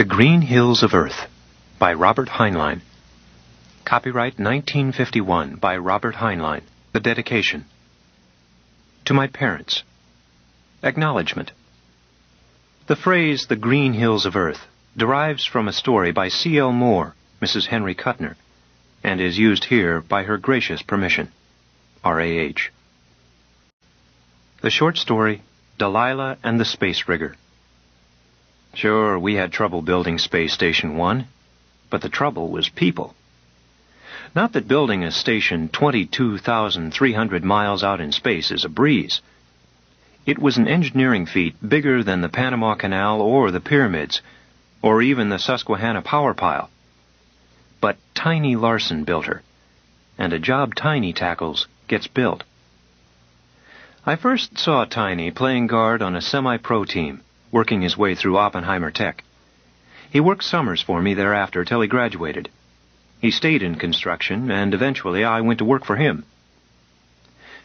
The Green Hills of Earth by Robert Heinlein. Copyright 1951 by Robert Heinlein. The dedication. To my parents. Acknowledgement. The phrase, the Green Hills of Earth, derives from a story by C.L. Moore, Mrs. Henry Cutner, and is used here by her gracious permission. R.A.H. The short story, Delilah and the Space Rigger. Sure, we had trouble building Space Station 1, but the trouble was people. Not that building a station 22,300 miles out in space is a breeze. It was an engineering feat bigger than the Panama Canal or the pyramids, or even the Susquehanna power pile. But Tiny Larson built her, and a job Tiny tackles gets built. I first saw Tiny playing guard on a semi-pro team, working his way through Oppenheimer Tech. He worked summers for me thereafter till he graduated. He stayed in construction, and eventually I went to work for him.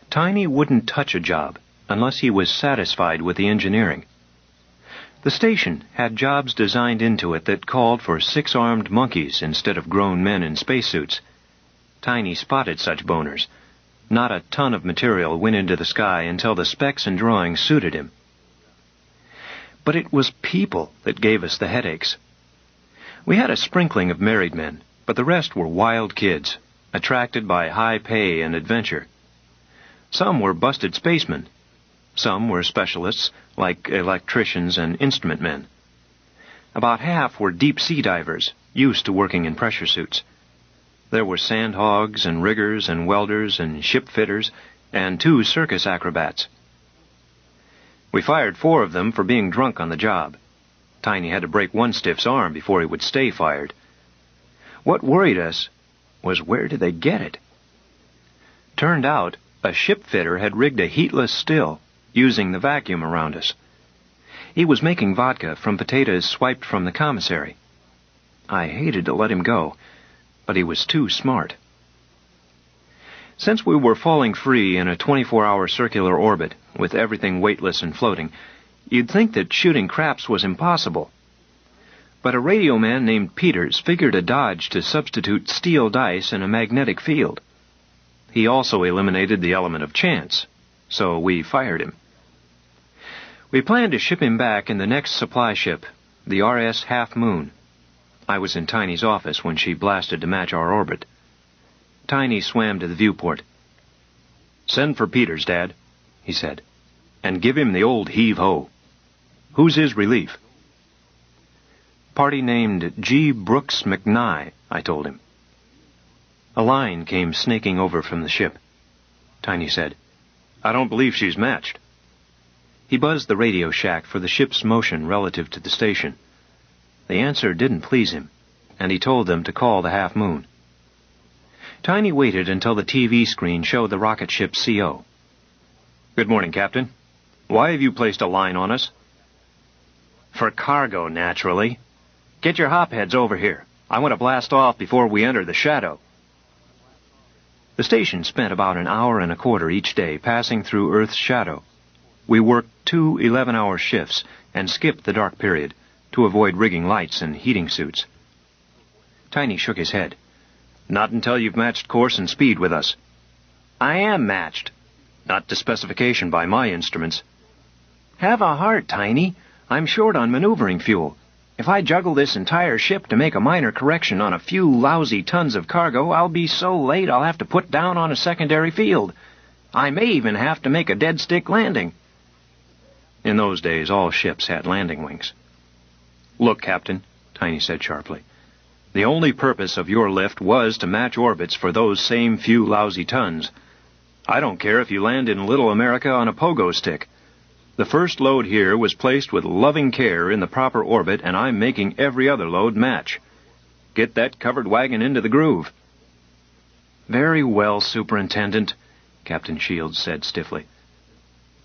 Tiny wouldn't touch a job unless he was satisfied with the engineering. The station had jobs designed into it that called for 6-armed monkeys instead of grown men in spacesuits. Tiny spotted such boners. Not a ton of material went into the sky until the specs and drawings suited him. But it was people that gave us the headaches. We had a sprinkling of married men, but the rest were wild kids, attracted by high pay and adventure. Some were busted spacemen. Some were specialists, like electricians and instrument men. About half were deep-sea divers, used to working in pressure suits. There were sandhogs and riggers and welders and ship fitters and 2 circus acrobats. We fired 4 of them for being drunk on the job. Tiny had to break one stiff's arm before he would stay fired. What worried us was, where did they get it? Turned out, a ship fitter had rigged a heatless still, using the vacuum around us. He was making vodka from potatoes swiped from the commissary. I hated to let him go, but he was too smart. Since we were falling free in a 24-hour circular orbit, with everything weightless and floating, you'd think that shooting craps was impossible. But a radio man named Peters figured a dodge to substitute steel dice in a magnetic field. He also eliminated the element of chance, so we fired him. We planned to ship him back in the next supply ship, the RS Half Moon. I was in Tiny's office when she blasted to match our orbit. Tiny swam to the viewport. "Send for Peters, Dad," he said, "and give him the old heave-ho. Who's his relief?" "Party named G. Brooks McNye," I told him. A line came snaking over from the ship. Tiny said, "I don't believe she's matched." He buzzed the radio shack for the ship's motion relative to the station. The answer didn't please him, and he told them to call the Half Moon. Tiny waited until the TV screen showed the rocket ship's CO. "Good morning, Captain. Why have you placed a line on us?" "For cargo, naturally. Get your hopheads over here. I want to blast off before we enter the shadow." The station spent about an hour and a quarter each day passing through Earth's shadow. We worked 2 11-hour shifts and skipped the dark period to avoid rigging lights and heating suits. Tiny shook his head. "Not until you've matched course and speed with us." "I am matched." "Not to specification by my instruments." "Have a heart, Tiny. I'm short on maneuvering fuel. If I juggle this entire ship to make a minor correction on a few lousy tons of cargo, I'll be so late I'll have to put down on a secondary field. I may even have to make a dead-stick landing." In those days, all ships had landing wings. "Look, Captain," Tiny said sharply, "the only purpose of your lift was to match orbits for those same few lousy tons. I don't care if you land in Little America on a pogo stick. The first load here was placed with loving care in the proper orbit, and I'm making every other load match. Get that covered wagon into the groove." "Very well, Superintendent," Captain Shields said stiffly.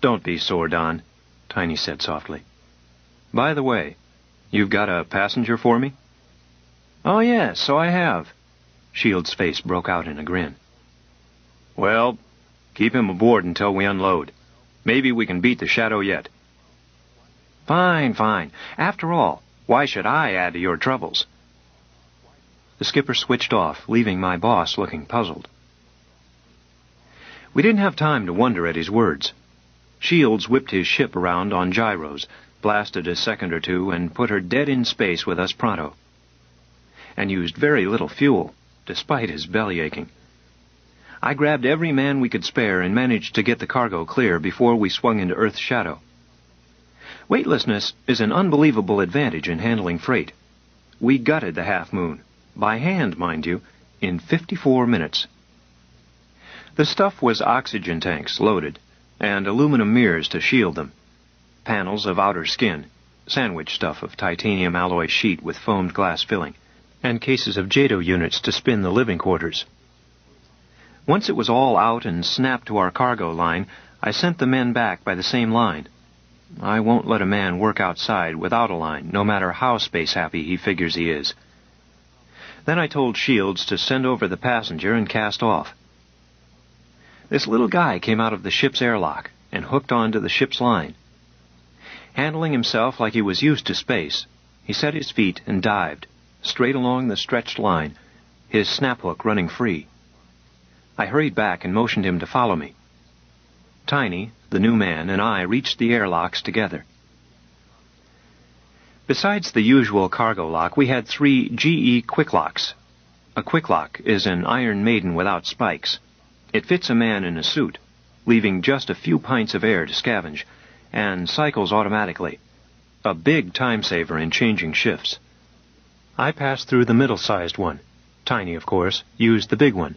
"Don't be sore, Don," Tiny said softly. "By the way, you've got a passenger for me?" "Oh, yes, so I have." Shields' face broke out in a grin. "Well, keep him aboard until we unload. Maybe we can beat the shadow yet." Fine. After all, Why should I add to your troubles?" The skipper switched off, leaving my boss looking puzzled. We didn't have time to wonder at his words. Shields whipped his ship around on gyros, blasted a second or two, and put her dead in space with us pronto. And used very little fuel, despite his belly aching. I grabbed every man we could spare and managed to get the cargo clear before we swung into Earth's shadow. Weightlessness is an unbelievable advantage in handling freight. We gutted the Half Moon, by hand, mind you, in 54 minutes. The stuff was oxygen tanks loaded, and aluminum mirrors to shield them, panels of outer skin, sandwich stuff of titanium alloy sheet with foamed glass filling, and cases of JADO units to spin the living quarters. Once it was all out and snapped to our cargo line, I sent the men back by the same line. I won't let a man work outside without a line, no matter how space-happy he figures he is. Then I told Shields to send over the passenger and cast off. This little guy came out of the ship's airlock and hooked onto the ship's line. Handling himself like he was used to space, he set his feet and dived, straight along the stretched line, his snap hook running free. I hurried back and motioned him to follow me. Tiny, the new man, and I reached the airlocks together. Besides the usual cargo lock, we had 3 GE quick locks. A quick lock is an Iron Maiden without spikes. It fits a man in a suit, leaving just a few pints of air to scavenge, and cycles automatically. A big time saver in changing shifts. I passed through the middle-sized one. Tiny, of course, used the big one.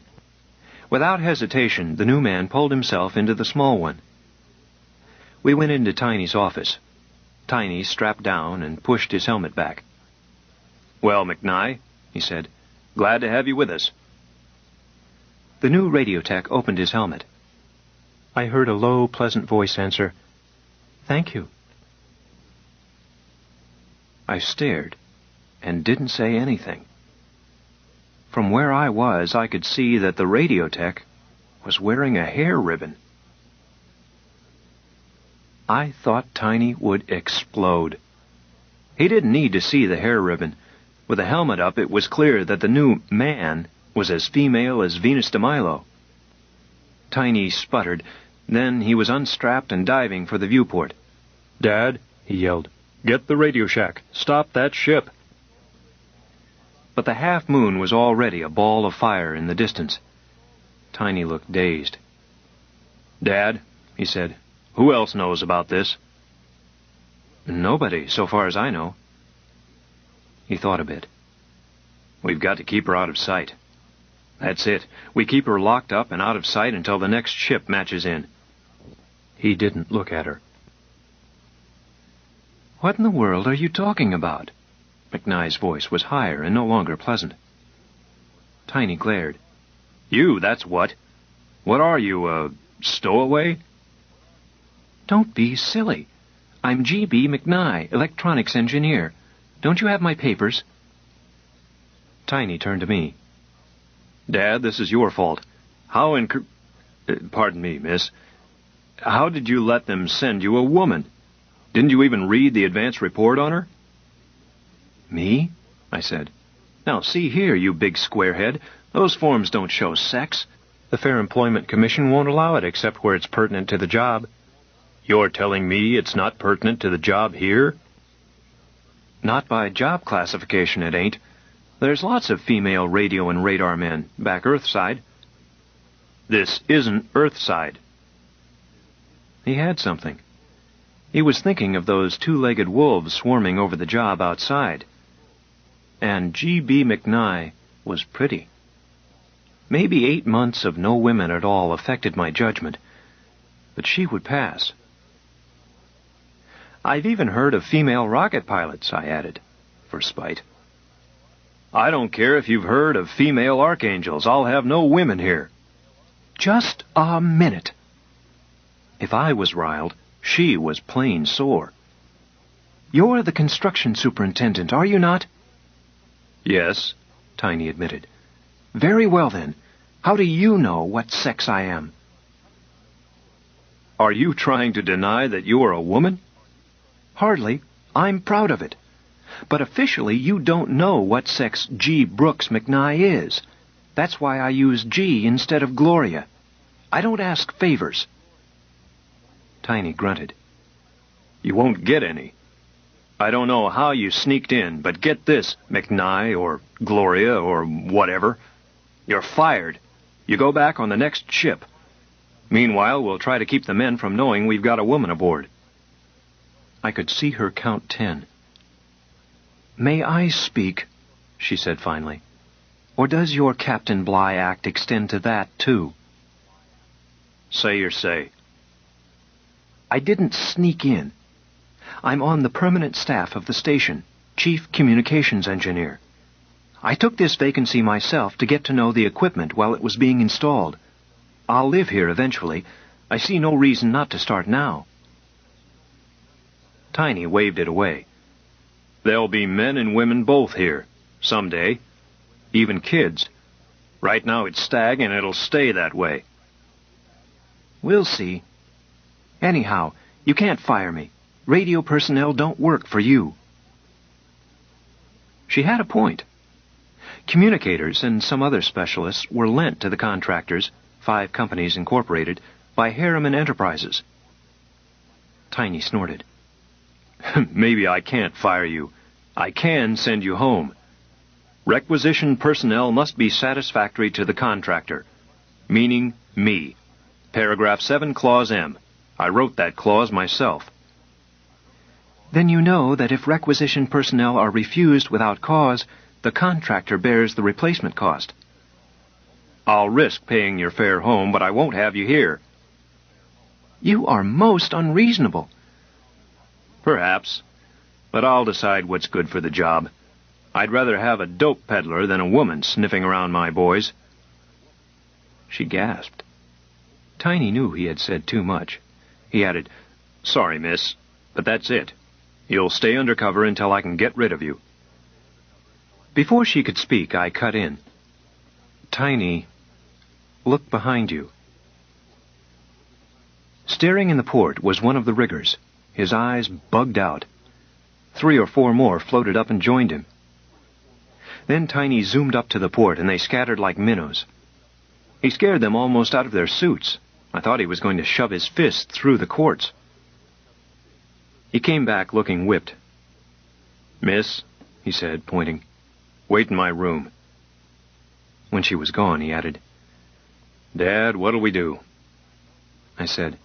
Without hesitation, the new man pulled himself into the small one. We went into Tiny's office. Tiny strapped down and pushed his helmet back. "Well, McNye," he said, "glad to have you with us." The new radio tech opened his helmet. I heard a low, pleasant voice answer, "Thank you." I stared and didn't say anything. From where I was, I could see that the radio tech was wearing a hair ribbon. I thought Tiny would explode. He didn't need to see the hair ribbon. With the helmet up, it was clear that the new man was as female as Venus de Milo. Tiny sputtered. Then he was unstrapped and diving for the viewport. "Dad," he yelled, "get the radio shack. Stop that ship." But the Half Moon was already a ball of fire in the distance. Tiny looked dazed. "Dad," he said, "who else knows about this?" "Nobody, so far as I know." He thought a bit. "We've got to keep her out of sight." "That's it. We keep her locked up and out of sight until the next ship matches in." He didn't look at her. "What in the world are you talking about?" McNye's voice was higher and no longer pleasant. Tiny glared. "You, that's what. What are you, a stowaway?" "Don't be silly. I'm G.B. McNye, electronics engineer. Don't you have my papers?" Tiny turned to me. "Dad, this is your fault. Pardon me, miss. How did you let them send you a woman? Didn't you even read the advance report on her?" "Me?" I said. "Now, see here, you big squarehead. Those forms don't show sex. The Fair Employment Commission won't allow it except where it's pertinent to the job." "You're telling me it's not pertinent to the job here?" "Not by job classification, it ain't. There's lots of female radio and radar men back Earthside." "This isn't Earthside." He had something. He was thinking of those 2-legged wolves swarming over the job outside. And G.B. McNye was pretty. Maybe 8 months of no women at all affected my judgment, but she would pass. "I've even heard of female rocket pilots," I added, for spite. "I don't care if you've heard of female archangels. I'll have no women here." "Just a minute." If I was riled, she was plain sore. "You're the construction superintendent, are you not?" "Yes," Tiny admitted. "Very well, then. How do you know what sex I am?" "Are you trying to deny that you are a woman?" "Hardly. I'm proud of it. But officially, you don't know what sex G. Brooks McNye is. That's why I use G instead of Gloria. I don't ask favors." Tiny grunted. "You won't get any. I don't know how you sneaked in, but get this, McNye or Gloria or whatever. You're fired. You go back on the next ship. Meanwhile, we'll try to keep the men from knowing we've got a woman aboard." I could see her count 10. "May I speak?" she said finally. "Or does your Captain Bligh act extend to that, too?" "Say your say." "I didn't sneak in. I'm on the permanent staff of the station, Chief Communications Engineer. I took this vacancy myself to get to know the equipment while it was being installed. I'll live here eventually. I see no reason not to start now." Tiny waved it away. "There'll be men and women both here, someday. Even kids. Right now it's stag, and it'll stay that way." "We'll see. Anyhow, you can't fire me. Radio personnel don't work for you." She had a point. Communicators and some other specialists were lent to the contractors, 5 companies incorporated, by Harriman Enterprises. Tiny snorted. "Maybe I can't fire you. I can send you home. Requisition personnel must be satisfactory to the contractor, meaning me. Paragraph 7, Clause M. I wrote that clause myself." "Then you know that if requisition personnel are refused without cause, the contractor bears the replacement cost." "I'll risk paying your fare home, but I won't have you here." "You are most unreasonable." "Perhaps, but I'll decide what's good for the job. I'd rather have a dope peddler than a woman sniffing around my boys." She gasped. Tiny knew he had said too much. He added, "Sorry, miss, but that's it. You'll stay undercover until I can get rid of you." Before she could speak, I cut in. "Tiny, look behind you." Staring in the port was one of the riggers, his eyes bugged out. 3 or 4 more floated up and joined him. Then Tiny zoomed up to the port, and they scattered like minnows. He scared them almost out of their suits. I thought he was going to shove his fist through the quartz. He came back looking whipped. "Miss," he said, pointing, "wait in my room." When she was gone, he added, "Dad, what'll we do?" I said,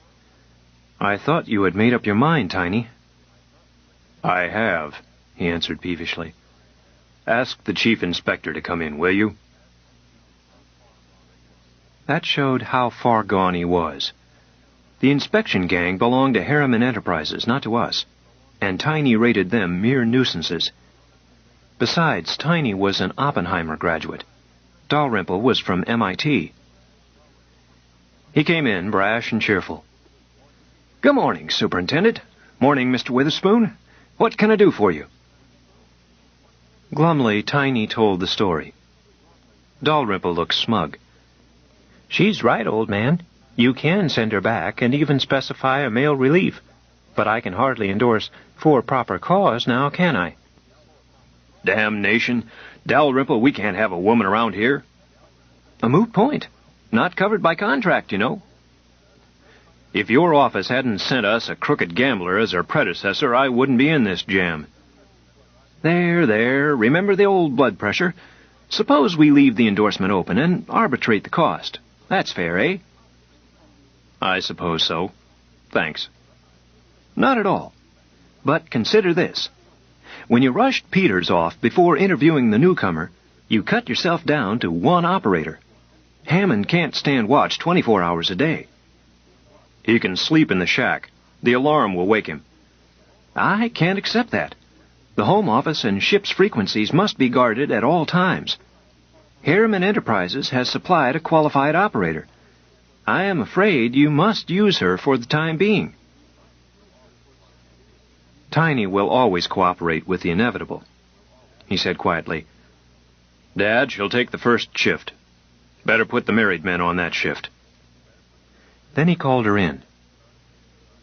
"I thought you had made up your mind, Tiny." "I have," he answered peevishly. "Ask the chief inspector to come in, will you?" That showed how far gone he was. The inspection gang belonged to Harriman Enterprises, not to us, and Tiny rated them mere nuisances. Besides, Tiny was an Oppenheimer graduate. Dalrymple was from MIT. He came in, brash and cheerful. "Good morning, Superintendent. Morning, Mr. Witherspoon. What can I do for you?" Glumly, Tiny told the story. Dalrymple looked smug. "She's right, old man. You can send her back and even specify a male relief. But I can hardly endorse for proper cause now, can I?" "Damnation! Dalrymple, we can't have a woman around here." "A moot point. Not covered by contract, you know." "If your office hadn't sent us a crooked gambler as our predecessor, I wouldn't be in this jam." There. Remember the old blood pressure. Suppose we leave the endorsement open and arbitrate the cost. That's fair, eh?" "I suppose so. Thanks." "Not at all. But consider this. When you rushed Peters off before interviewing the newcomer, you cut yourself down to 1 operator. Hammond can't stand watch 24 hours a day." "He can sleep in the shack. The alarm will wake him." "I can't accept that. The Home Office and ship's frequencies must be guarded at all times. Harriman Enterprises has supplied a qualified operator. I am afraid you must use her for the time being." "Tiny will always cooperate with the inevitable," he said quietly. "Dad, she'll take the first shift. Better put the married men on that shift." Then he called her in.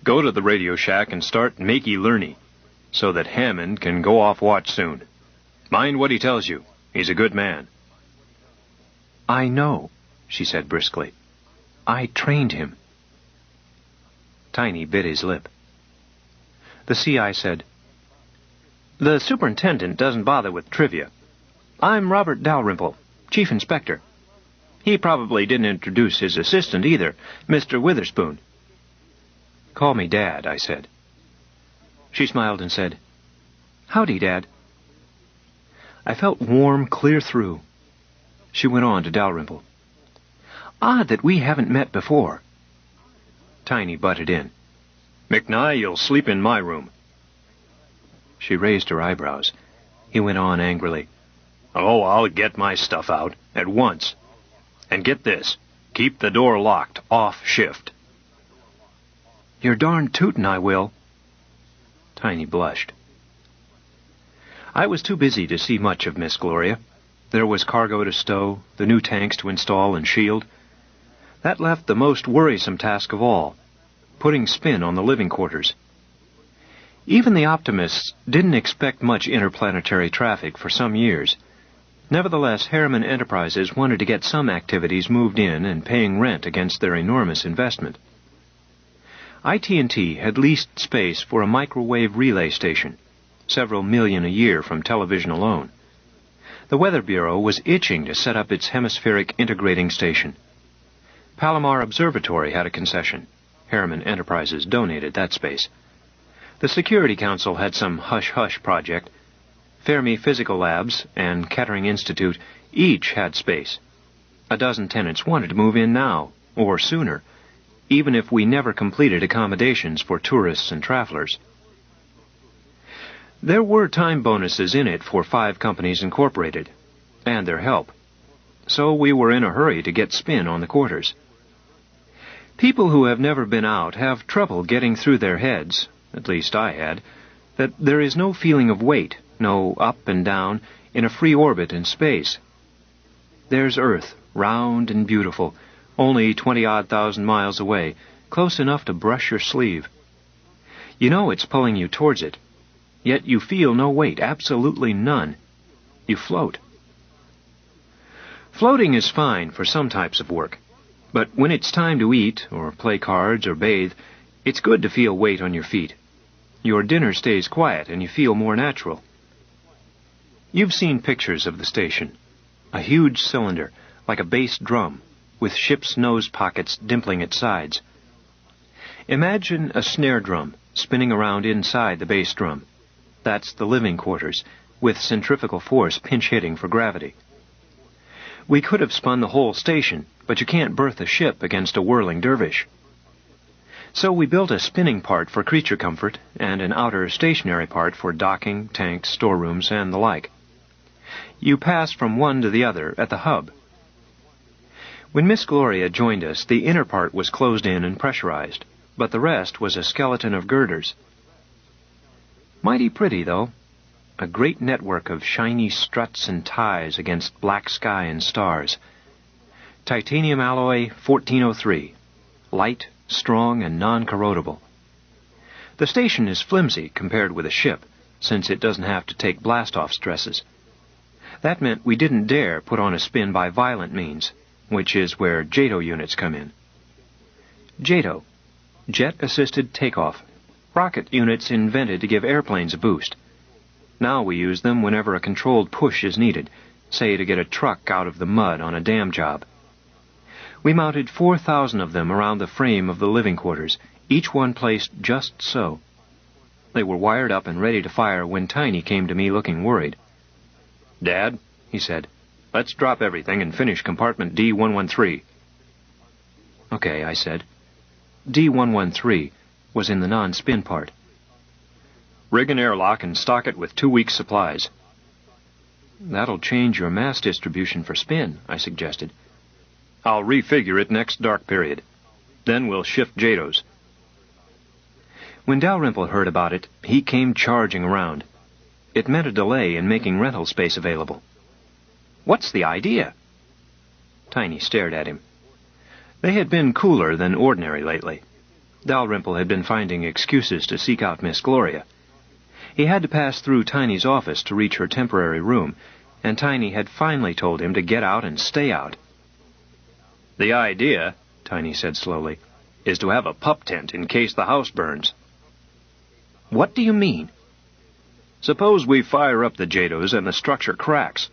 "Go to the radio shack and start makey-learny. so that Hammond can go off watch soon. Mind what he tells you. He's a good man." "I know," she said briskly. "I trained him." Tiny bit his lip. The CI said, "The superintendent doesn't bother with trivia. I'm Robert Dalrymple, chief inspector. He probably didn't introduce his assistant either, Mr. Witherspoon." "Call me Dad," I said. She smiled and said, "Howdy, Dad." I felt warm clear through. She went on to Dalrymple. "Odd that we haven't met before." Tiny butted in. "McNye, you'll sleep in my room." She raised her eyebrows. He went on angrily. "Oh, I'll get my stuff out, at once. And get this, keep the door locked, off shift." "You're darn tootin' I will." Tiny blushed. I was too busy to see much of Miss Gloria. There was cargo to stow, the new tanks to install and shield. That left the most worrisome task of all, putting spin on the living quarters. Even the optimists didn't expect much interplanetary traffic for some years. Nevertheless, Harriman Enterprises wanted to get some activities moved in and paying rent against their enormous investment. IT&T had leased space for a microwave relay station, several million a year from television alone. The Weather Bureau was itching to set up its hemispheric integrating station. Palomar Observatory had a concession. Harriman Enterprises donated that space. The Security Council had some hush-hush project. Fermi Physical Labs and Kettering Institute each had space. A dozen tenants wanted to move in now, or sooner, even if we never completed accommodations for tourists and travelers. There were time bonuses in it for 5 companies incorporated, and their help. So we were in a hurry to get spin on the quarters. People who have never been out have trouble getting through their heads, at least I had, that there is no feeling of weight, no up and down, in a free orbit in space. There's Earth, round and beautiful, only 20-odd thousand miles away, close enough to brush your sleeve. You know it's pulling you towards it, yet you feel no weight, absolutely none. You float. Floating is fine for some types of work, but when it's time to eat, or play cards, or bathe, it's good to feel weight on your feet. Your dinner stays quiet and you feel more natural. You've seen pictures of the station. A huge cylinder, like a bass drum, with ship's nose pockets dimpling its sides. Imagine a snare drum spinning around inside the bass drum. That's the living quarters, with centrifugal force pinch-hitting for gravity. We could have spun the whole station, but you can't berth a ship against a whirling dervish. So we built a spinning part for creature comfort and an outer stationary part for docking, tanks, storerooms, and the like. You pass from one to the other at the hub. When Miss Gloria joined us, the inner part was closed in and pressurized, but the rest was a skeleton of girders. Mighty pretty, though. A great network of shiny struts and ties against black sky and stars. Titanium alloy 1403. Light, strong, and non-corrodable. The station is flimsy compared with a ship, since it doesn't have to take blast-off stresses. That meant we didn't dare put on a spin by violent means, which is where JATO units come in. JATO, Jet-Assisted Takeoff, rocket units invented to give airplanes a boost. Now we use them whenever a controlled push is needed, say to get a truck out of the mud on a dam job. We mounted 4,000 of them around the frame of the living quarters, each one placed just so. They were wired up and ready to fire when Tiny came to me looking worried. "Dad," he said, "let's drop everything and finish compartment D113. "Okay," I said. D113 was in the non-spin part. "Rig an airlock and stock it with 2 weeks' supplies." "That'll change your mass distribution for spin," I suggested. "I'll refigure it next dark period. Then we'll shift JATOs." When Dalrymple heard about it, he came charging around. It meant a delay in making rental space available. "What's the idea?" Tiny stared at him. They had been cooler than ordinary lately. Dalrymple had been finding excuses to seek out Miss Gloria. He had to pass through Tiny's office to reach her temporary room, and Tiny had finally told him to get out and stay out. "The idea," Tiny said slowly, "is to have a pup tent in case the house burns." "What do you mean?" "Suppose we fire up the JATOs and the structure cracks.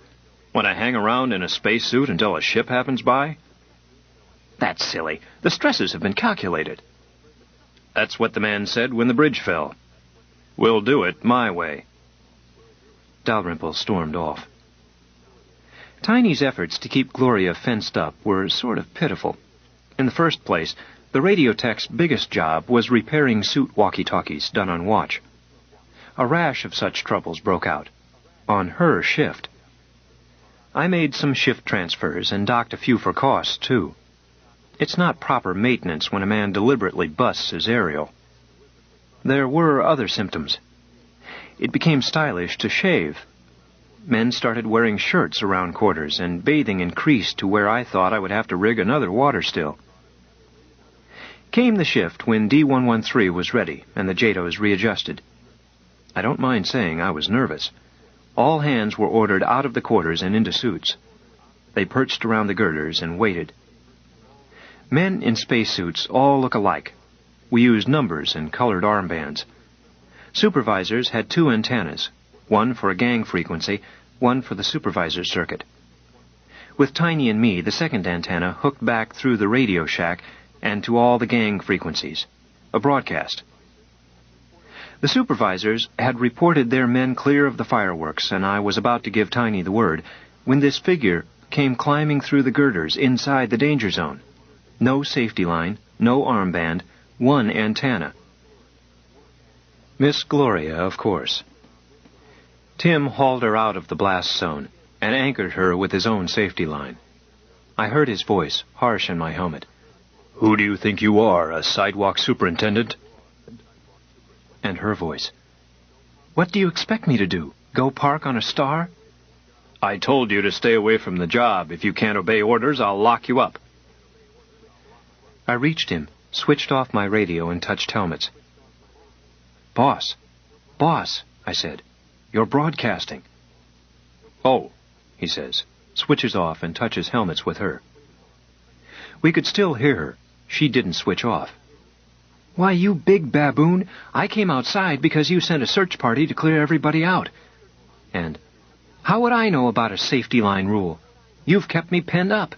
Want to hang around in a spacesuit until a ship happens by?" "That's silly. The stresses have been calculated." "That's what the man said when the bridge fell. We'll do it my way." Dalrymple stormed off. Tiny's efforts to keep Gloria fenced up were sort of pitiful. In the first place, the radio tech's biggest job was repairing suit walkie-talkies done on watch. A rash of such troubles broke out. On her shift. I made some shift transfers and docked a few for cost, too. It's not proper maintenance when a man deliberately busts his aerial. There were other symptoms. It became stylish to shave. Men started wearing shirts around quarters, and bathing increased to where I thought I would have to rig another water still. Came the shift when D113 was ready and the JATOs readjusted. I don't mind saying I was nervous. All hands were ordered out of the quarters and into suits. They perched around the girders and waited. Men in spacesuits all look alike. We used numbers and colored armbands. Supervisors had 2 antennas, one for a gang frequency, one for the supervisor's circuit. With Tiny and me, the second antenna hooked back through the radio shack and to all the gang frequencies. A broadcast. The supervisors had reported their men clear of the fireworks, and I was about to give Tiny the word when this figure came climbing through the girders inside the danger zone. No safety line, no armband, 1 antenna. Miss Gloria, of course. Tim hauled her out of the blast zone and anchored her with his own safety line. I heard his voice, harsh in my helmet. "Who do you think you are, a sidewalk superintendent?" And her voice. "What do you expect me to do? Go park on a star?" "I told you to stay away from the job. If you can't obey orders, I'll lock you up." I reached him, switched off my radio, and touched helmets. Boss, I said, "you're broadcasting." "Oh," he says, switches off and touches helmets with her. We could still hear her. She didn't switch off. "Why, you big baboon, I came outside because you sent a search party to clear everybody out." And, "How would I know about a safety line rule? You've kept me penned up."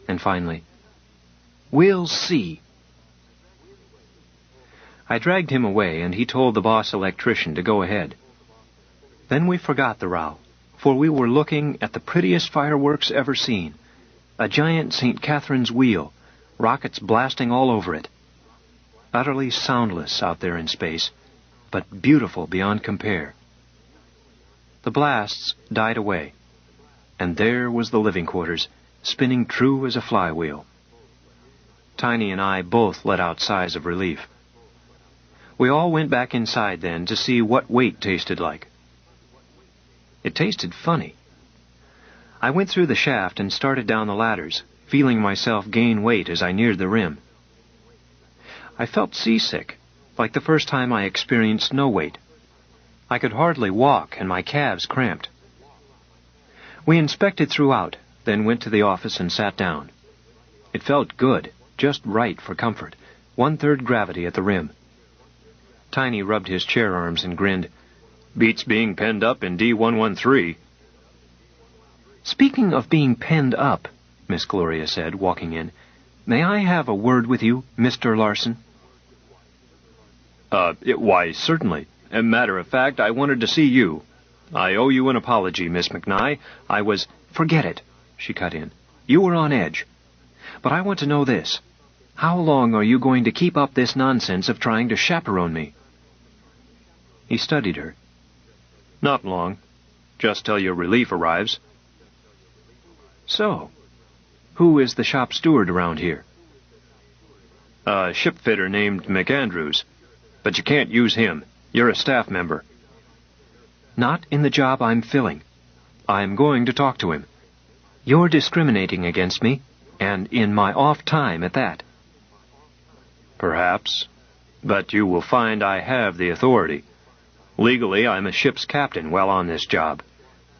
And finally, "We'll see." I dragged him away, and he told the boss electrician to go ahead. Then we forgot the row, for we were looking at the prettiest fireworks ever seen. A giant St. Catherine's wheel, rockets blasting all over it. Utterly soundless out there in space, but beautiful beyond compare. The blasts died away, and there was the living quarters, spinning true as a flywheel. Tiny and I both let out sighs of relief. We all went back inside then to see what weight tasted like. It tasted funny. I went through the shaft and started down the ladders, feeling myself gain weight as I neared the rim. I felt seasick, like the first time I experienced no weight. I could hardly walk, and my calves cramped. We inspected throughout, then went to the office and sat down. It felt good, just right for comfort, 1/3 gravity at the rim. Tiny rubbed his chair arms and grinned. "Beats being penned up in D113. "Speaking of being penned up," Miss Gloria said, walking in, "may I have a word with you, Mr. Larson?" Why, certainly. As a matter of fact, I wanted to see you. I owe you an apology, Miss McNye. I was—" "Forget it," she cut in. "You were on edge. But I want to know this. How long are you going to keep up this nonsense of trying to chaperone me?" He studied her. "Not long. Just till your relief arrives." "So, who is the shop steward around here?" "A shipfitter named McAndrews. But you can't use him. You're a staff member." "Not in the job I'm filling. I'm going to talk to him. You're discriminating against me, and in my off time at that." "Perhaps. But you will find I have the authority." Legally, I'm a ship's captain while on this job.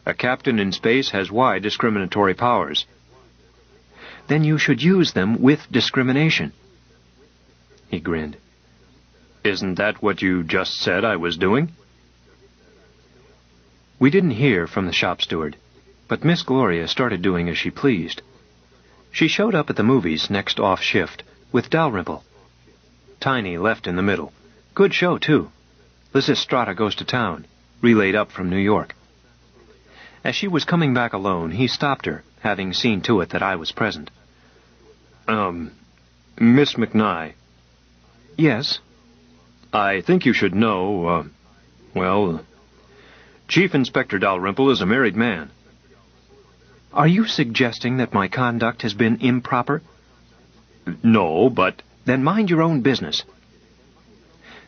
A captain in space has wide discriminatory powers. Then you should use them with discrimination. He grinned. Isn't that what you just said I was doing? We didn't hear from the shop steward, but Miss Gloria started doing as she pleased. She showed up at the movies next off shift with Dalrymple. Tiny left in the middle. Good show, too. Lysistrata Goes to Town, relayed up from New York. As she was coming back alone, he stopped her, having seen to it that I was present. Miss McNye. Yes? I think you should know, Chief Inspector Dalrymple is a married man. Are you suggesting that my conduct has been improper? No, but... Then mind your own business.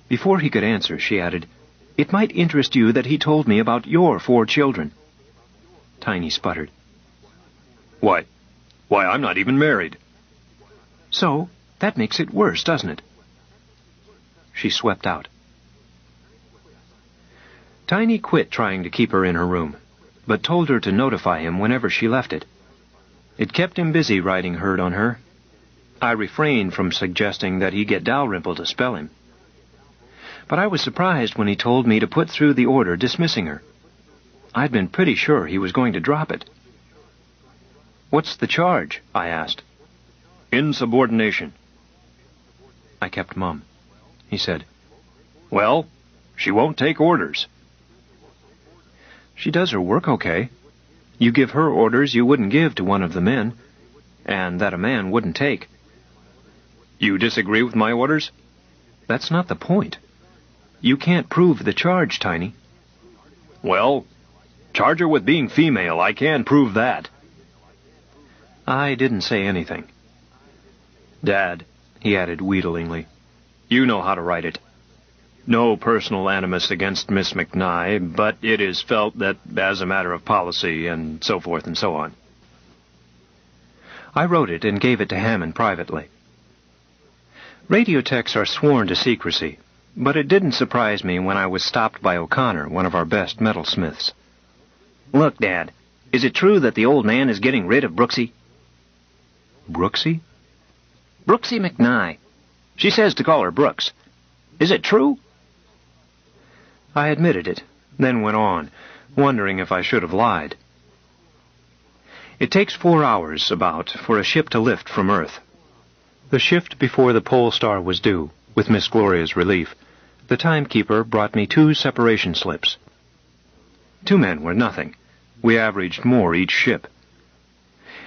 Before he could answer, she added, It might interest you that he told me about your 4 children. Tiny sputtered. Why, I'm not even married. So, that makes it worse, doesn't it? She swept out. Tiny quit trying to keep her in her room, but told her to notify him whenever she left it. It kept him busy riding herd on her. I refrained from suggesting that he get Dalrymple to spell him. But I was surprised when he told me to put through the order dismissing her. I'd been pretty sure he was going to drop it. What's the charge? I asked. Insubordination. I kept mum. He said, Well, she won't take orders. She does her work okay. You give her orders you wouldn't give to one of the men, and that a man wouldn't take. You disagree with my orders? That's not the point. You can't prove the charge, Tiny. Well, charge her with being female. I can prove that. I didn't say anything. Dad, he added wheedlingly, you know how to write it. No personal animus against Miss McNye, but it is felt that as a matter of policy and so forth and so on. I wrote it and gave it to Hammond privately. Radiotechs are sworn to secrecy, but it didn't surprise me when I was stopped by O'Connor, one of our best metalsmiths. Look, Dad, is it true that the old man is getting rid of Brooksy? Brooksy? Brooksy McNye. She says to call her Brooks. Is it true? I admitted it, then went on, wondering if I should have lied. It takes 4 hours, about, for a ship to lift from Earth. The shift before the pole star was due, with Miss Gloria's relief, the timekeeper brought me 2 separation slips. 2 men were nothing. We averaged more each ship.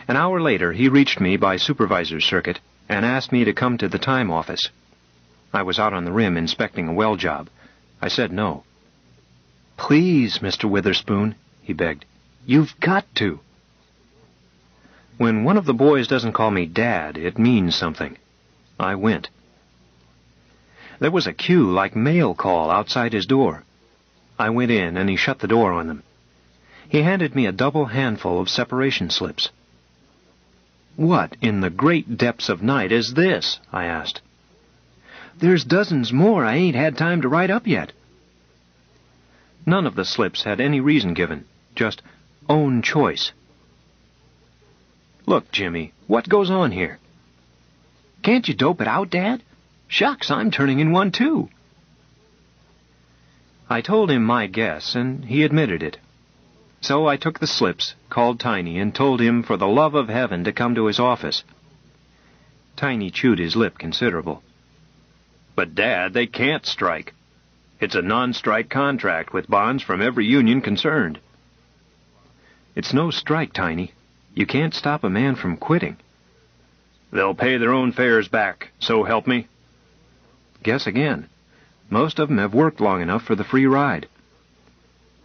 An hour later, he reached me by supervisor's circuit and asked me to come to the time office. I was out on the rim inspecting a weld job. I said no. "Please, Mr. Witherspoon," he begged. "You've got to." When one of the boys doesn't call me Dad, it means something. I went. There was a queue like mail call outside his door. I went in, and he shut the door on them. He handed me a double handful of separation slips. "What in the great depths of night is this?" I asked. "There's dozens more I ain't had time to write up yet." None of the slips had any reason given, just own choice. "Look, Jimmy, what goes on here?" "Can't you dope it out, Dad? Shucks, I'm turning in one, too." I told him my guess, and he admitted it. So I took the slips, called Tiny, and told him for the love of heaven to come to his office. Tiny chewed his lip considerable. "But, Dad, they can't strike. It's a non-strike contract with bonds from every union concerned." "It's no strike, Tiny. You can't stop a man from quitting." "They'll pay their own fares back, so help me." "Guess again. Most of them have worked long enough for the free ride."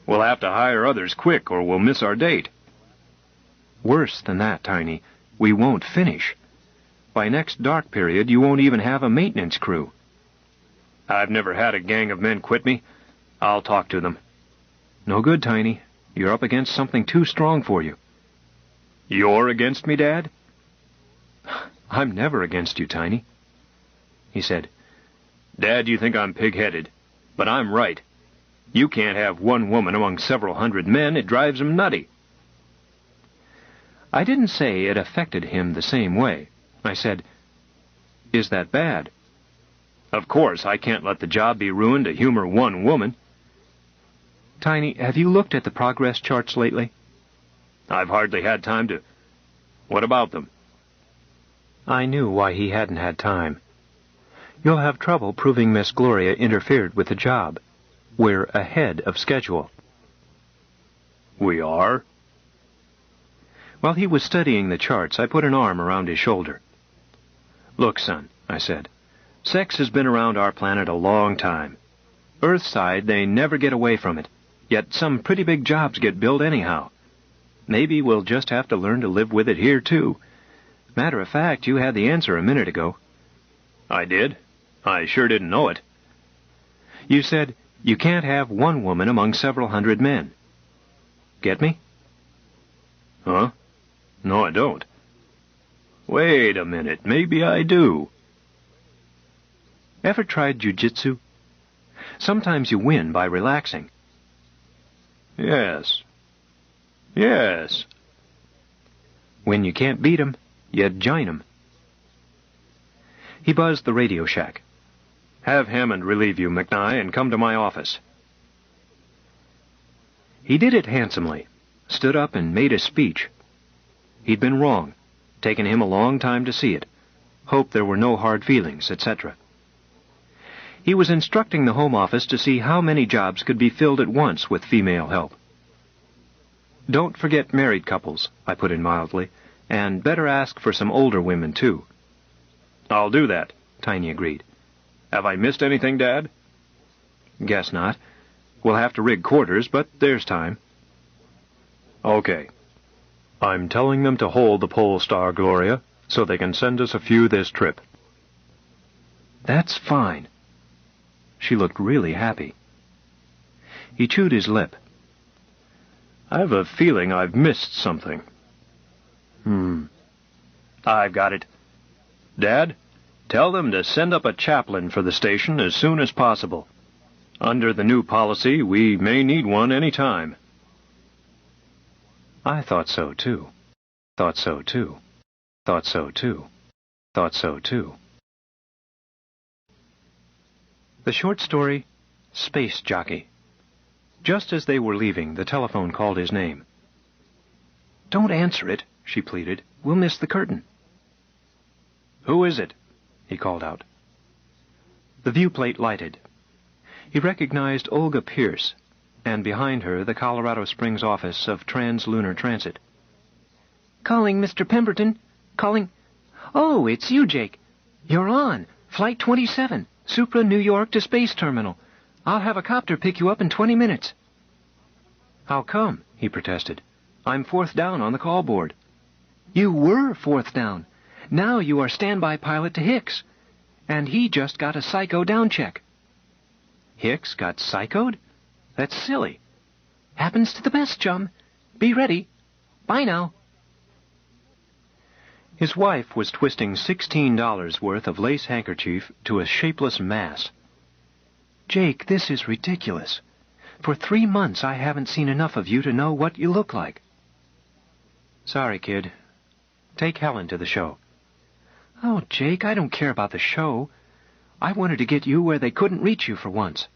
"We'll have to hire others quick, or we'll miss our date." "Worse than that, Tiny. We won't finish. By next dark period, you won't even have a maintenance crew." "I've never had a gang of men quit me. I'll talk to them." "No good, Tiny. You're up against something too strong for you." "You're against me, Dad?" "I'm never against you, Tiny." He said, "Dad, you think I'm pig-headed, but I'm right. You can't have one woman among several hundred men. It drives 'em nutty. I didn't say it affected him the same way. I said, "Is that bad?" Of course, I can't let the job be ruined to humor one woman. Tiny, have you looked at the progress charts lately? I've hardly had time to... What about them? I knew why he hadn't had time. You'll have trouble proving Miss Gloria interfered with the job. We're ahead of schedule. We are? While he was studying the charts, I put an arm around his shoulder. "Look, son," I said, "sex has been around our planet a long time. Earthside, they never get away from it, yet some pretty big jobs get built anyhow. Maybe we'll just have to learn to live with it here, too. Matter of fact, you had the answer a minute ago." I did? I sure didn't know it. You said, "You can't have one woman among several hundred men." Get me? Huh? No, I don't. Wait a minute, maybe I do. Ever tried jujitsu? Sometimes you win by relaxing. Yes. Yes. When you can't beat 'em, you join 'em. He buzzed the Radio Shack. Have Hammond relieve you, McNye, and come to my office. He did it handsomely, stood up and made a speech. He'd been wrong, taken him a long time to see it, hoped there were no hard feelings, etc. He was instructing the Home Office to see how many jobs could be filled at once with female help. "Don't forget married couples," I put in mildly, "and better ask for some older women, too." I'll do that, Tiny agreed. Have I missed anything, Dad? Guess not. We'll have to rig quarters, but there's time. Okay. I'm telling them to hold the Pole Star, Gloria, so they can send us a few this trip. That's fine. She looked really happy. He chewed his lip. I have a feeling I've missed something. I've got it. Dad, tell them to send up a chaplain for the station as soon as possible. Under the new policy, we may need one any time. I thought so, too. Thought so, too. Thought so, too. Thought so, too. The short story, Space Jockey. Just as they were leaving, the telephone called his name. "Don't answer it," she pleaded. "We'll miss the curtain." Who is it? He called out. The viewplate lighted. He recognized Olga Pierce, and behind her the Colorado Springs office of Trans-Lunar Transit. "Calling Mr. Pemberton. Calling... Oh, it's you, Jake. You're on. Flight 27, Supra, New York to Space Terminal. I'll have a copter pick you up in 20 minutes. "How come?" he protested. "I'm fourth down on the call board." "You were fourth down. Now you are standby pilot to Hicks. And he just got a psycho down check." "Hicks got psychoed? That's silly." "Happens to the best, chum. Be ready. Bye now." His wife was twisting $16 worth of lace handkerchief to a shapeless mass. "Jake, this is ridiculous. For 3 months I haven't seen enough of you to know what you look like." "Sorry, kid. Take Helen to the show." "Oh, Jake, I don't care about the show. I wanted to get you where they couldn't reach you for once."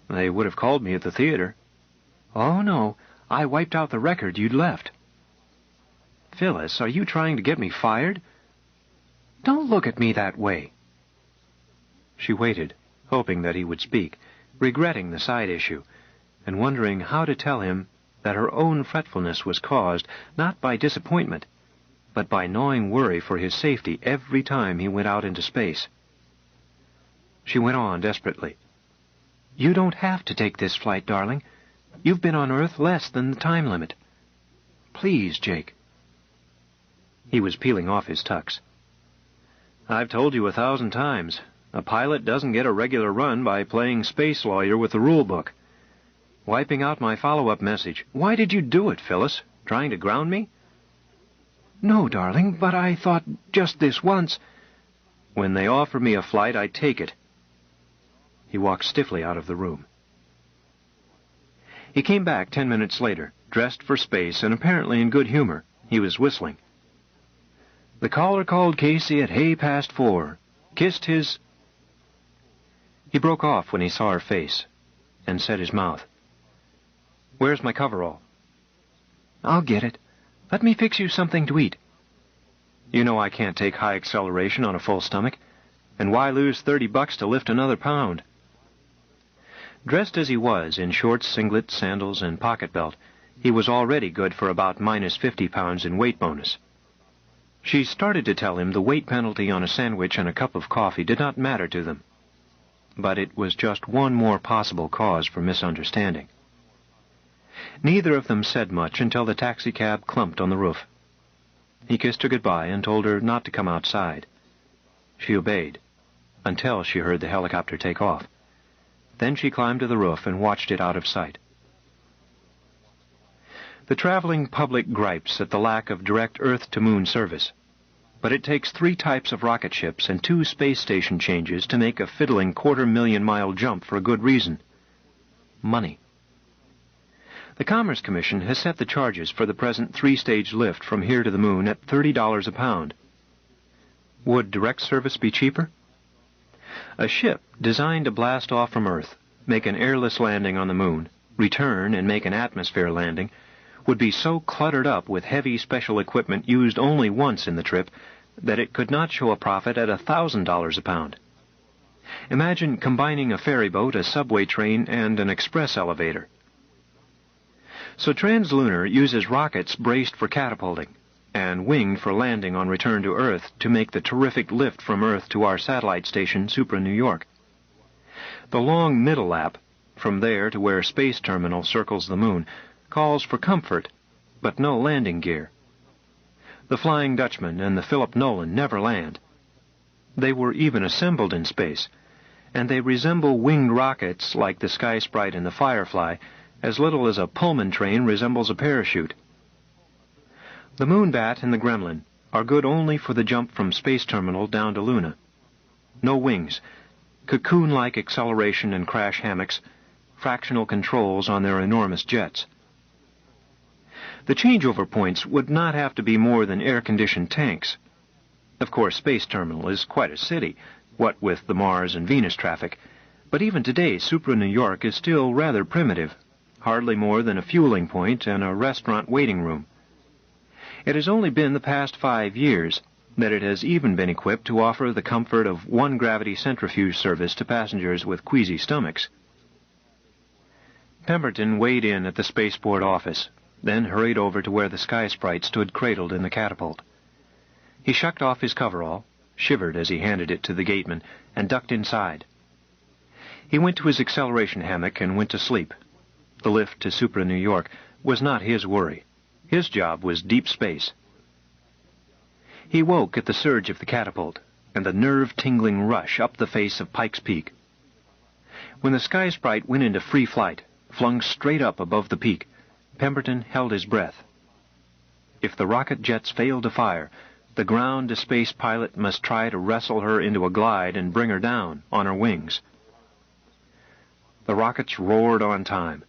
"They would have called me at the theater." "Oh, no. I wiped out the record you'd left." "Phyllis, are you trying to get me fired?" "Don't look at me that way." She waited, hoping that he would speak, regretting the side issue, and wondering how to tell him that her own fretfulness was caused not by disappointment, but by gnawing worry for his safety every time he went out into space. She went on desperately. "You don't have to take this flight, darling. You've been on Earth less than the time limit. Please, Jake." He was peeling off his tux. "I've told you 1,000 times. A pilot doesn't get a regular run by playing space lawyer with the rule book. Wiping out my follow-up message. Why did you do it, Phyllis? Trying to ground me?" "No, darling, but I thought just this once—" "When they offer me a flight, I take it." He walked stiffly out of the room. He came back 10 minutes later, dressed for space and apparently in good humor. He was whistling. The caller called Casey at 4:30. Kissed his... He broke off when he saw her face and set his mouth. Where's my coverall? I'll get it. Let me fix you something to eat. You know I can't take high acceleration on a full stomach. And why lose $30 to lift another pound? Dressed as he was, in shorts, singlet, sandals, and pocket belt, he was already good for about minus 50 pounds in weight bonus. She started to tell him the weight penalty on a sandwich and a cup of coffee did not matter to them. But it was just one more possible cause for misunderstanding. Neither of them said much until the taxicab clumped on the roof. He kissed her goodbye and told her not to come outside. She obeyed, until she heard the helicopter take off. Then she climbed to the roof and watched it out of sight. The traveling public gripes at the lack of direct Earth-to-Moon service, but it takes 3 types of rocket ships and 2 space station changes to make a fiddling 250,000-mile jump for a good reason. Money. The Commerce Commission has set the charges for the present 3-stage lift from here to the moon at $30 a pound. Would direct service be cheaper? A ship designed to blast off from Earth, make an airless landing on the moon, return and make an atmosphere landing, would be so cluttered up with heavy special equipment used only once in the trip that it could not show a profit at $1,000 a pound. Imagine combining a ferry boat, a subway train, and an express elevator. So Translunar uses rockets braced for catapulting and winged for landing on return to Earth to make the terrific lift from Earth to our satellite station, Supra New York. The long middle lap, from there to where Space Terminal circles the moon, calls for comfort, but no landing gear. The Flying Dutchman and the Philip Nolan never land. They were even assembled in space, and they resemble winged rockets like the Sky Sprite and the Firefly, as little as a Pullman train resembles a parachute. The Moonbat and the Gremlin are good only for the jump from Space Terminal down to Luna. No wings, cocoon-like acceleration and crash hammocks, fractional controls on their enormous jets. The changeover points would not have to be more than air-conditioned tanks. Of course, Space Terminal is quite a city, what with the Mars and Venus traffic, but even today Supra New York is still rather primitive, hardly more than a fueling point and a restaurant waiting room. It has only been the past 5 years that it has even been equipped to offer the comfort of one-gravity centrifuge service to passengers with queasy stomachs. Pemberton weighed in at the spaceport office, then hurried over to where the Sky Sprite stood cradled in the catapult. He shucked off his coverall, shivered as he handed it to the gateman, and ducked inside. He went to his acceleration hammock and went to sleep. The lift to Supra New York was not his worry. His job was deep space. He woke at the surge of the catapult and the nerve-tingling rush up the face of Pikes Peak. When the Sky Sprite went into free flight, flung straight up above the peak, Pemberton held his breath. If the rocket jets failed to fire, the ground-to-space pilot must try to wrestle her into a glide and bring her down on her wings. The rockets roared on time.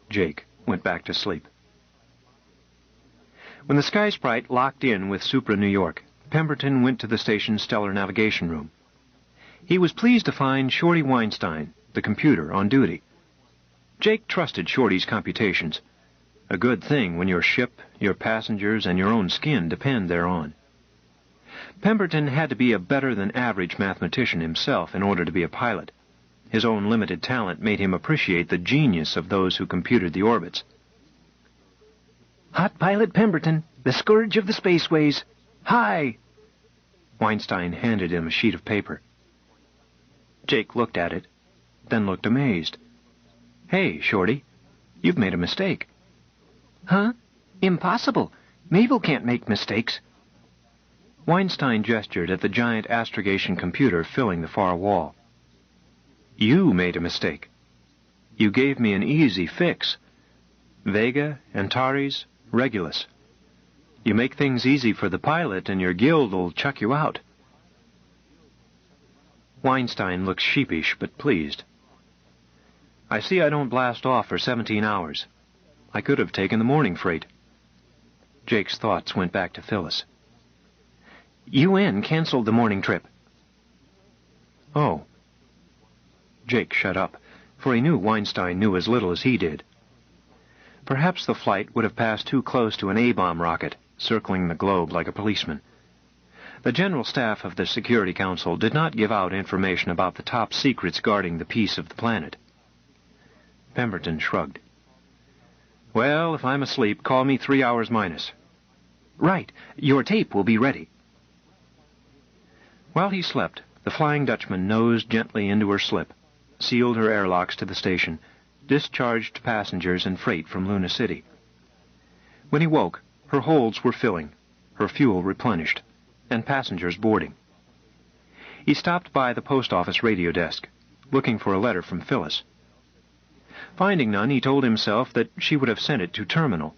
Jake went back to sleep. When the Sky Sprite locked in with Supra New York, Pemberton went to the station's stellar navigation room. He was pleased to find Shorty Weinstein, the computer, on duty. Jake trusted Shorty's computations, a good thing when your ship, your passengers, and your own skin depend thereon. Pemberton had to be a better-than-average mathematician himself in order to be a pilot. His own limited talent made him appreciate the genius of those who computed the orbits. Hot Pilot Pemberton, the scourge of the spaceways. Hi! Weinstein handed him a sheet of paper. Jake looked at it, then looked amazed. Hey, Shorty, you've made a mistake. Huh? Impossible. Mabel can't make mistakes. Weinstein gestured at the giant astrogation computer filling the far wall. You made a mistake. You gave me an easy fix. Vega, Antares, Regulus. You make things easy for the pilot and your guild'll chuck you out. Weinstein looked sheepish but pleased. I see I don't blast off for 17 hours. I could have taken the morning freight. Jake's thoughts went back to Phyllis. UN canceled the morning trip. Oh. Jake shut up, for he knew Weinstein knew as little as he did. Perhaps the flight would have passed too close to an A-bomb rocket, circling the globe like a policeman. The General Staff of the Security Council did not give out information about the top secrets guarding the peace of the planet. Pemberton shrugged. Well, if I'm asleep, call me 3 hours minus. Right. Your tape will be ready. While he slept, the Flying Dutchman nosed gently into her slip, sealed her airlocks to the station, discharged passengers and freight from Luna City. When he woke, her holds were filling, her fuel replenished, and passengers boarding. He stopped by the post office radio desk, looking for a letter from Phyllis. Finding none, he told himself that she would have sent it to Terminal.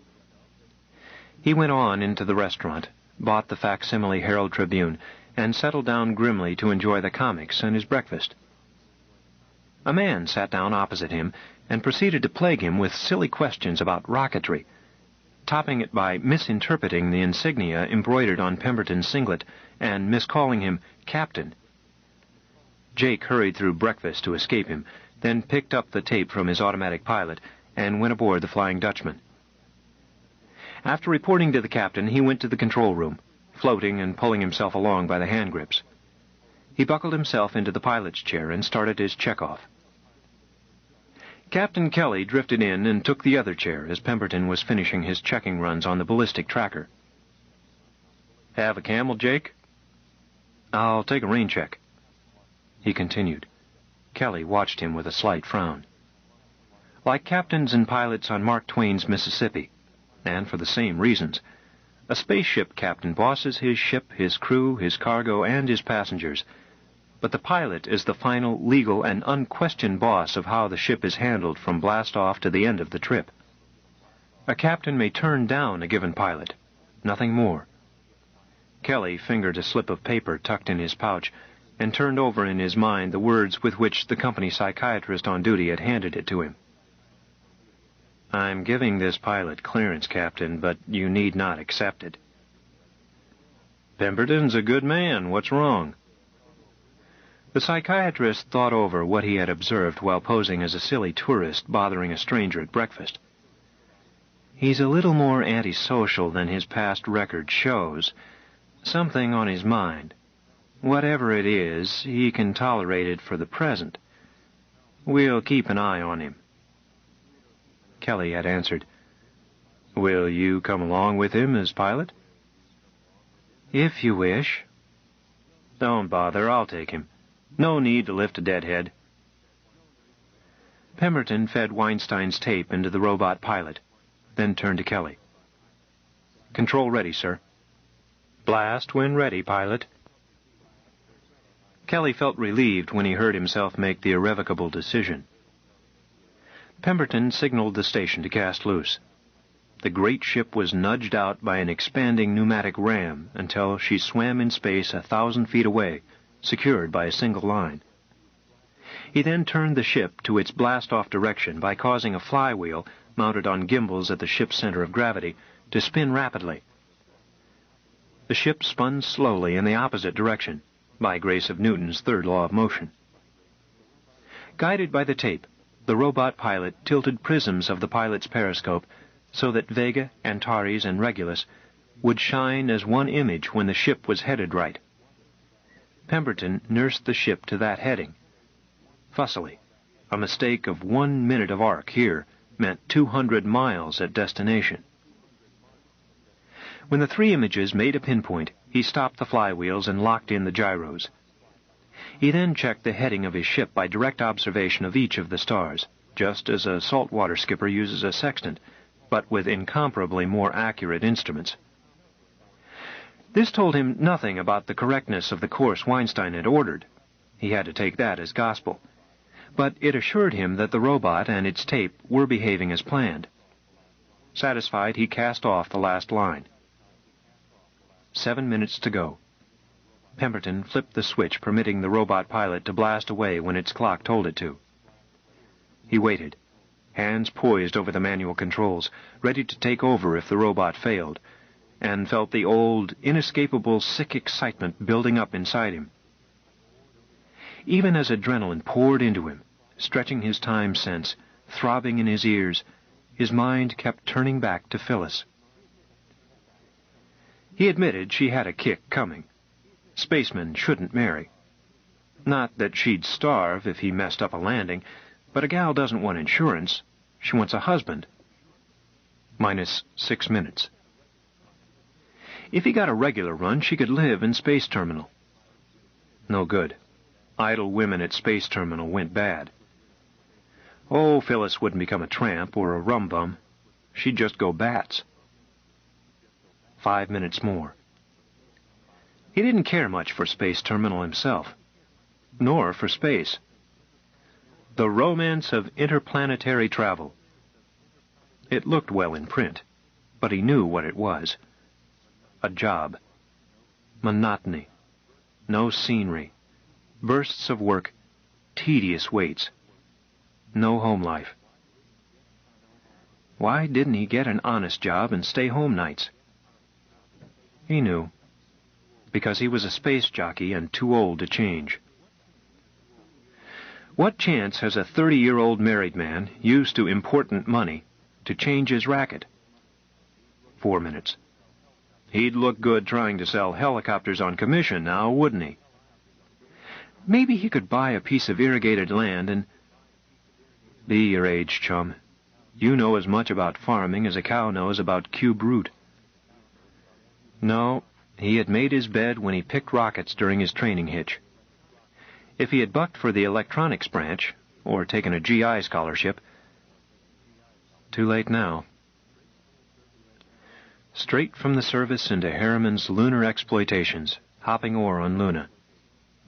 He went on into the restaurant, bought the facsimile Herald-Tribune, and settled down grimly to enjoy the comics and his breakfast. A man sat down opposite him and proceeded to plague him with silly questions about rocketry, topping it by misinterpreting the insignia embroidered on Pemberton's singlet and miscalling him Captain. Jake hurried through breakfast to escape him, then picked up the tape from his automatic pilot and went aboard the Flying Dutchman. After reporting to the captain, he went to the control room, floating and pulling himself along by the hand grips. He buckled himself into the pilot's chair and started his checkoff. Captain Kelly drifted in and took the other chair as Pemberton was finishing his checking runs on the ballistic tracker. Have a camel, Jake? I'll take a rain check. He continued. Kelly watched him with a slight frown. Like captains and pilots on Mark Twain's Mississippi, and for the same reasons, a spaceship captain bosses his ship, his crew, his cargo, and his passengers, but the pilot is the final, legal, and unquestioned boss of how the ship is handled from blast-off to the end of the trip. A captain may turn down a given pilot, nothing more. Kelly fingered a slip of paper tucked in his pouch and turned over in his mind the words with which the company psychiatrist on duty had handed it to him. I'm giving this pilot clearance, Captain, but you need not accept it. Pemberton's a good man. What's wrong? The psychiatrist thought over what he had observed while posing as a silly tourist bothering a stranger at breakfast. He's a little more antisocial than his past record shows. Something on his mind. Whatever it is, he can tolerate it for the present. We'll keep an eye on him. Kelly had answered, Will you come along with him as pilot? If you wish. Don't bother, I'll take him. No need to lift a deadhead. Pemberton fed Weinstein's tape into the robot pilot, then turned to Kelly. Control ready, sir. Blast when ready, pilot. Kelly felt relieved when he heard himself make the irrevocable decision. Pemberton signaled the station to cast loose. The great ship was nudged out by an expanding pneumatic ram until she swam in space 1,000 feet away, secured by a single line. He then turned the ship to its blast-off direction by causing a flywheel, mounted on gimbals at the ship's center of gravity, to spin rapidly. The ship spun slowly in the opposite direction, by grace of Newton's third law of motion. Guided by the tape, the robot pilot tilted prisms of the pilot's periscope so that Vega, Antares, and Regulus would shine as one image when the ship was headed right. Pemberton nursed the ship to that heading. Fussily, a mistake of 1 minute of arc here meant 200 miles at destination. When the 3 images made a pinpoint, he stopped the flywheels and locked in the gyros. He then checked the heading of his ship by direct observation of each of the stars, just as a saltwater skipper uses a sextant, but with incomparably more accurate instruments. This told him nothing about the correctness of the course Weinstein had ordered. He had to take that as gospel. But it assured him that the robot and its tape were behaving as planned. Satisfied, he cast off the last line. 7 minutes to go. Pemberton flipped the switch permitting the robot pilot to blast away when its clock told it to. He waited, hands poised over the manual controls, ready to take over if the robot failed, and felt the old, inescapable sick excitement building up inside him. Even as adrenaline poured into him, stretching his time sense, throbbing in his ears, his mind kept turning back to Phyllis. He admitted she had a kick coming. Spacemen shouldn't marry. Not that she'd starve if he messed up a landing, but a gal doesn't want insurance. She wants a husband. Minus 6 minutes. If he got a regular run, she could live in Space Terminal. No good. Idle women at Space Terminal went bad. Oh, Phyllis wouldn't become a tramp or a rum bum. She'd just go bats. 5 minutes more. He didn't care much for Space Terminal himself, nor for space. The romance of interplanetary travel. It looked well in print, but he knew what it was. A job. Monotony. No scenery. Bursts of work. Tedious waits. No home life. Why didn't he get an honest job and stay home nights? He knew. Because he was a space jockey and too old to change. What chance has a 30-year-old married man, used to important money, to change his racket? 4 minutes. He'd look good trying to sell helicopters on commission now, wouldn't he? Maybe he could buy a piece of irrigated land and... Be your age, chum. You know as much about farming as a cow knows about cube root. No, he had made his bed when he picked rockets during his training hitch. If he had bucked for the electronics branch, or taken a GI scholarship... Too late now. Straight from the service into Harriman's lunar exploitations, hopping ore on Luna.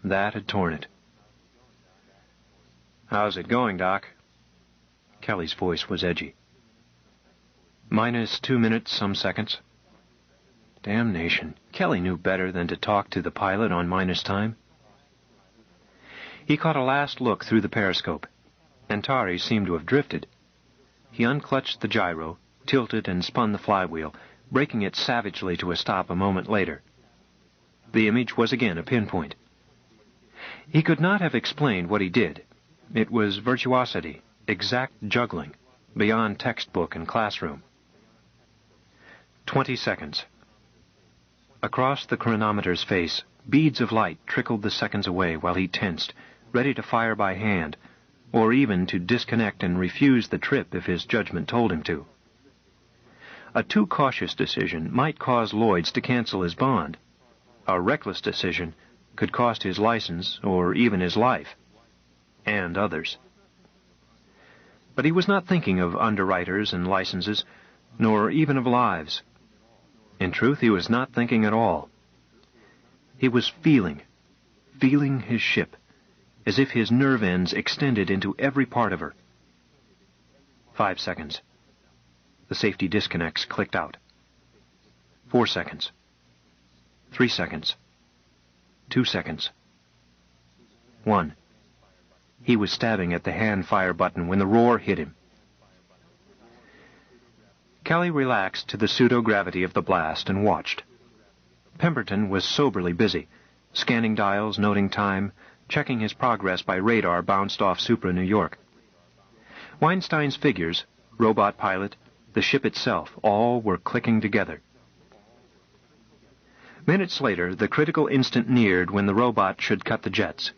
That had torn it. How's it going, Doc? Kelly's voice was edgy. Minus 2 minutes, some seconds. Damnation. Kelly knew better than to talk to the pilot on minus time. He caught a last look through the periscope. Antares seemed to have drifted. He unclutched the gyro, tilted and spun the flywheel, breaking it savagely to a stop a moment later. The image was again a pinpoint. He could not have explained what he did. It was virtuosity, exact juggling, beyond textbook and classroom. 20 seconds. Across the chronometer's face, beads of light trickled the seconds away while he tensed, ready to fire by hand, or even to disconnect and refuse the trip if his judgment told him to. A too cautious decision might cause Lloyd's to cancel his bond. A reckless decision could cost his license or even his life, and others. But he was not thinking of underwriters and licenses, nor even of lives. In truth, he was not thinking at all. He was feeling his ship, as if his nerve ends extended into every part of her. 5 seconds. The safety disconnects clicked out. 4 seconds. 3 seconds. 2 seconds. 1. He was stabbing at the hand fire button when the roar hit him. Kelly relaxed to the pseudo-gravity of the blast and watched. Pemberton was soberly busy, scanning dials, noting time, checking his progress by radar bounced off Supra New York. Weinstein's figures, robot pilot, the ship itself, all were clicking together. Minutes later, the critical instant neared when the robot should cut the jets.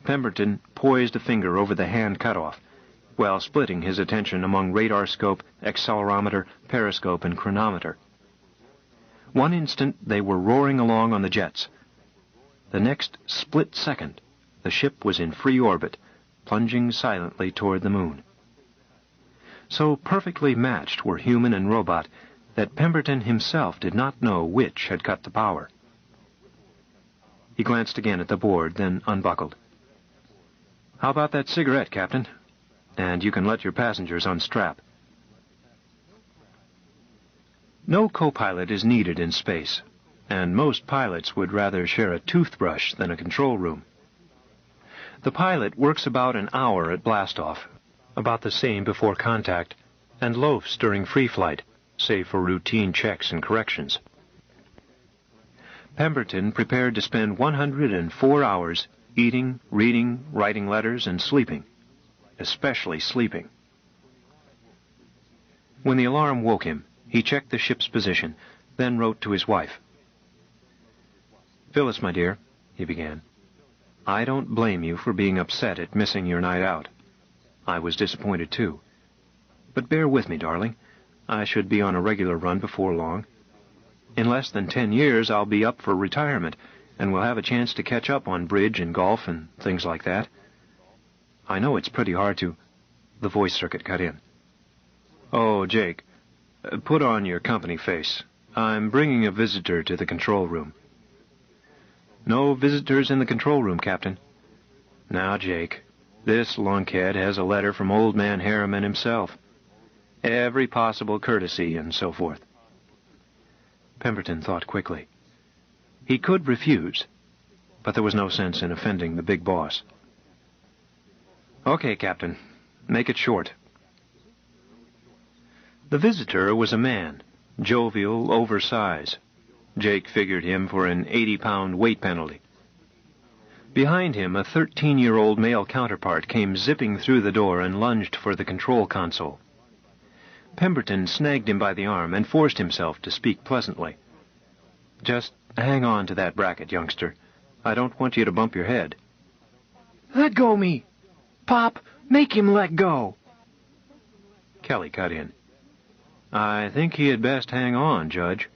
Pemberton poised a finger over the hand cutoff, while splitting his attention among radar scope, accelerometer, periscope, and chronometer. One instant, they were roaring along on the jets. The next split second, the ship was in free orbit, plunging silently toward the moon. So perfectly matched were human and robot that Pemberton himself did not know which had cut the power. He glanced again at the board, then unbuckled. "How about that cigarette, Captain? And you can let your passengers unstrap." No co-pilot is needed in space, and most pilots would rather share a toothbrush than a control room. The pilot works about an hour at blastoff, about the same before contact, and loafs during free flight, save for routine checks and corrections. Pemberton prepared to spend 104 hours eating, reading, writing letters, and sleeping, especially sleeping. When the alarm woke him, he checked the ship's position, then wrote to his wife. "Phyllis, my dear," he began, "I don't blame you for being upset at missing your night out. I was disappointed, too. But bear with me, darling. I should be on a regular run before long. In less than 10 years, I'll be up for retirement, and we'll have a chance to catch up on bridge and golf and things like that. I know it's pretty hard to—" The voice circuit cut in. "Oh, Jake, put on your company face. I'm bringing a visitor to the control room." "No visitors in the control room, Captain." "Now, Jake, this lunkhead has a letter from Old Man Harriman himself. Every possible courtesy and so forth." Pemberton thought quickly. He could refuse, but there was no sense in offending the big boss. "Okay, Captain. Make it short." The visitor was a man, jovial, oversized. Jake figured him for an 80-pound weight penalty. Behind him, a 13-year-old male counterpart came zipping through the door and lunged for the control console. Pemberton snagged him by the arm and forced himself to speak pleasantly. "Just hang on to that bracket, youngster. I don't want you to bump your head." "Let go me! Pop, make him let go!" Kelly cut in. "I think he had best hang on, Judge."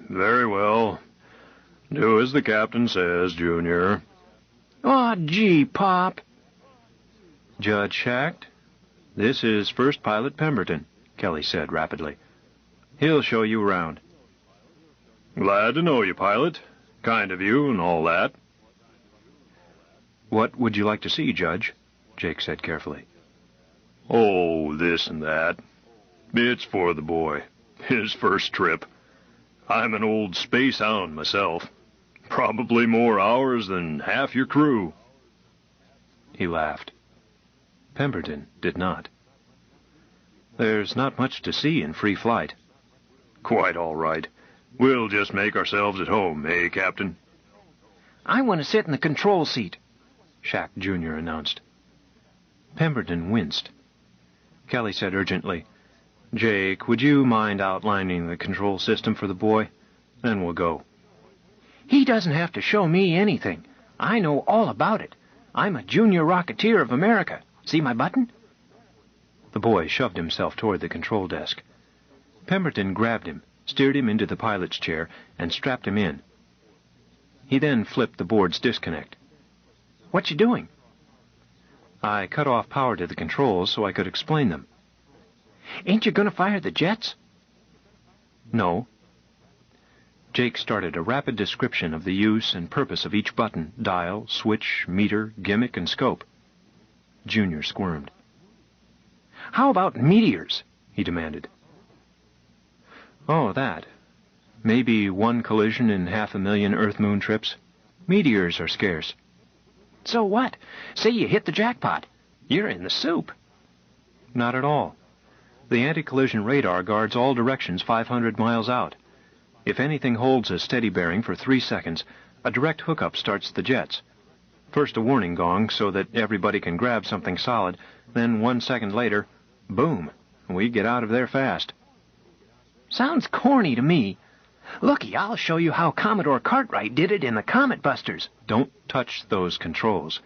Very well. Do as the captain says, Junior." Aw, gee, Pop. "Judge Schacht, this is First Pilot Pemberton," Kelly said rapidly. "He'll show you around." "Glad to know you, Pilot. Kind of you and all that." "What would you like to see, Judge?" Jake said carefully. "Oh, this and that. It's for the boy. His first trip. I'm an old space hound myself. Probably more hours than half your crew." He laughed. Pemberton did not. "There's not much to see in free flight." "Quite all right. We'll just make ourselves at home, eh, Captain?" I want to sit in the control seat," Schacht Jr. announced. Pemberton winced. Kelly said urgently, "Jake, would you mind outlining the control system for the boy? Then we'll go." "He doesn't have to show me anything. I know all about it. I'm a Junior Rocketeer of America. See my button?" The boy shoved himself toward the control desk. Pemberton grabbed him, steered him into the pilot's chair, and strapped him in. He then flipped the board's disconnect. "What you doing?" "I cut off power to the controls so I could explain them." "Ain't you going to fire the jets?" "No." Jake started a rapid description of the use and purpose of each button, dial, switch, meter, gimmick, and scope. Junior squirmed. "How about meteors?" he demanded. "Oh, that. Maybe one collision in 500,000 Earth-Moon trips. Meteors are scarce." "So what? Say you hit the jackpot. You're in the soup." "Not at all. The anti-collision radar guards all directions 500 miles out. If anything holds a steady bearing for 3 seconds, a direct hookup starts the jets. First a warning gong so that everybody can grab something solid, then 1 second later, boom, we get out of there fast." "Sounds corny to me. Looky, I'll show you how Commodore Cartwright did it in the Comet Busters." "Don't touch those controls."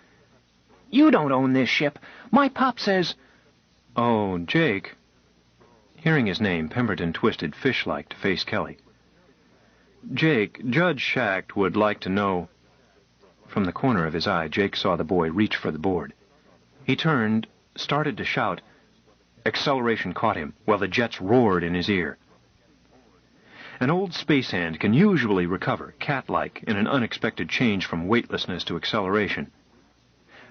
"You don't own this ship. My pop says—" "Oh, Jake." Hearing his name, Pemberton twisted fish-like to face Kelly. "Jake, Judge Schacht would like to know—" From the corner of his eye, Jake saw the boy reach for the board. He turned, started to shout. Acceleration caught him, while the jets roared in his ear. An old space hand can usually recover, cat-like, in an unexpected change from weightlessness to acceleration.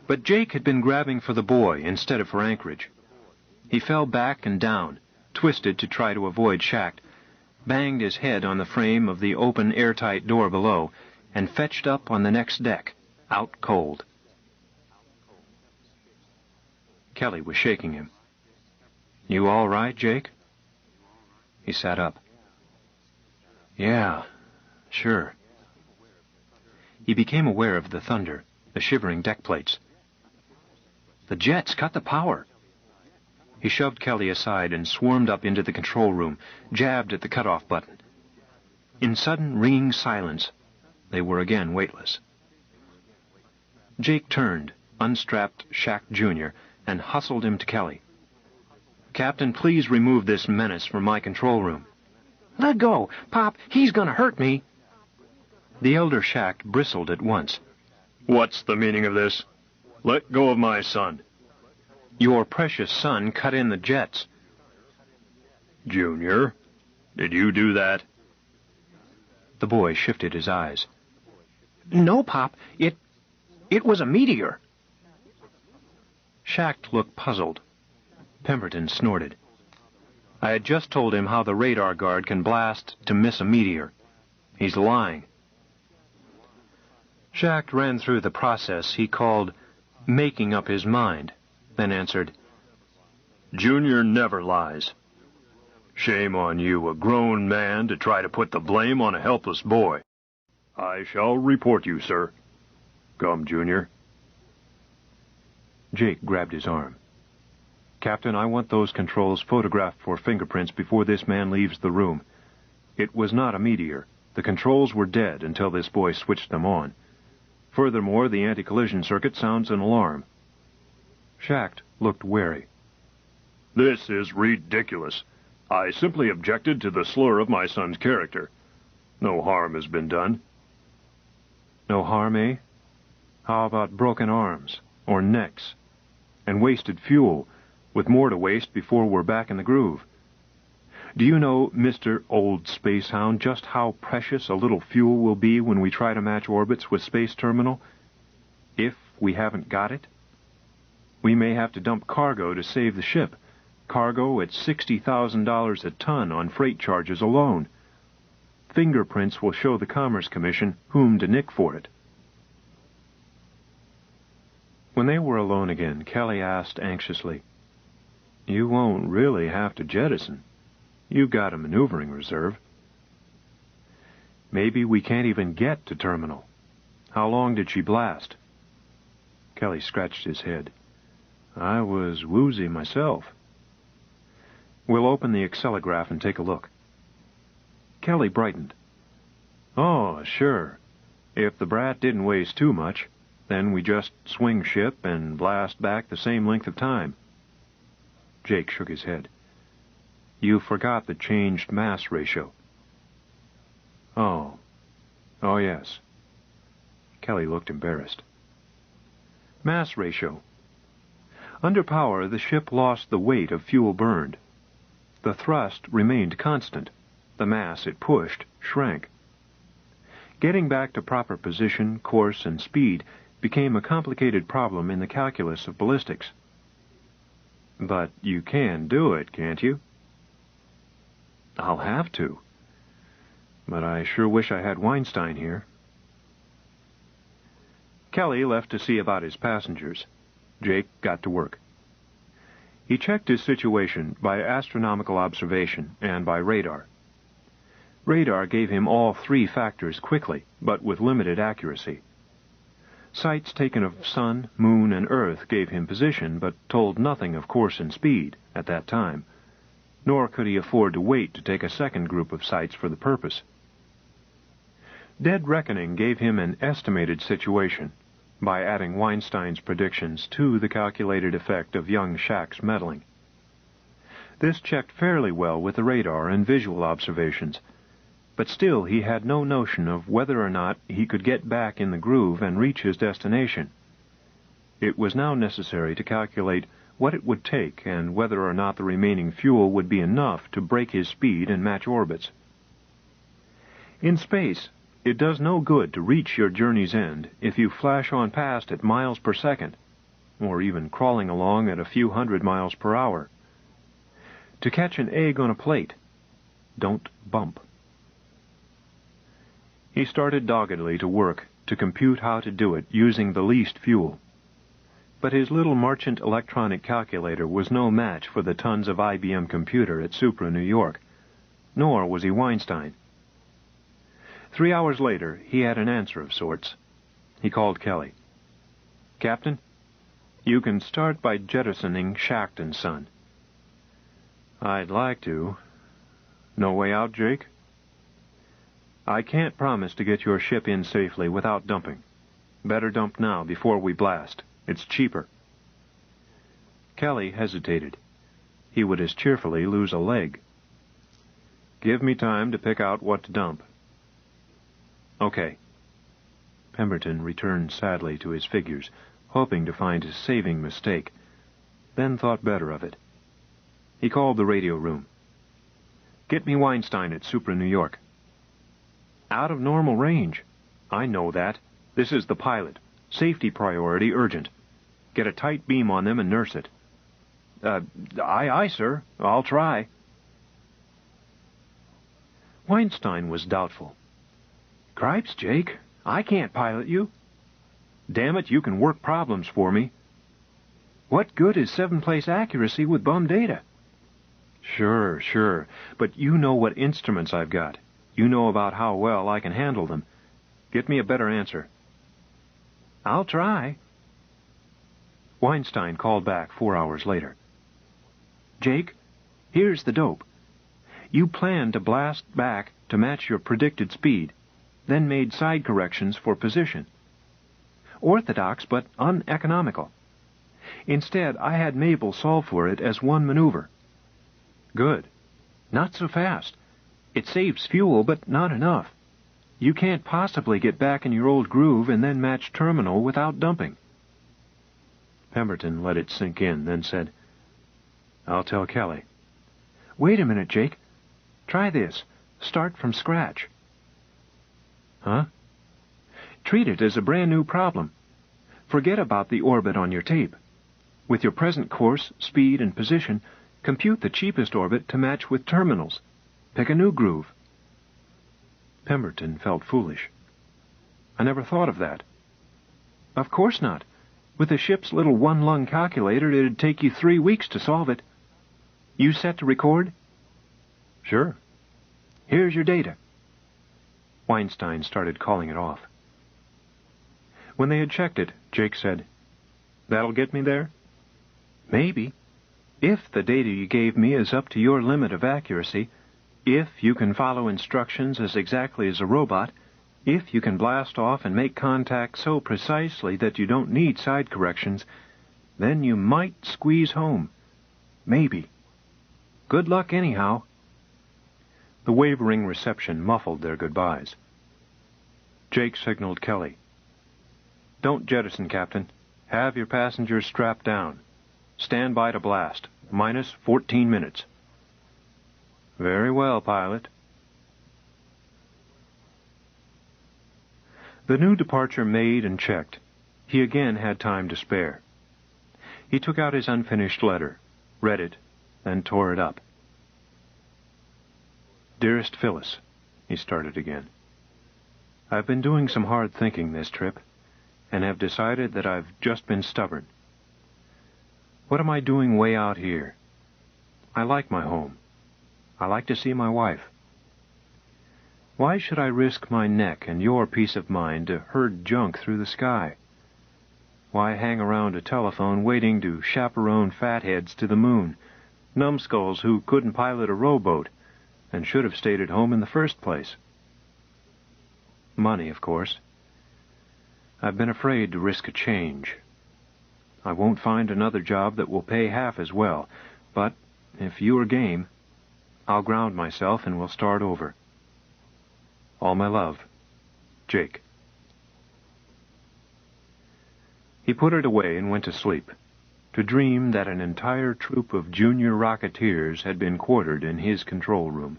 But Jake had been grabbing for the boy instead of for anchorage. He fell back and down, twisted to try to avoid Schacht, banged his head on the frame of the open airtight door below, and fetched up on the next deck, out cold. Kelly was shaking him. "You all right, Jake?" He sat up. "Yeah, sure." He became aware of the thunder, the shivering deck plates. "The jets cut the power." He shoved Kelly aside and swarmed up into the control room, jabbed at the cutoff button. In sudden ringing silence, they were again weightless. Jake turned, unstrapped Shack Jr., and hustled him to Kelly. "Captain, please remove this menace from my control room." Let go! Pop, he's gonna hurt me. The elder Shack bristled at once. "What's the meaning of this? Let go of my son." "Your precious son cut in the jets." "Junior, did you do that?" The boy shifted his eyes. No, Pop, it was a meteor. Shack looked puzzled. Pemberton snorted. "I had just told him how the radar guard can blast to miss a meteor. He's lying." Shack ran through the process he called making up his mind, then answered, "Junior never lies. Shame on you, a grown man, to try to put the blame on a helpless boy. I shall report you, sir. Come, Junior." Jake grabbed his arm. "Captain, I want those controls photographed for fingerprints before this man leaves the room. It was not a meteor. The controls were dead until this boy switched them on. Furthermore, the anti-collision circuit sounds an alarm." Shack looked wary. "This is ridiculous. I simply objected to the slur of my son's character. No harm has been done." "No harm, eh? How about broken arms, or necks, and wasted fuel, with more to waste before we're back in the groove? Do you know, Mr. Old Space Hound, just how precious a little fuel will be when we try to match orbits with Space Terminal? If we haven't got it? We may have to dump cargo to save the ship. Cargo at $60,000 a ton on freight charges alone. Fingerprints will show the Commerce Commission whom to nick for it." When they were alone again, Kelly asked anxiously, "You won't really have to jettison. You've got a maneuvering reserve." "Maybe we can't even get to terminal. How long did she blast?" Kelly scratched his head. "I was woozy myself." "We'll open the accelerograph and take a look." Kelly brightened. "Oh, sure. If the brat didn't waste too much, then we just swing ship and blast back the same length of time." Jake shook his head. "You forgot the changed mass ratio." Oh, yes." Kelly looked embarrassed. "Mass ratio. Under power, the ship lost the weight of fuel burned. The thrust remained constant. The mass it pushed shrank. Getting back to proper position, course, and speed became a complicated problem in the calculus of ballistics." "But you can do it, can't you?" "I'll have to. But I sure wish I had Weinstein here." Kelly left to see about his passengers. Jake got to work. He checked his situation by astronomical observation and by radar. Radar gave him all three factors quickly, but with limited accuracy. Sights taken of sun, moon, and earth gave him position, but told nothing of course and speed at that time, nor could he afford to wait to take a second group of sights for the purpose. Dead reckoning gave him an estimated situation, by adding Weinstein's predictions to the calculated effect of young Shack's meddling. This checked fairly well with the radar and visual observations, but still he had no notion of whether or not he could get back in the groove and reach his destination. It was now necessary to calculate what it would take and whether or not the remaining fuel would be enough to break his speed and match orbits. In space, it does no good to reach your journey's end if you flash on past at miles per second, or even crawling along at a few hundred miles per hour. To catch an egg on a plate, don't bump. He started doggedly to work to compute how to do it using the least fuel. But his little Marchant electronic calculator was no match for the tons of IBM computer at Supra, New York. Nor was he Weinstein. 3 hours later, he had an answer of sorts. He called Kelly. "Captain, you can start by jettisoning Schacht and Son." "I'd like to. No way out, Jake?" "I can't promise to get your ship in safely without dumping. Better dump now before we blast. It's cheaper." Kelly hesitated. He would as cheerfully lose a leg. "Give me time to pick out what to dump." "Okay." Pemberton returned sadly to his figures, hoping to find a saving mistake, then thought better of it. He called the radio room. "Get me Weinstein at Supra, New York." "Out of normal range." "I know that. This is the pilot. Safety priority urgent. Get a tight beam on them and nurse it." Aye, sir. I'll try." Weinstein was doubtful. "Cripes, Jake. I can't pilot you." "Damn it, you can work problems for me." "What good is 7-place accuracy with bum data?" Sure. But you know what instruments I've got. You know about how well I can handle them. Get me a better answer." "I'll try." Weinstein called back 4 hours later. "Jake, here's the dope. You planned to blast back to match your predicted speed, then made side corrections for position. Orthodox, but uneconomical. Instead, I had Mabel solve for it as one maneuver." "Good." "Not so fast. It saves fuel, but not enough. You can't possibly get back in your old groove and then match terminal without dumping." Pemberton let it sink in, then said, "I'll tell Kelly." "Wait a minute, Jake. Try this. Start from scratch." "Huh?" "Treat it as a brand new problem. Forget about the orbit on your tape. With your present course, speed, and position, compute the cheapest orbit to match with terminals. Pick a new groove." Pemberton felt foolish. "I never thought of that." "Of course not. With the ship's little one-lung calculator, it'd take you 3 weeks to solve it. You set to record?" "Sure." "Here's your data." Weinstein started calling it off. When they had checked it, Jake said, "That'll get me there?" "Maybe. If the data you gave me is up to your limit of accuracy, if you can follow instructions as exactly as a robot, if you can blast off and make contact so precisely that you don't need side corrections, then you might squeeze home. Maybe. Good luck anyhow." The wavering reception muffled their goodbyes. Jake signaled Kelly. "Don't jettison, Captain. Have your passengers strapped down. Stand by to blast. Minus 14 minutes. "Very well, pilot." The new departure made and checked, he again had time to spare. He took out his unfinished letter, read it, then tore it up. "Dearest Phyllis," he started again. "I've been doing some hard thinking this trip, and have decided that I've just been stubborn. What am I doing way out here? I like my home. I like to see my wife. Why should I risk my neck and your peace of mind to herd junk through the sky? Why hang around a telephone waiting to chaperone fatheads to the moon, numbskulls who couldn't pilot a rowboat and should have stayed at home in the first place? Money, of course. I've been afraid to risk a change. I won't find another job that will pay half as well, but if you are game, I'll ground myself and we'll start over. All my love, Jake." He put it away and went to sleep, to dream that an entire troop of junior Rocketeers had been quartered in his control room.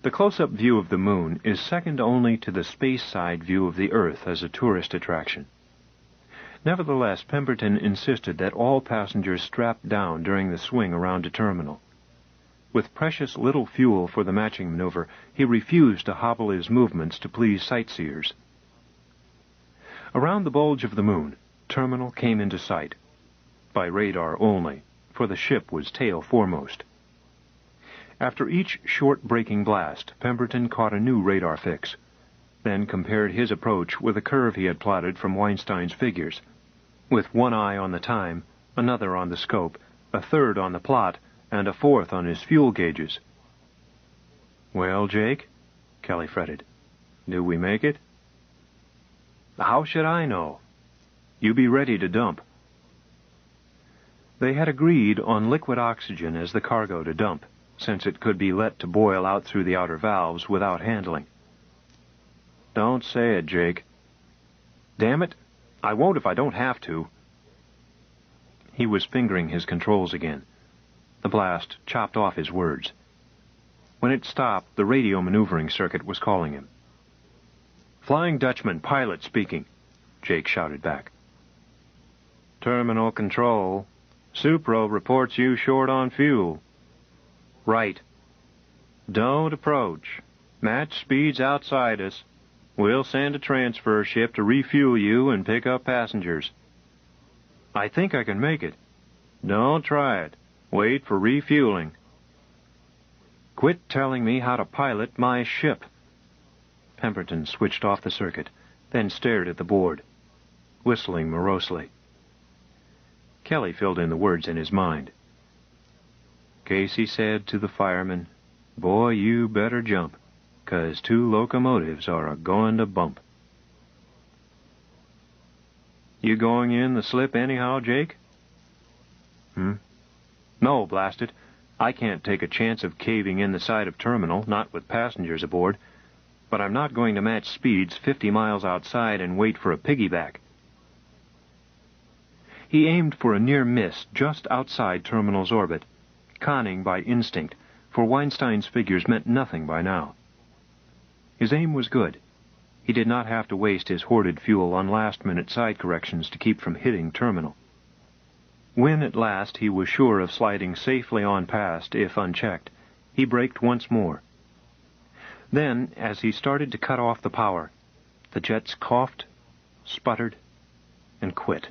The close-up view of the moon is second only to the space-side view of the Earth as a tourist attraction. Nevertheless, Pemberton insisted that all passengers strap down during the swing around a terminal. With precious little fuel for the matching maneuver, he refused to hobble his movements to please sightseers. Around the bulge of the moon, Terminal came into sight. By radar only, for the ship was tail foremost. After each short braking blast, Pemberton caught a new radar fix, then compared his approach with a curve he had plotted from Weinstein's figures, with one eye on the time, another on the scope, a third on the plot, and a fourth on his fuel gauges. "Well, Jake," Kelly fretted, "do we make it?" "How should I know? You be ready to dump." They had agreed on liquid oxygen as the cargo to dump, since it could be let to boil out through the outer valves without handling. "Don't say it, Jake." "Damn it, I won't if I don't have to." He was fingering his controls again. The blast chopped off his words. When it stopped, the radio maneuvering circuit was calling him. "Flying Dutchman, pilot speaking," Jake shouted back. "Terminal control. Supro reports you short on fuel." "Right." "Don't approach. Match speeds outside us. We'll send a transfer ship to refuel you and pick up passengers." "I think I can make it." "Don't try it. Wait for refueling." "Quit telling me how to pilot my ship." Pemberton switched off the circuit, then stared at the board, whistling morosely. Kelly filled in the words in his mind. Casey said to the fireman, "Boy, you better jump, 'cause 2 locomotives are a-going to bump." "You going in the slip anyhow, Jake?" "No, blast it. I can't take a chance of caving in the side of Terminal, not with passengers aboard. But I'm not going to match speeds 50 miles outside and wait for a piggyback." He aimed for a near miss just outside Terminal's orbit, conning by instinct, for Weinstein's figures meant nothing by now. His aim was good. He did not have to waste his hoarded fuel on last-minute side corrections to keep from hitting Terminal. When at last he was sure of sliding safely on past, if unchecked, he braked once more. Then, as he started to cut off the power, the jets coughed, sputtered, and quit.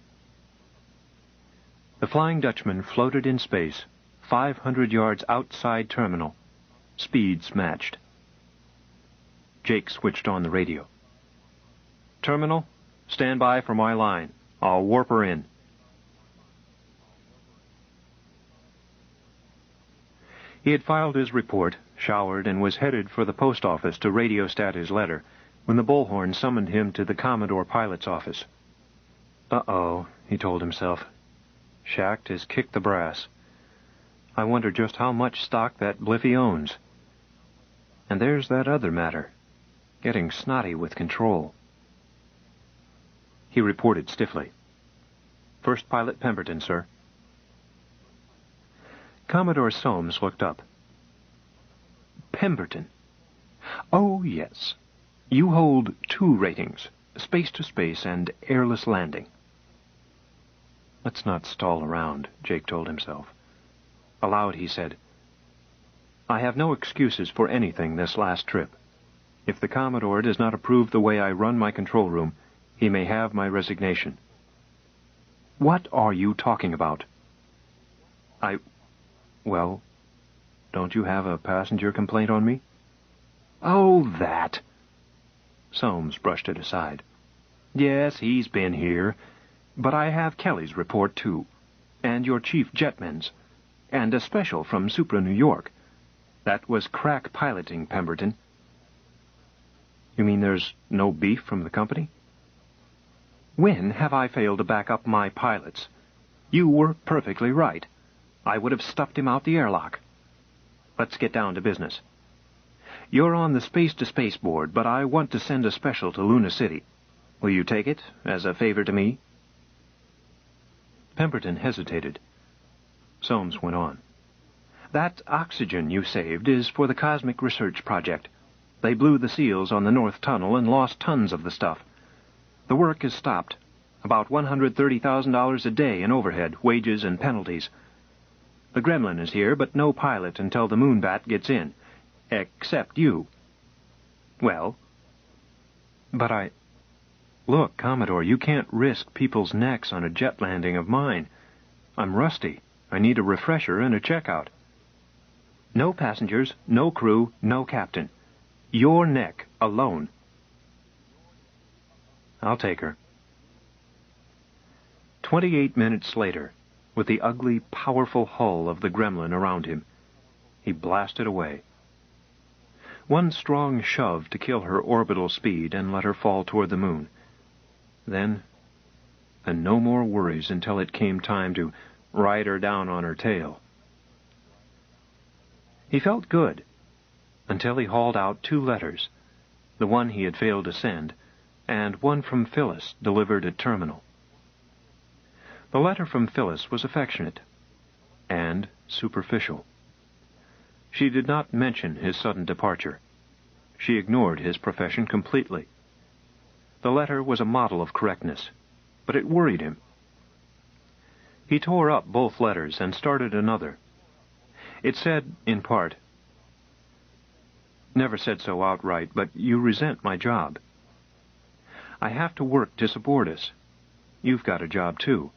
The Flying Dutchman floated in space, 500 yards outside Terminal. Speeds matched. Jake switched on the radio. "Terminal, stand by for my line. I'll warp her in." He had filed his report, showered, and was headed for the post office to radiostat his letter when the bullhorn summoned him to the Commodore pilot's office. "Uh-oh," he told himself. "Schacht has kicked the brass. I wonder just how much stock that Bliffy owns. And there's that other matter, getting snotty with control." He reported stiffly. "First Pilot Pemberton, sir." Commodore Soames looked up. "Pemberton. Oh, yes. You hold 2 ratings, space-to-space and airless landing." "Let's not stall around," Jake told himself. Aloud he said, "I have no excuses for anything this last trip. If the Commodore does not approve the way I run my control room, he may have my resignation." "What are you talking about?" Well, don't you have a passenger complaint on me?" "Oh, that." Soames brushed it aside. "Yes, he's been here. But I have Kelly's report, too. And your chief jetman's. And a special from Supra New York. That was crack piloting, Pemberton." "You mean there's no beef from the company?" "When have I failed to back up my pilots? You were perfectly right. I would have stuffed him out the airlock. Let's get down to business. You're on the Space-to-Space board, but I want to send a special to Luna City. Will you take it, as a favor to me?" Pemberton hesitated. Soames went on. "That oxygen you saved is for the Cosmic Research Project. They blew the seals on the North Tunnel and lost tons of the stuff. The work is stopped. About $130,000 a day in overhead, wages, and penalties. The Gremlin is here, but no pilot until the Moonbat gets in. Except you." "Well?" "But Look, Commodore, you can't risk people's necks on a jet landing of mine. I'm rusty. I need a refresher and a checkout. No passengers, no crew, no captain. Your neck alone. I'll take her. 28 minutes later, with the ugly, powerful hull of the Gremlin around him, he blasted away. One strong shove to kill her orbital speed and let her fall toward the moon. Then no more worries until it came time to ride her down on her tail. He felt good until he hauled out 2 letters, the one he had failed to send, and one from Phyllis delivered at terminal. The letter from Phyllis was affectionate and superficial. She did not mention his sudden departure. She ignored his profession completely. The letter was a model of correctness, but it worried him. He tore up both letters and started another. It said, in part, "Never said so outright, but you resent my job. I have to work to support us. You've got a job, too.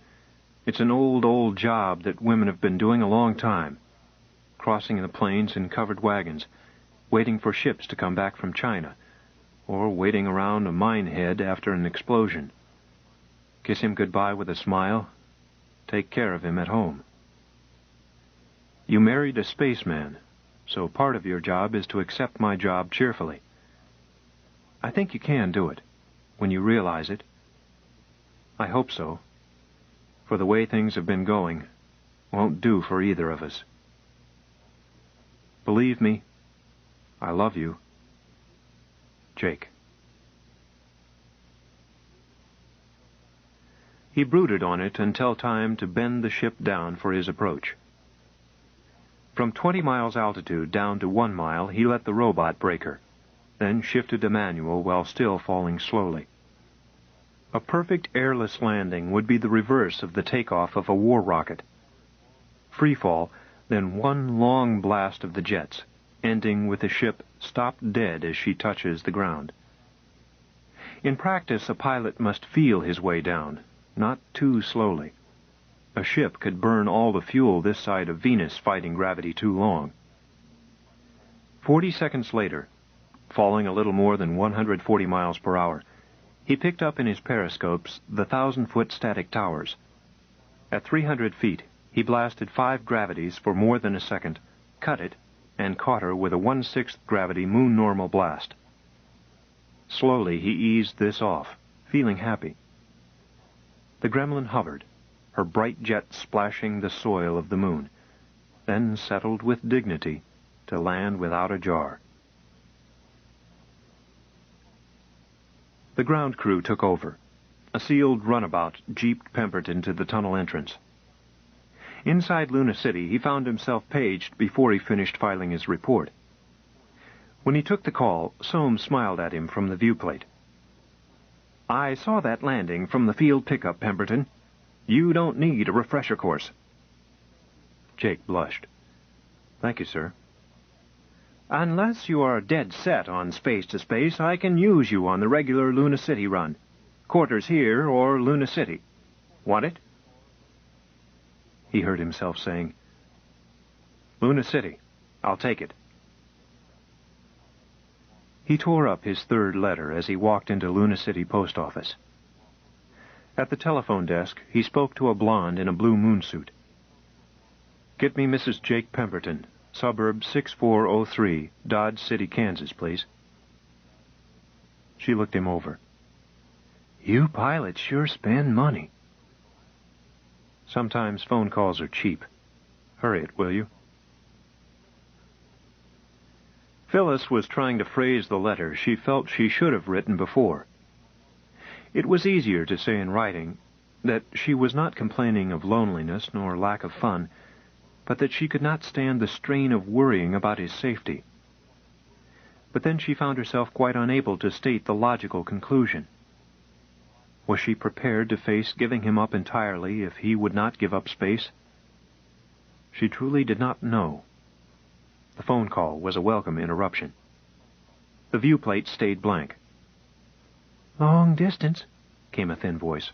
It's an old job that women have been doing a long time, crossing the plains in covered wagons, waiting for ships to come back from China, or waiting around a mine head after an explosion. Kiss him goodbye with a smile. Take care of him at home. You married a spaceman, so part of your job is to accept my job cheerfully. I think you can do it, when you realize it. I hope so, for the way things have been going won't do for either of us. Believe me, I love you. Jake." He brooded on it until time to bend the ship down for his approach. From 20 miles altitude down to 1 mile, he let the robot brake her, then shifted to manual while still falling slowly. A perfect airless landing would be the reverse of the takeoff of a war rocket. Free fall, then one long blast of the jets, ending with the ship stopped dead as she touches the ground. In practice, a pilot must feel his way down, not too slowly. A ship could burn all the fuel this side of Venus fighting gravity too long. 40 seconds later, falling a little more than 140 miles per hour, he picked up in his periscopes the 1,000-foot static towers. At 300 feet, he blasted 5 gravities for more than a second, cut it, and caught her with a 1/6 gravity moon-normal blast. Slowly he eased this off, feeling happy. The Gremlin hovered, her bright jet splashing the soil of the moon, then settled with dignity to land without a jar. The ground crew took over. A sealed runabout jeeped Pemberton to the tunnel entrance. Inside Luna City, he found himself paged before he finished filing his report. When he took the call, Soames smiled at him from the viewplate. "I saw that landing from the field pickup, Pemberton. You don't need a refresher course." Jake blushed. "Thank you, sir." "Unless you are dead set on space-to-space, I can use you on the regular Luna City run. Quarters here or Luna City. Want it?" He heard himself saying, "Luna City. I'll take it." He tore up his 3rd letter as he walked into Luna City post office. At the telephone desk, he spoke to a blonde in a blue moonsuit. "Get me Mrs. Jake Pemberton, suburb 6403, Dodge City, Kansas, please." She looked him over. "You pilots sure spend money." "Sometimes phone calls are cheap. Hurry it, will you?" Phyllis was trying to phrase the letter she felt she should have written before. It was easier to say in writing that she was not complaining of loneliness nor lack of fun, but that she could not stand the strain of worrying about his safety. But then she found herself quite unable to state the logical conclusion. Was she prepared to face giving him up entirely if he would not give up space? She truly did not know. The phone call was a welcome interruption. The viewplate stayed blank. "Long distance," came a thin voice.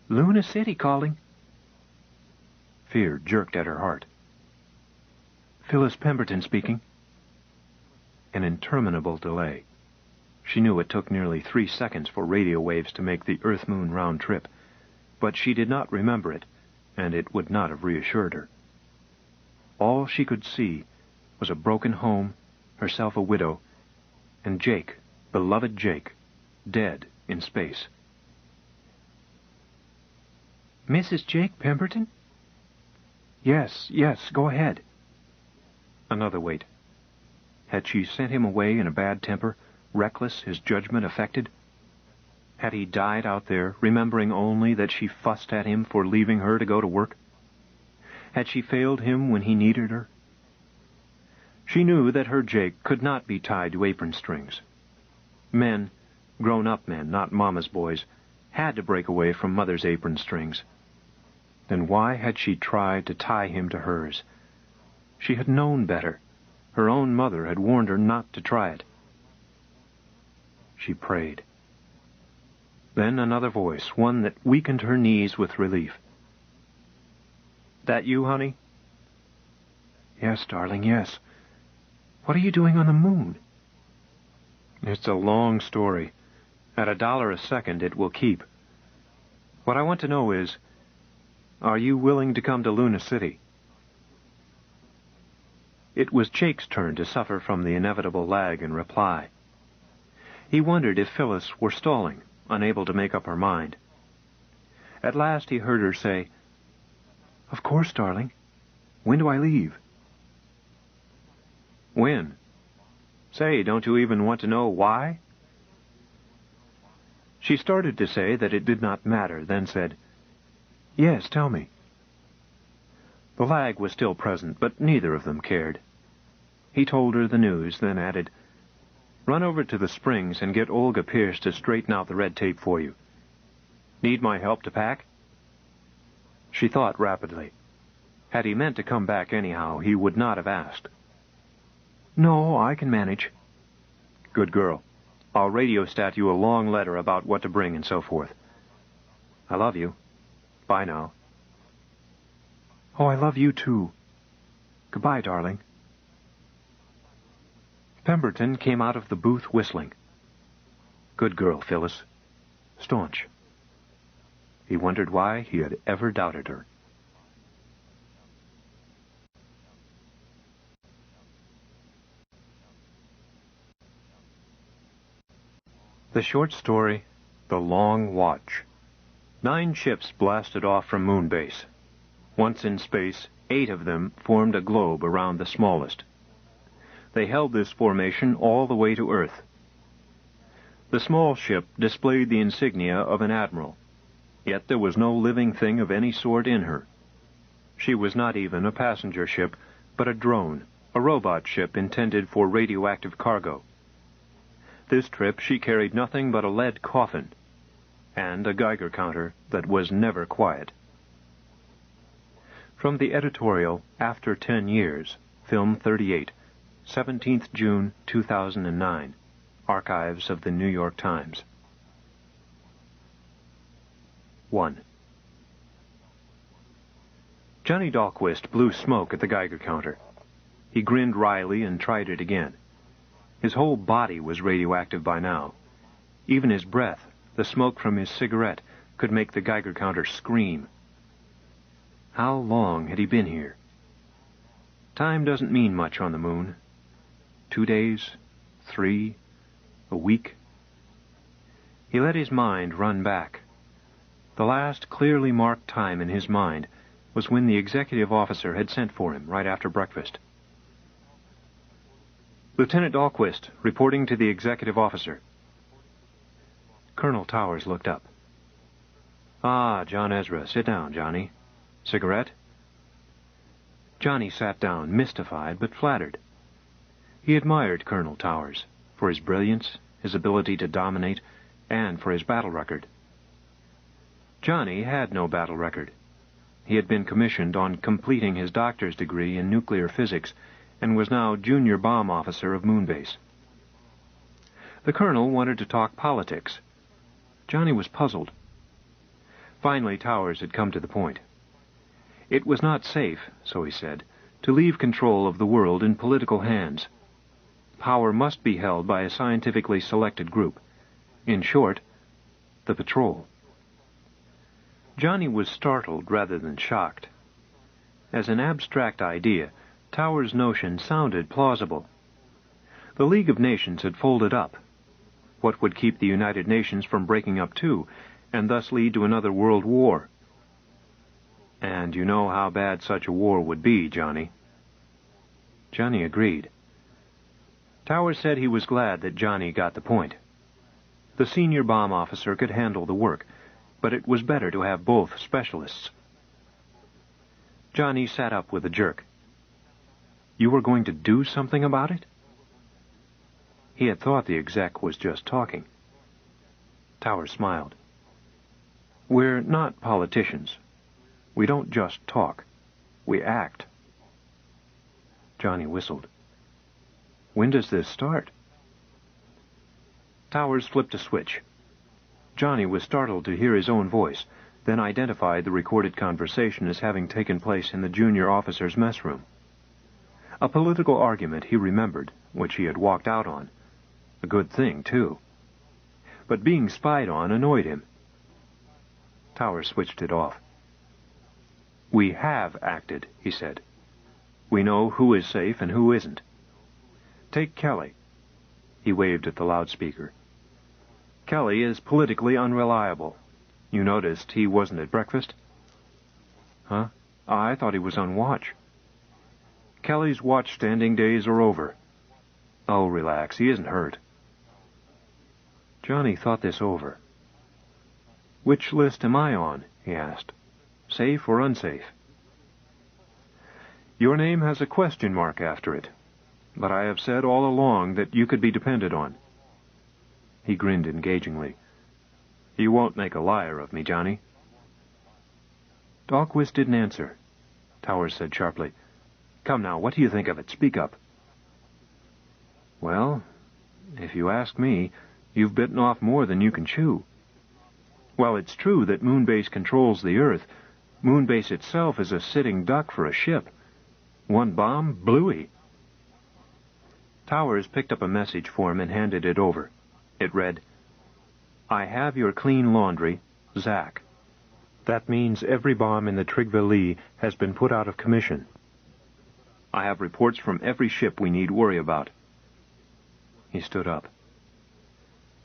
Luna City calling. Fear jerked at her heart. Phyllis Pemberton speaking. An interminable delay. She knew it took nearly 3 seconds for radio waves to make the Earth-Moon round trip, but she did not remember it, and it would not have reassured her. All she could see was a broken home, herself a widow, and Jake, beloved Jake, dead in space. Mrs. Jake Pemberton? Yes, go ahead. Another wait. Had she sent him away in a bad temper, reckless, his judgment affected? Had he died out there, remembering only that she fussed at him for leaving her to go to work? Had she failed him when he needed her? She knew that her Jake could not be tied to apron strings. Men, grown-up men, not Mama's boys, had to break away from Mother's apron strings. Then why had she tried to tie him to hers? She had known better. Her own mother had warned her not to try it. She prayed. Then another voice, one that weakened her knees with relief. That you, honey? Yes, darling, yes. What are you doing on the moon? It's a long story. At $1 a second, it will keep. What I want to know is, are you willing to come to Luna City? It was Jake's turn to suffer from the inevitable lag in reply. He wondered if Phyllis were stalling, unable to make up her mind. At last he heard her say, "Of course, darling. When do I leave?" When? Say, don't you even want to know why? She started to say that it did not matter, then said, "Yes, tell me." The lag was still present, but neither of them cared. He told her the news, then added, "Run over to the Springs and get Olga Pierce to straighten out the red tape for you. Need my help to pack?" She thought rapidly. Had he meant to come back anyhow, he would not have asked. "No, I can manage." "Good girl. I'll radiostat you a long letter about what to bring and so forth. I love you. Bye now." "Oh, I love you too. Goodbye, darling." Pemberton came out of the booth whistling. Good girl, Phyllis. Staunch. He wondered why he had ever doubted her. The short story, The Long Watch. 9 ships blasted off from Moonbase. Once in space, 8 of them formed a globe around the smallest. They held this formation all the way to Earth. The small ship displayed the insignia of an admiral, yet there was no living thing of any sort in her. She was not even a passenger ship, but a drone, a robot ship intended for radioactive cargo. This trip she carried nothing but a lead coffin and a Geiger counter that was never quiet. From the editorial After 10 Years, Film 38, 17th June 2009, Archives of the New York Times. 1. Johnny Dahlquist blew smoke at the Geiger counter. He grinned wryly and tried it again. His whole body was radioactive by now. Even his breath, the smoke from his cigarette, could make the Geiger counter scream. How long had he been here? Time doesn't mean much on the moon. 2 days, 3, a week. He let his mind run back. The last clearly marked time in his mind was when the executive officer had sent for him right after breakfast. "Lieutenant Dahlquist, reporting to the executive officer." Colonel Towers looked up. "Ah, John Ezra. Sit down, Johnny. Cigarette?" Johnny sat down, mystified but flattered. He admired Colonel Towers for his brilliance, his ability to dominate, and for his battle record. Johnny had no battle record. He had been commissioned on completing his doctor's degree in nuclear physics and was now junior bomb officer of Moonbase. The colonel wanted to talk politics. Johnny was puzzled. Finally, Towers had come to the point. It was not safe, so he said, to leave control of the world in political hands. Power must be held by a scientifically selected group. In short, the Patrol. Johnny was startled rather than shocked. As an abstract idea, Towers' notion sounded plausible. The League of Nations had folded up. What would keep the United Nations from breaking up too, and thus lead to another world war? And you know how bad such a war would be, Johnny. Johnny agreed. Towers said he was glad that Johnny got the point. The senior bomb officer could handle the work, but it was better to have both specialists. Johnny sat up with a jerk. You were going to do something about it? He had thought the exec was just talking. Towers smiled. We're not politicians. We don't just talk. We act. Johnny whistled. When does this start? Towers flipped a switch. Johnny was startled to hear his own voice, then identified the recorded conversation as having taken place in the junior officers' mess room. A political argument he remembered, which he had walked out on. A good thing, too. But being spied on annoyed him. Towers switched it off. We have acted, he said. We know who is safe and who isn't. Take Kelly. He waved at the loudspeaker. Kelly is politically unreliable. You noticed he wasn't at breakfast? Huh? I thought he was on watch. Kelly's watch-standing days are over. Oh, relax. He isn't hurt. Johnny thought this over. Which list am I on? He asked. Safe or unsafe? Your name has a question mark after it, but I have said all along that you could be depended on. He grinned engagingly. You won't make a liar of me, Johnny. Dahlquist didn't answer. Towers said sharply, Come now, what do you think of it? Speak up. Well, if you ask me, you've bitten off more than you can chew. While it's true that Moonbase controls the Earth, Moonbase itself is a sitting duck for a ship. One bomb, bluey. Towers picked up a message for him and handed it over. It read, I have your clean laundry, Zach. That means every bomb in the Trigva Lee has been put out of commission. I have reports from every ship we need worry about. He stood up.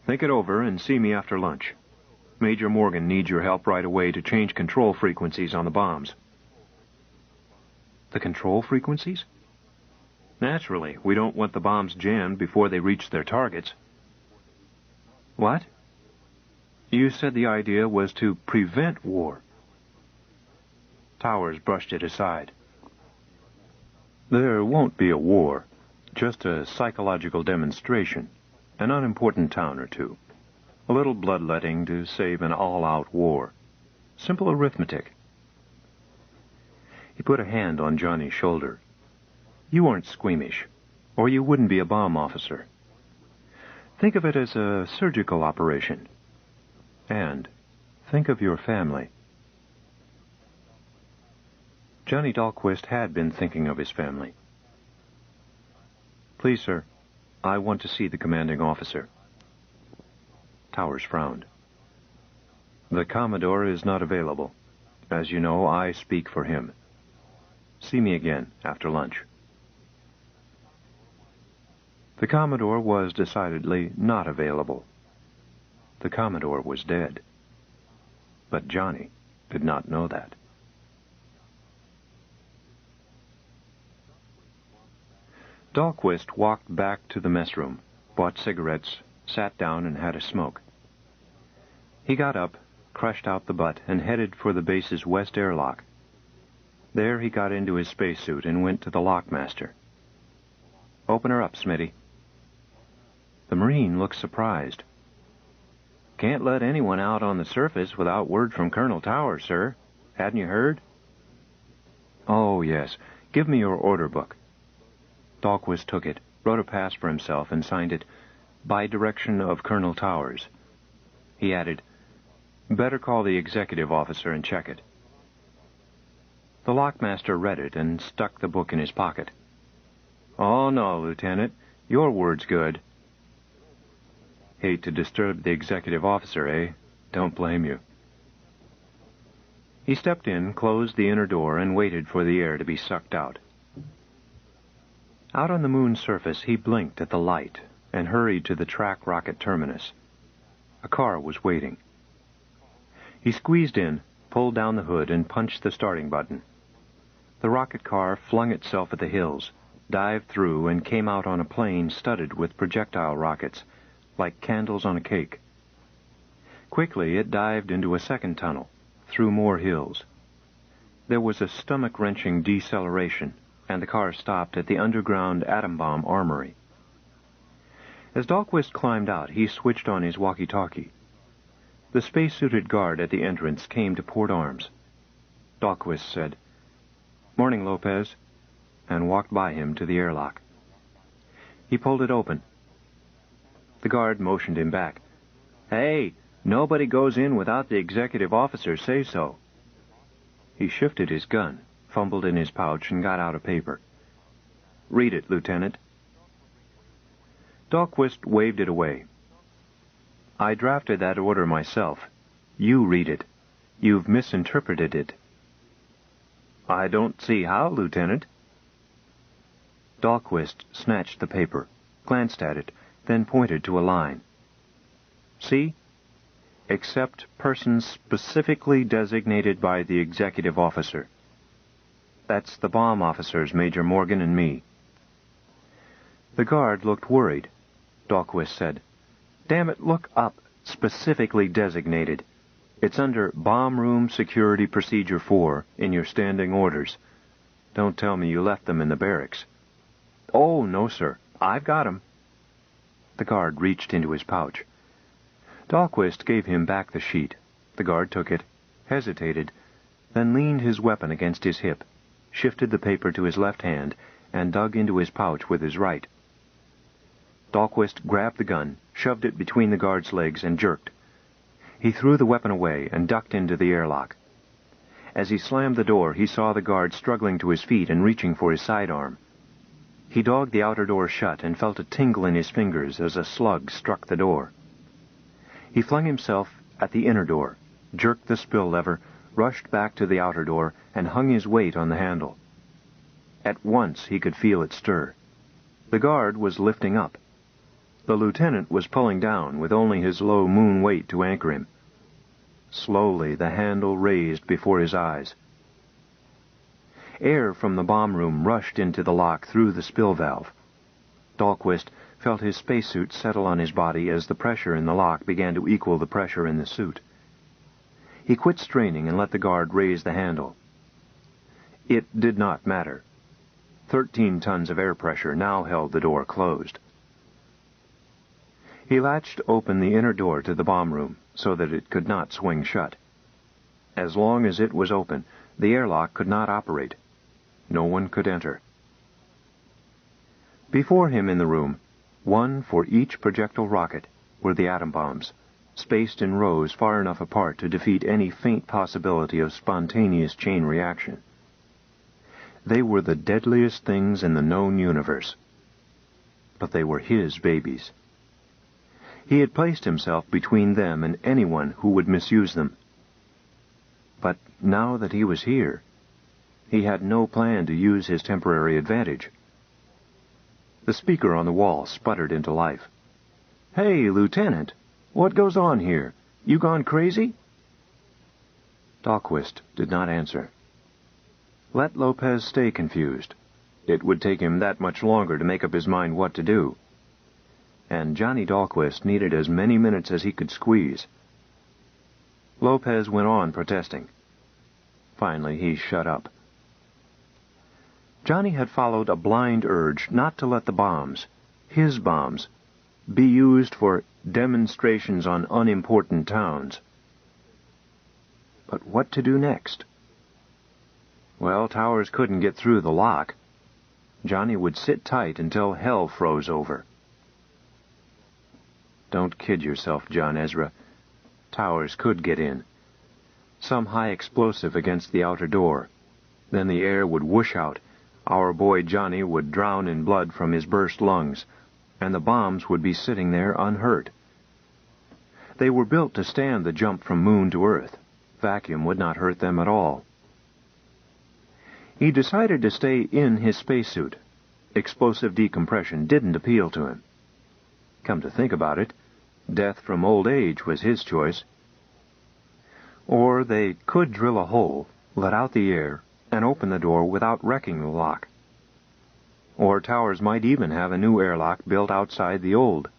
Think it over and see me after lunch. Major Morgan needs your help right away to change control frequencies on the bombs. The control frequencies? Naturally, we don't want the bombs jammed before they reach their targets. What? You said the idea was to prevent war. Towers brushed it aside. There won't be a war, just a psychological demonstration, an unimportant town or two. A little bloodletting to save an all-out war. Simple arithmetic. He put a hand on Johnny's shoulder. You aren't squeamish, or you wouldn't be a bomb officer. Think of it as a surgical operation. And think of your family. Johnny Dahlquist had been thinking of his family. Please, sir, I want to see the commanding officer. Towers frowned. The Commodore is not available. As you know, I speak for him. See me again after lunch. The Commodore was decidedly not available. The Commodore was dead. But Johnny did not know that. Dahlquist walked back to the mess room, bought cigarettes, sat down and had a smoke. He got up, crushed out the butt, and headed for the base's west airlock. There he got into his spacesuit and went to the lockmaster. Open her up, Smitty. The Marine looked surprised. Can't let anyone out on the surface without word from Colonel Towers, sir. Hadn't you heard? Oh, yes. Give me your order book. Dahlquist took it, wrote a pass for himself, and signed it, by direction of Colonel Towers. He added, Better call the executive officer and check it. The lockmaster read it and stuck the book in his pocket. Oh, no, Lieutenant. Your word's good. Hate to disturb the executive officer, eh? Don't blame you. He stepped in, closed the inner door, and waited for the air to be sucked out. Out on the moon's surface, he blinked at the light and hurried to the track rocket terminus. A car was waiting. He squeezed in, pulled down the hood, and punched the starting button. The rocket car flung itself at the hills, dived through, and came out on a plain studded with projectile rockets, like candles on a cake. Quickly, it dived into a second tunnel, through more hills. There was a stomach-wrenching deceleration, and the car stopped at the underground atom bomb armory. As Dahlquist climbed out, he switched on his walkie-talkie. The space-suited guard at the entrance came to port arms. Dahlquist said, "Morning, Lopez," and walked by him to the airlock. He pulled it open. The guard motioned him back. "Hey, nobody goes in without the executive officer say so." He shifted his gun, fumbled in his pouch, and got out a paper. "Read it, Lieutenant." Dahlquist waved it away. "I drafted that order myself. You read it. You've misinterpreted it." "I don't see how, Lieutenant." Dahlquist snatched the paper, glanced at it, then pointed to a line. "See? Except persons specifically designated by the executive officer. That's the bomb officers, Major Morgan and me." The guard looked worried. Dahlquist said, "Damn it, look up 'specifically designated.' It's under Bomb Room Security Procedure 4 in your standing orders. Don't tell me you left them in the barracks." "Oh, no, sir. I've got 'em." The guard reached into his pouch. Dahlquist gave him back the sheet. The guard took it, hesitated, then leaned his weapon against his hip, shifted the paper to his left hand, and dug into his pouch with his right. Dahlquist grabbed the gun, shoved it between the guard's legs, and jerked. He threw the weapon away and ducked into the airlock. As he slammed the door, he saw the guard struggling to his feet and reaching for his sidearm. He dogged the outer door shut and felt a tingle in his fingers as a slug struck the door. He flung himself at the inner door, jerked the spill lever, rushed back to the outer door, and hung his weight on the handle. At once he could feel it stir. The guard was lifting up. The lieutenant was pulling down, with only his low moon weight to anchor him. Slowly the handle raised before his eyes. Air from the bomb room rushed into the lock through the spill valve. Dahlquist felt his spacesuit settle on his body as the pressure in the lock began to equal the pressure in the suit. He quit straining and let the guard raise the handle. It did not matter. 13 tons of air pressure now held the door closed. He latched open the inner door to the bomb room so that it could not swing shut. As long as it was open, the airlock could not operate. No one could enter. Before him in the room, one for each projectile rocket, were the atom bombs, spaced in rows far enough apart to defeat any faint possibility of spontaneous chain reaction. They were the deadliest things in the known universe. But they were his babies. He had placed himself between them and anyone who would misuse them. But now that he was here, he had no plan to use his temporary advantage. The speaker on the wall sputtered into life. "Hey, Lieutenant, what goes on here? You gone crazy?" Dahlquist did not answer. Let Lopez stay confused. It would take him that much longer to make up his mind what to do. And Johnny Dahlquist needed as many minutes as he could squeeze. Lopez went on protesting. Finally, he shut up. Johnny had followed a blind urge not to let the bombs, his bombs, be used for demonstrations on unimportant towns. But what to do next? Well, Towers couldn't get through the lock. Johnny would sit tight until hell froze over. Don't kid yourself, John Ezra. Towers could get in. Some high explosive against the outer door. Then the air would whoosh out. Our boy Johnny would drown in blood from his burst lungs, and the bombs would be sitting there unhurt. They were built to stand the jump from Moon to Earth. Vacuum would not hurt them at all. He decided to stay in his spacesuit. Explosive decompression didn't appeal to him. Come to think about it, death from old age was his choice. Or they could drill a hole, let out the air, and open the door without wrecking the lock. Or Towers might even have a new airlock built outside the old.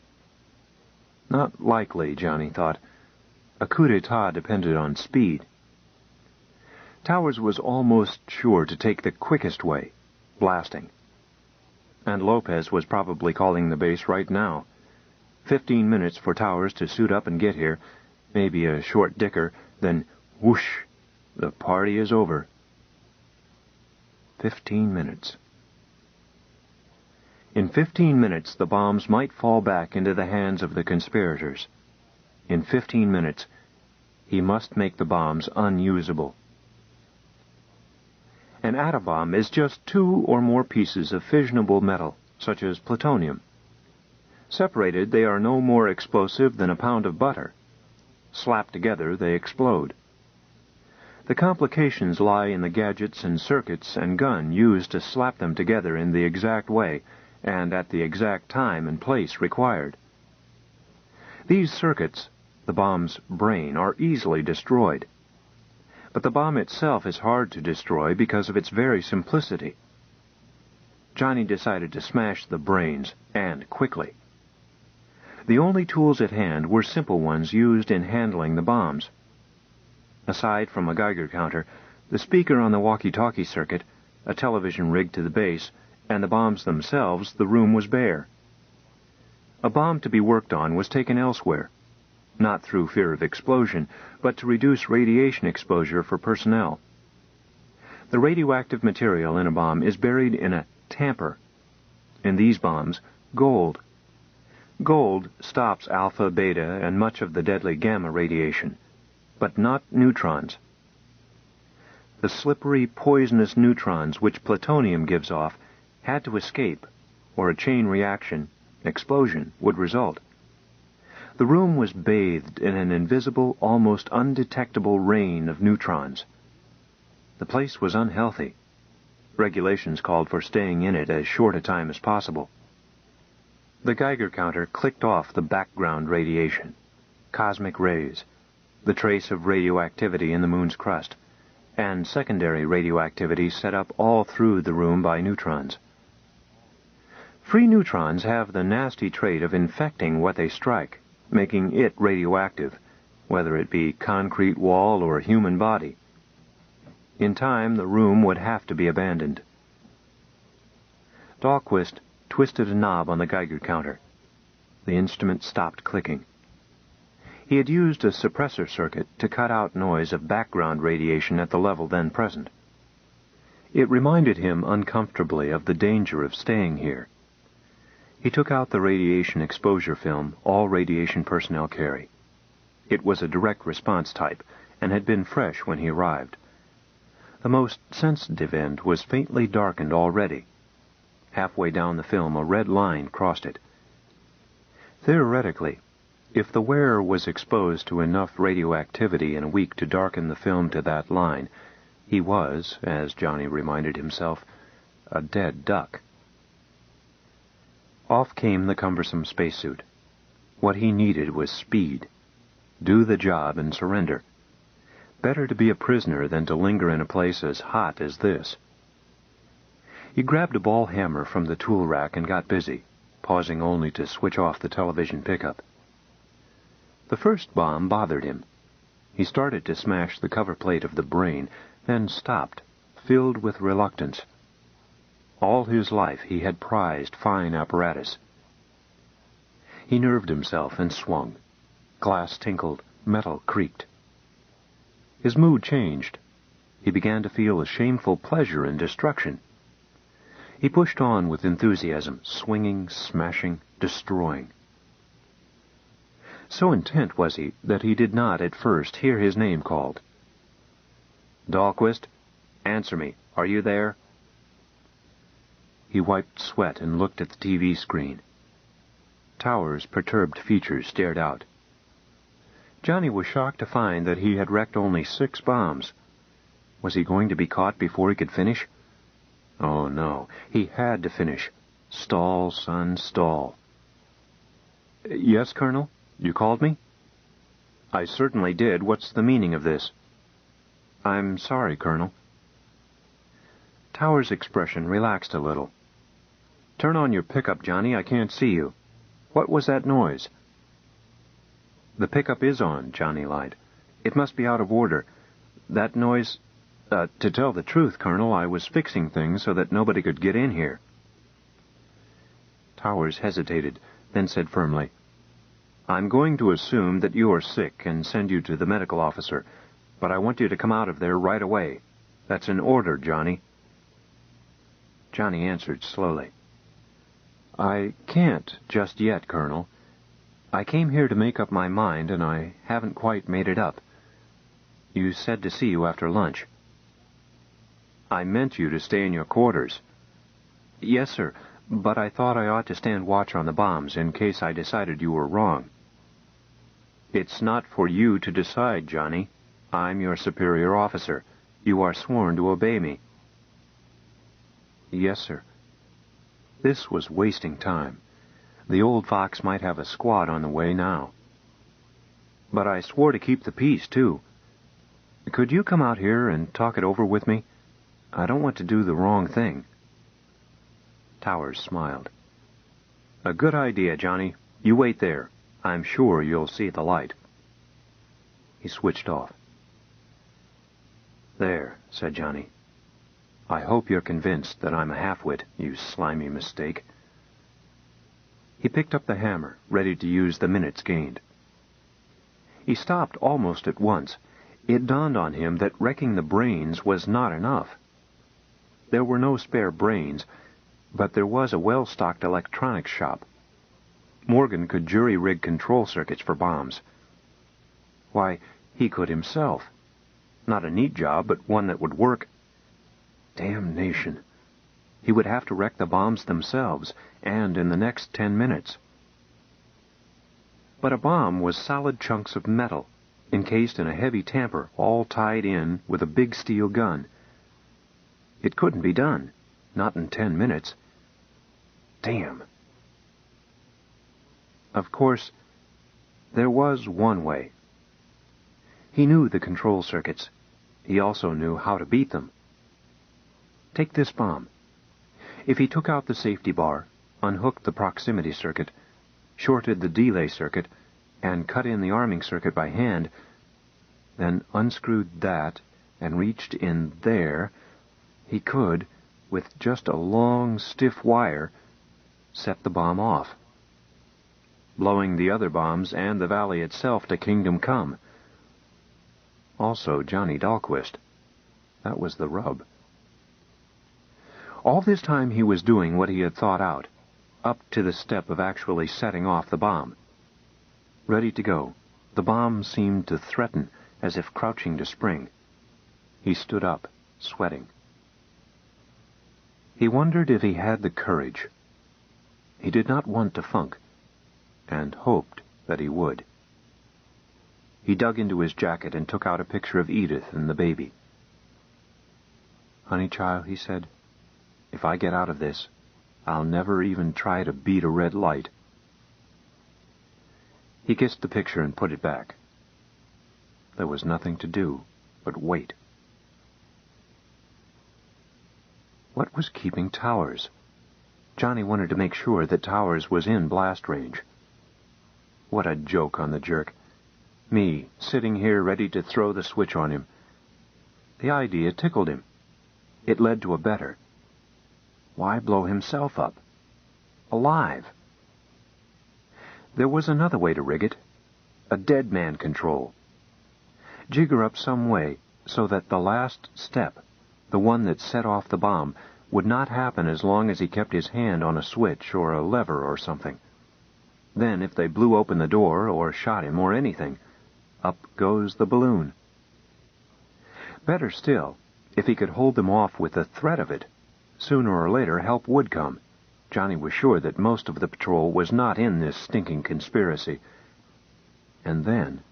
Not likely, Johnny thought. A coup d'etat depended on speed. Towers was almost sure to take the quickest way, blasting. And Lopez was probably calling the base right now. 15 minutes for Towers to suit up and get here, maybe a short dicker, then whoosh, the party is over. 15 minutes. In 15 minutes, the bombs might fall back into the hands of the conspirators. In 15 minutes, he must make the bombs unusable. An atom bomb is just 2 or more pieces of fissionable metal, such as plutonium. Separated, they are no more explosive than a pound of butter. Slapped together, they explode. The complications lie in the gadgets and circuits and gun used to slap them together in the exact way and at the exact time and place required. These circuits, the bomb's brain, are easily destroyed. But the bomb itself is hard to destroy because of its very simplicity. Johnny decided to smash the brains, and quickly. The only tools at hand were simple ones used in handling the bombs. Aside from a Geiger counter, the speaker on the walkie-talkie circuit, a television rigged to the base, and the bombs themselves, the room was bare. A bomb to be worked on was taken elsewhere, not through fear of explosion, but to reduce radiation exposure for personnel. The radioactive material in a bomb is buried in a tamper. In these bombs, gold. Gold stops alpha, beta, and much of the deadly gamma radiation, but not neutrons. The slippery, poisonous neutrons which plutonium gives off had to escape, or a chain reaction, explosion, would result. The room was bathed in an invisible, almost undetectable rain of neutrons. The place was unhealthy. Regulations called for staying in it as short a time as possible. The Geiger counter clicked off the background radiation, cosmic rays, the trace of radioactivity in the moon's crust, and secondary radioactivity set up all through the room by neutrons. Free neutrons have the nasty trait of infecting what they strike, making it radioactive, whether it be concrete wall or human body. In time, the room would have to be abandoned. Dahlquist twisted a knob on the Geiger counter. The instrument stopped clicking. He had used a suppressor circuit to cut out noise of background radiation at the level then present. It reminded him uncomfortably of the danger of staying here. He took out the radiation exposure film all radiation personnel carry. It was a direct response type and had been fresh when he arrived. The most sensitive end was faintly darkened already. Halfway down the film, a red line crossed it. Theoretically, if the wearer was exposed to enough radioactivity in a week to darken the film to that line, he was, as Johnny reminded himself, a dead duck. Off came the cumbersome spacesuit. What he needed was speed. Do the job and surrender. Better to be a prisoner than to linger in a place as hot as this. He grabbed a ball hammer from the tool rack and got busy, pausing only to switch off the television pickup. The first bomb bothered him. He started to smash the cover plate of the brain, then stopped, filled with reluctance. All his life he had prized fine apparatus. He nerved himself and swung. Glass tinkled, metal creaked. His mood changed. He began to feel a shameful pleasure in destruction. He pushed on with enthusiasm, swinging, smashing, destroying. So intent was he that he did not at first hear his name called. "Dahlquist, answer me. Are you there?" He wiped sweat and looked at the TV screen. Towers' perturbed features stared out. Johnny was shocked to find that he had wrecked only 6 bombs. Was he going to be caught before he could finish? Oh, no. He had to finish. Stall, son, stall. "Yes, Colonel? You called me?" "I certainly did. What's the meaning of this?" "I'm sorry, Colonel." Towers' expression relaxed a little. "Turn on your pickup, Johnny. I can't see you. What was that noise?" "The pickup is on," Johnny lied. "It must be out of order. That noise... to tell the truth, Colonel, I was fixing things so that nobody could get in here." Towers hesitated, then said firmly, "I'm going to assume that you are sick and send you to the medical officer, but I want you to come out of there right away. That's an order, Johnny." Johnny answered slowly, "I can't just yet, Colonel. I came here to make up my mind, and I haven't quite made it up. You said to see you after lunch." "I meant you to stay in your quarters." "Yes, sir, but I thought I ought to stand watch on the bombs in case I decided you were wrong." "It's not for you to decide, Johnny. I'm your superior officer. You are sworn to obey me." "Yes, sir." This was wasting time. The old fox might have a squad on the way now. "But I swore to keep the peace, too. Could you come out here and talk it over with me? I don't want to do the wrong thing." Towers smiled. "A good idea, Johnny. You wait there. I'm sure you'll see the light." He switched off. "There," said Johnny. "I hope you're convinced that I'm a half-wit, you slimy mistake." He picked up the hammer, ready to use the minutes gained. He stopped almost at once. It dawned on him that wrecking the brains was not enough. There were no spare brains, but there was a well-stocked electronics shop. Morgan could jury-rig control circuits for bombs. Why, he could himself. Not a neat job, but one that would work. Damnation. He would have to wreck the bombs themselves, and in the next 10 minutes. But a bomb was solid chunks of metal, encased in a heavy tamper, all tied in with a big steel gun. It couldn't be done. Not in 10 minutes. Damn. Of course, there was one way. He knew the control circuits. He also knew how to beat them. Take this bomb. If he took out the safety bar, unhooked the proximity circuit, shorted the delay circuit, and cut in the arming circuit by hand, then unscrewed that and reached in there, he could, with just a long, stiff wire, set the bomb off, blowing the other bombs and the valley itself to kingdom come. Also Johnny Dahlquist. That was the rub. All this time he was doing what he had thought out, up to the step of actually setting off the bomb. Ready to go, the bomb seemed to threaten, as if crouching to spring. He stood up, sweating. He wondered if he had the courage. He did not want to funk, and hoped that he would. He dug into his jacket and took out a picture of Edith and the baby. "Honey child," he said, "if I get out of this, I'll never even try to beat a red light." He kissed the picture and put it back. There was nothing to do but wait. What was keeping Towers? Johnny wanted to make sure that Towers was in blast range. What a joke on the jerk. Me, sitting here ready to throw the switch on him. The idea tickled him. It led to a better. Why blow himself up? Alive. There was another way to rig it. A dead man control. Jigger up some way so that the last step, the one that set off the bomb, would not happen as long as he kept his hand on a switch or a lever or something. Then, if they blew open the door or shot him or anything, up goes the balloon. Better still, if he could hold them off with the threat of it, sooner or later help would come. Johnny was sure that most of the patrol was not in this stinking conspiracy. And then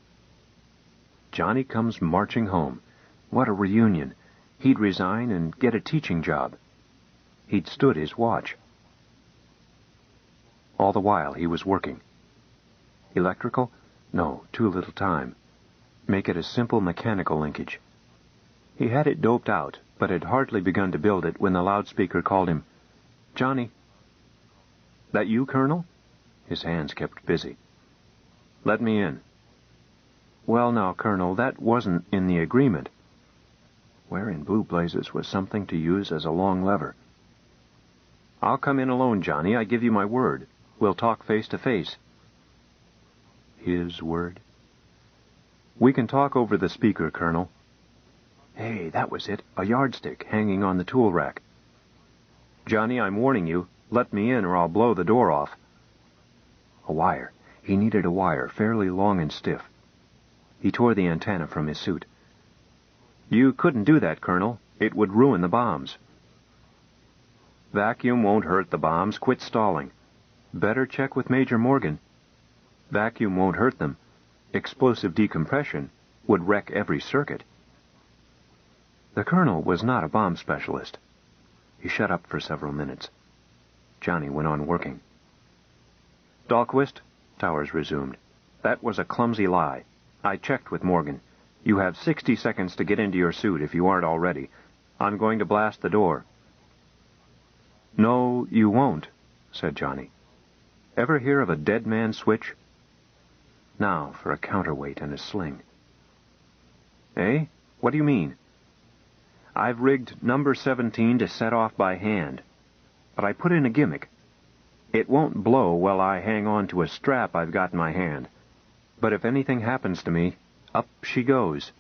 Johnny comes marching home. What a reunion. He'd resign and get a teaching job. He'd stood his watch. All the while he was working. Electrical? No, too little time. Make it a simple mechanical linkage. He had it doped out, but had hardly begun to build it when the loudspeaker called him. "Johnny." "That you, Colonel?" His hands kept busy. "Let me in." "Well, now, Colonel, that wasn't in the agreement." Where in blue blazes was something to use as a long lever? "I'll come in alone, Johnny. I give you my word. We'll talk face to face." His word? "We can talk over the speaker, Colonel." Hey, that was it. A yardstick hanging on the tool rack. "Johnny, I'm warning you. Let me in or I'll blow the door off." A wire. He needed a wire, fairly long and stiff. He tore the antenna from his suit. "You couldn't do that, Colonel. It would ruin the bombs." "Vacuum won't hurt the bombs. Quit stalling." "Better check with Major Morgan." "Vacuum won't hurt them. Explosive decompression would wreck every circuit." The Colonel was not a bomb specialist. He shut up for several minutes. Johnny went on working. "Dahlquist," Towers resumed, "that was a clumsy lie. I checked with Morgan. You have 60 seconds to get into your suit if you aren't already. I'm going to blast the door." "No, you won't," said Johnny. "Ever hear of a dead man switch? Now for a counterweight and a sling." "Eh? What do you mean?" "I've rigged number 17 to set off by hand. But I put in a gimmick. It won't blow while I hang on to a strap I've got in my hand. But if anything happens to me, up she goes.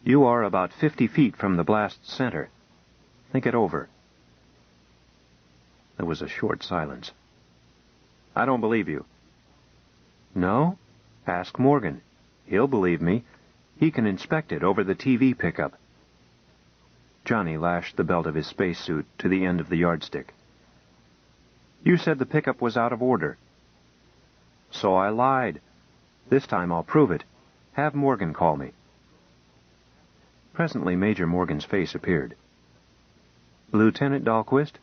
You are about 50 feet from the blast center. Think it over." There was a short silence. "I don't believe you." "No? Ask Morgan. He'll believe me. He can inspect it over the TV pickup." Johnny lashed the belt of his spacesuit to the end of the yardstick. "You said the pickup was out of order." "So I lied. This time I'll prove it. Have Morgan call me." Presently Major Morgan's face appeared. "Lieutenant Dahlquist?"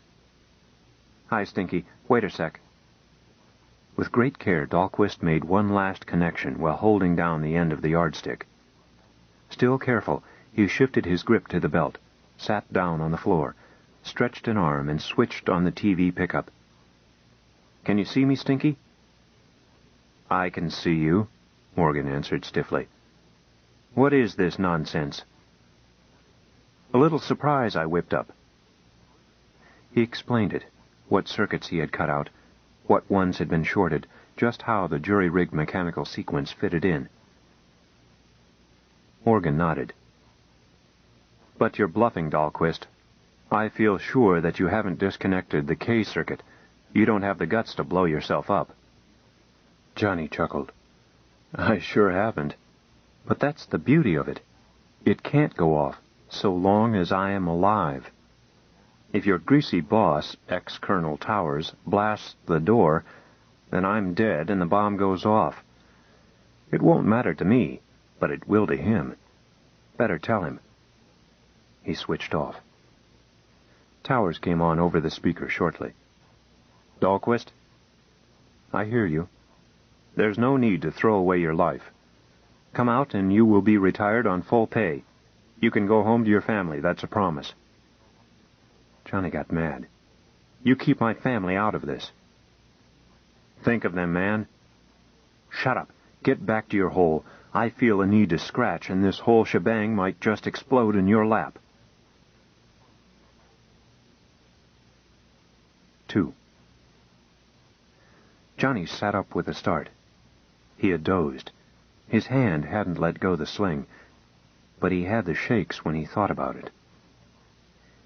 "Hi, Stinky. Wait a sec." With great care, Dahlquist made one last connection while holding down the end of the yardstick. Still careful, he shifted his grip to the belt, sat down on the floor, stretched an arm, and switched on the TV pickup. "Can you see me, Stinky?" "I can see you," Morgan answered stiffly. "What is this nonsense?" "A little surprise I whipped up." He explained it, what circuits he had cut out, what ones had been shorted, just how the jury-rigged mechanical sequence fitted in. Morgan nodded. "But you're bluffing, Dahlquist. I feel sure that you haven't disconnected the K circuit. You don't have the guts to blow yourself up." Johnny chuckled. "I sure haven't. But that's the beauty of it. It can't go off so long as I am alive. If your greasy boss, ex-Colonel Towers, blasts the door, then I'm dead and the bomb goes off. It won't matter to me, but it will to him. Better tell him." He switched off. Towers came on over the speaker shortly. "Dahlquist?" "I hear you. There's no need to throw away your life. Come out and you will be retired on full pay. You can go home to your family, that's a promise." Johnny got mad. "You keep my family out of this." "Think of them, man." "Shut up. Get back to your hole. I feel a need to scratch, and this whole shebang might just explode in your lap." 2. Johnny sat up with a start. He had dozed. His hand hadn't let go the sling, but he had the shakes when he thought about it.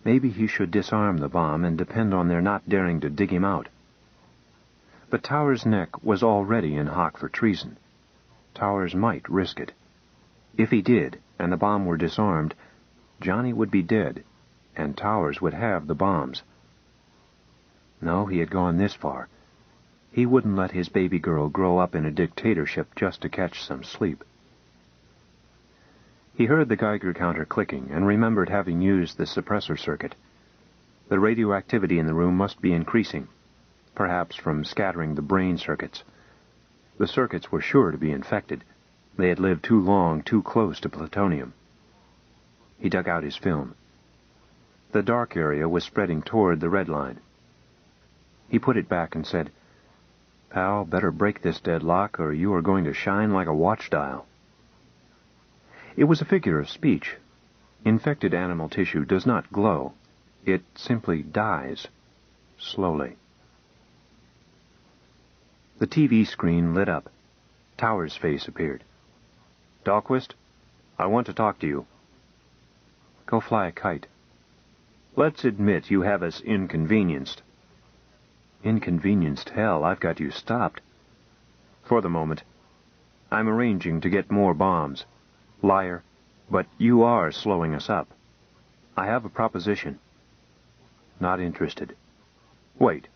Maybe he should disarm the bomb and depend on their not daring to dig him out. But Towers' neck was already in hock for treason. Towers might risk it. If he did, and the bomb were disarmed, Johnny would be dead, and Towers would have the bombs. No, he had gone this far. He wouldn't let his baby girl grow up in a dictatorship just to catch some sleep. He heard the Geiger counter clicking and remembered having used the suppressor circuit. The radioactivity in the room must be increasing, perhaps from scattering the brain circuits. The circuits were sure to be infected. They had lived too long, too close to plutonium. He dug out his film. The dark area was spreading toward the red line. He put it back and said, "Pal, better break this deadlock, or you are going to shine like a watch dial." It was a figure of speech. Infected animal tissue does not glow. It simply dies, slowly. The TV screen lit up. Towers' face appeared. "Dahlquist, I want to talk to you." "Go fly a kite." "Let's admit you have us inconvenienced." "Inconvenienced, hell, I've got you stopped." "For the moment. I'm arranging to get more bombs. Liar, but you are slowing us up. I have a proposition." "Not interested." "Wait.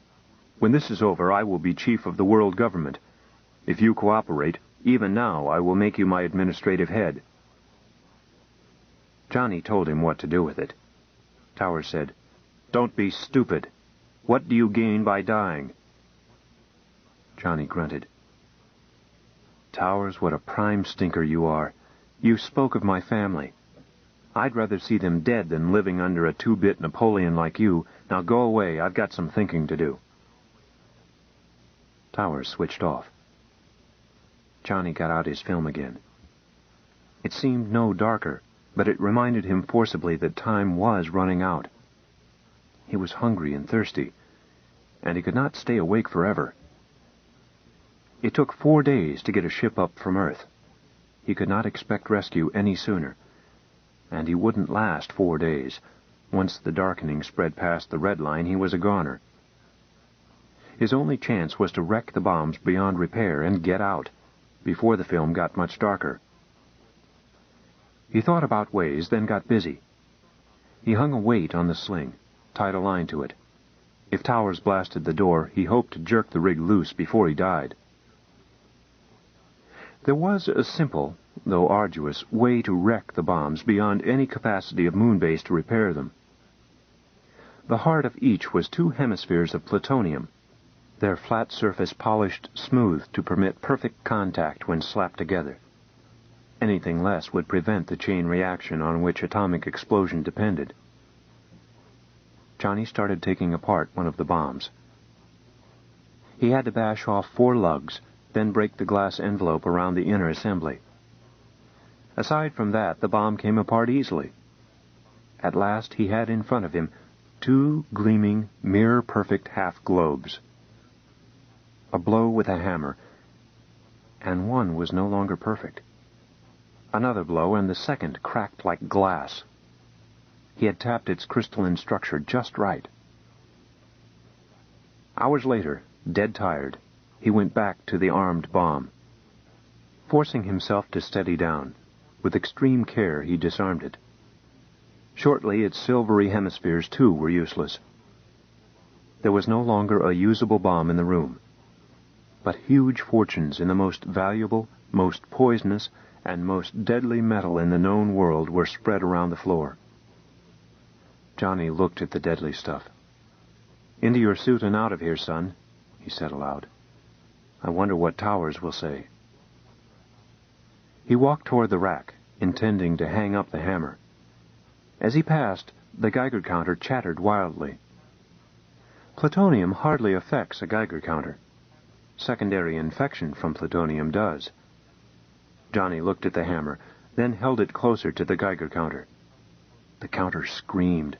When this is over, I will be chief of the world government. If you cooperate, even now I will make you my administrative head." Johnny told him what to do with it. Towers said, "Don't be stupid. What do you gain by dying?" Johnny grunted. "Towers, what a prime stinker you are. You spoke of my family. I'd rather see them dead than living under a two-bit Napoleon like you. Now go away. I've got some thinking to do." Towers switched off. Johnny got out his film again. It seemed no darker, but it reminded him forcibly that time was running out. He was hungry and thirsty, and he could not stay awake forever. It took 4 days to get a ship up from Earth. He could not expect rescue any sooner, and he wouldn't last 4 days. Once the darkening spread past the red line, he was a goner. His only chance was to wreck the bombs beyond repair and get out, before the film got much darker. He thought about ways, then got busy. He hung a weight on the sling, tied a line to it. If Towers blasted the door, he hoped to jerk the rig loose before he died. There was a simple, though arduous, way to wreck the bombs beyond any capacity of Moonbase to repair them. The heart of each was 2 hemispheres of plutonium, their flat surface polished smooth to permit perfect contact when slapped together. Anything less would prevent the chain reaction on which atomic explosion depended. Johnny started taking apart one of the bombs. He had to bash off 4 lugs, then break the glass envelope around the inner assembly. Aside from that, the bomb came apart easily. At last he had in front of him 2 gleaming, mirror-perfect half-globes. A blow with a hammer, and one was no longer perfect. Another blow, and the second cracked like glass. He had tapped its crystalline structure just right. Hours later, dead tired, he went back to the armed bomb. Forcing himself to steady down, with extreme care he disarmed it. Shortly, its silvery hemispheres, too, were useless. There was no longer a usable bomb in the room, but huge fortunes in the most valuable, most poisonous, and most deadly metal in the known world were spread around the floor. Johnny looked at the deadly stuff. "Into your suit and out of here, son," he said aloud. "I wonder what Towers will say." He walked toward the rack, intending to hang up the hammer. As he passed, the Geiger counter chattered wildly. Plutonium hardly affects a Geiger counter. Secondary infection from plutonium does. Johnny looked at the hammer, then held it closer to the Geiger counter. The counter screamed.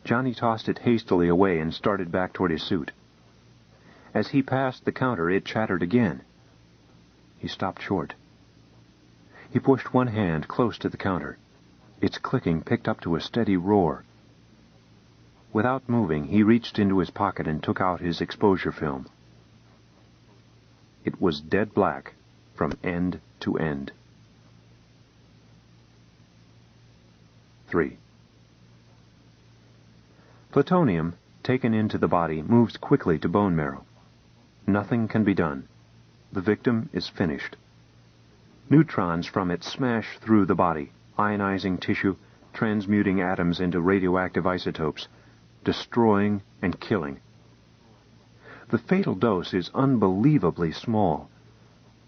Johnny tossed it hastily away and started back toward his suit. As he passed the counter, it chattered again. He stopped short. He pushed one hand close to the counter. Its clicking picked up to a steady roar. Without moving, he reached into his pocket and took out his exposure film. It was dead black from end to end. 3. Plutonium, taken into the body, moves quickly to bone marrow. Nothing can be done. The victim is finished. Neutrons from it smash through the body, ionizing tissue, transmuting atoms into radioactive isotopes, destroying and killing. The fatal dose is unbelievably small.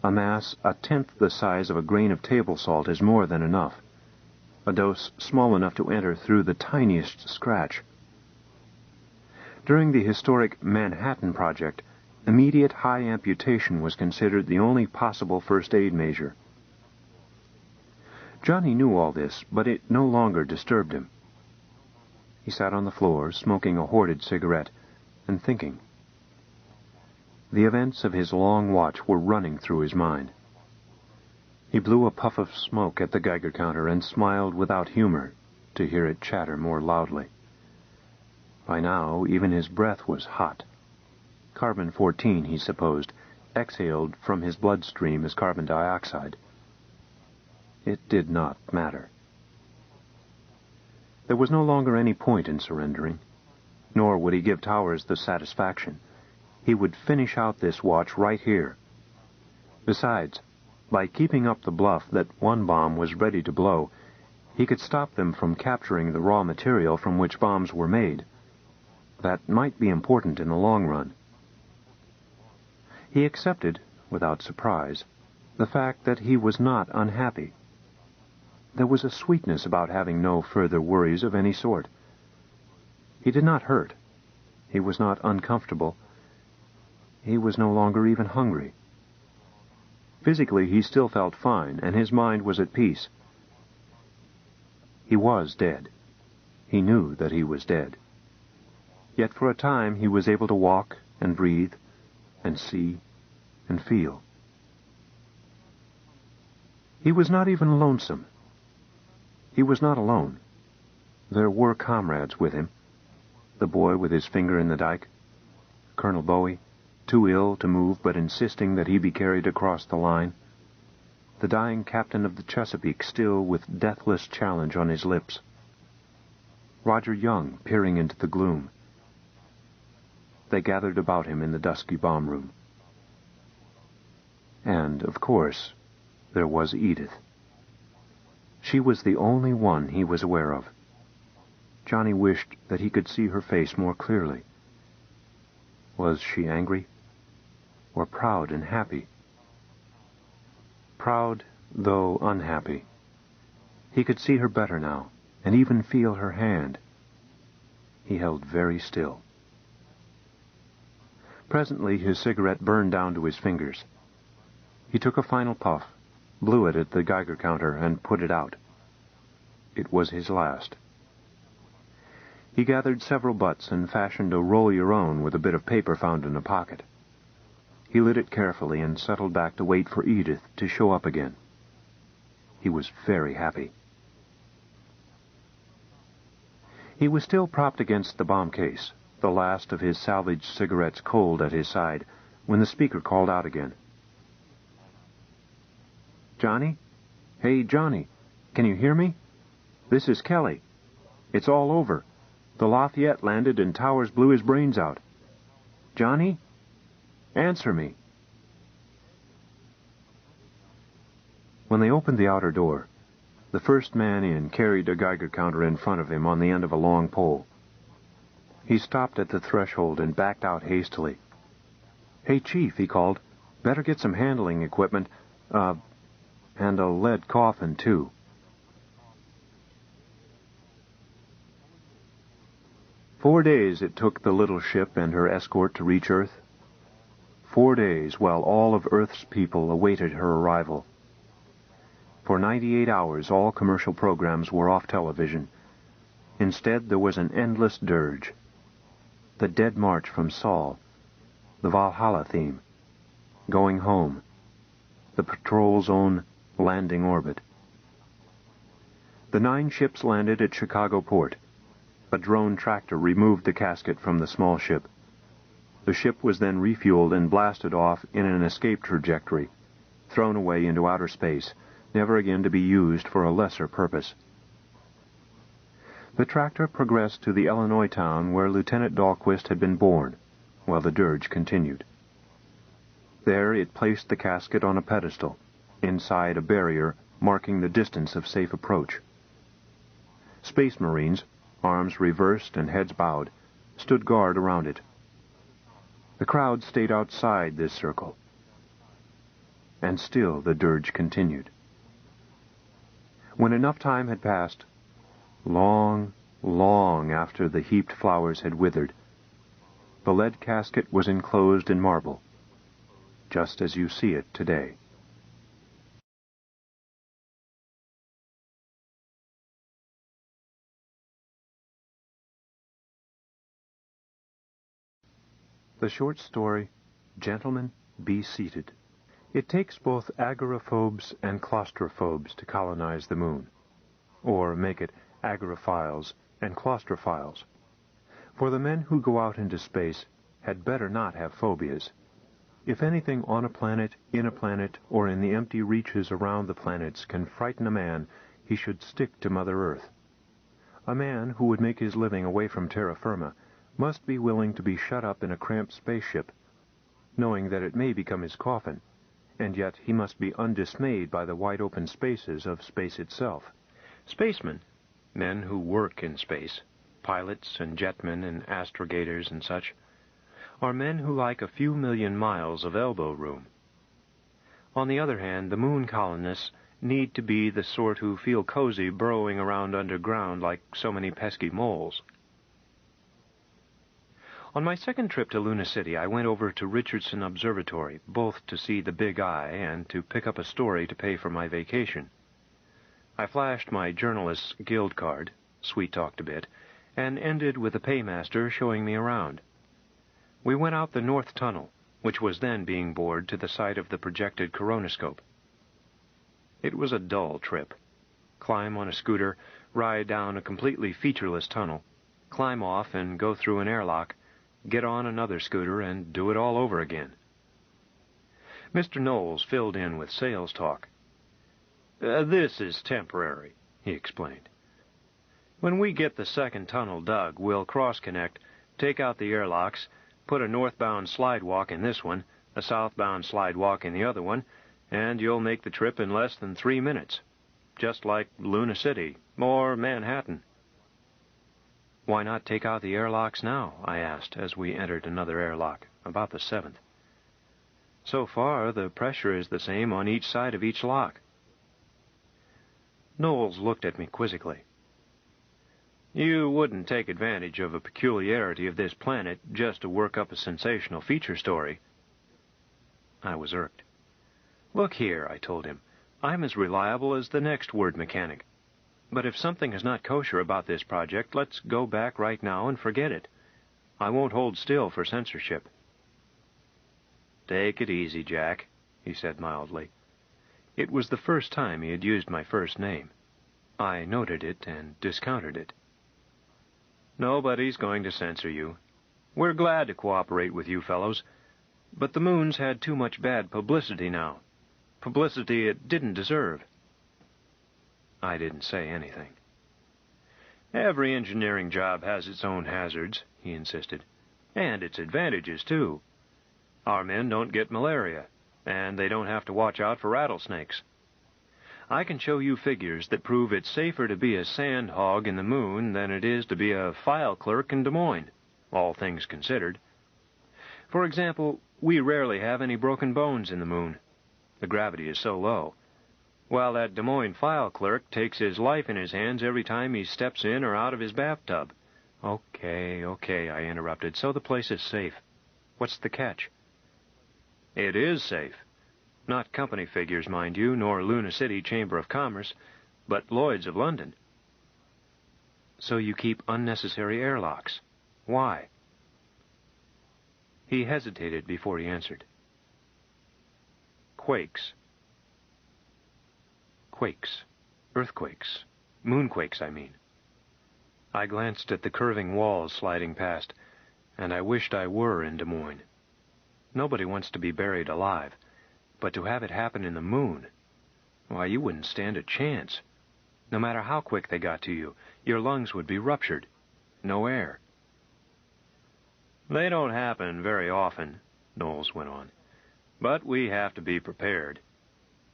A mass 1/10 the size of a grain of table salt is more than enough. A dose small enough to enter through the tiniest scratch. During the historic Manhattan Project, immediate high amputation was considered the only possible first aid measure. Johnny knew all this, but it no longer disturbed him. He sat on the floor, smoking a hoarded cigarette, and thinking. The events of his long watch were running through his mind. He blew a puff of smoke at the Geiger counter and smiled without humor to hear it chatter more loudly. By now, even his breath was hot. Carbon-14, he supposed, exhaled from his bloodstream as carbon dioxide. It did not matter. There was no longer any point in surrendering, nor would he give Towers the satisfaction. He would finish out this watch right here. Besides, by keeping up the bluff that one bomb was ready to blow, he could stop them from capturing the raw material from which bombs were made. That might be important in the long run. He accepted, without surprise, the fact that he was not unhappy. There was a sweetness about having no further worries of any sort. He did not hurt. He was not uncomfortable. He was no longer even hungry. Physically, he still felt fine, and his mind was at peace. He was dead. He knew that he was dead. Yet for a time he was able to walk and breathe and see and feel. He was not even lonesome. He was not alone. There were comrades with him. The boy with his finger in the dike, Colonel Bowie, too ill to move but insisting that he be carried across the line, the dying captain of the Chesapeake still with deathless challenge on his lips, Roger Young peering into the gloom. They gathered about him in the dusky bomb room. And, of course, there was Edith. She was the only one he was aware of. Johnny wished that he could see her face more clearly. Was she angry? Or proud and happy? Proud, though unhappy. He could see her better now, and even feel her hand. He held very still. Presently his cigarette burned down to his fingers. He took a final puff, blew it at the Geiger counter, and put it out. It was his last. He gathered several butts and fashioned a roll-your-own with a bit of paper found in a pocket. He lit it carefully and settled back to wait for Edith to show up again. He was very happy. He was still propped against the bomb case, the last of his salvaged cigarettes cold at his side, when the speaker called out again. "Johnny? Hey, Johnny, can you hear me? This is Kelly. It's all over. The Lafayette landed and Towers blew his brains out. Johnny? Answer me." When they opened the outer door, the first man in carried a Geiger counter in front of him on the end of a long pole. He stopped at the threshold and backed out hastily. "Hey, Chief," he called, "better get some handling equipment, and a lead coffin, too." "4 days it took the little ship and her escort to reach Earth. 4 days while all of Earth's people awaited her arrival. For 98 hours all commercial programs were off television. Instead there was an endless dirge. The Dead March from Saul, the Valhalla theme, Going Home, the patrol's own landing orbit. The 9 ships landed at Chicago port. A drone tractor removed the casket from the small ship. The ship was then refueled and blasted off in an escape trajectory, thrown away into outer space, never again to be used for a lesser purpose. The tractor progressed to the Illinois town where Lieutenant Dahlquist had been born, while the dirge continued. There it placed the casket on a pedestal, inside a barrier marking the distance of safe approach. Space Marines, arms reversed and heads bowed, stood guard around it. The crowd stayed outside this circle. And still the dirge continued. When enough time had passed, long, long after the heaped flowers had withered, the lead casket was enclosed in marble, just as you see it today. The short story, Gentlemen, Be Seated. It takes both agoraphobes and claustrophobes to colonize the moon, or make it agorophiles and claustrophiles. For the men who go out into space had better not have phobias. If anything on a planet, in a planet, or in the empty reaches around the planets can frighten a man, he should stick to Mother Earth. A man who would make his living away from terra firma must be willing to be shut up in a cramped spaceship, knowing that it may become his coffin, and yet he must be undismayed by the wide-open spaces of space itself. Spacemen, men who work in space, pilots and jetmen and astrogators and such, are men who like a few million miles of elbow room. On the other hand, the moon colonists need to be the sort who feel cozy burrowing around underground like so many pesky moles. On my second trip to Luna City, I went over to Richardson Observatory, both to see the Big Eye and to pick up a story to pay for my vacation. I flashed my journalist's guild card, sweet-talked a bit, and ended with the paymaster showing me around. We went out the North Tunnel, which was then being bored to the site of the projected coronoscope. It was a dull trip. Climb on a scooter, ride down a completely featureless tunnel, climb off and go through an airlock, get on another scooter and do it all over again. Mr. Knowles filled in with sales talk. This is temporary, he explained. When we get the second tunnel dug, we'll cross-connect, take out the airlocks, put a northbound slidewalk in this one, a southbound slidewalk in the other one, and you'll make the trip in less than 3 minutes, just like Luna City or Manhattan. Why not take out the airlocks now? I asked as we entered another airlock, about the 7th. So far, the pressure is the same on each side of each lock. Knowles looked at me quizzically. You wouldn't take advantage of a peculiarity of this planet just to work up a sensational feature story. I was irked. Look here, I told him, I'm as reliable as the next word mechanic. But if something is not kosher about this project, let's go back right now and forget it. I won't hold still for censorship. Take it easy, Jack, he said mildly. It was the first time he had used my first name. I noted it and discounted it. Nobody's going to censor you. We're glad to cooperate with you fellows, but the moon's had too much bad publicity now. Publicity it didn't deserve. I didn't say anything. Every engineering job has its own hazards, he insisted, and its advantages, too. Our men don't get malaria, and they don't have to watch out for rattlesnakes. I can show you figures that prove it's safer to be a sand hog in the moon than it is to be a file clerk in Des Moines, all things considered. For example, we rarely have any broken bones in the moon. The gravity is so low. While that Des Moines file clerk takes his life in his hands every time he steps in or out of his bathtub. Okay, I interrupted. So the place is safe. What's the catch? It is safe. Not company figures, mind you, nor Luna City Chamber of Commerce, but Lloyd's of London. So you keep unnecessary airlocks. Why? He hesitated before he answered. Quakes. Quakes. Earthquakes. Moonquakes, I mean. I glanced at the curving walls sliding past. And I wished I were in Des Moines. Nobody wants to be buried alive, but to have it happen in the moon, why, you wouldn't stand a chance. No matter how quick they got to you, your lungs would be ruptured. No air. They don't happen very often, Knowles went on. But we have to be prepared.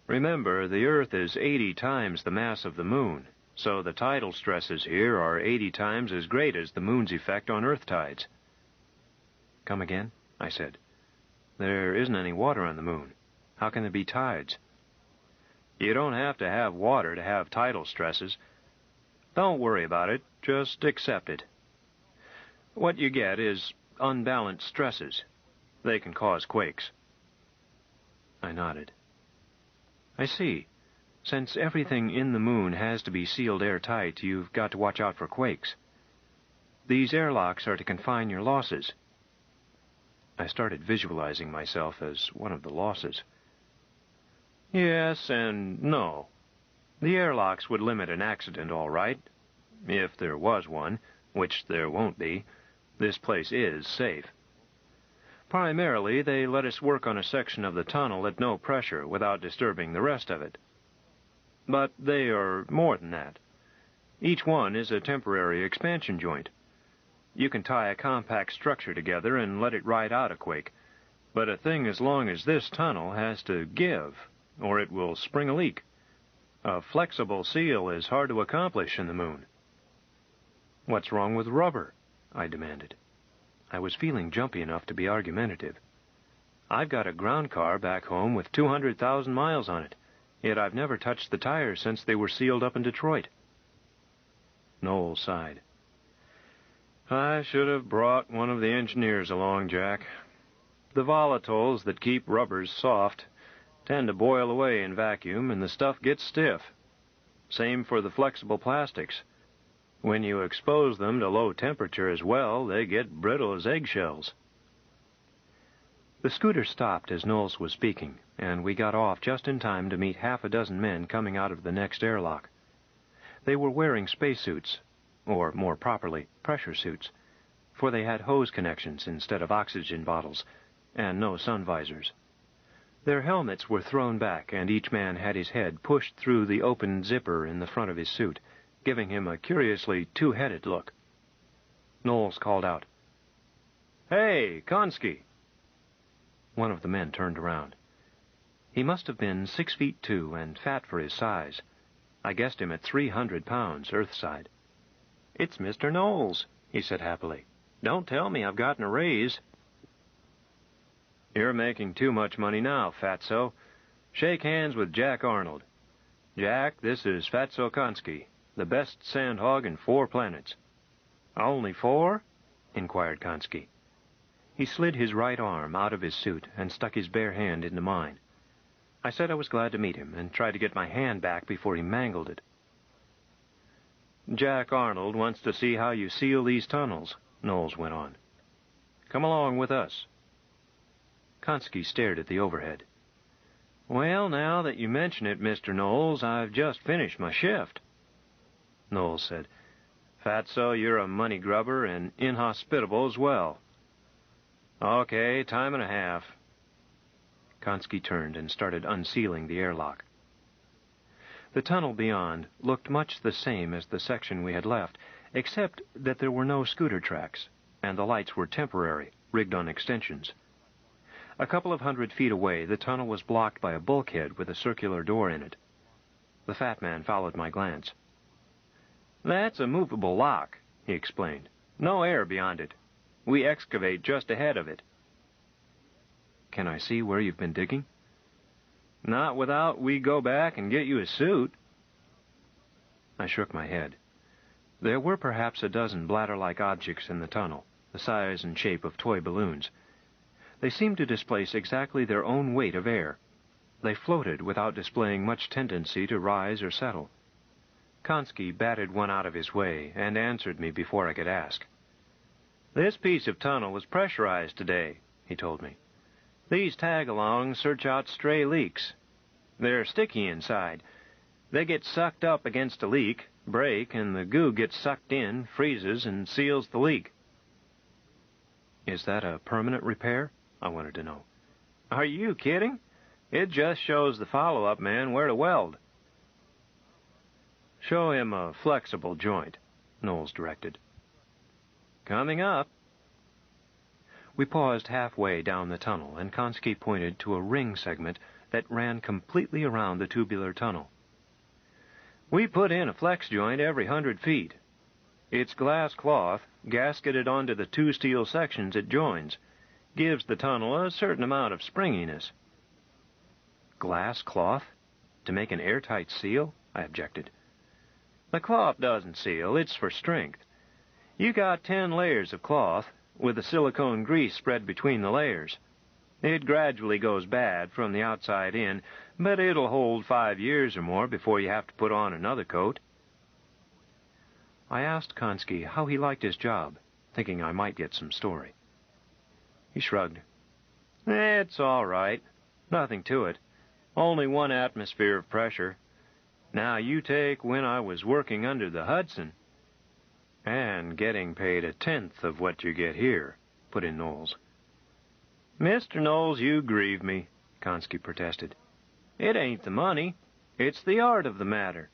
Remember, the Earth is 80 times the mass of the Moon, so the tidal stresses here are 80 times as great as the Moon's effect on Earth tides. Come again? I said. There isn't any water on the Moon. How can there be tides? You don't have to have water to have tidal stresses. Don't worry about it. Just accept it. What you get is unbalanced stresses. They can cause quakes. I nodded. I see. Since everything in the Moon has to be sealed airtight, you've got to watch out for quakes. These airlocks are to confine your losses. I started visualizing myself as one of the losses. Yes and no. The airlocks would limit an accident, all right. If there was one, which there won't be, this place is safe. Primarily, they let us work on a section of the tunnel at no pressure without disturbing the rest of it. But they are more than that. Each one is a temporary expansion joint. You can tie a compact structure together and let it ride out a quake, but a thing as long as this tunnel has to give, or it will spring a leak. A flexible seal is hard to accomplish in the Moon. What's wrong with rubber? I demanded. I was feeling jumpy enough to be argumentative. I've got a ground car back home with 200,000 miles on it, yet I've never touched the tires since they were sealed up in Detroit. Knowles sighed. I should have brought one of the engineers along, Jack. The volatiles that keep rubbers soft tend to boil away in vacuum, and the stuff gets stiff. Same for the flexible plastics. When you expose them to low temperature as well, they get brittle as eggshells. The scooter stopped as Knowles was speaking, and we got off just in time to meet half a dozen men coming out of the next airlock. They were wearing spacesuits, or more properly, pressure suits, for they had hose connections instead of oxygen bottles, and no sun visors. Their helmets were thrown back, and each man had his head pushed through the open zipper in the front of his suit, giving him a curiously two-headed look. Knowles called out, "Hey, Konski!" One of the men turned around. He must have been 6'2" and fat for his size. I guessed him at 300 pounds, Earthside. "It's Mr. Knowles," he said happily. "Don't tell me I've gotten a raise." "You're making too much money now, Fatso. Shake hands with Jack Arnold. Jack, this is Fatso Konski, the best sandhog in 4 planets." "Only 4?" inquired Konski. He slid his right arm out of his suit and stuck his bare hand into mine. I said I was glad to meet him and tried to get my hand back before he mangled it. "Jack Arnold wants to see how you seal these tunnels," Knowles went on. "Come along with us." Konski stared at the overhead. "Well, now that you mention it, Mr. Knowles, I've just finished my shift." Knowles said, "Fatso, you're a money grubber and inhospitable as well." "Okay, time and a half." Konski turned and started unsealing the airlock. The tunnel beyond looked much the same as the section we had left, except that there were no scooter tracks, and the lights were temporary, rigged on extensions. A couple of 100 feet away, the tunnel was blocked by a bulkhead with a circular door in it. The fat man followed my glance. "That's a movable lock," he explained. "No air beyond it. We excavate just ahead of it." "Can I see where you've been digging?" "Not without we go back and get you a suit." I shook my head. There were perhaps a dozen bladder-like objects in the tunnel, the size and shape of toy balloons. They seemed to displace exactly their own weight of air. They floated without displaying much tendency to rise or settle. Konski batted one out of his way and answered me before I could ask. "This piece of tunnel was pressurized today," he told me. "These tag-alongs search out stray leaks. They're sticky inside. They get sucked up against a leak, break, and the goo gets sucked in, freezes, and seals the leak." Is that a permanent repair? I wanted to know. Are you kidding? It just shows the follow-up man where to weld. Show him a flexible joint, Knowles directed. Coming up. We paused halfway down the tunnel, and Konski pointed to a ring segment that ran completely around the tubular tunnel. We put in a flex joint every 100 feet. It's glass cloth, gasketed onto the 2 steel sections it joins. Gives the tunnel a certain amount of springiness. Glass cloth? To make an airtight seal? I objected. The cloth doesn't seal, it's for strength. You got 10 layers of cloth, with the silicone grease spread between the layers. It gradually goes bad from the outside in, but it'll hold 5 years or more before you have to put on another coat. I asked Konski how he liked his job, thinking I might get some story. He shrugged. It's all right. Nothing to it. Only 1 atmosphere of pressure. Now you take when I was working under the Hudson. And getting paid 1/10 of what you get here, put in Knowles. Mr. Knowles, you grieve me, Konski protested. It ain't the money. It's the art of the matter.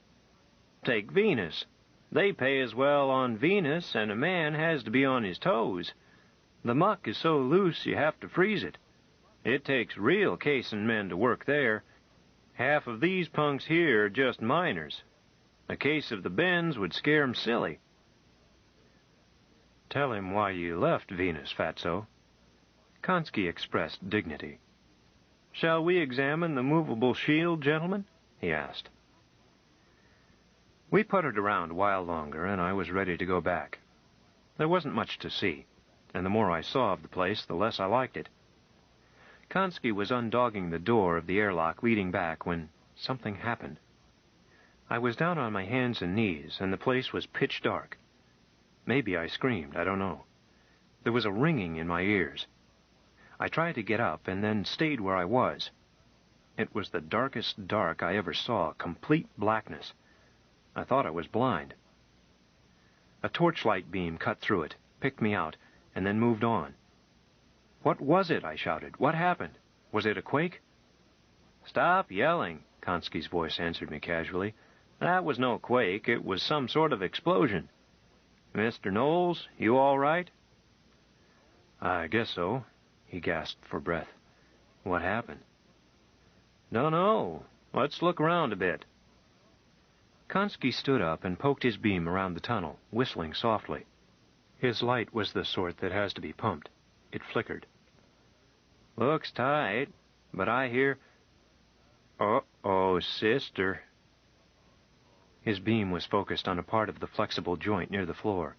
Take Venus. They pay as well on Venus, and a man has to be on his toes. The muck is so loose you have to freeze it. It takes real casing men to work there. Half of these punks here are just miners. A case of the bends would scare 'em silly. Tell him why you left Venus, Fatso. Konski expressed dignity. Shall we examine the movable shield, gentlemen? He asked. We puttered around a while longer, and I was ready to go back. There wasn't much to see, and the more I saw of the place, the less I liked it. Konski was undogging the door of the airlock leading back when something happened. I was down on my hands and knees, and the place was pitch dark. Maybe I screamed, I don't know. There was a ringing in my ears. I tried to get up and then stayed where I was. It was the darkest dark I ever saw, complete blackness. I thought I was blind. A torchlight beam cut through it, picked me out, and then moved on. What was it? I shouted. What happened? Was it a quake? Stop yelling, Konski's voice answered me casually. That was no quake. It was some sort of explosion. Mr. Knowles, you all right? I guess so, he gasped for breath. What happened? Dunno. Let's look around a bit. Konski stood up and poked his beam around the tunnel, whistling softly. His light was the sort that has to be pumped. It flickered. Looks tight, but I hear... Uh-oh, sister. His beam was focused on a part of the flexible joint near the floor.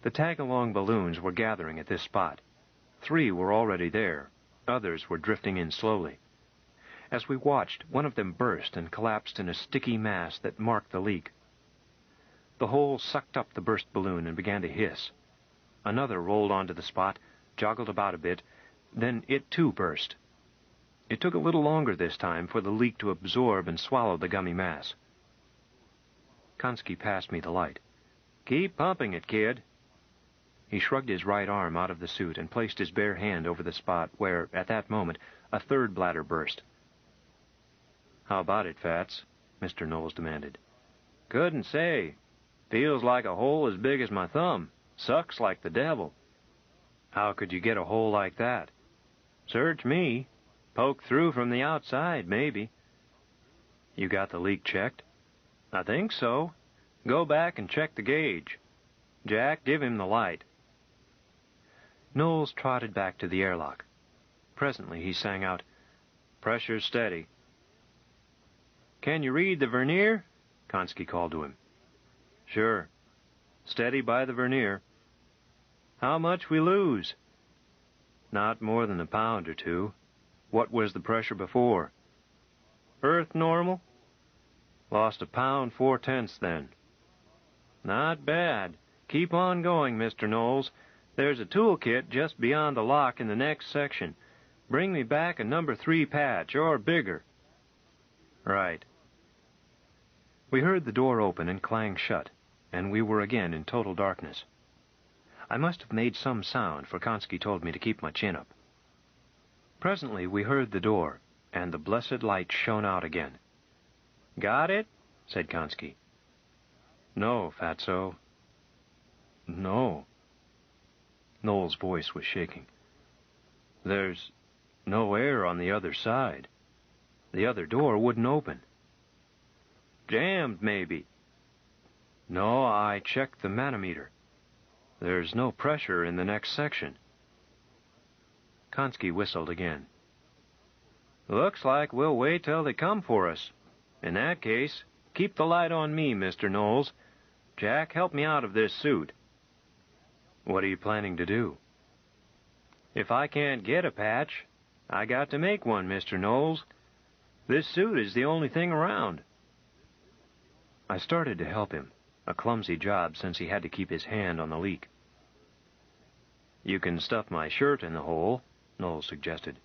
The tag-along balloons were gathering at this spot. 3 were already there. Others were drifting in slowly. As we watched, one of them burst and collapsed in a sticky mass that marked the leak. The hole sucked up the burst balloon and began to hiss. Another rolled onto the spot, joggled about a bit, then it too burst. It took a little longer this time for the leak to absorb and swallow the gummy mass. Konski passed me the light. Keep pumping it, kid. He shrugged his right arm out of the suit and placed his bare hand over the spot where, at that moment, a 3rd bladder burst. How about it, Fats? Mr. Knowles demanded. Couldn't say. Feels like a hole as big as my thumb. Sucks like the devil. How could you get a hole like that? Search me. Poke through from the outside, maybe. You got the leak checked? I think so. Go back and check the gauge. Jack, give him the light. Knowles trotted back to the airlock. Presently he sang out, Pressure's steady. Can you read the vernier? Konski called to him. Sure. Steady by the vernier. How much we lose? Not more than 1 pound or 2. What was the pressure before? Earth normal? Lost 1 pound 4/10 then. Not bad. Keep on going, Mr. Knowles. There's a toolkit just beyond the lock in the next section. Bring me back a number 3 patch, or bigger. Right. We heard the door open and clang shut, and we were again in total darkness. I must have made some sound, for Konski told me to keep my chin up. Presently we heard the door, and the blessed light shone out again. "Got it?" said Konski. "No, Fatso." "No." Noel's voice was shaking. "There's no air on the other side. The other door wouldn't open." "Jammed, maybe." "No, I checked the manometer. There's no pressure in the next section." Konski whistled again. "Looks like we'll wait till they come for us. In that case, keep the light on me, Mr. Knowles. Jack, help me out of this suit." "What are you planning to do?" "If I can't get a patch, I got to make one, Mr. Knowles. This suit is the only thing around." I started to help him, a clumsy job since he had to keep his hand on the leak. "You can stuff my shirt in the hole," Knowles suggested.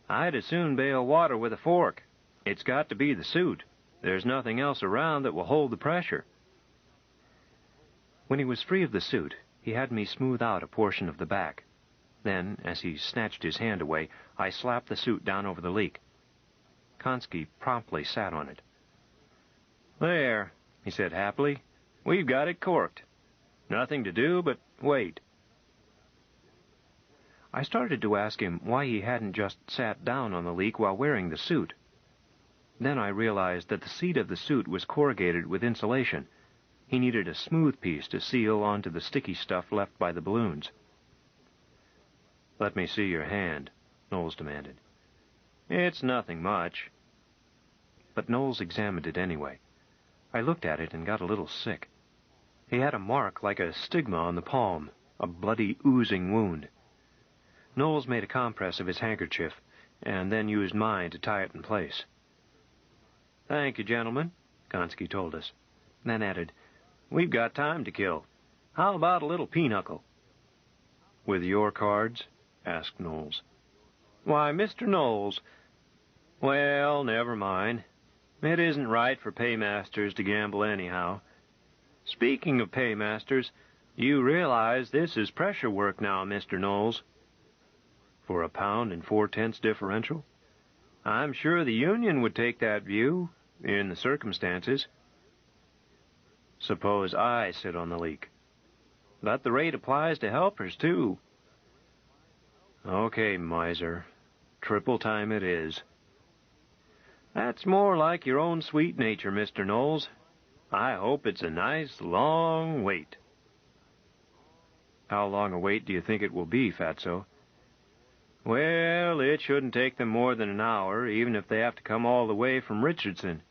"I'd as soon bail water with a fork. It's got to be the suit. There's nothing else around that will hold the pressure." When he was free of the suit, he had me smooth out a portion of the back. Then, as he snatched his hand away, I slapped the suit down over the leak. Konski promptly sat on it. "There," he said happily. "We've got it corked. Nothing to do but wait." I started to ask him why he hadn't just sat down on the leak while wearing the suit. Then I realized that the seat of the suit was corrugated with insulation. He needed a smooth piece to seal onto the sticky stuff left by the balloons. "Let me see your hand," Knowles demanded. "It's nothing much." But Knowles examined it anyway. I looked at it and got a little sick. He had a mark like a stigma on the palm, a bloody, oozing wound. Knowles made a compress of his handkerchief, and then used mine to tie it in place. "Thank you, gentlemen," Konski told us, then added, "We've got time to kill. How about a little pinochle?" "With your cards?" asked Knowles. "Why, Mr. Knowles—" "Well, never mind. It isn't right for paymasters to gamble anyhow. Speaking of paymasters, you realize this is pressure work now, Mr. Knowles." "For a £1 and 4/10 differential?" "I'm sure the union would take that view, in the circumstances." "Suppose I sit on the leak?" "But the rate applies to helpers, too." "Okay, miser. Triple time it is." "That's more like your own sweet nature, Mr. Knowles. I hope it's a nice, long wait." "How long a wait do you think it will be, Fatso?" "Well, it shouldn't take them more than an hour, even if they have to come all the way from Richardson."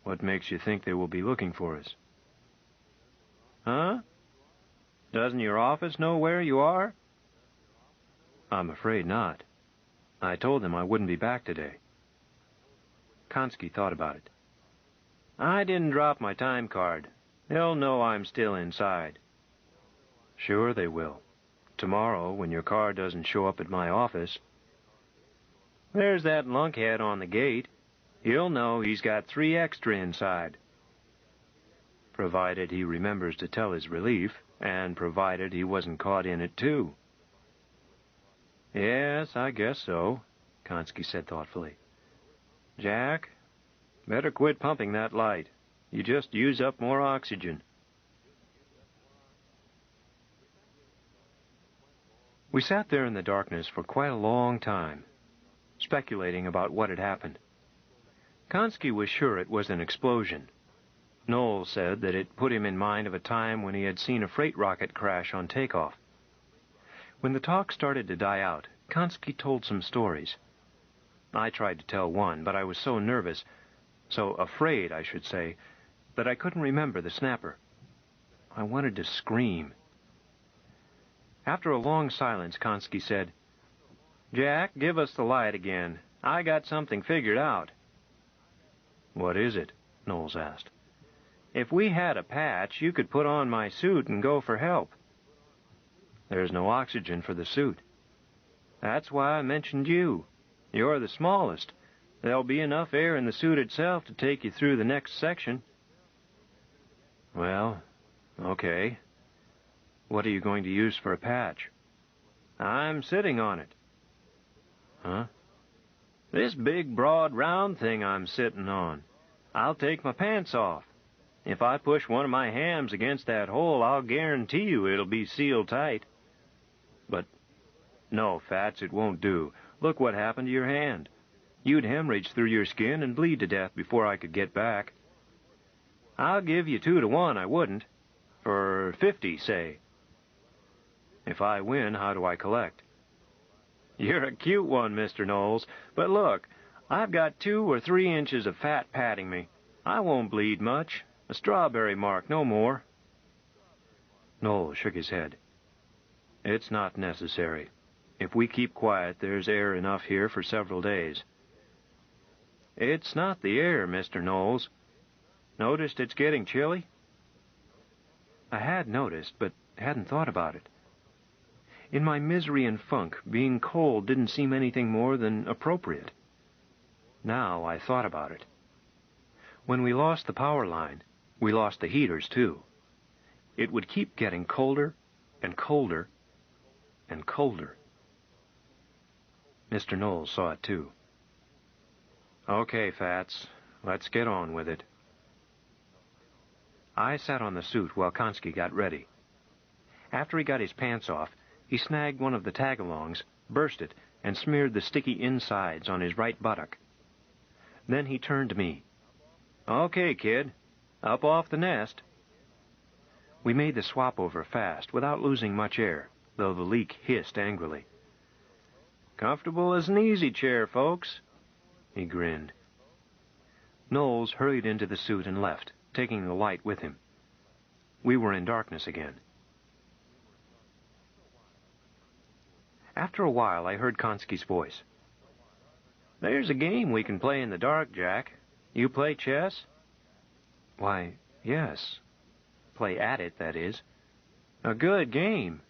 What makes you think they will be looking for us?" "Huh? Doesn't your office know where you are?" "I'm afraid not. I told them I wouldn't be back today." Konski thought about it. "I didn't drop my time card. They'll know I'm still inside." "Sure they will. Tomorrow, when your car doesn't show up at my office." "There's that lunkhead on the gate. He'll know he's got 3 extra inside." "Provided he remembers to tell his relief, and provided he wasn't caught in it, too." "Yes, I guess so," Konski said thoughtfully. "Jack, better quit pumping that light. You just use up more oxygen." We sat there in the darkness for quite a long time, speculating about what had happened. Konski was sure it was an explosion. Knowles said that it put him in mind of a time when he had seen a freight rocket crash on takeoff. When the talk started to die out, Konski told some stories. I tried to tell one, but I was so nervous, so afraid, I should say, that I couldn't remember the snapper. I wanted to scream. After a long silence, Konski said, "Jack, give us the light again. I got something figured out." "What is it?" Knowles asked. "If we had a patch, you could put on my suit and go for help." "There's no oxygen for the suit." "That's why I mentioned you. You're the smallest. There'll be enough air in the suit itself to take you through the next section." "Well, okay," What are you going to use for a patch? I'm sitting on it. Huh? This big, broad, round thing I'm sitting on. I'll take my pants off. If I push one of my hams against that hole, I'll guarantee you it'll be sealed tight. But, no, Fats, it won't do. Look what happened to your hand. You'd hemorrhage through your skin and bleed to death before I could get back. I'll give you 2 to 1, I wouldn't. For 50, say. If I win, how do I collect? You're a cute one, Mr. Knowles. But look, I've got 2 or 3 inches of fat padding me. I won't bleed much. A strawberry mark, no more. Knowles shook his head. It's not necessary. If we keep quiet, there's air enough here for several days. It's not the air, Mr. Knowles. Noticed it's getting chilly? I had noticed, but hadn't thought about it. In my misery and funk, being cold didn't seem anything more than appropriate. Now I thought about it. When we lost the power line, we lost the heaters, too. It would keep getting colder and colder and colder. Mr. Knowles saw it, too. Okay, Fats, let's get on with it. I sat on the suit while Konski got ready. After he got his pants off, he snagged one of the tag-alongs, burst it, and smeared the sticky insides on his right buttock. Then he turned to me. Okay, kid. Up off the nest. We made the swap over fast, without losing much air, though the leak hissed angrily. Comfortable as an easy chair, folks. He grinned. Knowles hurried into the suit and left, taking the light with him. We were in darkness again. After a while, I heard Konski's voice. There's a game we can play in the dark, Jack. You play chess? Why, yes. Play at it, that is. A good game.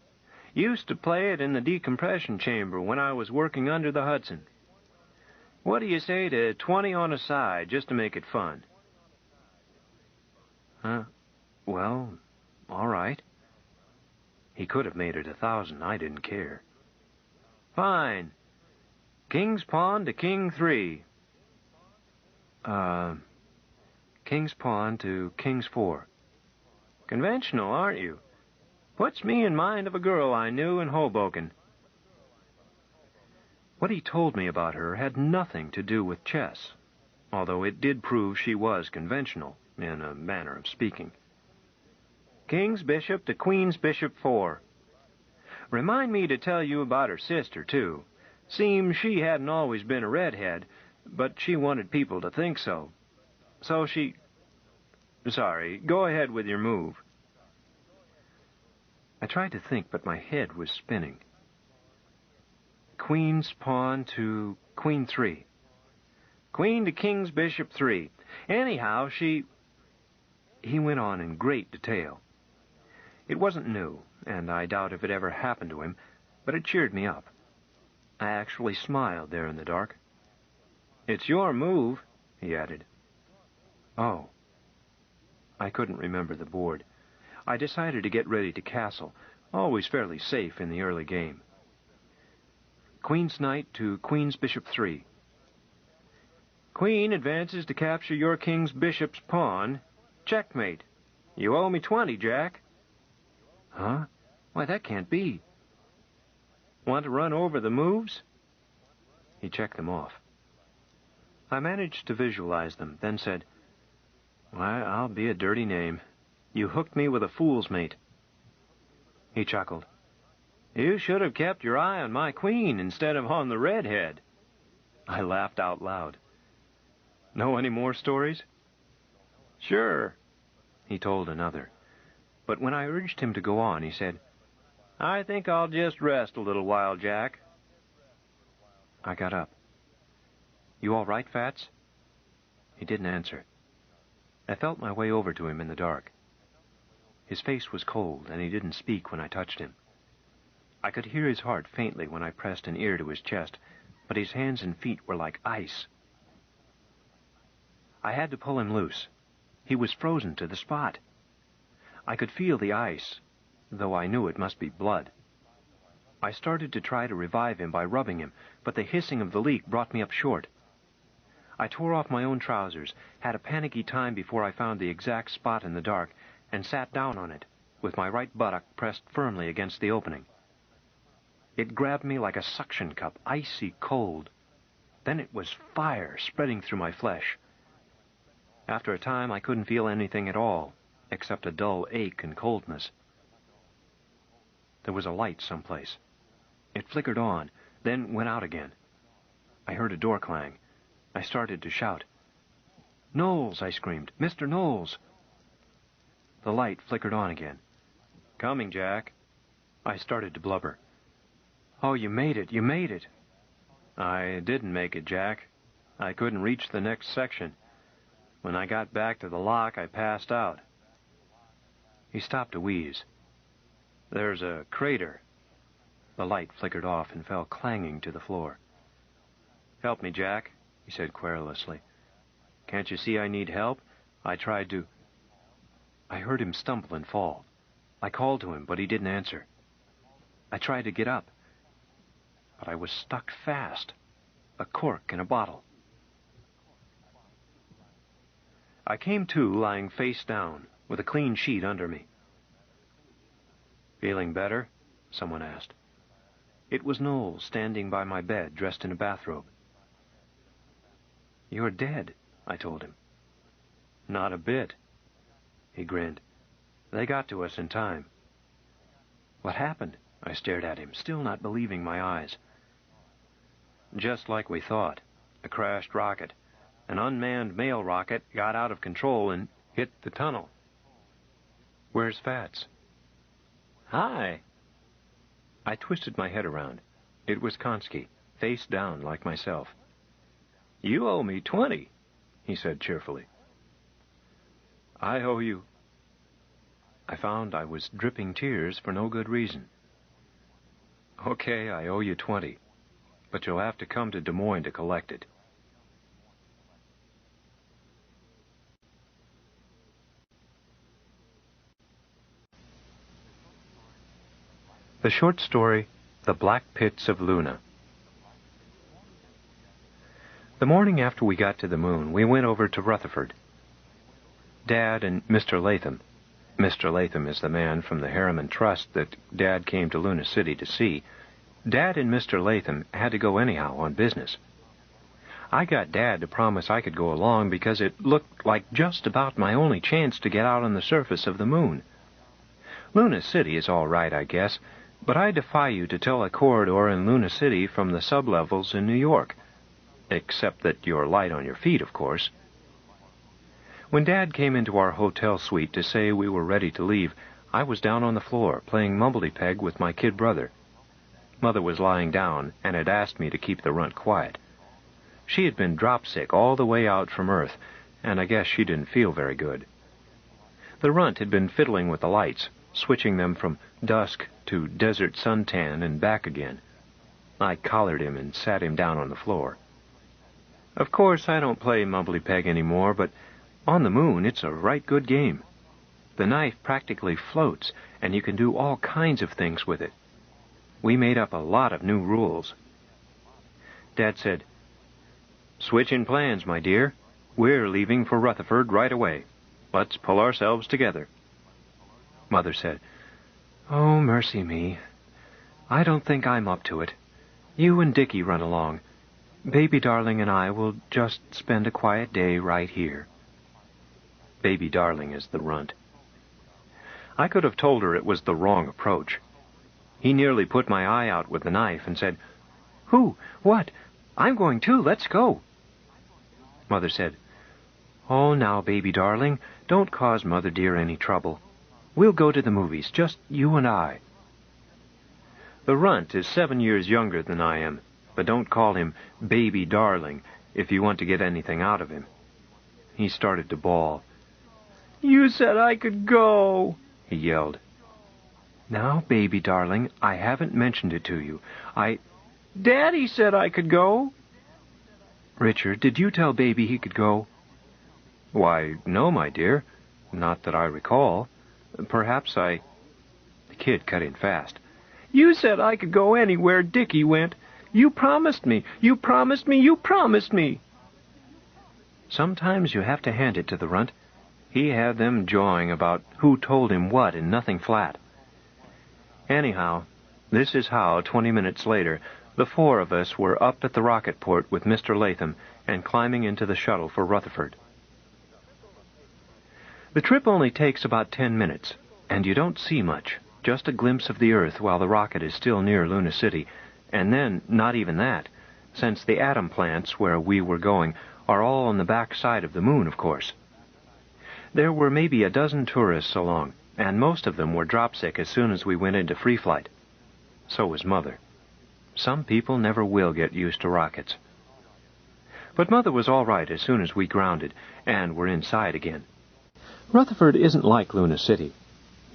Used to play it in the decompression chamber when I was working under the Hudson. What do you say to 20 on a side, just to make it fun? Well, all right. He could have made it 1,000. I didn't care. Fine. King's pawn to king 3. King's pawn to king's 4. Conventional, aren't you? Puts me in mind of a girl I knew in Hoboken. What he told me about her had nothing to do with chess, although it did prove she was conventional, in a manner of speaking. King's bishop to queen's bishop 4. Remind me to tell you about her sister, too. Seems she hadn't always been a redhead, but she wanted people to think so. So she... Sorry, go ahead with your move. I tried to think, but my head was spinning. Queen's pawn to queen 3. Queen to king's bishop 3. Anyhow, she... He went on in great detail. It wasn't new, and I doubt if it ever happened to him, but it cheered me up. I actually smiled there in the dark. It's your move, he added. Oh. I couldn't remember the board. I decided to get ready to castle, always fairly safe in the early game. Queen's knight to queen's bishop 3. Queen advances to capture your king's bishop's pawn. Checkmate. You owe me 20, Jack. Huh? Why, that can't be. Want to run over the moves? He checked them off. I managed to visualize them, then said, Why, I'll be a dirty name. You hooked me with a fool's mate. He chuckled. You should have kept your eye on my queen instead of on the redhead. I laughed out loud. Know any more stories? Sure, he told another. But when I urged him to go on, he said, I think I'll just rest a little while, Jack. I got up. You all right, Fats? He didn't answer. I felt my way over to him in the dark. His face was cold, and he didn't speak when I touched him. I could hear his heart faintly when I pressed an ear to his chest, but his hands and feet were like ice. I had to pull him loose. He was frozen to the spot. I could feel the ice, though I knew it must be blood. I started to try to revive him by rubbing him, but the hissing of the leak brought me up short. I tore off my own trousers, had a panicky time before I found the exact spot in the dark, and sat down on it, with my right buttock pressed firmly against the opening. It grabbed me like a suction cup, icy cold. Then it was fire spreading through my flesh. After a time, I couldn't feel anything at all, except a dull ache and coldness. There was a light someplace. It flickered on, then went out again. I heard a door clang. I started to shout. "Knowles!" I screamed. "Mr. Knowles!" The light flickered on again. "Coming, Jack." I started to blubber. "Oh, you made it! You made it!" "I didn't make it, Jack. I couldn't reach the next section. When I got back to the lock, I passed out." He stopped to wheeze. "There's a crater." The light flickered off and fell clanging to the floor. "Help me, Jack," he said querulously. "Can't you see I need help? I tried to—" I heard him stumble and fall. I called to him, but he didn't answer. I tried to get up, but I was stuck fast. A cork in a bottle. I came to lying face down, with a clean sheet under me. "Feeling better?" someone asked. It was Knowles, standing by my bed, dressed in a bathrobe. "You're dead," I told him. "Not a bit." He grinned. "They got to us in time." "What happened?" I stared at him, still not believing my eyes. "Just like we thought. A crashed rocket. An unmanned mail rocket got out of control and hit the tunnel." "Where's Fats?" "Hi." I twisted my head around. It was Konski, face down like myself. "You owe me 20, he said cheerfully. "I owe you—" I found I was dripping tears for no good reason. "Okay, I owe you 20, but you'll have to come to Des Moines to collect it." The short story, The Black Pits of Luna. The morning after we got to the moon, we went over to Rutherford. Dad and Mr. Latham. Mr. Latham is the man from the Harriman Trust that Dad came to Luna City to see. Dad and Mr. Latham had to go anyhow on business. I got Dad to promise I could go along because it looked like just about my only chance to get out on the surface of the moon. Luna City is all right, I guess, but I defy you to tell a corridor in Luna City from the sublevels in New York. Except that you're light on your feet, of course. When Dad came into our hotel suite to say we were ready to leave, I was down on the floor, playing mumbledy-peg with my kid brother. Mother was lying down and had asked me to keep the runt quiet. She had been drop-sick all the way out from Earth, and I guess she didn't feel very good. The runt had been fiddling with the lights, switching them from dusk to desert suntan and back again. I collared him and sat him down on the floor. Of course, I don't play mumbledy-peg anymore, but on the moon, it's a right good game. The knife practically floats, and you can do all kinds of things with it. We made up a lot of new rules. Dad said, "Switching plans, my dear. We're leaving for Rutherford right away. Let's pull ourselves together." Mother said, "Oh, mercy me. I don't think I'm up to it. You and Dickie run along. Baby Darling and I will just spend a quiet day right here." Baby Darling is the runt. I could have told her it was the wrong approach. He nearly put my eye out with the knife and said, "Who? What? I'm going too. Let's go." Mother said, "Oh, now, Baby Darling, don't cause Mother dear any trouble. We'll go to the movies, just you and I." The runt is 7 years younger than I am, but don't call him Baby Darling if you want to get anything out of him. He started to bawl. "You said I could go," he yelled. "Now, Baby Darling, I haven't mentioned it to you. Daddy said I could go." "Richard, did you tell Baby he could go?" "Why, no, my dear. Not that I recall. Perhaps I—" The kid cut in fast. You said I could go anywhere Dickie went. You promised me. You promised me. You promised me. Sometimes you have to hand it to the runt. He had them jawing about who told him what and nothing flat. Anyhow, this is how, 20 minutes later, the four of us were up at the rocket port with Mr. Latham and climbing into the shuttle for Rutherford. The trip only takes about 10 minutes, and you don't see much, just a glimpse of the Earth while the rocket is still near Luna City, and then not even that, since the atom plants where we were going are all on the back side of the moon, of course. There were maybe a dozen tourists along, and most of them were drop-sick as soon as we went into free flight. So was Mother. Some people never will get used to rockets. But Mother was all right as soon as we grounded, and were inside again. Rutherford isn't like Luna City.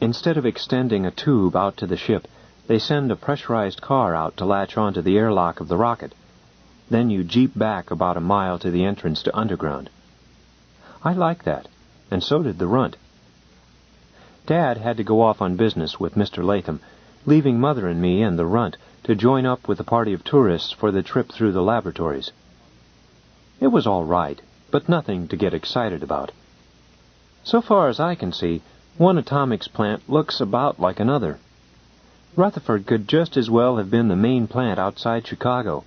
Instead of extending a tube out to the ship, they send a pressurized car out to latch onto the airlock of the rocket. Then you jeep back about a mile to the entrance to underground. I like that, and so did the runt. Dad had to go off on business with Mr. Latham, leaving Mother and me and the runt to join up with a party of tourists for the trip through the laboratories. It was all right, but nothing to get excited about. So far as I can see, one atomics plant looks about like another. Rutherford could just as well have been the main plant outside Chicago.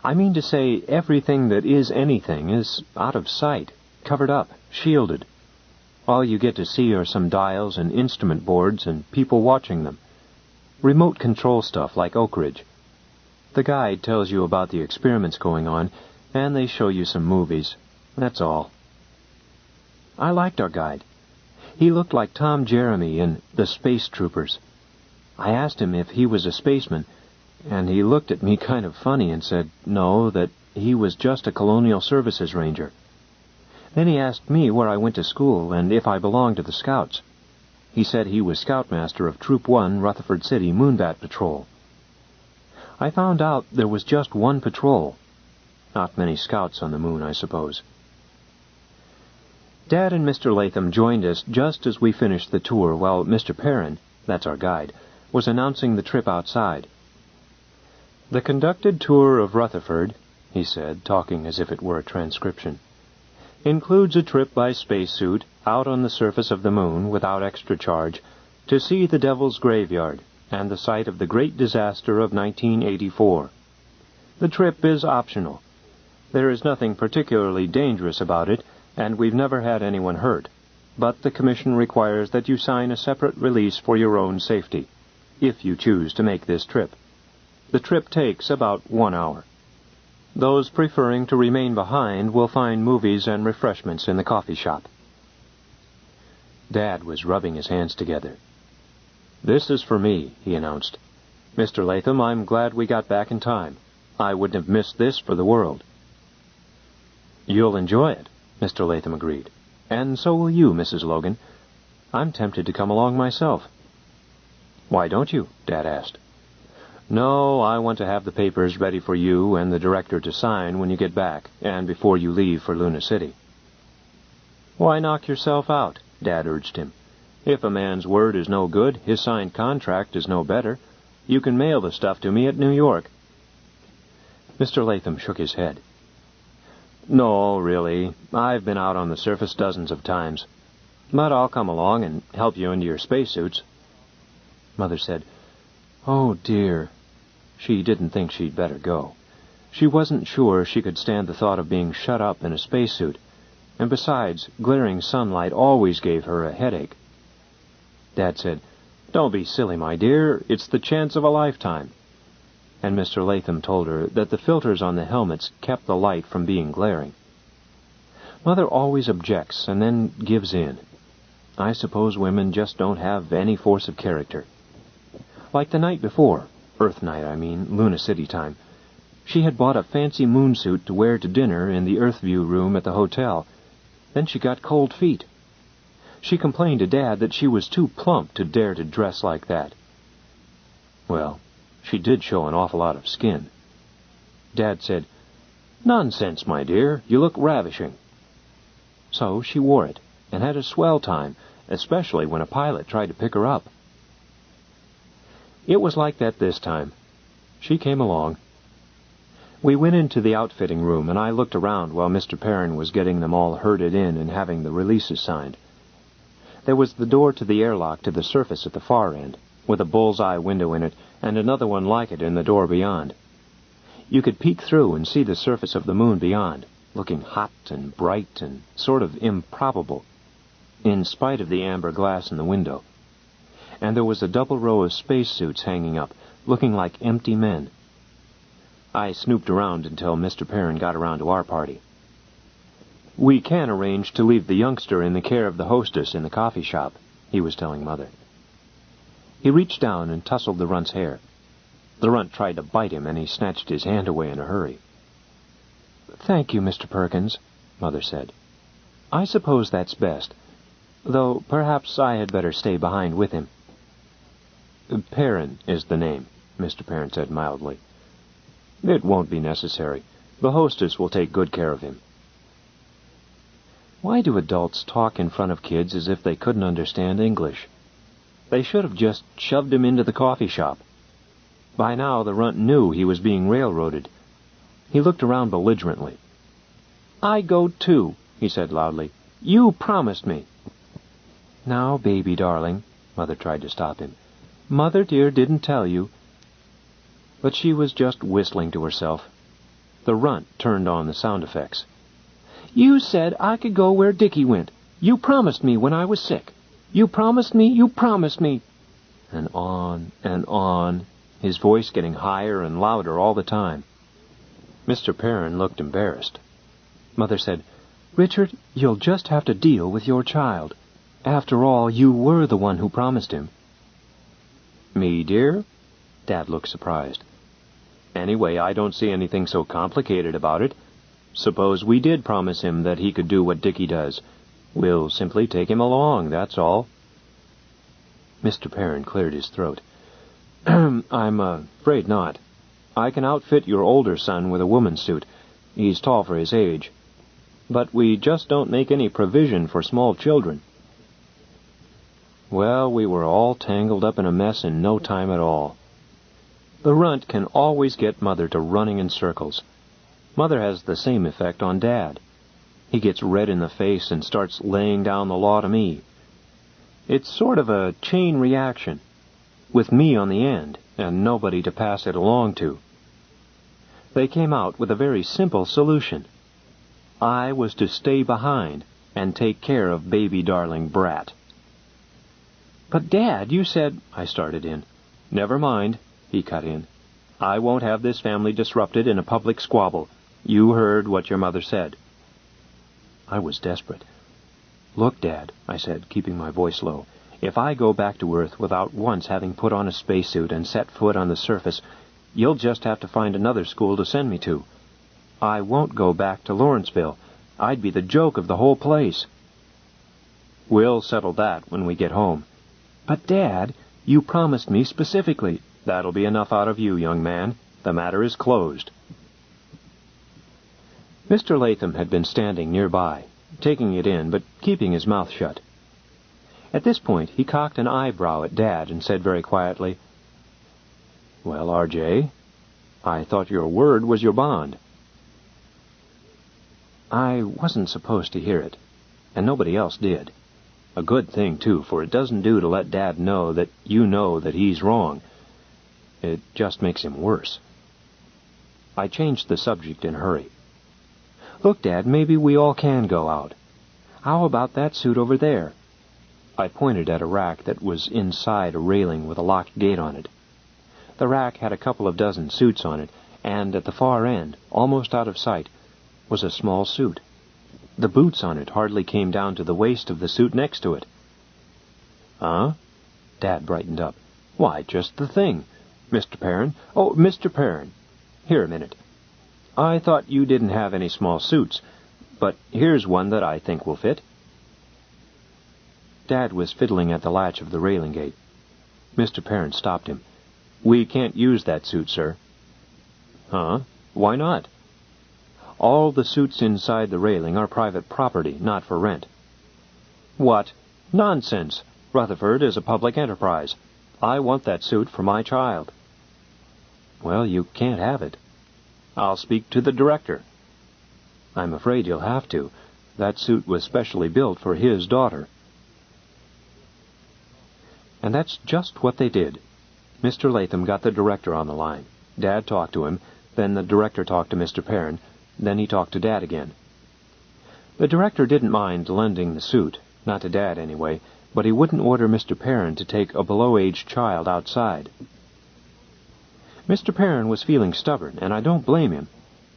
I mean to say, everything that is anything is out of sight, covered up, shielded. All you get to see are some dials and instrument boards and people watching them. Remote control stuff like Oak Ridge. The guide tells you about the experiments going on, and they show you some movies. That's all. I liked our guide. He looked like Tom Jeremy in The Space Troopers. I asked him if he was a spaceman, and he looked at me kind of funny and said no, that he was just a Colonial Services Ranger. Then he asked me where I went to school and if I belonged to the Scouts. He said he was Scoutmaster of Troop 1, Rutherford City Moonbat Patrol. I found out there was just one patrol. Not many Scouts on the moon, I suppose. Dad and Mr. Latham joined us just as we finished the tour while Mr. Perrin, that's our guide, was announcing the trip outside. "The conducted tour of Rutherford," he said, talking as if it were a transcription, "includes a trip by spacesuit out on the surface of the moon without extra charge to see the Devil's Graveyard and the site of the great disaster of 1984. The trip is optional. There is nothing particularly dangerous about it, and we've never had anyone hurt, but the Commission requires that you sign a separate release for your own safety, if you choose to make this trip. The trip takes about 1 hour. Those preferring to remain behind will find movies and refreshments in the coffee shop." Dad was rubbing his hands together. "This is for me," he announced. "Mr. Latham, I'm glad we got back in time. I wouldn't have missed this for the world." "You'll enjoy it," Mr. Latham agreed. "And so will you, Mrs. Logan. I'm tempted to come along myself." "Why don't you?" Dad asked. "No, I want to have the papers ready for you and the director to sign when you get back, and before you leave for Luna City." "Why knock yourself out?" Dad urged him. "If a man's word is no good, his signed contract is no better. You can mail the stuff to me at New York." Mr. Latham shook his head. "No, really. I've been out on the surface dozens of times. But I'll come along and help you into your spacesuits." Mother said, "Oh, dear." She didn't think she'd better go. She wasn't sure she could stand the thought of being shut up in a spacesuit, and besides, glaring sunlight always gave her a headache. Dad said, "Don't be silly, my dear. It's the chance of a lifetime." And Mr. Latham told her that the filters on the helmets kept the light from being glaring. Mother always objects and then gives in. I suppose women just don't have any force of character. Like the night before, Earth night, I mean, Luna City time, she had bought a fancy moon suit to wear to dinner in the Earthview room at the hotel. Then she got cold feet. She complained to Dad that she was too plump to dare to dress like that. Well, she did show an awful lot of skin. Dad said, "Nonsense, my dear, you look ravishing." So she wore it, and had a swell time, especially when a pilot tried to pick her up. It was like that this time. She came along. We went into the outfitting room, and I looked around while Mr. Perrin was getting them all herded in and having the releases signed. There was the door to the airlock to the surface at the far end, with a bull's-eye window in it and another one like it in the door beyond. You could peek through and see the surface of the moon beyond, looking hot and bright and sort of improbable, in spite of the amber glass in the window. And there was a double row of spacesuits hanging up, looking like empty men. I snooped around until Mr. Perrin got around to our party. "We can arrange to leave the youngster in the care of the hostess in the coffee shop," he was telling Mother. He reached down and tousled the runt's hair. The runt tried to bite him, and he snatched his hand away in a hurry. "Thank you, Mr. Perkins," Mother said. "I suppose that's best, though perhaps I had better stay behind with him." "Perrin is the name," Mr. Perrin said mildly. "It won't be necessary. The hostess will take good care of him." Why do adults talk in front of kids as if they couldn't understand English? They should have just shoved him into the coffee shop. By now the runt knew he was being railroaded. He looked around belligerently. "I go too," he said loudly. "You promised me." "Now, baby darling," Mother tried to stop him. "Mother dear didn't tell you." But she was just whistling to herself. The runt turned on the sound effects. "You said I could go where Dickie went. You promised me when I was sick. You promised me, you promised me." And on, his voice getting higher and louder all the time. Mr. Perrin looked embarrassed. Mother said, "Richard, you'll just have to deal with your child. After all, you were the one who promised him." "Me, dear?" Dad looked surprised. "Anyway, I don't see anything so complicated about it. Suppose we did promise him that he could do what Dickie does. We'll simply take him along, that's all." Mr. Perrin cleared his throat. "I'm afraid not. I can outfit your older son with a woman's suit. He's tall for his age. But we just don't make any provision for small children." Well, we were all tangled up in a mess in no time at all. The runt can always get Mother to running in circles. Mother has the same effect on Dad. He gets red in the face and starts laying down the law to me. It's sort of a chain reaction, with me on the end and nobody to pass it along to. They came out with a very simple solution. I was to stay behind and take care of baby darling Brat. "But, Dad, you said—" I started in. "Never mind," he cut in. "I won't have this family disrupted in a public squabble. You heard what your mother said." I was desperate. "Look, Dad," I said, keeping my voice low, "if I go back to Earth without once having put on a spacesuit and set foot on the surface, you'll just have to find another school to send me to. I won't go back to Lawrenceville. I'd be the joke of the whole place." "We'll settle that when we get home." "But, Dad, you promised me specifically." "That'll be enough out of you, young man. The matter is closed." Mr. Latham had been standing nearby, taking it in, but keeping his mouth shut. At this point, he cocked an eyebrow at Dad and said very quietly, "Well, R.J., I thought your word was your bond." I wasn't supposed to hear it, and nobody else did. A good thing, too, for it doesn't do to let Dad know that he's wrong. It just makes him worse. I changed the subject in a hurry. "Look, Dad, maybe we all can go out. How about that suit over there?" I pointed at a rack that was inside a railing with a locked gate on it. The rack had a couple of dozen suits on it, and at the far end, almost out of sight, was a small suit. The boots on it hardly came down to the waist of the suit next to it. "Huh?" Dad brightened up. "Why, just the thing. Mr. Perrin. Oh, Mr. Perrin. Here a minute. I thought you didn't have any small suits, but here's one that I think will fit." Dad was fiddling at the latch of the railing gate. Mr. Perrin stopped him. "We can't use that suit, sir." "Huh? Why not?" "All the suits inside the railing are private property, not for rent." "What? Nonsense! Rutherford is a public enterprise. I want that suit for my child." "Well, you can't have it." "I'll speak to the director." "I'm afraid you'll have to. That suit was specially built for his daughter." And that's just what they did. Mr. Latham got the director on the line. Dad talked to him, then the director talked to Mr. Perrin, then he talked to Dad again. The director didn't mind lending the suit, not to Dad anyway, but he wouldn't order Mr. Perrin to take a below-age child outside. Mr. Perrin was feeling stubborn, and I don't blame him,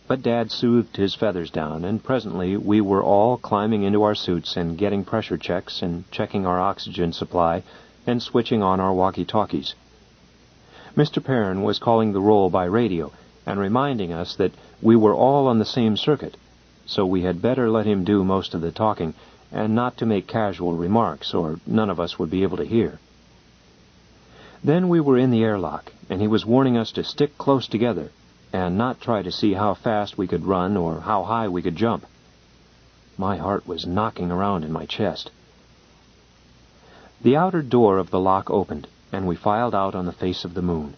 but Dad soothed his feathers down, and presently we were all climbing into our suits and getting pressure checks and checking our oxygen supply and switching on our walkie-talkies. Mr. Perrin was calling the roll by radio and reminding us that we were all on the same circuit, so we had better let him do most of the talking and not to make casual remarks, or none of us would be able to hear. Then we were in the airlock, and he was warning us to stick close together and not try to see how fast we could run or how high we could jump. My heart was knocking around in my chest. The outer door of the lock opened, and we filed out on the face of the moon.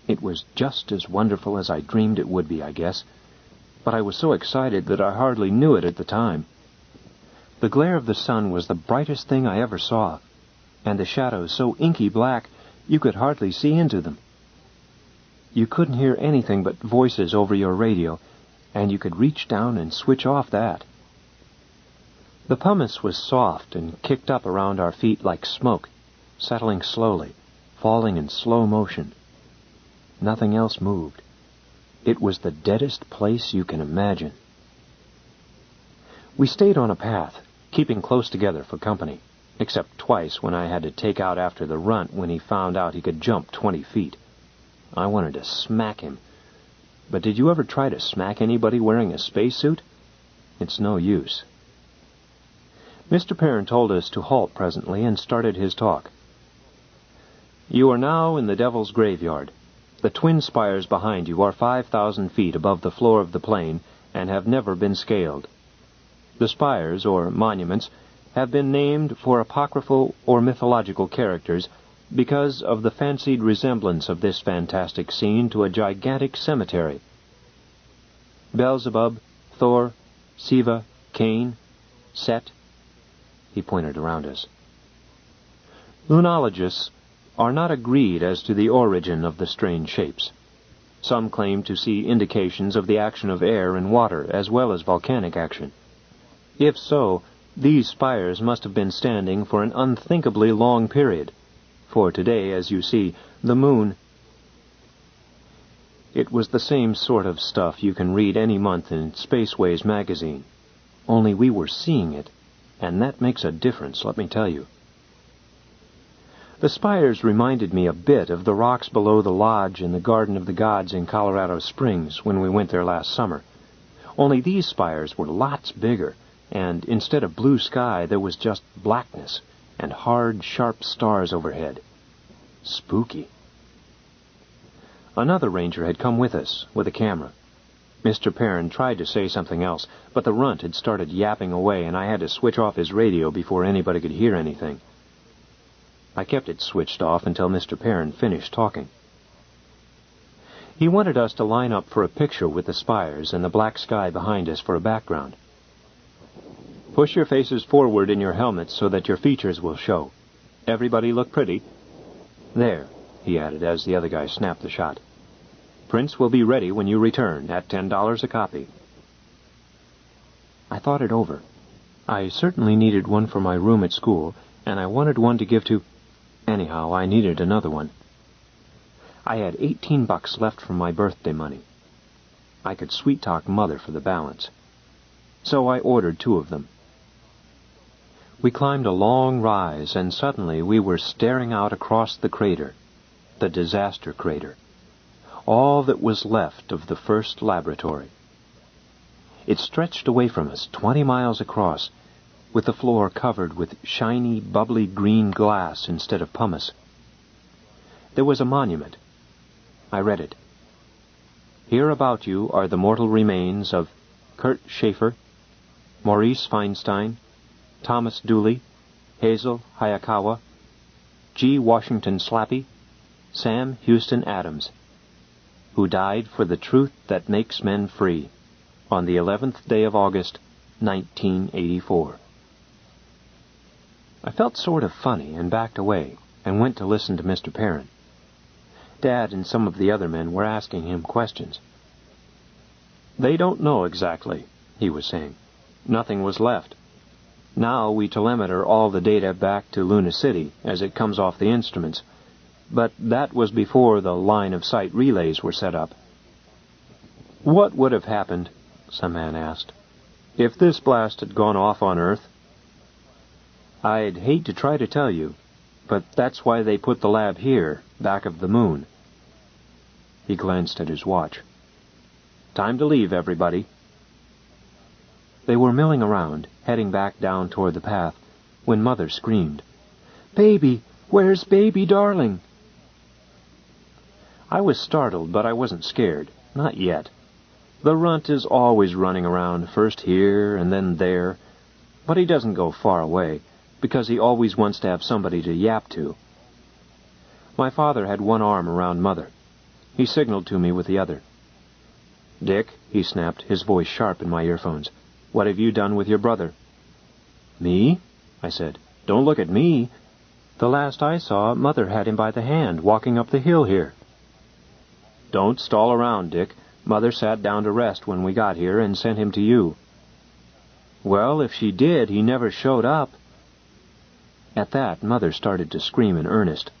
It was just as wonderful as I dreamed it would be, I guess, but I was so excited that I hardly knew it at the time. The glare of the sun was the brightest thing I ever saw, and the shadows so inky black you could hardly see into them. You couldn't hear anything but voices over your radio, and you could reach down and switch off that. The pumice was soft and kicked up around our feet like smoke, settling slowly, falling in slow motion. Nothing else moved. It was the deadest place you can imagine. We stayed on a path, keeping close together for company, except twice when I had to take out after the runt when he found out he could jump 20 feet. I wanted to smack him. But did you ever try to smack anybody wearing a spacesuit? It's no use. Mr. Perrin told us to halt presently and started his talk. "You are now in the Devil's Graveyard. The twin spires behind you are 5,000 feet above the floor of the plane and have never been scaled. The spires, or monuments, have been named for apocryphal or mythological characters because of the fancied resemblance of this fantastic scene to a gigantic cemetery. Beelzebub, Thor, Siva, Cain, Set." He pointed around us. Lunologists are not agreed as to the origin of the strange shapes. Some claim to see indications of the action of air and water as well as volcanic action. If so, these spires must have been standing for an unthinkably long period, for today, as you see, the moon... It was the same sort of stuff you can read any month in Spaceways magazine, only we were seeing it, and that makes a difference, let me tell you. The spires reminded me a bit of the rocks below the lodge in the Garden of the Gods in Colorado Springs when we went there last summer. Only these spires were lots bigger, and instead of blue sky there was just blackness and hard, sharp stars overhead. Spooky. Another ranger had come with us, with a camera. Mr. Perrin tried to say something else, but the runt had started yapping away, and I had to switch off his radio before anybody could hear anything. I kept it switched off until Mr. Perrin finished talking. He wanted us to line up for a picture with the spires and the black sky behind us for a background. "Push your faces forward in your helmets so that your features will show. Everybody look pretty. There," he added as the other guy snapped the shot. "Prints will be ready when you return at $10 a copy." I thought it over. I certainly needed one for my room at school, and I wanted one to give to... Anyhow, I needed another one. I had $18 left from my birthday money. I could sweet-talk Mother for the balance. So I ordered 2 of them. We climbed a long rise, and suddenly we were staring out across the crater, the disaster crater, all that was left of the first laboratory. It stretched away from us 20 miles across, with the floor covered with shiny, bubbly green glass instead of pumice. There was a monument. I read it. "Here about you are the mortal remains of Kurt Schaefer, Maurice Feinstein, Thomas Dooley, Hazel Hayakawa, G. Washington Slappy, Sam Houston Adams, who died for the truth that makes men free on the 11th day of August, 1984. I felt sort of funny and backed away and went to listen to Mr. Perrin. Dad and some of the other men were asking him questions. "They don't know exactly," he was saying. "Nothing was left. Now we telemeter all the data back to Luna City as it comes off the instruments, but that was before the line-of-sight relays were set up." "What would have happened," some man asked, "if this blast had gone off on Earth?" "I'd hate to try to tell you, but that's why they put the lab here, back of the moon." He glanced at his watch. "Time to leave, everybody." They were milling around, heading back down toward the path, when Mother screamed, "Baby! Where's baby darling?" I was startled, but I wasn't scared. Not yet. The runt is always running around, first here and then there, but he doesn't go far away, because he always wants to have somebody to yap to. My father had one arm around Mother. He signaled to me with the other. "Dick," he snapped, his voice sharp in my earphones, "what have you done with your brother?" "Me?" I said. "Don't look at me. The last I saw, Mother had him by the hand, walking up the hill here." "Don't stall around, Dick. Mother sat down to rest when we got here and sent him to you." "Well, if she did, he never showed up." At that, Mother started to scream in earnest.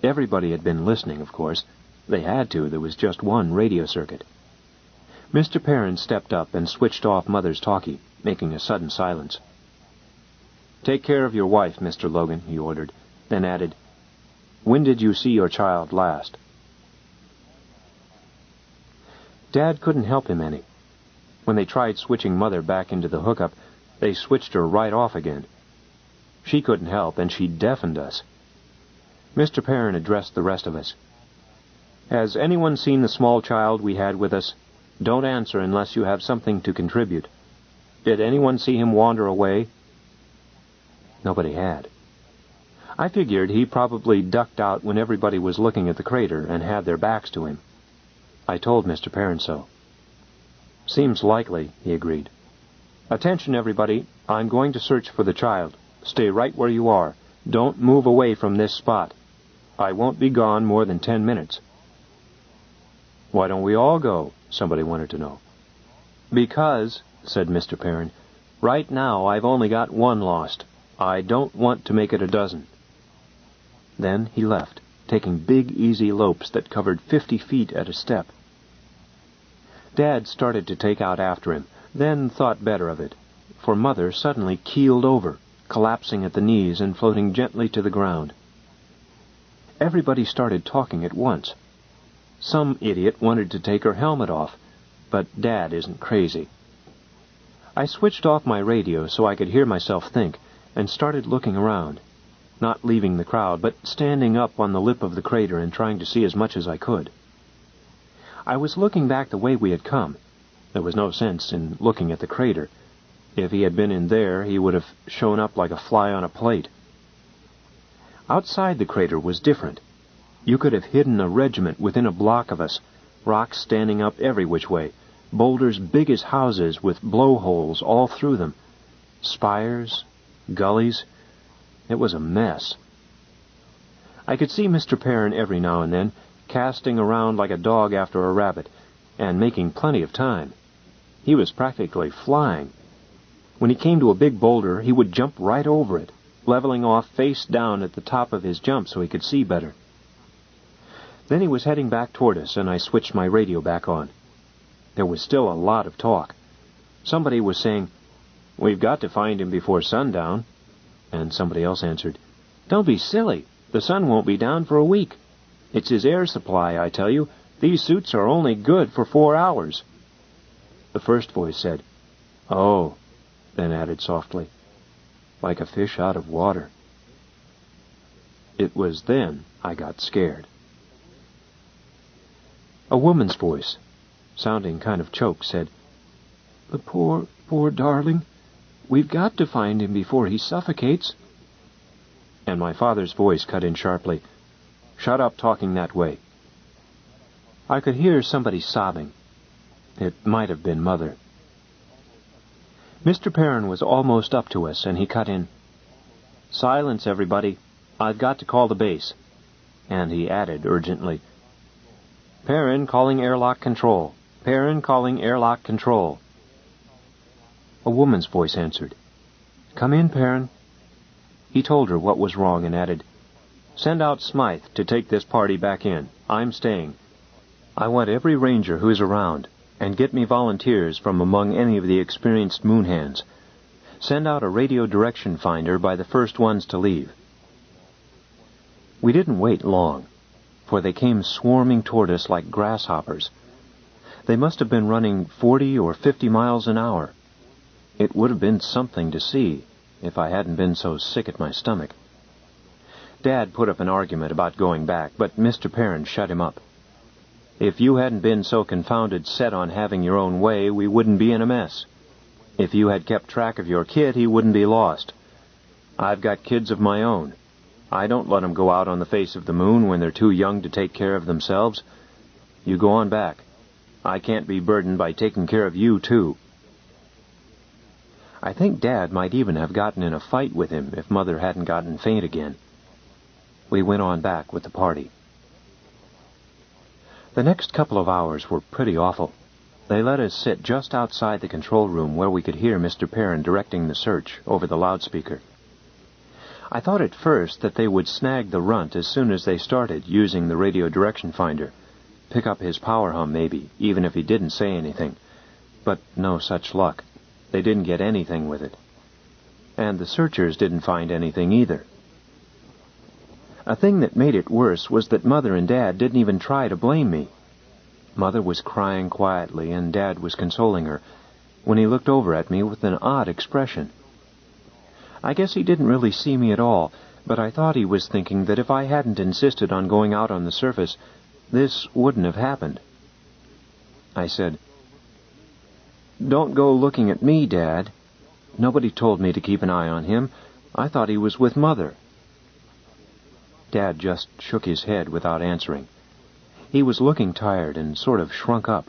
Everybody had been listening, of course. They had to. There was just one radio circuit. Mr. Perrin stepped up and switched off Mother's talkie, making a sudden silence. "Take care of your wife, Mr. Logan," he ordered, then added, "When did you see your child last?" Dad couldn't help him any. When they tried switching Mother back into the hookup, they switched her right off again. She couldn't help, and she deafened us. Mr. Perrin addressed the rest of us. "Has anyone seen the small child we had with us? Don't answer unless you have something to contribute. Did anyone see him wander away?" Nobody had. I figured he probably ducked out when everybody was looking at the crater and had their backs to him. I told Mr. Perrin so. "Seems likely," he agreed. "Attention, everybody. I'm going to search for the child. Stay right where you are. Don't move away from this spot. I won't be gone more than 10 minutes. "Why don't we all go?" somebody wanted to know. "Because," said Mr. Perrin, "right now I've only got one lost. I don't want to make it a dozen." Then he left, taking big, easy lopes that covered 50 feet at a step. Dad started to take out after him, then thought better of it, for Mother suddenly keeled over, collapsing at the knees and floating gently to the ground. Everybody started talking at once. Some idiot wanted to take her helmet off, but Dad isn't crazy. I switched off my radio so I could hear myself think, and started looking around, not leaving the crowd, but standing up on the lip of the crater and trying to see as much as I could. I was looking back the way we had come. There was no sense in looking at the crater. If he had been in there, he would have shown up like a fly on a plate. Outside the crater was different. You could have hidden a regiment within a block of us, rocks standing up every which way, boulders big as houses with blowholes all through them, spires, gullies. It was a mess. I could see Mr. Perrin every now and then, casting around like a dog after a rabbit, and making plenty of time. He was practically flying. When he came to a big boulder, he would jump right over it, leveling off face down at the top of his jump so he could see better. Then he was heading back toward us, and I switched my radio back on. There was still a lot of talk. Somebody was saying, "We've got to find him before sundown." And somebody else answered, "Don't be silly. The sun won't be down for a week. It's his air supply, I tell you. These suits are only good for 4 hours." The first voice said, "Oh," then added softly, "like a fish out of water." It was then I got scared. A woman's voice, sounding kind of choked, said, "The poor darling. We've got to find him before he suffocates." and my father's voice cut in sharply. "Shut up talking that way." I could hear somebody sobbing. It might have been Mother. Mr. Perrin was almost up to us, and he cut in. "Silence, everybody. I've got to call the base." And he added urgently, "Perrin calling airlock control. Perrin calling airlock control." A woman's voice answered. "Come in, Perrin." He told her what was wrong and added, "Send out Smythe to take this party back in. I'm staying. I want every ranger who's around, and get me volunteers from among any of the experienced moon hands. Send out a radio direction finder by the first ones to leave." We didn't wait long, for they came swarming toward us like grasshoppers. They must have been running 40 or 50 miles an hour. It would have been something to see if I hadn't been so sick at my stomach. Dad put up an argument about going back, but Mr. Perrin shut him up. "If you hadn't been so confounded set on having your own way, we wouldn't be in a mess. If you had kept track of your kid, he wouldn't be lost. I've got kids of my own. I don't let them go out on the face of the moon when they're too young to take care of themselves. You go on back. I can't be burdened by taking care of you, too." I think Dad might even have gotten in a fight with him if Mother hadn't gotten faint again. We went on back with the party. The next couple of hours were pretty awful. They let us sit just outside the control room where we could hear Mr. Perrin directing the search over the loudspeaker. I thought at first that they would snag the runt as soon as they started using the radio direction finder. Pick up his power hum, maybe, even if he didn't say anything. But no such luck. They didn't get anything with it. And the searchers didn't find anything either. A thing that made it worse was that Mother and Dad didn't even try to blame me. Mother was crying quietly, and Dad was consoling her, when he looked over at me with an odd expression. I guess he didn't really see me at all, but I thought he was thinking that if I hadn't insisted on going out on the surface, this wouldn't have happened. I said, "Don't go looking at me, Dad. Nobody told me to keep an eye on him. I thought he was with Mother." Dad just shook his head without answering. He was looking tired and sort of shrunk up.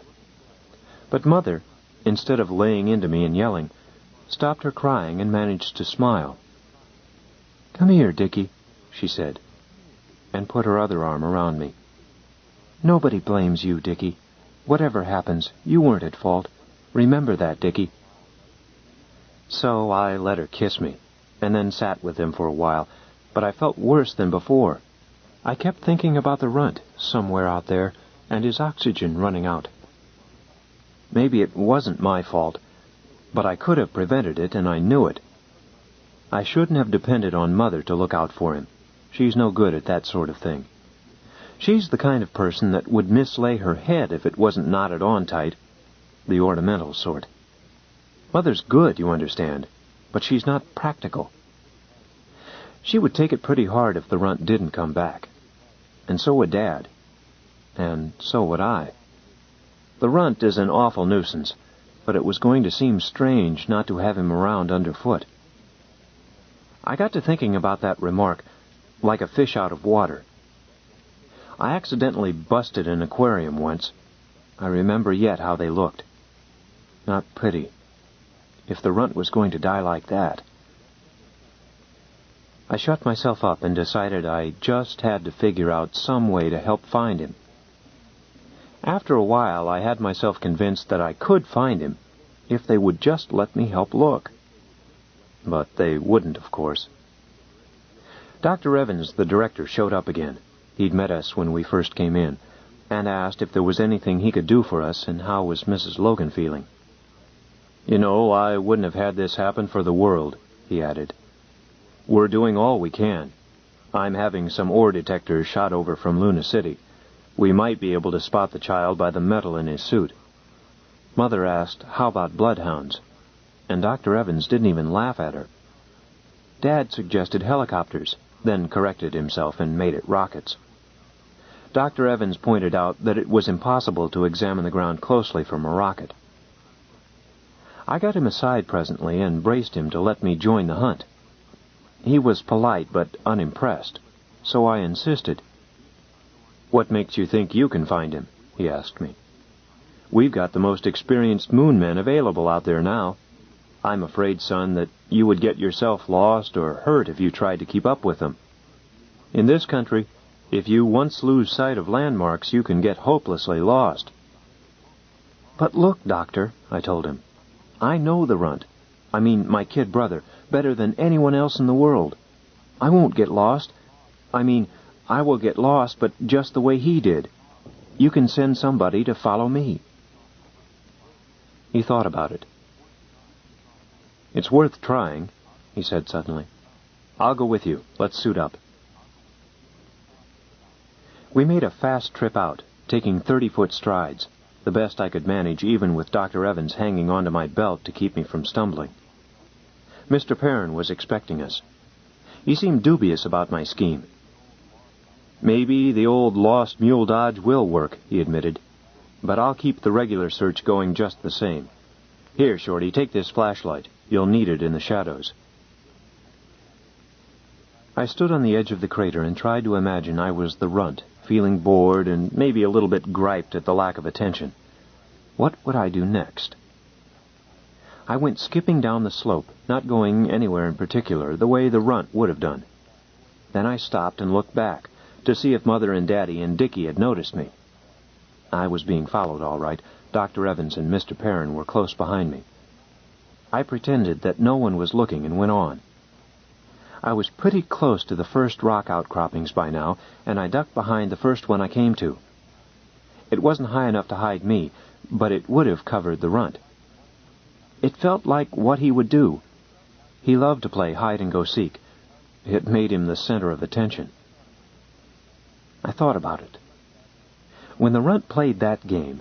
But Mother, instead of laying into me and yelling, stopped her crying and managed to smile. "Come here, Dickie," she said, and put her other arm around me. "Nobody blames you, Dickie. Whatever happens, you weren't at fault. Remember that, Dickie." So I let her kiss me, and then sat with him for a while, but I felt worse than before. I kept thinking about the runt somewhere out there and his oxygen running out. Maybe it wasn't my fault, but I could have prevented it, and I knew it. I shouldn't have depended on Mother to look out for him. She's no good at that sort of thing. She's the kind of person that would mislay her head if it wasn't knotted on tight, the ornamental sort. Mother's good, you understand, but she's not practical. She would take it pretty hard if the runt didn't come back. And so would Dad. And so would I. The runt is an awful nuisance, but it was going to seem strange not to have him around underfoot. I got to thinking about that remark, like a fish out of water. I accidentally busted an aquarium once. I remember yet how they looked. Not pretty. If the runt was going to die like that. I shut myself up and decided I just had to figure out some way to help find him. After a while, I had myself convinced that I could find him if they would just let me help look. But they wouldn't, of course. Dr. Evans, the director, showed up again. He'd met us when we first came in, and asked if there was anything he could do for us and how was Mrs. Logan feeling. "You know, I wouldn't have had this happen for the world," he added. "We're doing all we can. I'm having some ore detectors shot over from Luna City. We might be able to spot the child by the metal in his suit." Mother asked, "How about bloodhounds?" And Dr. Evans didn't even laugh at her. Dad suggested helicopters, then corrected himself and made it rockets. Dr. Evans pointed out that it was impossible to examine the ground closely from a rocket. I got him aside presently and braced him to let me join the hunt. He was polite but unimpressed, so I insisted. "What makes you think you can find him?" he asked me. "We've got the most experienced moon men available out there now. I'm afraid, son, that you would get yourself lost or hurt if you tried to keep up with them. In this country, if you once lose sight of landmarks, you can get hopelessly lost." "But look, Doctor," I told him. "I know the runt. I mean my kid brother, better than anyone else in the world. I won't get lost. I will get lost, but just the way he did. You can send somebody to follow me." He thought about it. "It's worth trying," he said suddenly. "I'll go with you. Let's suit up." We made a fast trip out, taking 30-foot strides, the best I could manage even with Dr. Evans hanging onto my belt to keep me from stumbling. Mr. Perrin was expecting us. He seemed dubious about my scheme. "Maybe the old lost mule dodge will work," he admitted, "but I'll keep the regular search going just the same. Here, Shorty, take this flashlight. You'll need it in the shadows." I stood on the edge of the crater and tried to imagine I was the runt, feeling bored and maybe a little bit griped at the lack of attention. What would I do next? I went skipping down the slope, not going anywhere in particular, the way the runt would have done. Then I stopped and looked back to see if Mother and Daddy and Dickie had noticed me. I was being followed, all right. Dr. Evans and Mr. Perrin were close behind me. I pretended that no one was looking and went on. I was pretty close to the first rock outcroppings by now, and I ducked behind the first one I came to. It wasn't high enough to hide me, but it would have covered the runt. It felt like what he would do. He loved to play hide-and-go-seek. It made him the center of attention. I thought about it. When the runt played that game,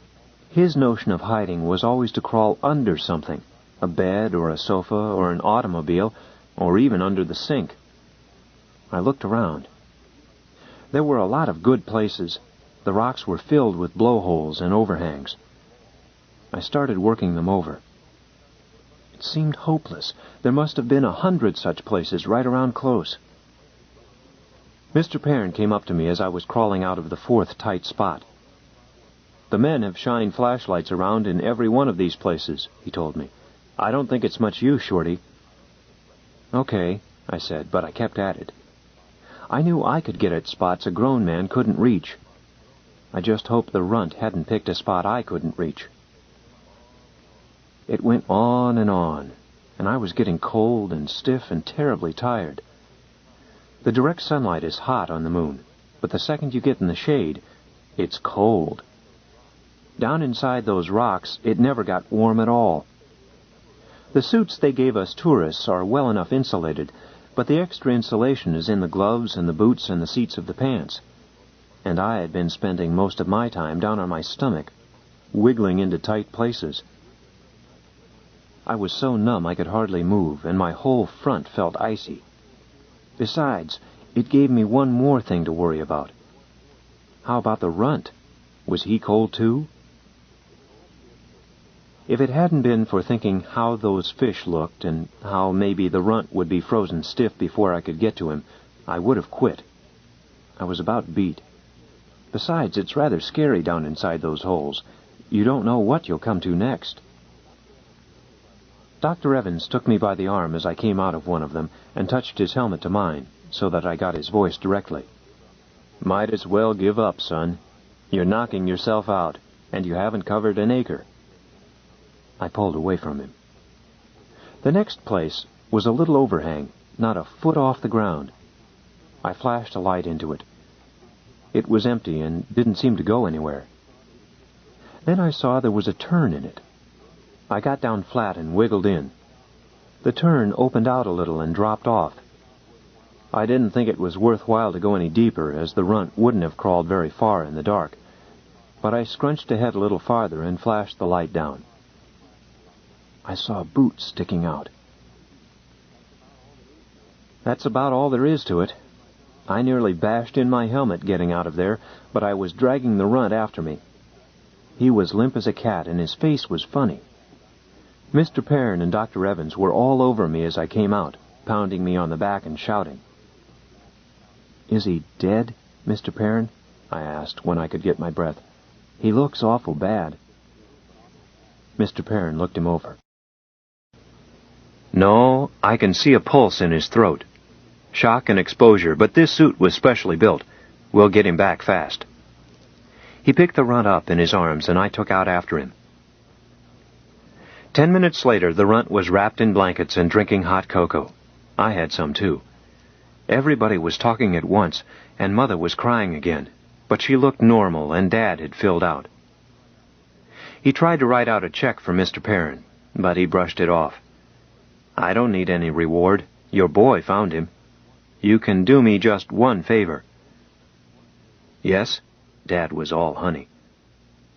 his notion of hiding was always to crawl under something, a bed or a sofa or an automobile, or even under the sink. I looked around. There were a lot of good places. The rocks were filled with blowholes and overhangs. I started working them over. It seemed hopeless. There must have been 100 such places right around close. Mr. Perrin came up to me as I was crawling out of the fourth tight spot. "The men have shined flashlights around in every one of these places," he told me. "I don't think it's much use, Shorty." "Okay," I said, but I kept at it. I knew I could get at spots a grown man couldn't reach. I just hoped the runt hadn't picked a spot I couldn't reach. It went on, and I was getting cold and stiff and terribly tired. The direct sunlight is hot on the moon, but the second you get in the shade, it's cold. Down inside those rocks, it never got warm at all. The suits they gave us tourists are well enough insulated, but the extra insulation is in the gloves and the boots and the seats of the pants. And I had been spending most of my time down on my stomach, wiggling into tight places. I was so numb I could hardly move, and my whole front felt icy. Besides, it gave me one more thing to worry about. How about the runt? Was he cold too? If it hadn't been for thinking how those fish looked and how maybe the runt would be frozen stiff before I could get to him, I would have quit. I was about beat. Besides, it's rather scary down inside those holes. You don't know what you'll come to next. Dr. Evans took me by the arm as I came out of one of them and touched his helmet to mine so that I got his voice directly. "Might as well give up, son. You're knocking yourself out, and you haven't covered an acre." I pulled away from him. The next place was a little overhang, not a foot off the ground. I flashed a light into it. It was empty and didn't seem to go anywhere. Then I saw there was a turn in it. I got down flat and wiggled in. The turn opened out a little and dropped off. I didn't think it was worthwhile to go any deeper, as the runt wouldn't have crawled very far in the dark. But I scrunched ahead a little farther and flashed the light down. I saw boots sticking out. That's about all there is to it. I nearly bashed in my helmet getting out of there, but I was dragging the runt after me. He was limp as a cat, and his face was funny. Mr. Perrin and Dr. Evans were all over me as I came out, pounding me on the back and shouting. "Is he dead, Mr. Perrin?" I asked when I could get my breath. "He looks awful bad." Mr. Perrin looked him over. "No, I can see a pulse in his throat. Shock and exposure, but this suit was specially built. We'll get him back fast." He picked the runt up in his arms, and I took out after him. 10 minutes later, the runt was wrapped in blankets and drinking hot cocoa. I had some, too. Everybody was talking at once, and Mother was crying again, but she looked normal, and Dad had filled out. He tried to write out a check for Mr. Perrin, but he brushed it off. "I don't need any reward. Your boy found him. You can do me just one favor." "Yes?" Dad was all honey.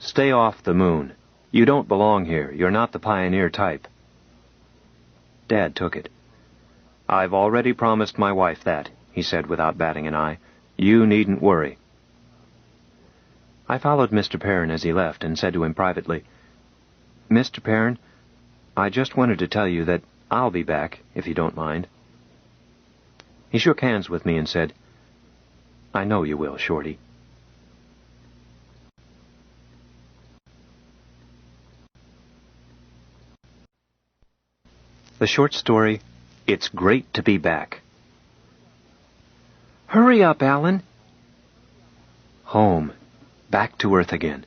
"Stay off the moon. You don't belong here. You're not the pioneer type." Dad took it. "I've already promised my wife that," he said without batting an eye. "You needn't worry." I followed Mr. Perrin as he left and said to him privately, "Mr. Perrin, I just wanted to tell you that I'll be back, if you don't mind." He shook hands with me and said, "I know you will, Shorty." The short story, It's Great to Be Back. Hurry up, Alan. Home. Back to Earth again.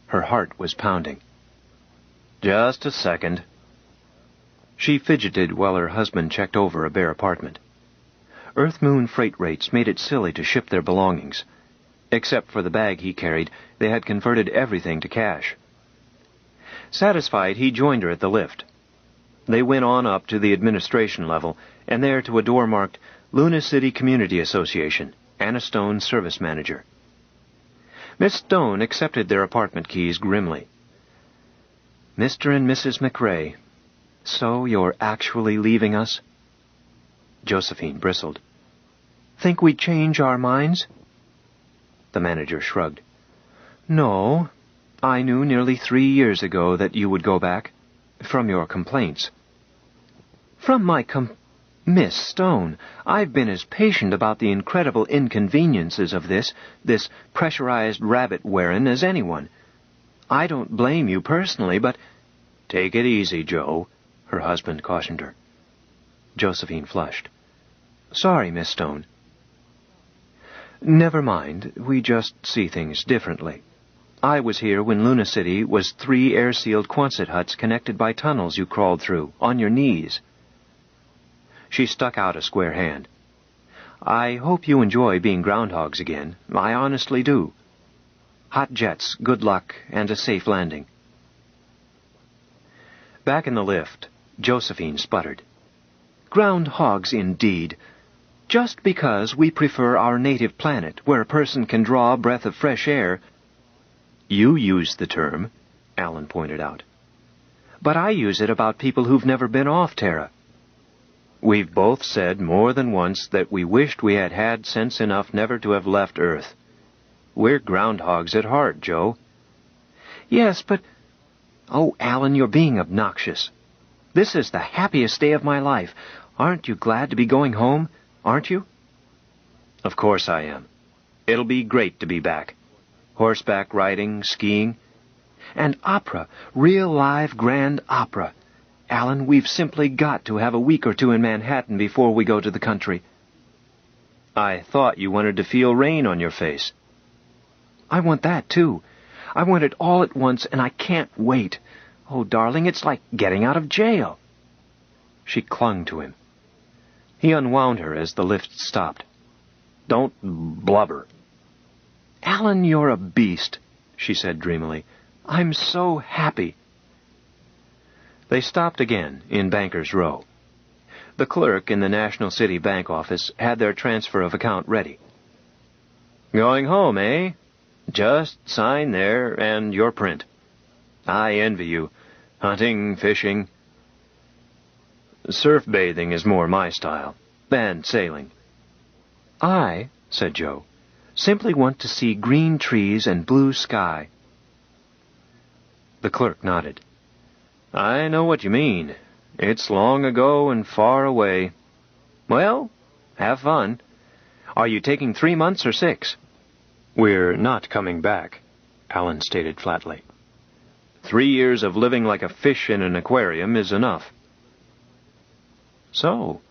Her heart was pounding. "Just a second." She fidgeted while her husband checked over a bare apartment. Earth-Moon freight rates made it silly to ship their belongings. Except for the bag he carried, they had converted everything to cash. Satisfied, he joined her at the lift. They went on up to the administration level, and there to a door marked Luna City Community Association, Anna Stone, Service Manager. Miss Stone accepted their apartment keys grimly. "Mr. and Mrs. McRae, so you're actually leaving us?" Josephine bristled. "Think we'd change our minds?" The manager shrugged. "No, I knew nearly 3 years ago that you would go back. From your complaints." "From my Miss Stone, I've been as patient about the incredible inconveniences of this pressurized rabbit wearin' as anyone. I don't blame you personally, but—" "Take it easy, Joe," her husband cautioned her. Josephine flushed. "Sorry, Miss Stone." "Never mind. We just see things differently. I was here when Luna City was 3 air-sealed Quonset huts connected by tunnels you crawled through, on your knees." She stuck out a square hand. "I hope you enjoy being groundhogs again. I honestly do. Hot jets, good luck, and a safe landing." Back in the lift, Josephine sputtered. "Groundhogs indeed. Just because we prefer our native planet, where a person can draw a breath of fresh air—" "You used the term," Alan pointed out. "But I use it about people who've never been off Terra. We've both said more than once that we wished we had had sense enough never to have left Earth. We're groundhogs at heart, Joe." "Yes, but—" "Oh, Alan, you're being obnoxious. This is the happiest day of my life. Aren't you glad to be going home? Aren't you?" "Of course I am. It'll be great to be back. Horseback riding, skiing. And opera. Real live grand opera. Alan, we've simply got to have a week or 2 in Manhattan before we go to the country." "I thought you wanted to feel rain on your face." "I want that, too. I want it all at once, and I can't wait. Oh, darling, it's like getting out of jail." She clung to him. He unwound her as the lift stopped. "Don't blubber." "Alan, you're a beast," she said dreamily. "I'm so happy." They stopped again in Bankers Row. The clerk in the National City Bank office had their transfer of account ready. "Going home, eh? Just sign there and your print. I envy you. Hunting, fishing. Surf bathing is more my style. And sailing." "I," said Joe, "simply want to see green trees and blue sky." The clerk nodded. "I know what you mean. It's long ago and far away. Well, have fun. Are you taking 3 months or 6? We're not coming back, Alan stated flatly. 3 years of living like a fish in an aquarium is enough. So?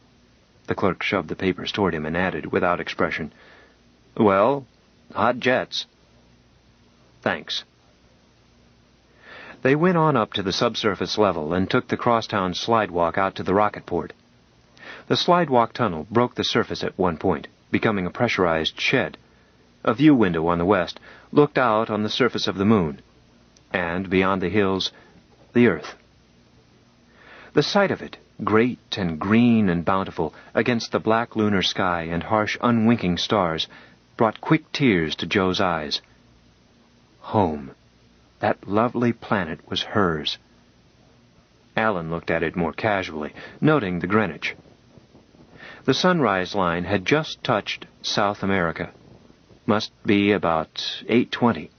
The clerk shoved the papers toward him and added, without expression, Well, hot jets. Thanks. They went on up to the subsurface level and took the crosstown slidewalk out to the rocket port. The slidewalk tunnel broke the surface at one point, becoming a pressurized shed. A view window on the west looked out on the surface of the moon, and beyond the hills, the earth. The sight of it, great and green and bountiful, against the black lunar sky and harsh, unwinking stars, brought quick tears to Joe's eyes. Home. That lovely planet was hers. Alan looked at it more casually, noting the Greenwich. The sunrise line had just touched South America. Must be about 8:20.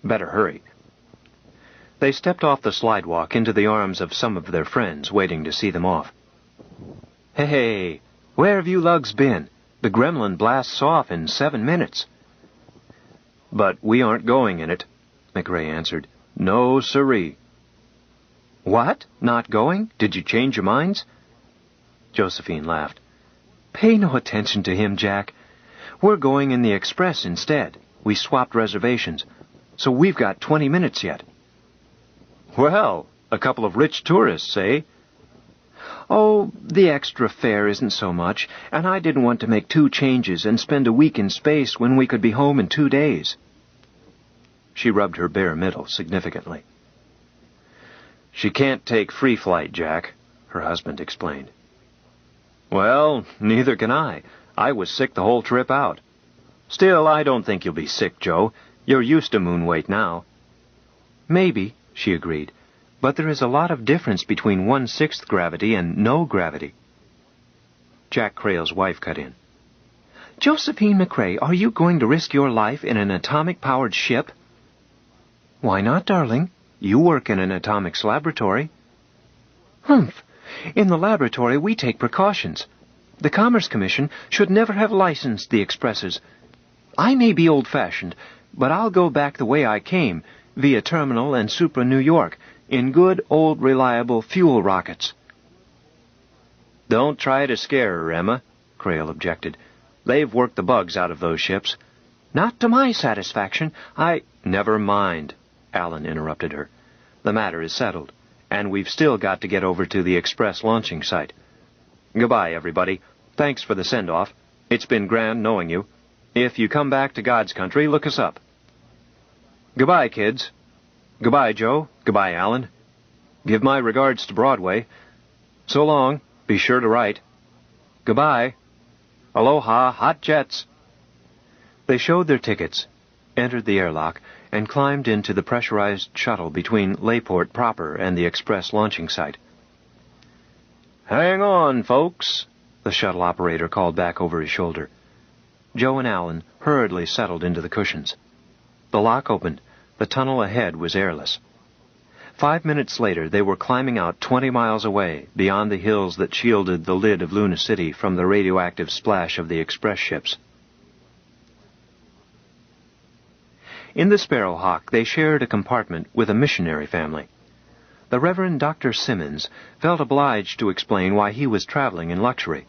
Better hurry. They stepped off the slidewalk into the arms of some of their friends waiting to see them off. Hey, where have you lugs been? The Gremlin blasts off in 7 minutes. But we aren't going in it, McRae answered. No, siree. What? Not going? Did you change your minds? Josephine laughed. Pay no attention to him, Jack. We're going in the express instead. We swapped reservations, so we've got 20 minutes yet. Well, a couple of rich tourists, eh? Oh, the extra fare isn't so much, and I didn't want to make 2 changes and spend a week in space when we could be home in 2 days. She rubbed her bare middle significantly. She can't take free flight, Jack, her husband explained. Well, neither can I. I was sick the whole trip out. Still, I don't think you'll be sick, Joe. You're used to moon weight now. Maybe, she agreed, but there is a lot of difference between 1/6 gravity and no gravity. Jack Crail's wife cut in. Josephine McRae, are you going to risk your life in an atomic-powered ship? Why not, darling? You work in an atomics laboratory. Humph! In the laboratory, we take precautions. The Commerce Commission should never have licensed the expresses. I may be old-fashioned, but I'll go back the way I came, via Terminal and Supra New York, in good, old, reliable fuel rockets. Don't try to scare her, Emma, Crail objected. They've worked the bugs out of those ships. Not to my satisfaction. Never mind, Alan interrupted her. The matter is settled, and we've still got to get over to the express launching site. Goodbye, everybody. Thanks for the send-off. It's been grand knowing you. If you come back to God's country, look us up. Goodbye, kids. Goodbye, Joe. Goodbye, Alan. Give my regards to Broadway. So long. Be sure to write. Goodbye. Aloha, hot jets. They showed their tickets, entered the airlock, and climbed into the pressurized shuttle between Layport proper and the express launching site. Hang on, folks, the shuttle operator called back over his shoulder. Joe and Alan hurriedly settled into the cushions. The lock opened. The tunnel ahead was airless. 5 minutes later, they were climbing out 20 miles away, beyond the hills that shielded the lid of Luna City from the radioactive splash of the express ships. In the Sparrowhawk, they shared a compartment with a missionary family. The Reverend Dr. Simmons felt obliged to explain why he was traveling in luxury.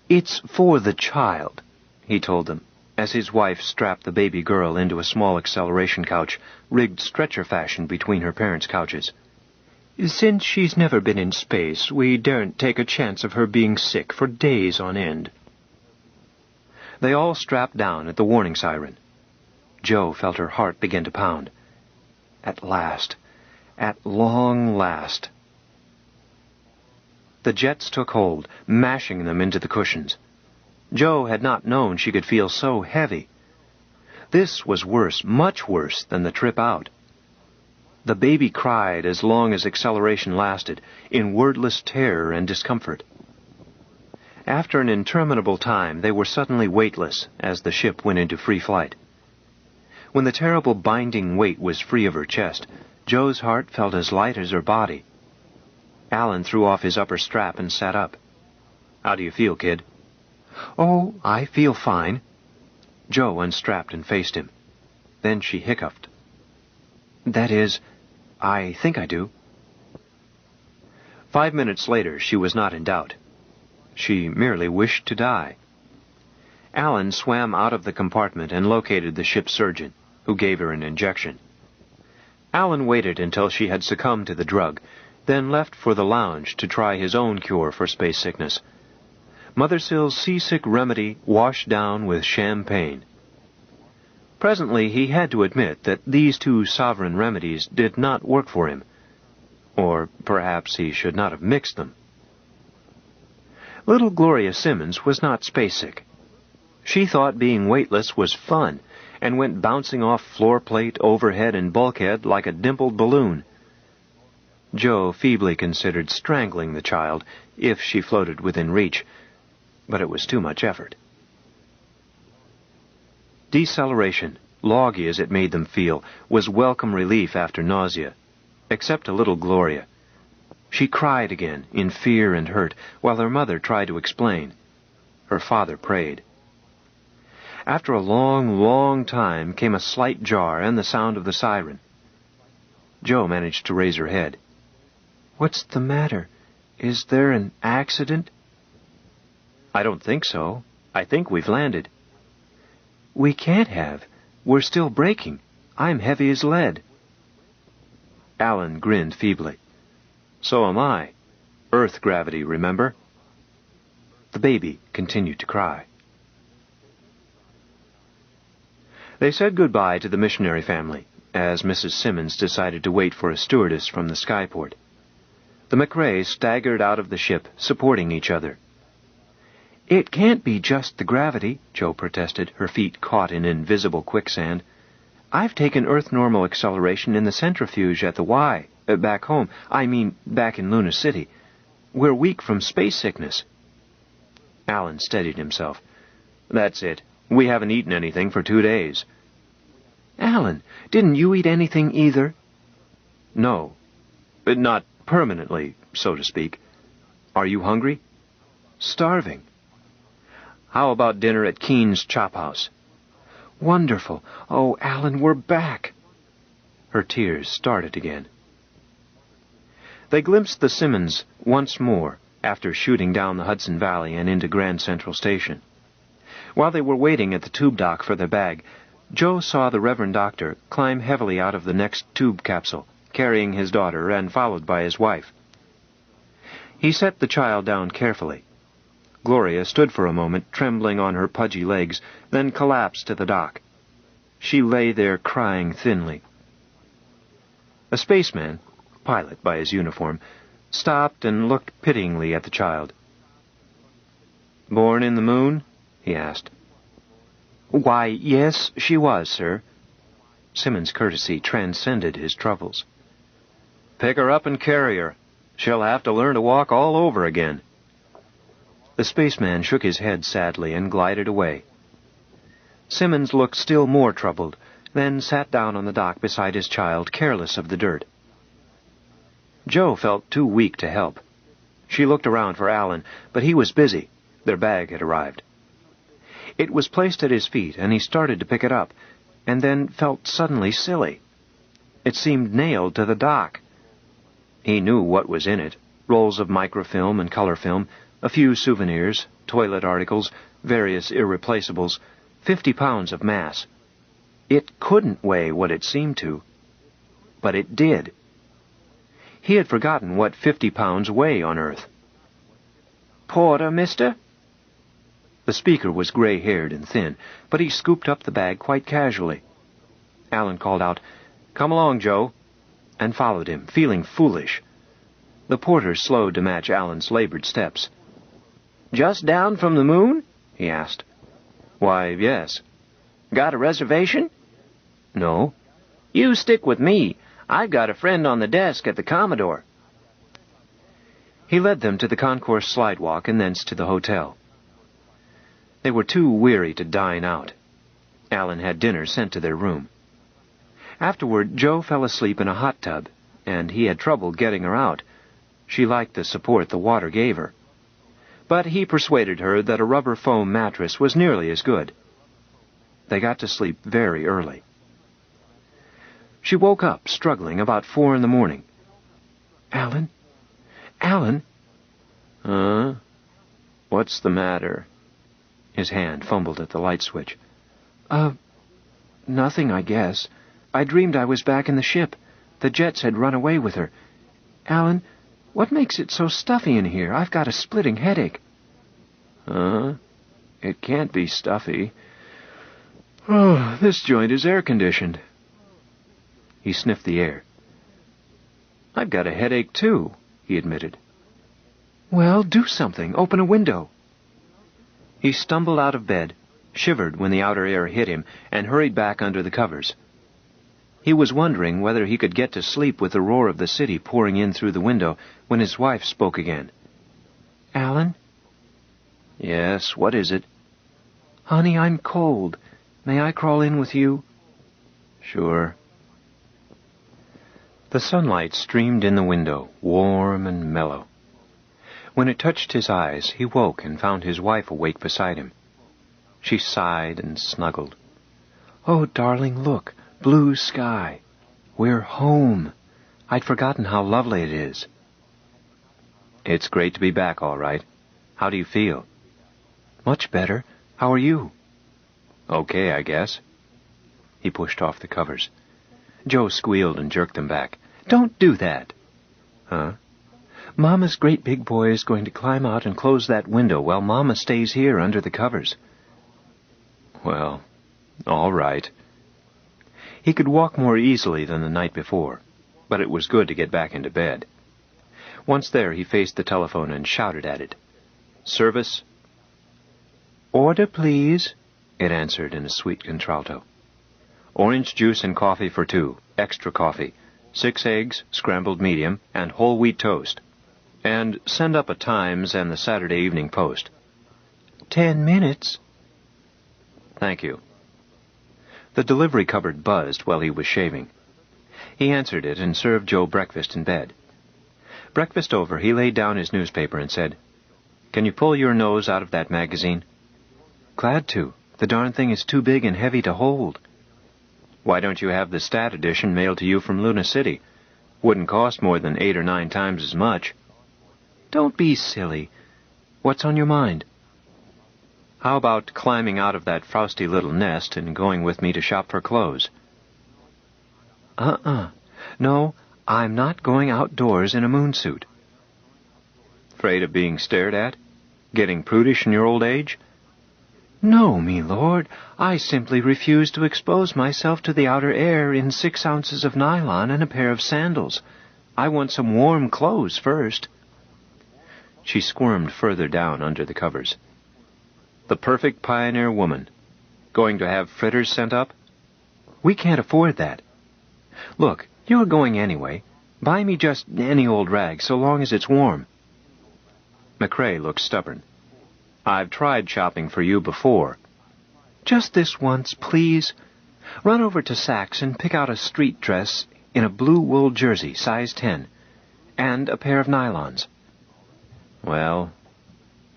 It's for the child, he told them, as his wife strapped the baby girl into a small acceleration couch, rigged stretcher fashion between her parents' couches. Since she's never been in space, we daren't take a chance of her being sick for days on end. They all strapped down at the warning siren. Joe felt her heart begin to pound. At last. At long last. The jets took hold, mashing them into the cushions. Joe had not known she could feel so heavy. This was worse, much worse, than the trip out. The baby cried as long as acceleration lasted, in wordless terror and discomfort. After an interminable time, they were suddenly weightless as the ship went into free flight. When the terrible binding weight was free of her chest, Joe's heart felt as light as her body. Alan threw off his upper strap and sat up. How do you feel, kid? Oh, I feel fine. Joe unstrapped and faced him. Then she hiccuped. That is, I think I do. 5 minutes later, she was not in doubt. She merely wished to die. Alan swam out of the compartment and located the ship's surgeon, who gave her an injection. Alan waited until she had succumbed to the drug, then left for the lounge to try his own cure for space sickness. Mothersill's seasick remedy washed down with champagne. Presently he had to admit that these two sovereign remedies did not work for him. Or perhaps he should not have mixed them. Little Gloria Simmons was not space-sick. She thought being weightless was fun, and went bouncing off floor plate, overhead, and bulkhead like a dimpled balloon. Joe feebly considered strangling the child if she floated within reach, but it was too much effort. Deceleration, loggy as it made them feel, was welcome relief after nausea, except to little Gloria. She cried again, in fear and hurt, while her mother tried to explain. Her father prayed. After a long, long time came a slight jar and the sound of the siren. Joe managed to raise her head. "What's the matter? Is there an accident?" "I don't think so. I think we've landed." "We can't have. We're still braking. I'm heavy as lead." Alan grinned feebly. "So am I. Earth gravity, remember?" The baby continued to cry. They said goodbye to the missionary family, as Mrs. Simmons decided to wait for a stewardess from the skyport. The McRaes staggered out of the ship, supporting each other. "It can't be just the gravity," Joe protested, her feet caught in invisible quicksand. "I've taken Earth normal acceleration in the centrifuge at the Y, back home. I mean, back in Luna City. We're weak from space sickness." Alan steadied himself. "That's it. We haven't eaten anything for 2 days." "Alan, didn't you eat anything either?" "No. But not permanently, so to speak. Are you hungry?" "Starving." "How about dinner at Keene's Chop House?" "Wonderful. Oh, Alan, we're back." Her tears started again. They glimpsed the Simmons once more after shooting down the Hudson Valley and into Grand Central Station. While they were waiting at the tube dock for their bag, Joe saw the Reverend Doctor climb heavily out of the next tube capsule, carrying his daughter and followed by his wife. He set the child down carefully. Gloria stood for a moment, trembling on her pudgy legs, then collapsed to the dock. She lay there crying thinly. A spaceman, pilot by his uniform, stopped and looked pityingly at the child. "Born in the moon?" he asked. "Why, yes, she was, sir." Simmons' courtesy transcended his troubles. "Pick her up and carry her. She'll have to learn to walk all over again." The spaceman shook his head sadly and glided away. Simmons looked still more troubled, then sat down on the dock beside his child, careless of the dirt. Joe felt too weak to help. She looked around for Alan, but he was busy. Their bag had arrived. It was placed at his feet, and he started to pick it up, and then felt suddenly silly. It seemed nailed to the dock. He knew what was in it: rolls of microfilm and color film, a few souvenirs, toilet articles, various irreplaceables, 50 pounds of mass. It couldn't weigh what it seemed to. But it did. He had forgotten what 50 pounds weigh on Earth. "Porter, mister?" The speaker was gray-haired and thin, but he scooped up the bag quite casually. Alan called out, "Come along, Joe," and followed him, feeling foolish. The porter slowed to match Alan's labored steps. "Just down from the moon?" he asked. "Why, yes." "Got a reservation?" "No." "You stick with me. I've got a friend on the desk at the Commodore." He led them to the concourse slidewalk and thence to the hotel. They were too weary to dine out. Alan had dinner sent to their room. Afterward, Joe fell asleep in a hot tub, and he had trouble getting her out. She liked the support the water gave her. but he persuaded her that a rubber foam mattress was nearly as good. They got to sleep very early. She woke up, struggling, about 4 in the morning. Alan? Alan? Huh? What's the matter? His hand fumbled at the light switch. Nothing, I guess. I dreamed I was back in the ship. The jets had run away with her. Alan, what makes it so stuffy in here? I've got a splitting headache. Huh? It can't be stuffy. Oh, this joint is air-conditioned. He sniffed the air. I've got a headache, too, he admitted. Well, do something. Open a window. He stumbled out of bed, shivered when the outer air hit him, and hurried back under the covers. He was wondering whether he could get to sleep with the roar of the city pouring in through the window when his wife spoke again. Alan? Yes, what is it? Honey, I'm cold. May I crawl in with you? Sure. The sunlight streamed in the window, warm and mellow. When it touched his eyes, he woke and found his wife awake beside him. She sighed and snuggled. Oh, darling, look, blue sky. We're home. I'd forgotten how lovely it is. It's great to be back, all right. How do you feel? Much better. How are you? Okay, I guess. He pushed off the covers. Joe squealed and jerked them back. Don't do that. Huh? Mama's great big boy is going to climb out and close that window while Mama stays here under the covers. Well, all right. He could walk more easily than the night before, but it was good to get back into bed. Once there, he faced the telephone and shouted at it. Service? Order, please, it answered in a sweet contralto. Orange juice and coffee for 2, extra coffee, 6 eggs, scrambled medium, and whole wheat toast. And send up a Times and the Saturday Evening Post. 10 minutes. Thank you. The delivery cupboard buzzed while he was shaving. He answered it and served Joe breakfast in bed. Breakfast over, he laid down his newspaper and said, Can you pull your nose out of that magazine? Glad to. The darn thing is too big and heavy to hold. Why don't you have the Stat edition mailed to you from Luna City? Wouldn't cost more than 8 or 9 times as much. Don't be silly. What's on your mind? How about climbing out of that frosty little nest and going with me to shop for clothes? No, I'm not going outdoors in a moonsuit. Afraid of being stared at? Getting prudish in your old age? No, me lord. I simply refuse to expose myself to the outer air in 6 ounces of nylon and a pair of sandals. I want some warm clothes first. She squirmed further down under the covers. The perfect pioneer woman. Going to have fritters sent up? We can't afford that. Look, you're going anyway. Buy me just any old rag, so long as it's warm. McCrae looked stubborn. I've tried shopping for you before. Just this once, please. Run over to Saks and pick out a street dress in a blue wool jersey, size 10, and a pair of nylons. Well,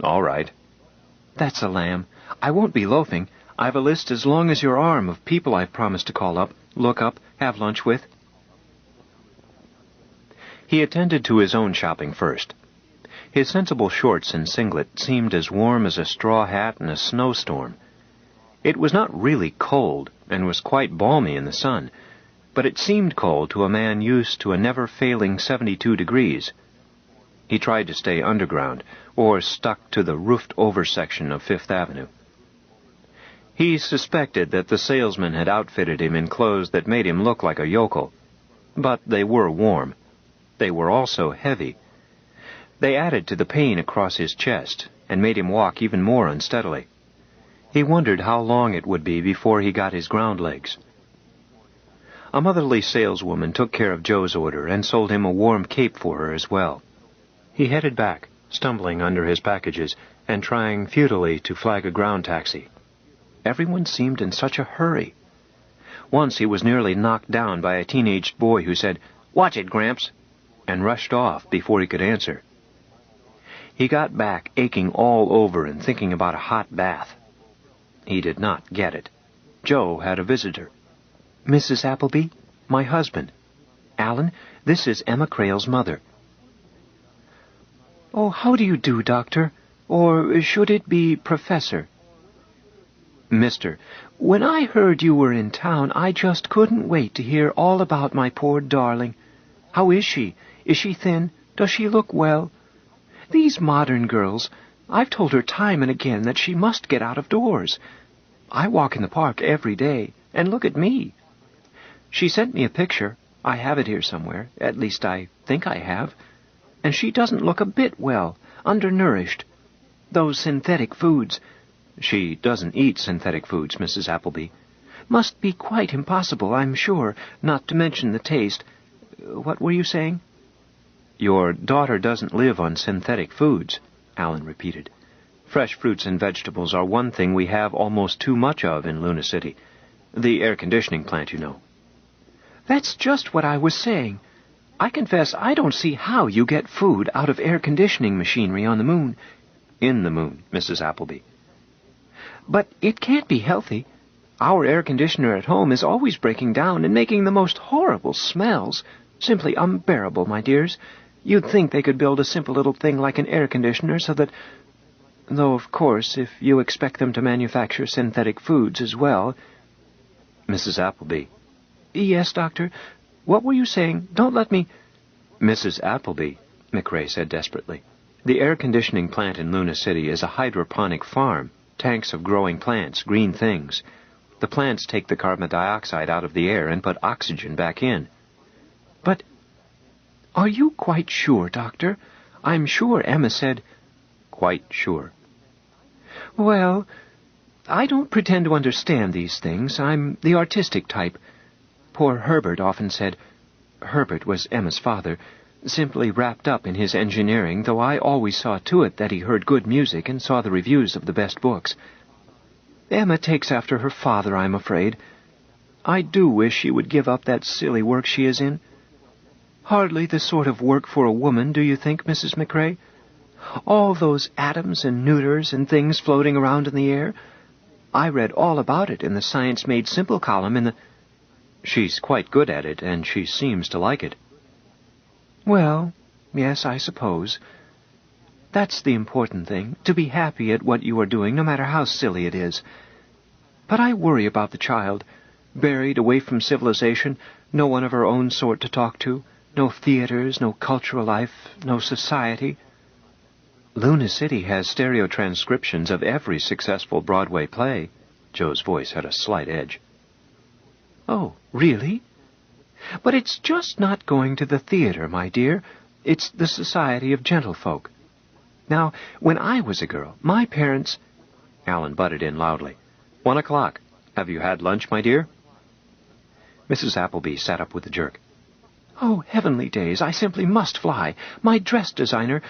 all right. That's a lamb. I won't be loafing. I've a list as long as your arm of people I've promised to call up, look up, have lunch with. He attended to his own shopping first. His sensible shorts and singlet seemed as warm as a straw hat in a snowstorm. It was not really cold, and was quite balmy in the sun, but it seemed cold to a man used to a never-failing 72 degrees. He tried to stay underground, or stuck to the roofed-over section of Fifth Avenue. He suspected that the salesman had outfitted him in clothes that made him look like a yokel. But they were warm. They were also heavy. They added to the pain across his chest, and made him walk even more unsteadily. He wondered how long it would be before he got his ground legs. A motherly saleswoman took care of Joe's order and sold him a warm cape for her as well. He headed back, stumbling under his packages and trying futilely to flag a ground taxi. Everyone seemed in such a hurry. Once he was nearly knocked down by a teenage boy who said, "Watch it, Gramps," and rushed off before he could answer. He got back aching all over and thinking about a hot bath. He did not get it. Joe had a visitor. Mrs. Appleby, my husband. Alan, this is Emma Crail's mother. Oh, how do you do, Doctor? Or should it be Professor? Mister, when I heard you were in town, I just couldn't wait to hear all about my poor darling. How is she? Is she thin? Does she look well? These modern girls, I've told her time and again that she must get out of doors. I walk in the park every day, and look at me. She sent me a picture. I have it here somewhere. At least I think I have. And she doesn't look a bit well, undernourished. Those synthetic foods. She doesn't eat synthetic foods, Mrs. Appleby. Must be quite impossible, I'm sure, not to mention the taste. What were you saying? Your daughter doesn't live on synthetic foods, Alan repeated. Fresh fruits and vegetables are one thing we have almost too much of in Luna City. The air conditioning plant, you know. That's just what I was saying. I confess I don't see how you get food out of air conditioning machinery on the moon. In the moon, Mrs. Appleby. But it can't be healthy. Our air conditioner at home is always breaking down and making the most horrible smells. Simply unbearable, my dears. You'd think they could build a simple little thing like an air conditioner so that... Though, of course, if you expect them to manufacture synthetic foods as well... Mrs. Appleby. Yes, Doctor. What were you saying? Don't let me... Mrs. Appleby, McRae said desperately. The air conditioning plant in Luna City is a hydroponic farm. Tanks of growing plants, green things. The plants take the carbon dioxide out of the air and put oxygen back in. But are you quite sure, Doctor? I'm sure Emma said... Quite sure. Well, I don't pretend to understand these things. I'm the artistic type. Poor Herbert often said... Herbert was Emma's father, simply wrapped up in his engineering, though I always saw to it that he heard good music and saw the reviews of the best books. Emma takes after her father, I'm afraid. I do wish she would give up that silly work she is in. Hardly the sort of work for a woman, do you think, Mrs. McRae? All those atoms and neuters and things floating around in the air. I read all about it in the Science Made Simple column in the... She's quite good at it, and she seems to like it. Well, yes, I suppose. That's the important thing, to be happy at what you are doing, no matter how silly it is. But I worry about the child, buried away from civilization, no one of her own sort to talk to, no theaters, no cultural life, no society. Luna City has stereo transcriptions of every successful Broadway play. Joe's voice had a slight edge. Oh, really? But it's just not going to the theater, my dear. It's the Society of Gentlefolk. Now, when I was a girl, my parents... Alan butted in loudly. 1 o'clock. Have you had lunch, my dear? Mrs. Appleby sat up with a jerk. Oh, heavenly days, I simply must fly. My dress designer,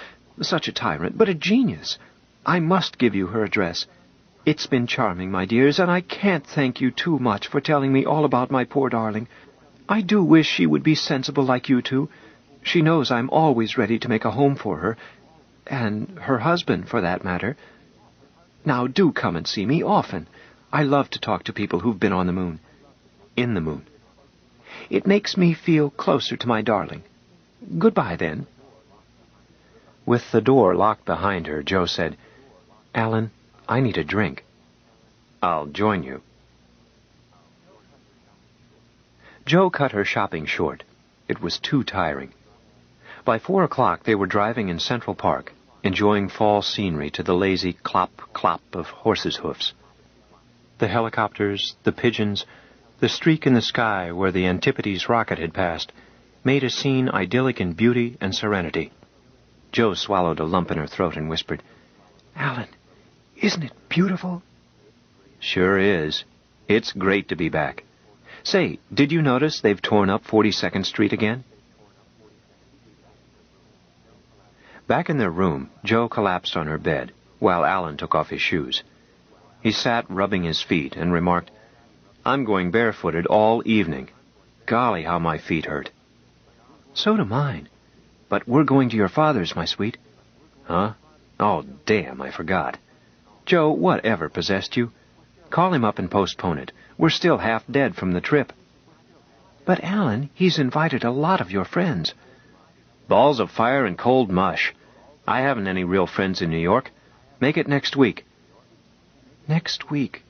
such a tyrant, but a genius. I must give you her address. It's been charming, my dears, and I can't thank you too much for telling me all about my poor darling. I do wish she would be sensible like you two. She knows I'm always ready to make a home for her, and her husband, for that matter. Now, do come and see me often. I love to talk to people who've been on the moon. In the moon. It makes me feel closer to my darling. Goodbye, then. With the door locked behind her, Joe said, Alan, I need a drink. I'll join you. Joe cut her shopping short. It was too tiring. By 4 o'clock they were driving in Central Park, enjoying fall scenery to the lazy clop-clop of horses' hoofs. The helicopters, the pigeons, the streak in the sky where the Antipodes rocket had passed, made a scene idyllic in beauty and serenity. Joe swallowed a lump in her throat and whispered, Alan, isn't it beautiful? Sure is. It's great to be back. Say, did you notice they've torn up 42nd Street again? Back in their room, Joe collapsed on her bed, while Alan took off his shoes. He sat rubbing his feet and remarked, I'm going barefooted all evening. Golly, how my feet hurt. So do mine. But we're going to your father's, my sweet. Huh? Oh, damn, I forgot. Joe, whatever possessed you? Call him up and postpone it. We're still half dead from the trip. But, Alan, he's invited a lot of your friends. Balls of fire and cold mush. I haven't any real friends in New York. Make it next week. Next week?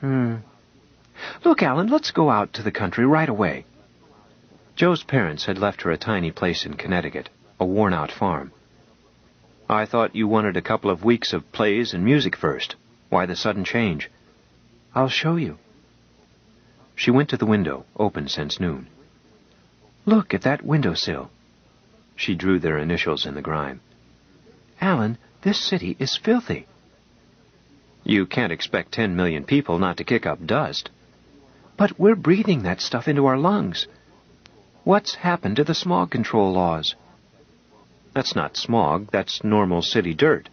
Look, Alan, let's go out to the country right away. Joe's parents had left her a tiny place in Connecticut, a worn-out farm. I thought you wanted a couple of weeks of plays and music first. Why the sudden change? I'll show you. She went to the window, open since noon. Look at that windowsill. She drew their initials in the grime. Alan, this city is filthy. You can't expect 10 million people not to kick up dust. But we're breathing that stuff into our lungs. What's happened to the smog control laws? That's not smog, that's normal city dirt.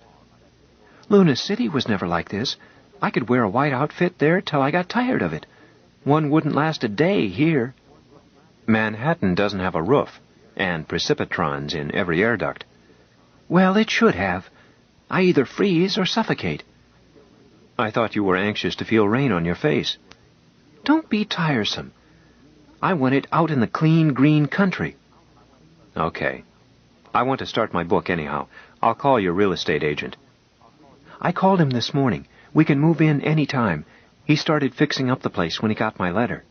Luna City was never like this. I could wear a white outfit there till I got tired of it. One wouldn't last a day here. Manhattan doesn't have a roof, and precipitons in every air duct. Well, it should have. I either freeze or suffocate. I thought you were anxious to feel rain on your face. Don't be tiresome. I want it out in the clean, green country. Okay. I want to start my book anyhow. I'll call your real estate agent. I called him this morning. We can move in any time. He started fixing up the place when he got my letter.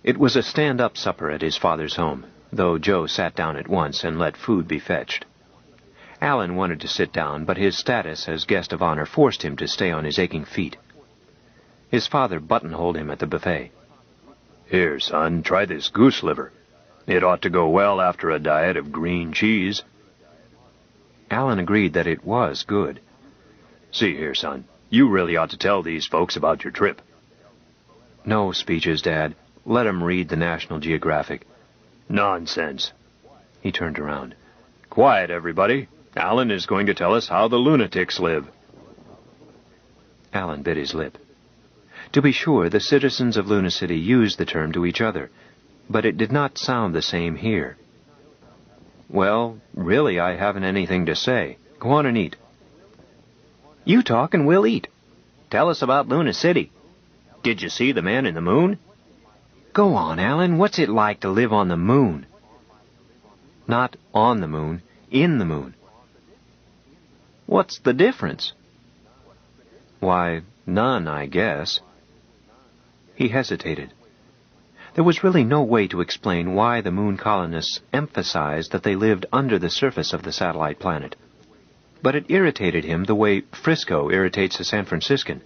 It was a stand-up supper at his father's home, though Joe sat down at once and let food be fetched. Alan wanted to sit down, but his status as guest of honor forced him to stay on his aching feet. His father buttonholed him at the buffet. Here, son, try this goose liver. It ought to go well after a diet of green cheese. Alan agreed that it was good. See here, son, you really ought to tell these folks about your trip. No speeches, Dad. Let 'em read the National Geographic. Nonsense. He turned around. Quiet, everybody. Alan is going to tell us how the lunatics live. Alan bit his lip. To be sure, the citizens of Luna City used the term to each other, but it did not sound the same here. Well, really, I haven't anything to say. Go on and eat. You talk and we'll eat. Tell us about Luna City. Did you see the man in the moon? Go on, Alan. What's it like to live on the moon? Not on the moon, in the moon. What's the difference? Why, none, I guess. He hesitated. There was really no way to explain why the moon colonists emphasized that they lived under the surface of the satellite planet. But it irritated him the way Frisco irritates a San Franciscan.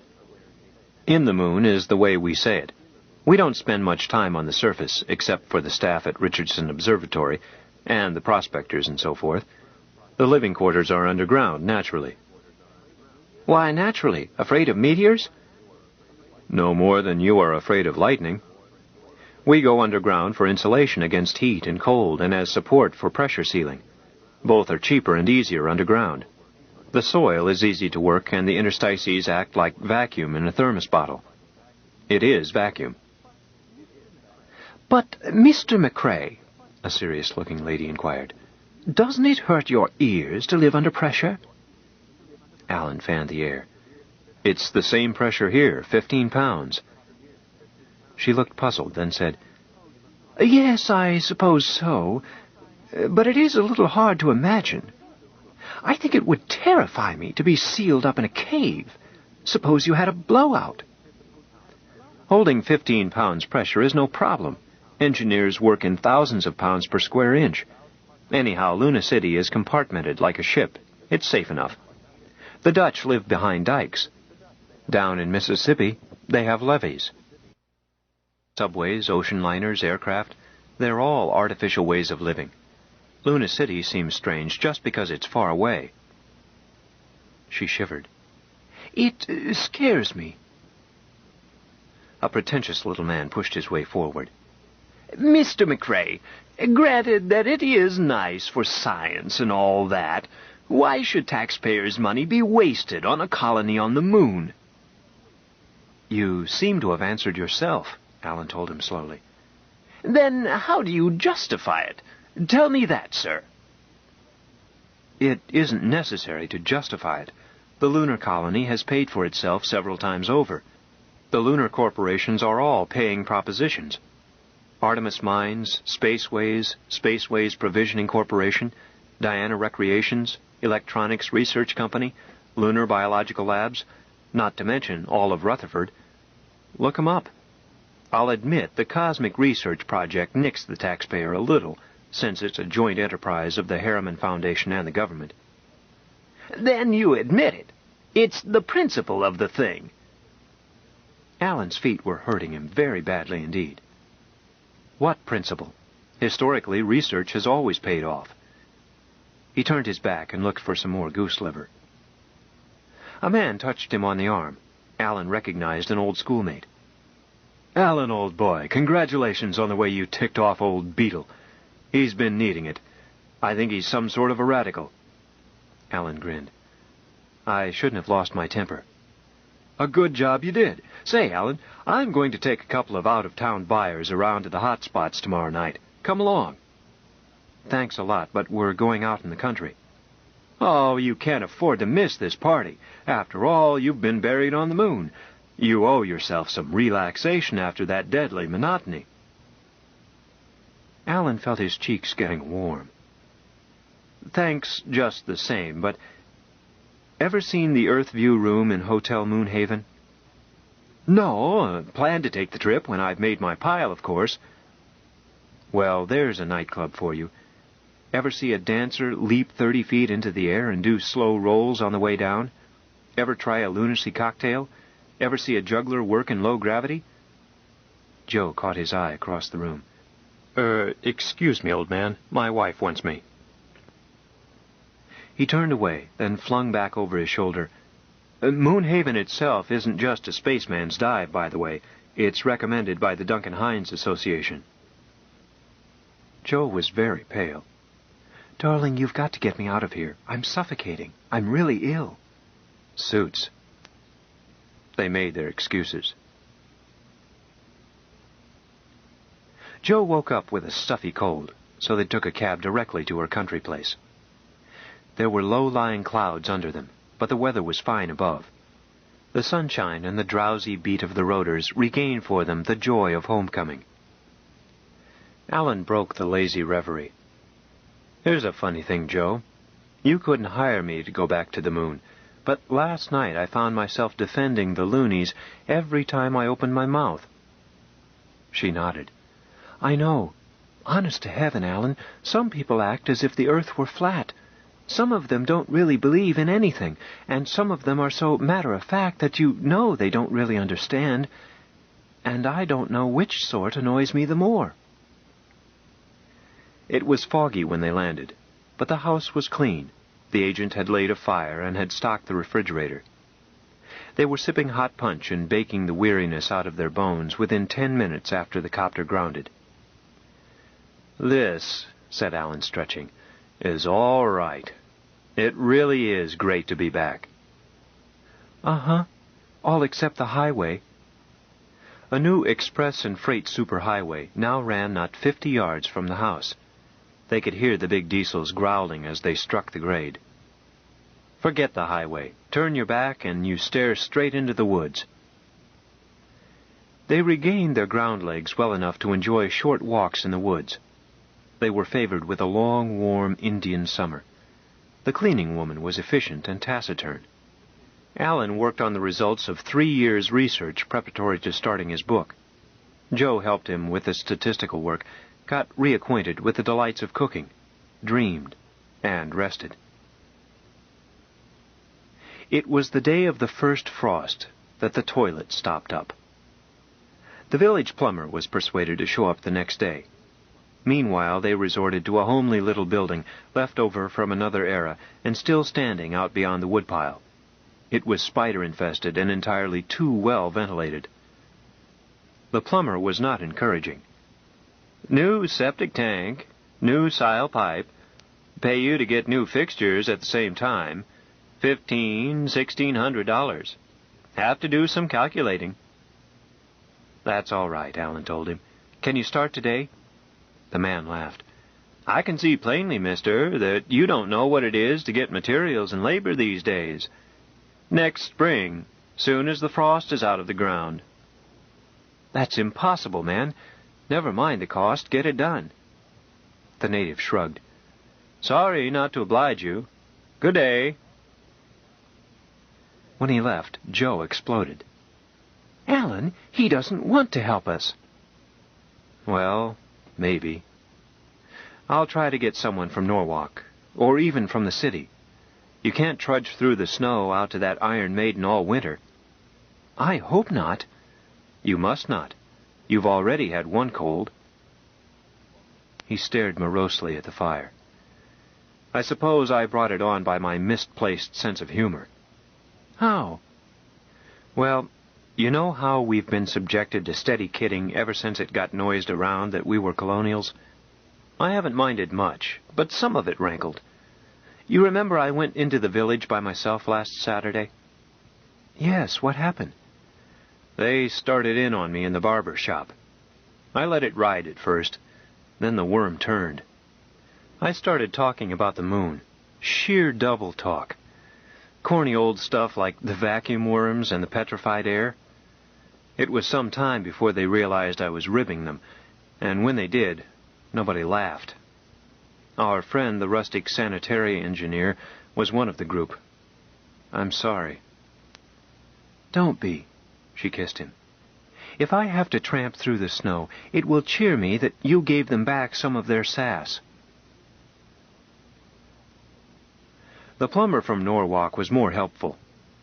In the moon is the way we say it. We don't spend much time on the surface, except for the staff at Richardson Observatory and the prospectors and so forth. The living quarters are underground, naturally. Why naturally? Afraid of meteors? No more than you are afraid of lightning. We go underground for insulation against heat and cold and as support for pressure sealing. Both are cheaper and easier underground. The soil is easy to work and the interstices act like vacuum in a thermos bottle. It is vacuum. But, Mr. McCrae, a serious-looking lady inquired, doesn't it hurt your ears to live under pressure? Alan fanned the air. It's the same pressure here, 15 pounds. She looked puzzled, then said, Yes, I suppose so, but it is a little hard to imagine. I think it would terrify me to be sealed up in a cave. Suppose you had a blowout. Holding 15 pounds pressure is no problem. Engineers work in thousands of pounds per square inch. Anyhow, Luna City is compartmented like a ship. It's safe enough. The Dutch live behind dikes. Down in Mississippi, they have levees. Subways, ocean liners, aircraft, they're all artificial ways of living. Luna City seems strange just because it's far away. She shivered. It scares me. A pretentious little man pushed his way forward. Mr. McCrae, granted that it is nice for science and all that, why should taxpayers' money be wasted on a colony on the moon? You seem to have answered yourself, Alan told him slowly. Then how do you justify it? Tell me that, sir. it isn't necessary to justify it. The lunar colony has paid for itself several times over. The lunar corporations are all paying propositions. Artemis Mines, Spaceways Provisioning Corporation, Diana Recreations, Electronics Research Company, Lunar Biological Labs, not to mention all of Rutherford. Look 'em up. I'll admit the Cosmic Research Project nicks the taxpayer a little, since it's a joint enterprise of the Harriman Foundation and the government. Then you admit it. It's the principle of the thing. Alan's feet were hurting him very badly indeed. What principle? Historically, research has always paid off. He turned his back and looked for some more goose liver. A man touched him on the arm. Alan recognized an old schoolmate. "Alan, old boy, congratulations on the way you ticked off old Beetle. He's been needing it. I think he's some sort of a radical." Alan grinned. "I shouldn't have lost my temper." "A good job you did. Say, Alan, I'm going to take a couple of out-of-town buyers around to the hot spots tomorrow night. Come along." "Thanks a lot, but we're going out in the country." "Oh, you can't afford to miss this party. After all, you've been buried on the moon. You owe yourself some relaxation after that deadly monotony." Alan felt his cheeks getting warm. "Thanks just the same, but ever seen the Earth View room in Hotel Moonhaven?" "No, plan to take the trip when I've made my pile, of course." "Well, there's a nightclub for you. Ever see a dancer leap 30 feet into the air and do slow rolls on the way down? Ever try a lunacy cocktail? Ever see a juggler work in low gravity?" Joe caught his eye across the room. Excuse me, old man. My wife wants me." He turned away, then flung back over his shoulder. "Moonhaven itself isn't just a spaceman's dive, by the way. It's recommended by the Duncan Hines Association." Joe was very pale. "Darling, you've got to get me out of here. I'm suffocating. I'm really ill." "Suits." They made their excuses. Joe woke up with a stuffy cold, so they took a cab directly to her country place. There were low-lying clouds under them, but the weather was fine above. The sunshine and the drowsy beat of the rotors regained for them the joy of homecoming. Alan broke the lazy reverie. "Here's a funny thing, Joe. You couldn't hire me to go back to the moon, but last night I found myself defending the loonies every time I opened my mouth." She nodded. "I know. Honest to heaven, Alan, some people act as if the earth were flat. Some of them don't really believe in anything, and some of them are so matter-of-fact that you know they don't really understand. And I don't know which sort annoys me the more." It was foggy when they landed, but the house was clean. The agent had laid a fire and had stocked the refrigerator. They were sipping hot punch and baking the weariness out of their bones within 10 minutes after the copter grounded. "This," said Alan, stretching, "is all right. It really is great to be back." "Uh-huh. All except the highway." A new express and freight superhighway now ran not 50 yards from the house. They could hear the big diesels growling as they struck the grade. "Forget the highway. Turn your back and you stare straight into the woods." They regained their ground legs well enough to enjoy short walks in the woods. They were favored with a long, warm Indian summer. The cleaning woman was efficient and taciturn. Alan worked on the results of 3 years' research preparatory to starting his book. Joe helped him with the statistical work, got reacquainted with the delights of cooking, dreamed, and rested. It was the day of the first frost that the toilet stopped up. The village plumber was persuaded to show up the next day. Meanwhile, they resorted to a homely little building left over from another era and still standing out beyond the woodpile. It was spider-infested and entirely too well ventilated. The plumber was not encouraging. "New septic tank, new sile pipe, pay you to get new fixtures at the same time, $1,600. Have to do some calculating." "That's all right," Alan told him. "Can you start today?" The man laughed. I can see plainly, mister, that you don't know what it is to get materials and labor these days. Next spring, soon as the frost is out of the ground. That's impossible, man. Never mind the cost. Get it done. The native shrugged. Sorry not to oblige you. Good day. When he left, Joe exploded. Alan, he doesn't want to help us. Well, maybe. I'll try to get someone from Norwalk, or even from the city. You can't trudge through the snow out to that Iron Maiden all winter. I hope not. You must not. You've already had one cold. He stared morosely at the fire. I suppose I brought it on by my misplaced sense of humor. How? Well, you know how we've been subjected to steady kidding ever since it got noised around that we were colonials? I haven't minded much, but some of it rankled. You remember I went into the village by myself last Saturday? Yes, what happened? They started in on me in the barber shop. I let it ride at first. Then the worm turned. I started talking about the moon. Sheer double talk. Corny old stuff like the vacuum worms and the petrified air. It was some time before they realized I was ribbing them, and when they did, nobody laughed. Our friend, the rustic sanitary engineer, was one of the group. I'm sorry. Don't be, she kissed him. If I have to tramp through the snow, it will cheer me that you gave them back some of their sass. The plumber from Norwalk was more helpful,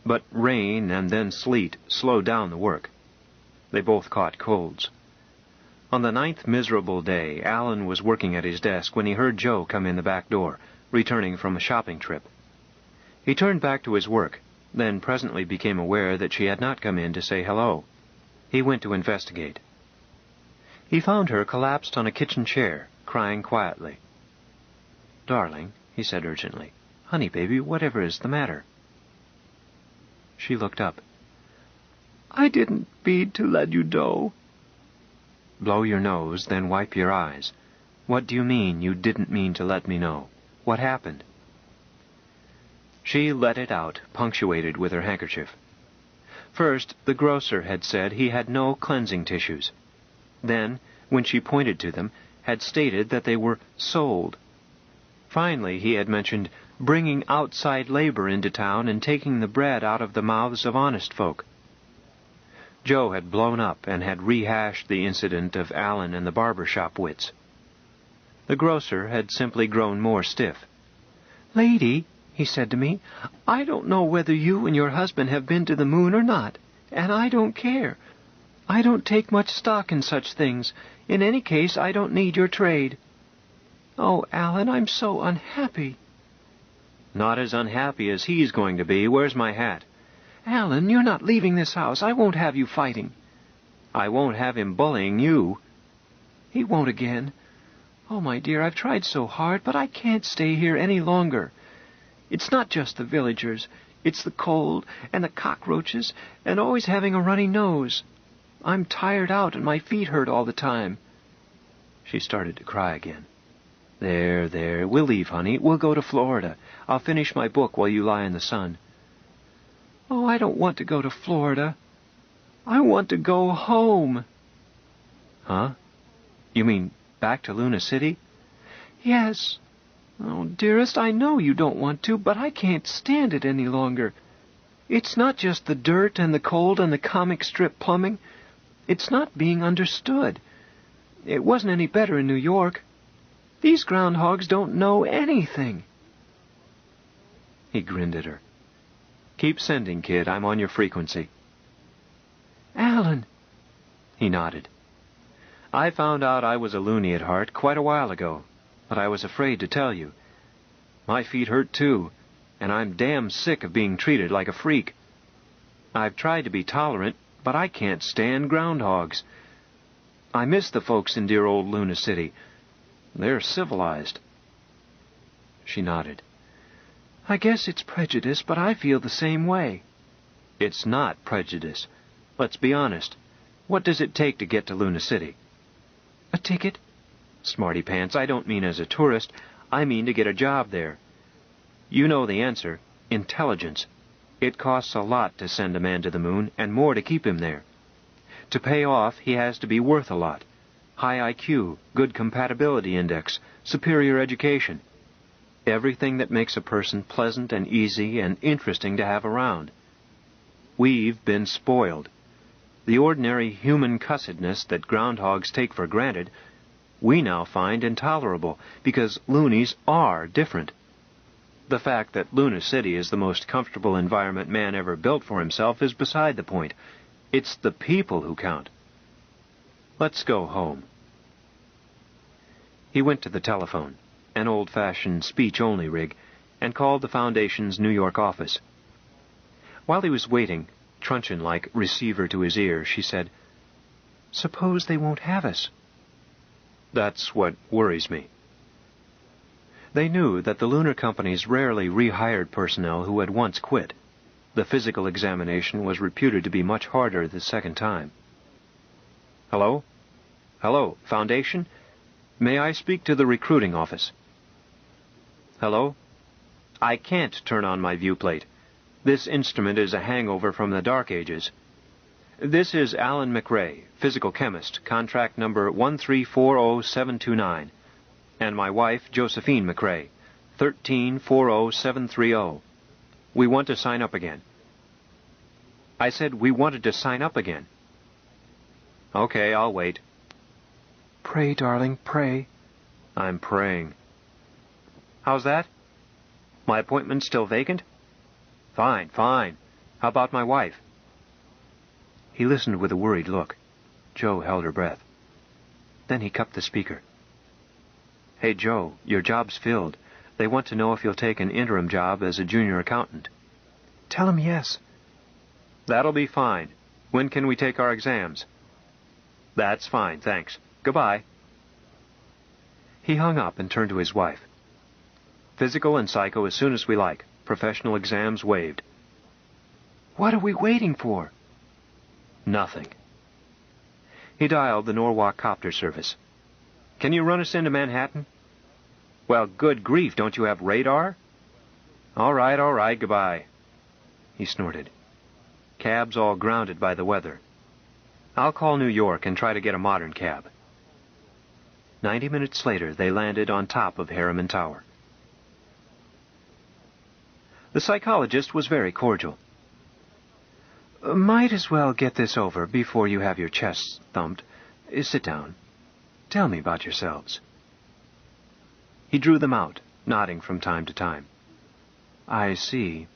but rain and then sleet slowed down the work. They both caught colds. On the 9th miserable day, Alan was working at his desk when he heard Joe come in the back door, returning from a shopping trip. He turned back to his work, then presently became aware that she had not come in to say hello. He went to investigate. He found her collapsed on a kitchen chair, crying quietly. "Darling," he said urgently, "honey, baby, whatever is the matter?" She looked up. I didn't mean to let you know. Blow your nose, then wipe your eyes. What do you mean you didn't mean to let me know? What happened? She let it out, punctuated with her handkerchief. First, the grocer had said he had no cleansing tissues. Then, when she pointed to them, had stated that they were sold. Finally, he had mentioned bringing outside labor into town and taking the bread out of the mouths of honest folk. Joe had blown up and had rehashed the incident of Alan and the barber shop wits. The grocer had simply grown more stiff. Lady, he said to me, I don't know whether you and your husband have been to the moon or not, and I don't care. I don't take much stock in such things. In any case, I don't need your trade. Oh, Alan, I'm so unhappy. Not as unhappy as he's going to be. Where's my hat? Alan, you're not leaving this house. I won't have you fighting. I won't have him bullying you. He won't again. Oh, my dear, I've tried so hard, but I can't stay here any longer. It's not just the villagers. It's the cold and the cockroaches and always having a runny nose. I'm tired out and my feet hurt all the time. She started to cry again. There, we'll leave, honey. We'll go to Florida. I'll finish my book while you lie in the sun. Oh, I don't want to go to Florida. I want to go home. Huh? You mean back to Luna City? Yes. Oh, dearest, I know you don't want to, but I can't stand it any longer. It's not just the dirt and the cold and the comic strip plumbing. It's not being understood. It wasn't any better in New York. These groundhogs don't know anything. He grinned at her. Keep sending, kid. I'm on your frequency. Alan. He nodded. I found out I was a loony at heart quite a while ago, but I was afraid to tell you. My feet hurt too, and I'm damn sick of being treated like a freak. I've tried to be tolerant, but I can't stand groundhogs. I miss the folks in dear old Luna City. They're civilized. She nodded. I guess it's prejudice, but I feel the same way. It's not prejudice. Let's be honest. What does it take to get to Luna City? A ticket? Smarty Pants, I don't mean as a tourist. I mean to get a job there. You know the answer. Intelligence. It costs a lot to send a man to the moon, and more to keep him there. To pay off, he has to be worth a lot. High IQ, good compatibility index, superior education. Everything that makes a person pleasant and easy and interesting to have around. We've been spoiled. The ordinary human cussedness that groundhogs take for granted, we now find intolerable because loonies are different. The fact that Luna City is the most comfortable environment man ever built for himself is beside the point. It's the people who count. Let's go home. He went to the telephone, an old-fashioned speech-only rig, and called the Foundation's New York office. While he was waiting, truncheon-like receiver to his ear, she said, "Suppose they won't have us?" "That's what worries me." They knew that the lunar companies rarely rehired personnel who had once quit. The physical examination was reputed to be much harder the second time. "Hello? Hello, Foundation? May I speak to the recruiting office?" "Hello? I can't turn on my viewplate. This instrument is a hangover from the Dark Ages. This is Alan McRae, physical chemist, contract number 1340729, and my wife, Josephine McRae, 1340730. We want to sign up again." "I said we wanted to sign up again." "Okay, I'll wait." "Pray, darling, pray." "I'm praying." "How's that? My appointment's still vacant?" "Fine, fine. How about my wife?" He listened with a worried look. Joe held her breath. Then he cupped the speaker. "Hey, Joe, your job's filled. They want to know if you'll take an interim job as a junior accountant." "Tell 'em yes." "That'll be fine. When can we take our exams?" "That's fine, thanks. Goodbye." He hung up and turned to his wife. "Physical and psycho as soon as we like. Professional exams waived." "What are we waiting for?" "Nothing." He dialed the Norwalk copter service. "Can you run us into Manhattan?" "Well, good grief, don't you have radar?" All right, goodbye." He snorted. "Cab's all grounded by the weather. I'll call New York and try to get a modern cab." 90 minutes later, they landed on top of Harriman Tower. The psychologist was very cordial. "Might as well get this over before you have your chests thumped. Sit down. Tell me about yourselves." He drew them out, nodding from time to time. "I see.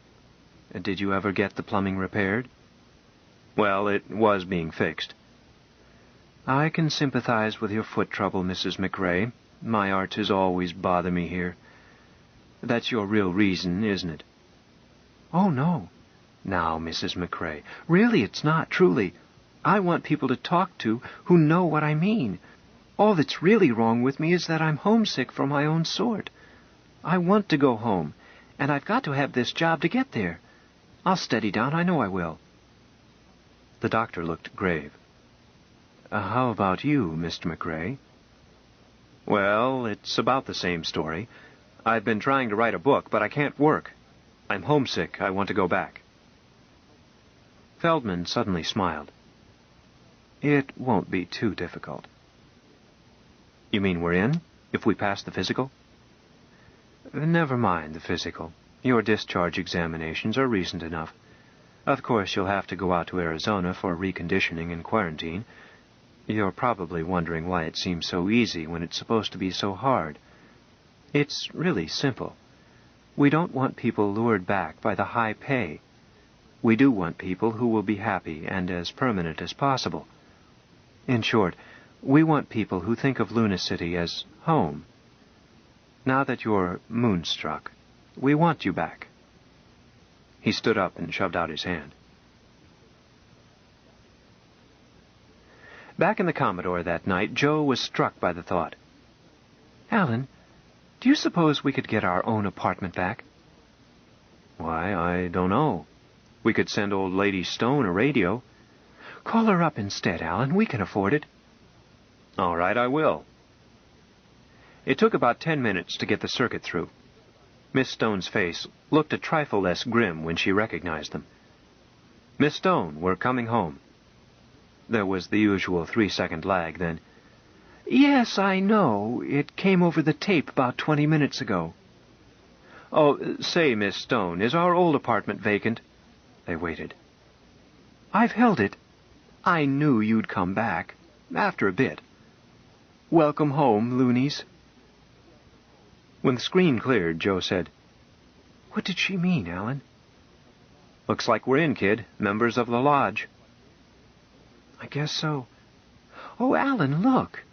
Did you ever get the plumbing repaired?" "Well, it was being fixed." "I can sympathize with your foot trouble, Mrs. McRae. My arches always bother me here. That's your real reason, isn't it?" "Oh, no. Now, Mrs. McRae, really it's not, truly. I want people to talk to who know what I mean. All that's really wrong with me is that I'm homesick for my own sort. I want to go home, and I've got to have this job to get there. I'll steady down, I know I will." The doctor looked grave. How about you, Mr. McRae?" "Well, it's about the same story. I've been trying to write a book, but I can't work. I'm homesick. I want to go back." Feldman suddenly smiled. "It won't be too difficult." "You mean we're in, if we pass the physical?" "Never mind the physical. Your discharge examinations are recent enough. Of course, you'll have to go out to Arizona for reconditioning and quarantine. You're probably wondering why it seems so easy when it's supposed to be so hard. It's really simple. We don't want people lured back by the high pay. We do want people who will be happy and as permanent as possible. In short, we want people who think of Luna City as home. Now that you're moonstruck, we want you back." He stood up and shoved out his hand. Back in the Commodore that night, Joe was struck by the thought. "Alan, do you suppose we could get our own apartment back?" "Why, I don't know. We could send old Lady Stone a radio." "Call her up instead, Alan. We can afford it." "All right, I will." It took about 10 minutes to get the circuit through. Miss Stone's face looked a trifle less grim when she recognized them. "Miss Stone, we're coming home." There was the usual 3-second lag, then, "Yes, I know. It came over the tape about 20 minutes ago." "Oh, say, Miss Stone, is our old apartment vacant?" They waited. "I've held it. I knew you'd come back. After a bit. Welcome home, loonies." When the screen cleared, Joe said, "What did she mean, Alan?" "Looks like we're in, kid. Members of the lodge." "I guess so. Oh, Alan, look."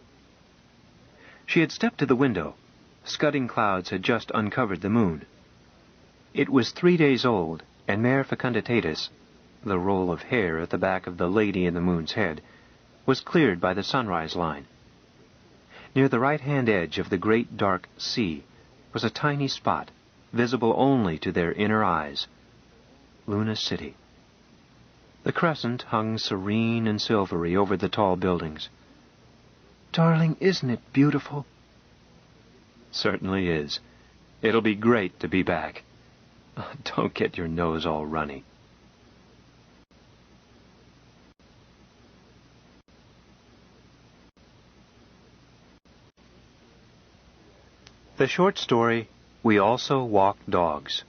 She had stepped to the window. Scudding clouds had just uncovered the moon. It was 3 days old, and mare fecunditatis, the roll of hair at the back of the lady in the moon's head, was cleared by the sunrise line. Near the right-hand edge of the great dark sea was a tiny spot, visible only to their inner eyes. Luna City. The crescent hung serene and silvery over the tall buildings. "Darling, isn't it beautiful?" "Certainly is. It'll be great to be back. Don't get your nose all runny." The short story, We Also Walk Dogs.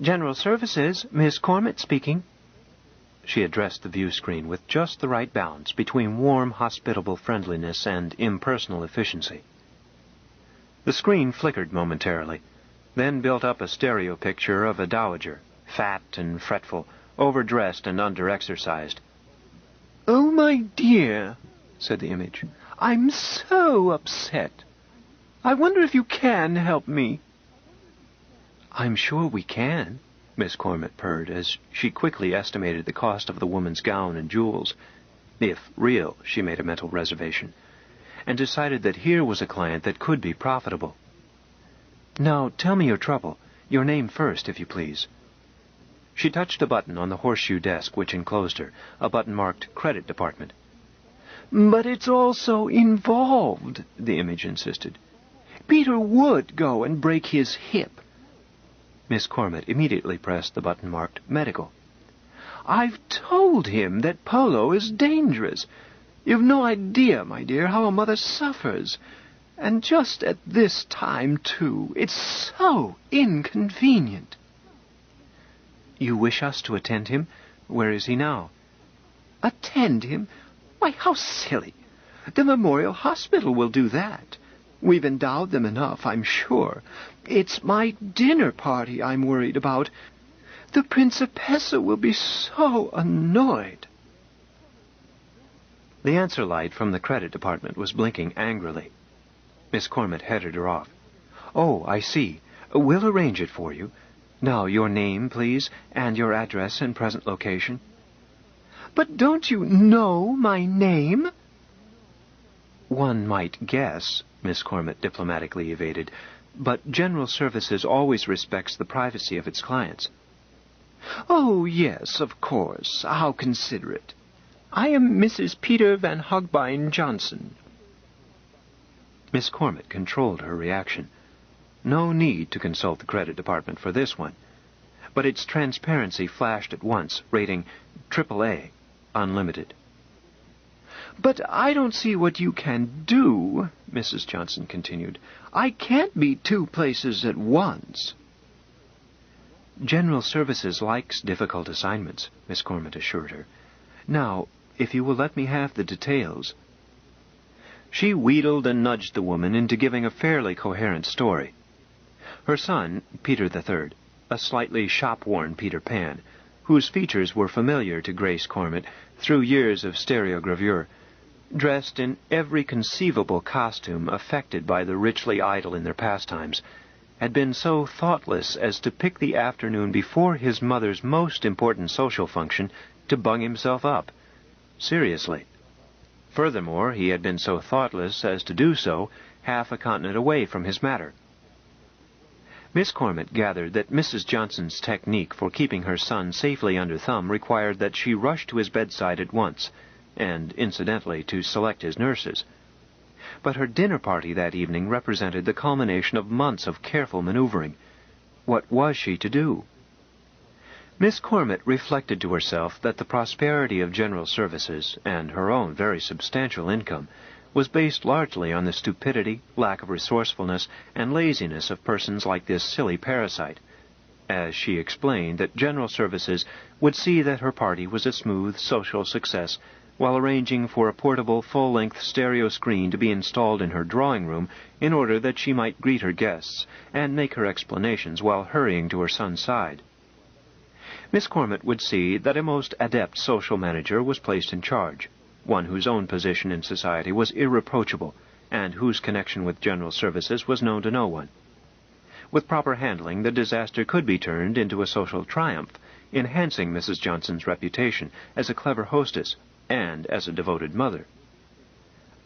"General Services, Miss Cormett speaking." She addressed the view screen with just the right balance between warm, hospitable friendliness and impersonal efficiency. The screen flickered momentarily, then built up a stereo picture of a dowager, fat and fretful, overdressed and under-exercised. "Oh, my dear," said the image, "I'm so upset. I wonder if you can help me." "I'm sure we can," Miss Cormett purred, as she quickly estimated the cost of the woman's gown and jewels. If real, she made a mental reservation, and decided that here was a client that could be profitable. "Now, tell me your trouble. Your name first, if you please." She touched a button on the horseshoe desk which enclosed her, a button marked Credit Department. "But it's all so involved," the image insisted. "Peter would go and break his hip." Miss Cormett immediately pressed the button marked Medical. "I've told him that polo is dangerous. You've no idea, my dear, how a mother suffers. And just at this time, too. It's so inconvenient." "You wish us to attend him? Where is he now?" "Attend him? Why, how silly. The Memorial Hospital will do that. We've endowed them enough, I'm sure. It's my dinner party I'm worried about. The Principessa will be so annoyed." The answer light from the Credit Department was blinking angrily. Miss Cormett headed her off. "Oh, I see. We'll arrange it for you. Now, your name, please, and your address and present location." "But don't you know my name?" "One might guess," Miss Cormett diplomatically evaded, "but General Services always respects the privacy of its clients." "Oh, yes, of course. How considerate. I am Mrs. Peter Van Hogbein Johnson." Miss Cormett controlled her reaction. No need to consult the Credit Department for this one. But its transparency flashed at once, rating AAA, unlimited. "But I don't see what you can do," Mrs. Johnson continued. "I can't be two places at once." "General Services likes difficult assignments," Miss Cormett assured her. "Now, if you will let me have the details." She wheedled and nudged the woman into giving a fairly coherent story. Her son, Peter III, a slightly shop-worn Peter Pan, whose features were familiar to Grace Cormett through years of stereogravure, dressed in every conceivable costume affected by the richly idle in their pastimes, had been so thoughtless as to pick the afternoon before his mother's most important social function to bung himself up. Seriously. Furthermore, he had been so thoughtless as to do so half a continent away from his matter. Miss Cormett gathered that Mrs. Johnson's technique for keeping her son safely under thumb required that she rush to his bedside at once, and, incidentally, to select his nurses. but her dinner party that evening represented the culmination of months of careful maneuvering. What was she to do? Miss Cormett reflected to herself that the prosperity of General Services, and her own very substantial income, was based largely on the stupidity, lack of resourcefulness, and laziness of persons like this silly parasite. As she explained that General Services would see that her party was a smooth social success, while arranging for a portable full-length stereo screen to be installed in her drawing room in order that she might greet her guests and make her explanations while hurrying to her son's side. Miss Cormett would see that a most adept social manager was placed in charge, one whose own position in society was irreproachable, and whose connection with General Services was known to no one. With proper handling, the disaster could be turned into a social triumph, enhancing Mrs. Johnson's reputation as a clever hostess and as a devoted mother.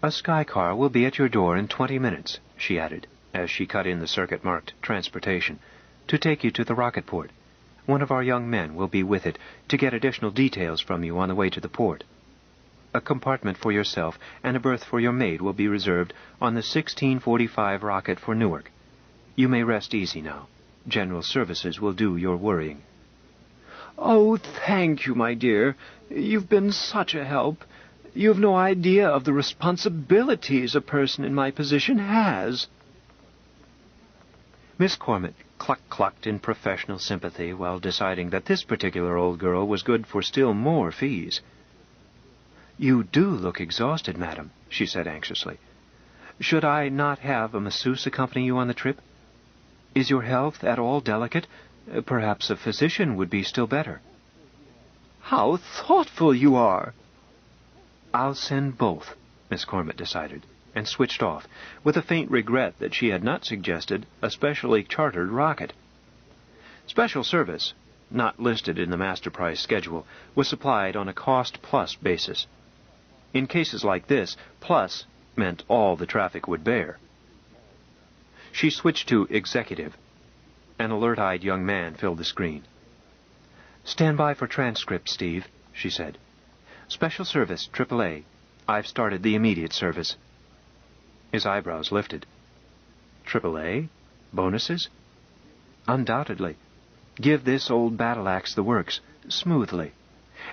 "A sky car will be at your door in 20 minutes, she added, as she cut in the circuit marked Transportation, to take you to the rocket port. One of our young men will be with it to get additional details from you on the way to the port. A compartment for yourself and a berth for your maid will be reserved on the 1645 rocket for Newark. You may rest easy now. General Services will do your worrying." "Oh, thank you, my dear. You've been such a help. You've no idea of the responsibilities a person in my position has." Miss Cormett clucked in professional sympathy while deciding that this particular old girl was good for still more fees. "You do look exhausted, madam," she said anxiously. "Should I not have a masseuse accompany you on the trip? Is your health at all delicate? Perhaps a physician would be still better." "How thoughtful you are!" "I'll send both," Miss Cormett decided, and switched off, with a faint regret that she had not suggested a specially chartered rocket. Special service, not listed in the master price schedule, was supplied on a cost-plus basis. In cases like this, plus meant all the traffic would bear. She switched to executive. An alert-eyed young man filled the screen. "Stand by for transcript, Steve," she said. "Special service, AAA. I've started the immediate service." His eyebrows lifted. "AAA? Bonuses?" "Undoubtedly. Give this old battle-axe the works, smoothly.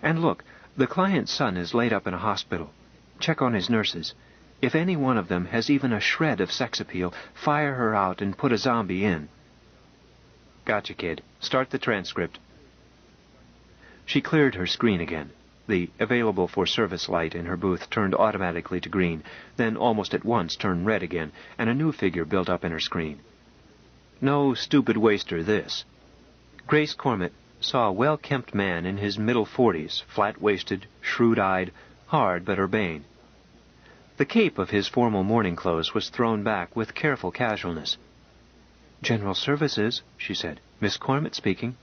And look, the client's son is laid up in a hospital. Check on his nurses. If any one of them has even a shred of sex appeal, fire her out and put a zombie in." "Gotcha, kid. Start the transcript." She cleared her screen again. The available for service light in her booth turned automatically to green, then almost at once turned red again, and a new figure built up in her screen. No stupid waster, this. Grace Cormett saw a well-kempt man in his middle 40s, flat-waisted, shrewd-eyed, hard but urbane. The cape of his formal morning clothes was thrown back with careful casualness. "General Services," she said. "Miss Cormett speaking."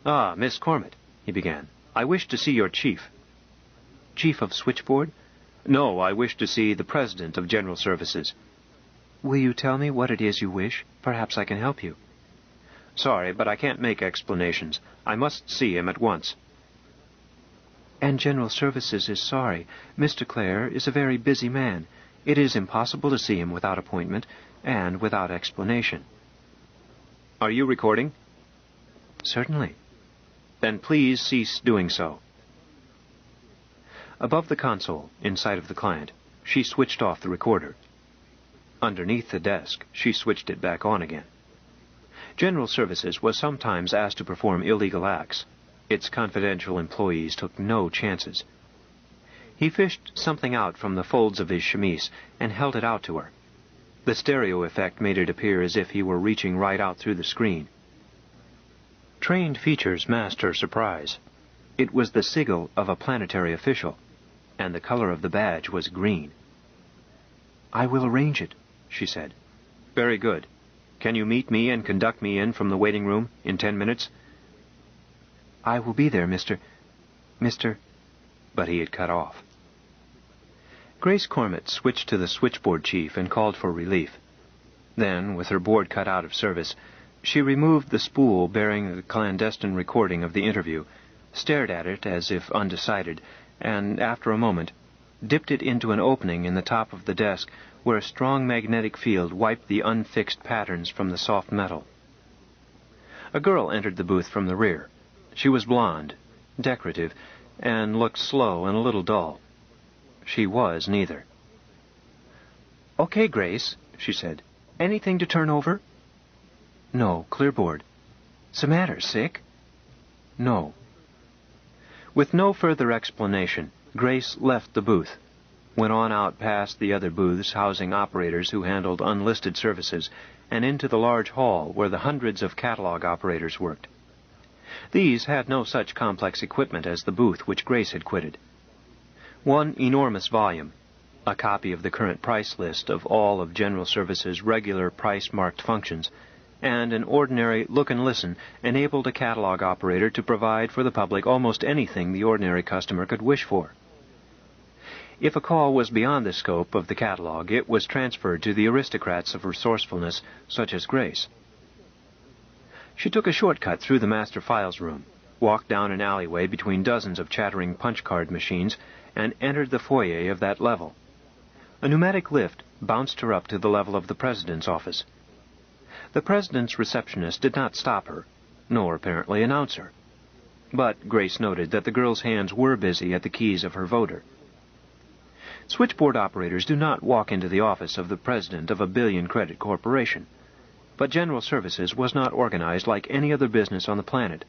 "Ah, Miss Cormett," he began. "I wish to see your chief." "Chief of Switchboard?" "No, I wish to see the President of General Services." "Will you tell me what it is you wish? Perhaps I can help you." "Sorry, but I can't make explanations. I must see him at once." "And General Services is sorry. Mr. Clare is a very busy man. It is impossible to see him without appointment and without explanation." "Are you recording?" "Certainly." "Then please cease doing so." Above the console, in sight of the client, she switched off the recorder. Underneath the desk, she switched it back on again. General Services was sometimes asked to perform illegal acts. Its confidential employees took no chances. He fished something out from the folds of his chemise and held it out to her. The stereo effect made it appear as if he were reaching right out through the screen. Trained features masked her surprise. It was the sigil of a planetary official, and the color of the badge was green. "I will arrange it," she said. "Very good. Can you meet me and conduct me in from the waiting room in 10 minutes? "I will be there, Mr. But he had cut off. Grace Cormett switched to the switchboard chief and called for relief. Then, with her board cut out of service, she removed the spool bearing the clandestine recording of the interview, stared at it as if undecided, and, after a moment, dipped it into an opening in the top of the desk where a strong magnetic field wiped the unfixed patterns from the soft metal. A girl entered the booth from the rear. She was blonde, decorative, and looked slow and a little dull. She was neither. "Okay, Grace," she said. "Anything to turn over?" "No, clearboard." "'S the matter, sick?" "No." With no further explanation, Grace left the booth, went on out past the other booths housing operators who handled unlisted services, and into the large hall where the hundreds of catalog operators worked. These had no such complex equipment as the booth which Grace had quitted. One enormous volume, a copy of the current price list of all of General Services' regular price-marked functions, and an ordinary look and listen enabled a catalog operator to provide for the public almost anything the ordinary customer could wish for. If a call was beyond the scope of the catalog, it was transferred to the aristocrats of resourcefulness such as Grace. She took a shortcut through the master files room, walked down an alleyway between dozens of chattering punch-card machines, and entered the foyer of that level. A pneumatic lift bounced her up to the level of the president's office. The president's receptionist did not stop her, nor apparently announce her. But Grace noted that the girl's hands were busy at the keys of her voter. Switchboard operators do not walk into the office of the president of a billion-credit corporation. But General Services was not organized like any other business on the planet.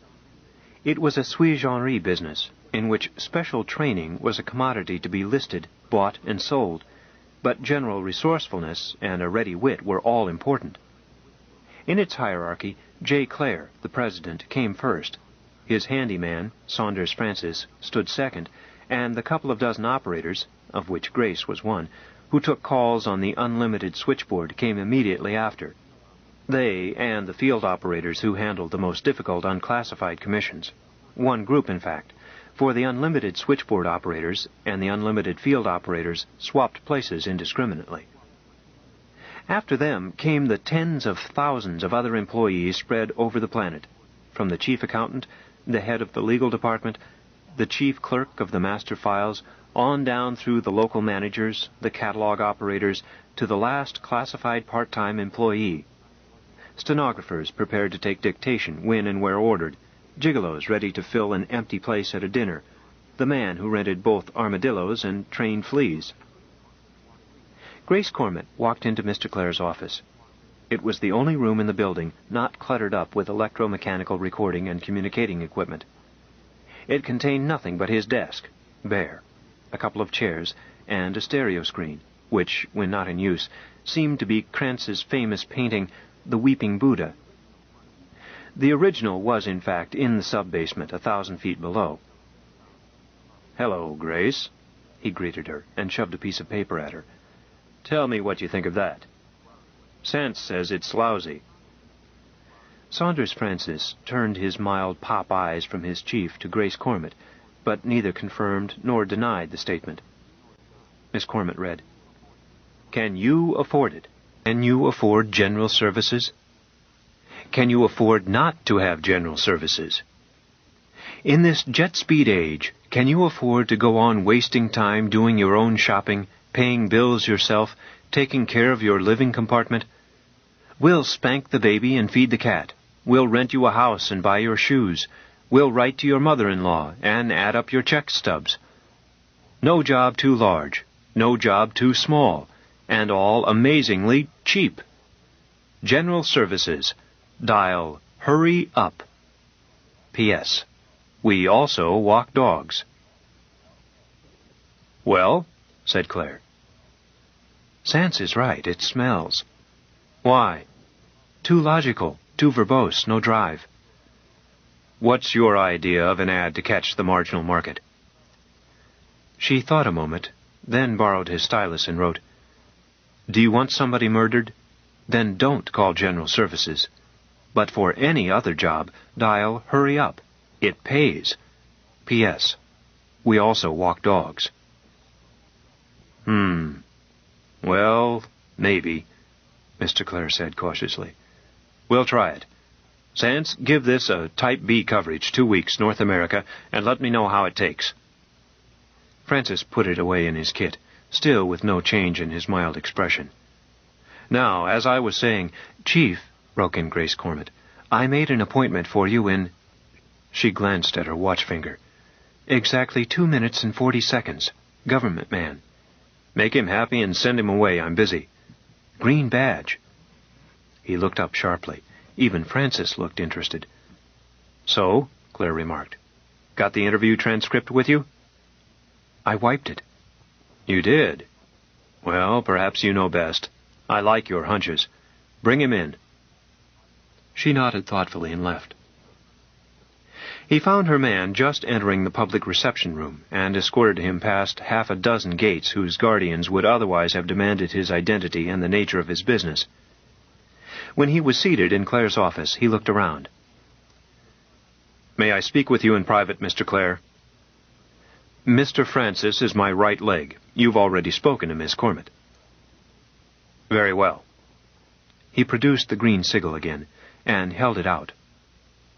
It was a sui generis business, in which special training was a commodity to be listed, bought, and sold, but general resourcefulness and a ready wit were all important. In its hierarchy, J. Clare, the president, came first. His handyman, Saunders Francis, stood second, and the couple of dozen operators, of which Grace was one, who took calls on the unlimited switchboard came immediately after. They and the field operators who handled the most difficult unclassified commissions. One group, in fact, for the unlimited switchboard operators and the unlimited field operators swapped places indiscriminately. After them came the tens of thousands of other employees spread over the planet, from the chief accountant, the head of the legal department, the chief clerk of the master files, on down through the local managers, the catalog operators, to the last classified part-time employee. Stenographers prepared to take dictation when and where ordered, gigolos ready to fill an empty place at a dinner, the man who rented both armadillos and trained fleas. Grace Cormett walked into Mr. Clare's office. It was the only room in the building not cluttered up with electromechanical recording and communicating equipment. It contained nothing but his desk, bare, a couple of chairs, and a stereo screen, which, when not in use, seemed to be Kranz's famous painting, The Weeping Buddha. The original was, in fact, in the sub-basement, 1,000 feet below. "Hello, Grace," he greeted her, and shoved a piece of paper at her. "Tell me what you think of that. Sance says it's lousy." Saunders Francis turned his mild pop eyes from his chief to Grace Cormett, but neither confirmed nor denied the statement. Miss Cormett read, "Can you afford it? Can you afford General Services? Can you afford not to have General Services? In this jet-speed age, can you afford to go on wasting time doing your own shopping, paying bills yourself, taking care of your living compartment? We'll spank the baby and feed the cat. We'll rent you a house and buy your shoes. We'll write to your mother-in-law and add up your check stubs. No job too large, no job too small, and all amazingly cheap. General Services. Dial Hurry Up. P.S. We also walk dogs." "Well?" said Clare. "Sance is right. It smells." "Why?" "Too logical, too verbose, no drive." "What's your idea of an ad to catch the marginal market?" She thought a moment, then borrowed his stylus and wrote, "Do you want somebody murdered? Then don't call General Services. But for any other job, dial Hurry Up. It pays. P.S. We also walk dogs." Well, maybe," Mr. Clare said cautiously. "We'll try it. Sance, give this a Type B coverage, 2 weeks, North America, and let me know how it takes." Francis put it away in his kit, still with no change in his mild expression. "Now, as I was saying—" "Chief," broke in Grace Cormett, "I made an appointment for you in—" She glanced at her watch finger. "Exactly 2 minutes and 40 seconds. Government man." "Make him happy and send him away. I'm busy." "Green badge." He looked up sharply. Even Francis looked interested. "So," Claire remarked, "got the interview transcript with you?" "I wiped it." "You did? Well, perhaps you know best. I like your hunches. Bring him in." She nodded thoughtfully and left. He found her man just entering the public reception room and escorted him past half a dozen gates whose guardians would otherwise have demanded his identity and the nature of his business. When he was seated in Claire's office, he looked around. "May I speak with you in private, Mr. Clare?" "Mr. Francis is my right leg. You've already spoken to Miss Cormett." "Very well." He produced the green sigil again and held it out.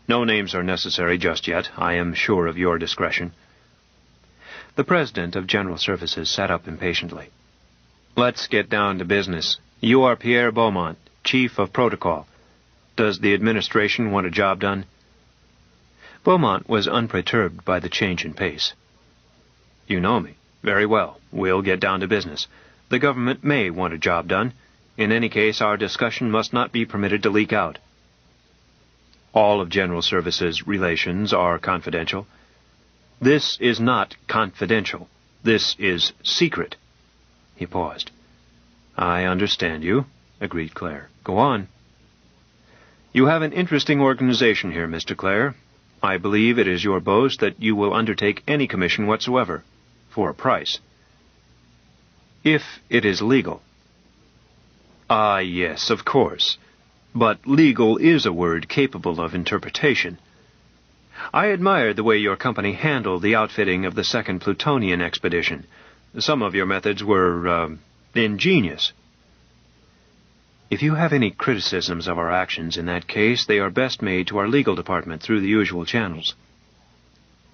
"No names are necessary just yet. I am sure of your discretion." The President of General Services sat up impatiently. "Let's get down to business. You are Pierre Beaumont, Chief of Protocol. Does the administration want a job done?" Beaumont was unperturbed by the change in pace. "You know me. Very well. We'll get down to business. The government may want a job done. In any case, our discussion must not be permitted to leak out." "All of General Services relations are confidential." "This is not confidential. This is secret." He paused. "I understand you," agreed Clare. "Go on." "You have an interesting organization here, Mr. Clare. I believe it is your boast that you will undertake any commission whatsoever, for a price." "If it is legal." "Ah, yes, of course. But legal is a word capable of interpretation. I admired the way your company handled the outfitting of the second Plutonian expedition. Some of your methods were, ingenious." "If you have any criticisms of our actions in that case, they are best made to our legal department through the usual channels."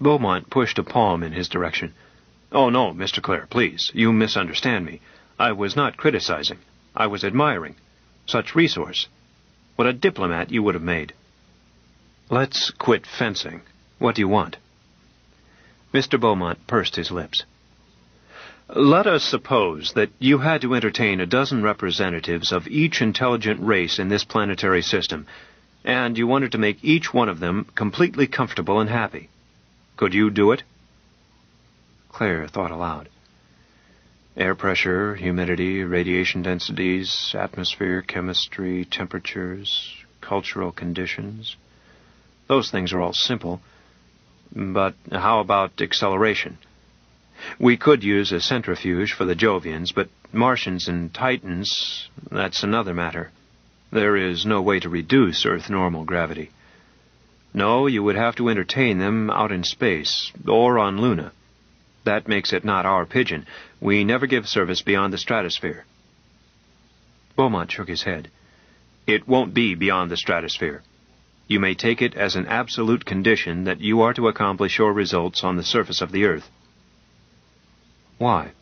Beaumont pushed a palm in his direction. "Oh, no, Mr. Clare, please. You misunderstand me. I was not criticizing. I was admiring. Such resource. What a diplomat you would have made." "Let's quit fencing. What do you want?" Mr. Beaumont pursed his lips. "Let us suppose that you had to entertain a dozen representatives of each intelligent race in this planetary system, and you wanted to make each one of them completely comfortable and happy. Could you do it?" Claire thought aloud. Air pressure, humidity, radiation densities, atmosphere, chemistry, temperatures, cultural conditions. Those things are all simple. But how about acceleration? We could use a centrifuge for the Jovians, but Martians and Titans, that's another matter. There is no way to reduce Earth normal gravity. No, you would have to entertain them out in space, or on Luna. That makes it not our pigeon. We never give service beyond the stratosphere." Beaumont shook his head. "It won't be beyond the stratosphere. You may take it as an absolute condition that you are to accomplish your results on the surface of the Earth." "Why?"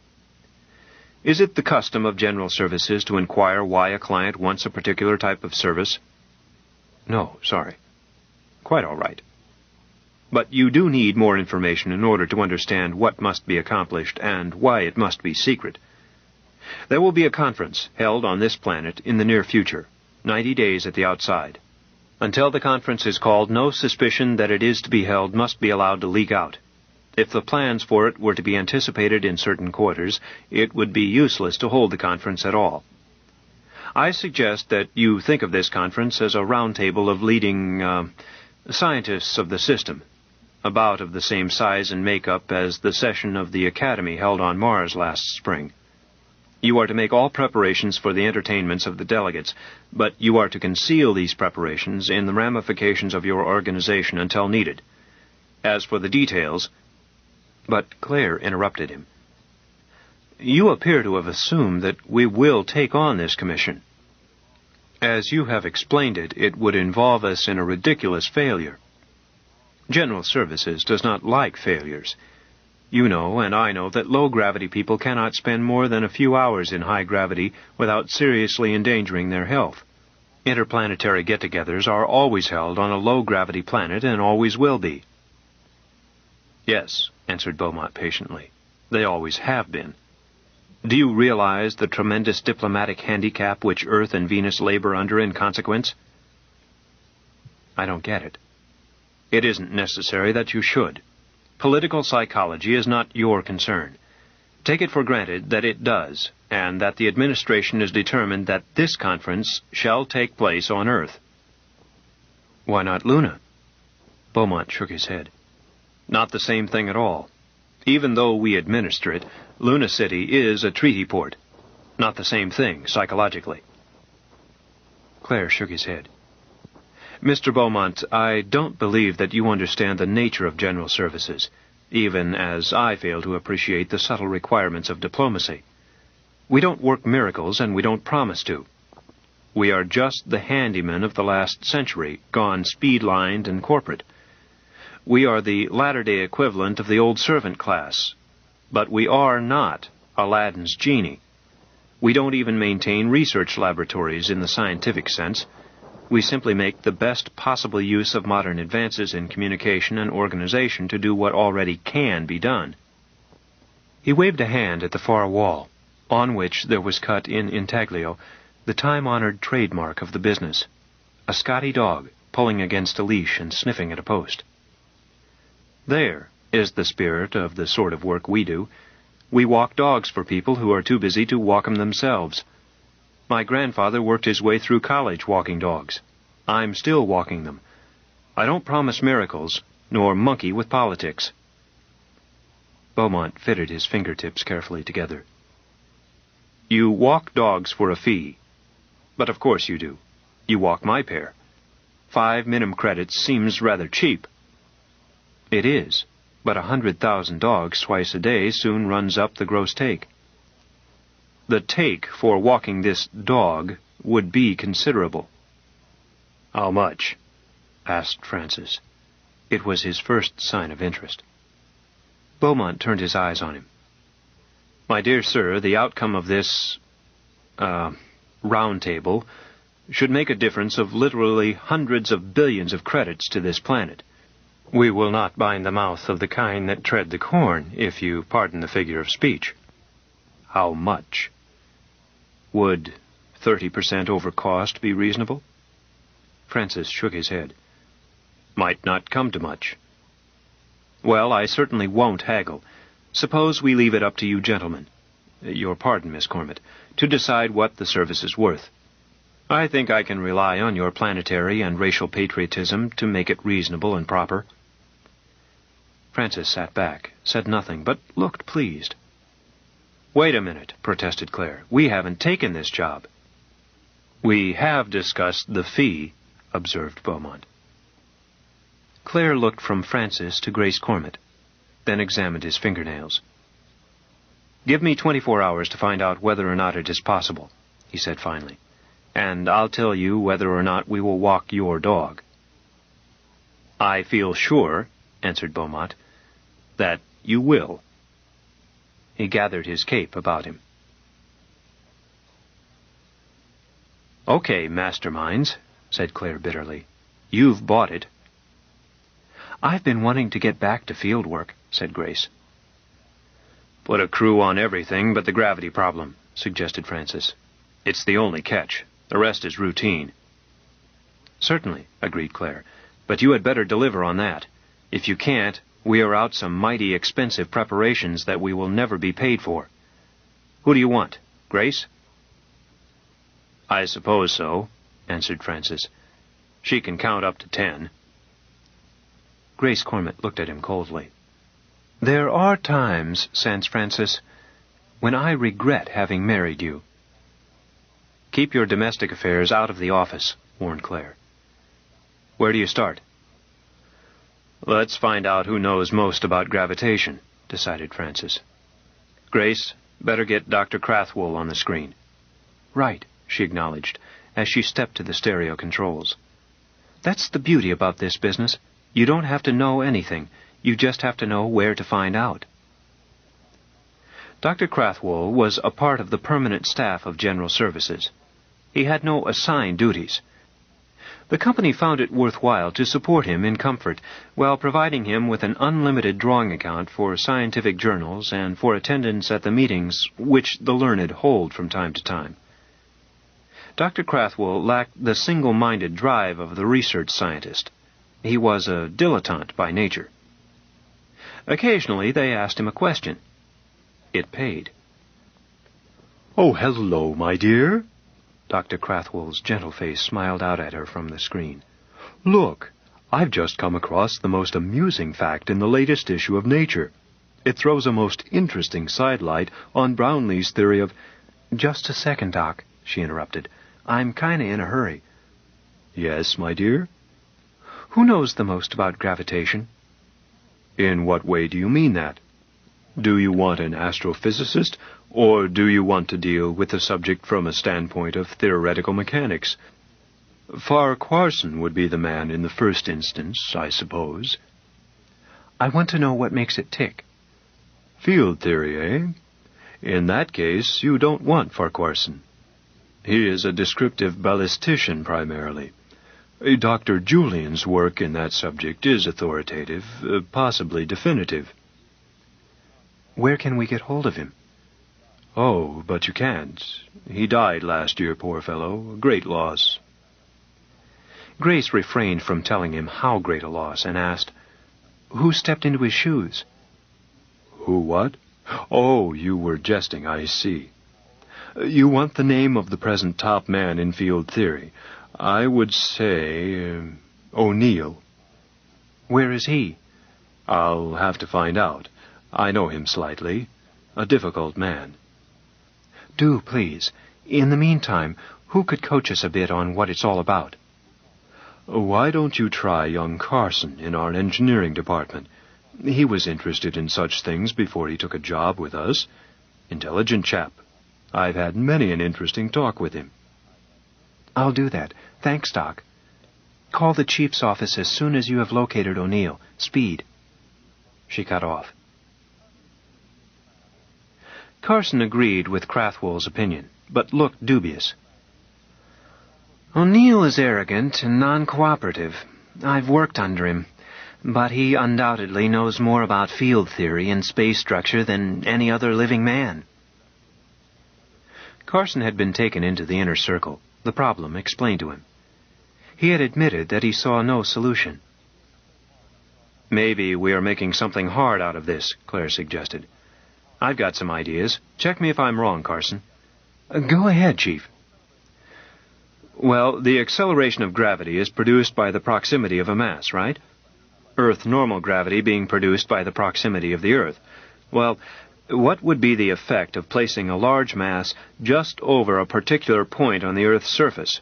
"Is it the custom of General Services to inquire why a client wants a particular type of service?" "No, sorry." "Quite all right. But you do need more information in order to understand what must be accomplished and why it must be secret. There will be a conference held on this planet in the near future, 90 days at the outside. Until the conference is called, no suspicion that it is to be held must be allowed to leak out. If the plans for it were to be anticipated in certain quarters, it would be useless to hold the conference at all. I suggest that you think of this conference as a roundtable of leading scientists of the system, about of the same size and makeup as the session of the Academy held on Mars last spring. You are to make all preparations for the entertainments of the delegates, but you are to conceal these preparations in the ramifications of your organization until needed. As for the details—" But Claire interrupted him. "You appear to have assumed that we will take on this commission. As you have explained it, it would involve us in a ridiculous failure. General Services does not like failures. You know and I know that low-gravity people cannot spend more than a few hours in high gravity without seriously endangering their health. Interplanetary get-togethers are always held on a low-gravity planet and always will be. Yes, answered Beaumont patiently. They always have been. Do you realize the tremendous diplomatic handicap which Earth and Venus labor under in consequence? I don't get it. It isn't necessary that you should. Political psychology is not your concern. Take it for granted that it does, and that the administration is determined that this conference shall take place on Earth. Why not Luna? Beaumont shook his head. Not the same thing at all. Even though we administer it, Luna City is a treaty port. Not the same thing, psychologically. Claire shook his head. Mr. Beaumont, I don't believe that you understand the nature of general services, even as I fail to appreciate the subtle requirements of diplomacy. We don't work miracles, and we don't promise to. We are just the handymen of the last century, gone speed-lined and corporate. We are the latter-day equivalent of the old servant class, but we are not Aladdin's genie. We don't even maintain research laboratories in the scientific sense. We simply make the best possible use of modern advances in communication and organization to do what already can be done. He waved a hand at the far wall, on which there was cut in intaglio the time-honored trademark of the business, a Scotty dog pulling against a leash and sniffing at a post. There is the spirit of the sort of work we do. We walk dogs for people who are too busy to walk 'em themselves. My grandfather worked his way through college walking dogs. I'm still walking them. I don't promise miracles, nor monkey with politics. Beaumont fitted his fingertips carefully together. You walk dogs for a fee. But of course you do. You walk my pair. 5 minim credits seems rather cheap. It is, but 100,000 dogs twice a day soon runs up the gross take. The take for walking this dog would be considerable. How much? Asked Francis. It was his first sign of interest. Beaumont turned his eyes on him. My dear sir, the outcome of this, round table should make a difference of literally hundreds of billions of credits to this planet. We will not bind the mouth of the kine that tread the corn, if you pardon the figure of speech. How much? Would 30% over cost be reasonable? Francis shook his head. Might not come to much. Well, I certainly won't haggle. Suppose we leave it up to you gentlemen, your pardon, Miss Cormett, to decide what the service is worth. I think I can rely on your planetary and racial patriotism to make it reasonable and proper. Francis sat back, said nothing, but looked pleased. Wait a minute, protested Claire. We haven't taken this job. We have discussed the fee, observed Beaumont. Claire looked from Francis to Grace Cormett, then examined his fingernails. Give me 24 hours to find out whether or not it is possible, he said finally, and I'll tell you whether or not we will walk your dog. I feel sure, answered Beaumont, that you will. He gathered his cape about him. Okay, masterminds, said Claire bitterly. You've bought it. I've been wanting to get back to field work, said Grace. Put a crew on everything but the gravity problem, suggested Francis. It's the only catch. The rest is routine. Certainly, agreed Claire, but you had better deliver on that. If you can't, we are out some mighty expensive preparations that we will never be paid for. Who do you want? Grace? I suppose so, answered Francis. She can count up to 10. Grace Cormett looked at him coldly. There are times, sans Francis, when I regret having married you. Keep your domestic affairs out of the office, warned Claire. Where do you start? Let's find out who knows most about gravitation, decided Francis. Grace, better get Dr. Crathwool on the screen. Right, she acknowledged, as she stepped to the stereo controls. That's the beauty about this business. You don't have to know anything. You just have to know where to find out. Dr. Crathwold was a part of the permanent staff of General Services. He had no assigned duties. The company found it worthwhile to support him in comfort while providing him with an unlimited drawing account for scientific journals and for attendance at the meetings which the learned hold from time to time. Dr. Crathwold lacked the single-minded drive of the research scientist. He was a dilettante by nature. Occasionally they asked him a question. It paid. "Oh, hello, my dear." Dr. Crathwold's gentle face smiled out at her from the screen. "Look, I've just come across the most amusing fact in the latest issue of Nature. It throws a most interesting sidelight on Brownlee's theory of—" "Just a second, Doc," she interrupted. "I'm kinda in a hurry." "Yes, my dear?" "Who knows the most about gravitation?" "In what way do you mean that? Do you want an astrophysicist, or do you want to deal with the subject from a standpoint of theoretical mechanics? Farquharson would be the man in the first instance, I suppose." "I want to know what makes it tick." "Field theory, eh? In that case, you don't want Farquharson. He is a descriptive ballistician primarily. Dr. Julian's work in that subject is authoritative, possibly definitive." "Where can we get hold of him?" "Oh, but you can't. He died last year, poor fellow. A great loss." Grace refrained from telling him how great a loss and asked, "Who stepped into his shoes?" "Who what? Oh, you were jesting, I see. You want the name of the present top man in field theory. I would say O'Neill." "Where is he?" "I'll have to find out. I know him slightly. A difficult man." "Do, please. In the meantime, who could coach us a bit on what it's all about?" "Why don't you try young Carson in our engineering department? He was interested in such things before he took a job with us. Intelligent chap. I've had many an interesting talk with him." "I'll do that. Thanks, Doc. Call the chief's office as soon as you have located O'Neill. Speed." She cut off. Carson agreed with Crathwold's opinion, but looked dubious. "O'Neill is arrogant and non-cooperative. I've worked under him, but he undoubtedly knows more about field theory and space structure than any other living man." Carson had been taken into the inner circle, the problem explained to him. He had admitted that he saw no solution. "Maybe we are making something hard out of this," Claire suggested. "I've got some ideas. Check me if I'm wrong, Carson." "Go ahead, Chief." "Well, the acceleration of gravity is produced by the proximity of a mass, right? Earth normal gravity being produced by the proximity of the Earth. Well, what would be the effect of placing a large mass just over a particular point on the Earth's surface?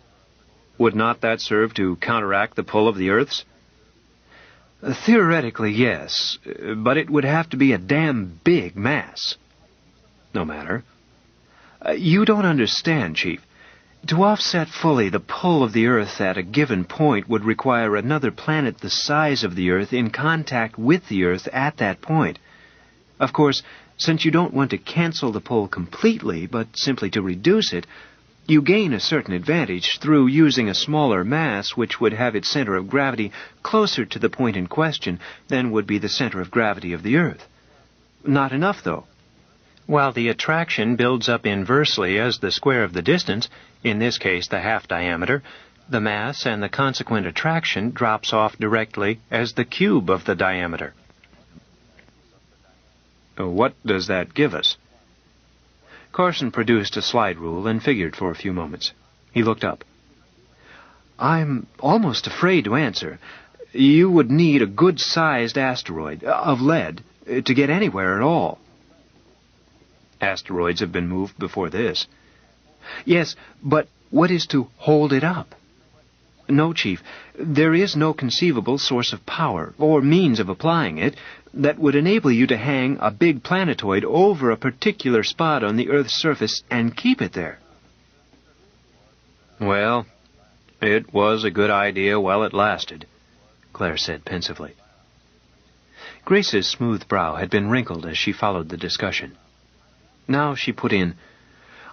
Would not that serve to counteract the pull of the Earth's?" "Theoretically, yes, but it would have to be a damn big mass." "No matter." You don't understand, Chief. To offset fully the pull of the Earth at a given point would require another planet the size of the Earth in contact with the Earth at that point. Of course, since you don't want to cancel the pull completely, but simply to reduce it, you gain a certain advantage through using a smaller mass which would have its center of gravity closer to the point in question than would be the center of gravity of the Earth. Not enough, though. While the attraction builds up inversely as the square of the distance, in this case the half diameter, the mass and the consequent attraction drops off directly as the cube of the diameter. What does that give us? Carson produced a slide rule and figured for a few moments. He looked up. I'm almost afraid to answer. You would need a good-sized asteroid, of lead, to get anywhere at all. Asteroids have been moved before this. Yes, but what is to hold it up? No, Chief, there is no conceivable source of power, or means of applying it, that would enable you to hang a big planetoid over a particular spot on the Earth's surface and keep it there. Well, it was a good idea while it lasted, Claire said pensively. Grace's smooth brow had been wrinkled as she followed the discussion. Now she put in,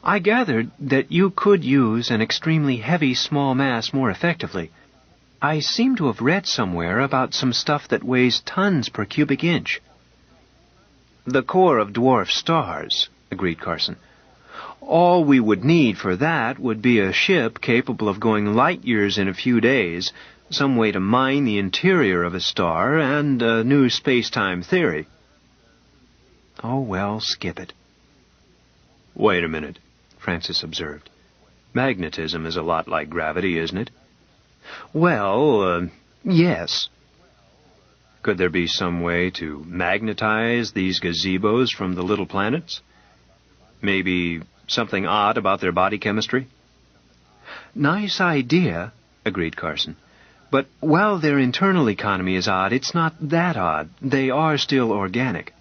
I gathered that you could use an extremely heavy small mass more effectively. I seem to have read somewhere about some stuff that weighs tons per cubic inch. The core of dwarf stars, agreed Carson. All we would need for that would be a ship capable of going light years in a few days, some way to mine the interior of a star, and a new space-time theory. Oh, well, skip it. Wait a minute, Francis observed. Magnetism is a lot like gravity, isn't it? Well, yes. Could there be some way to magnetize these gazebos from the little planets? Maybe something odd about their body chemistry? Nice idea, agreed Carson. But while their internal economy is odd, it's not that odd. They are still organic.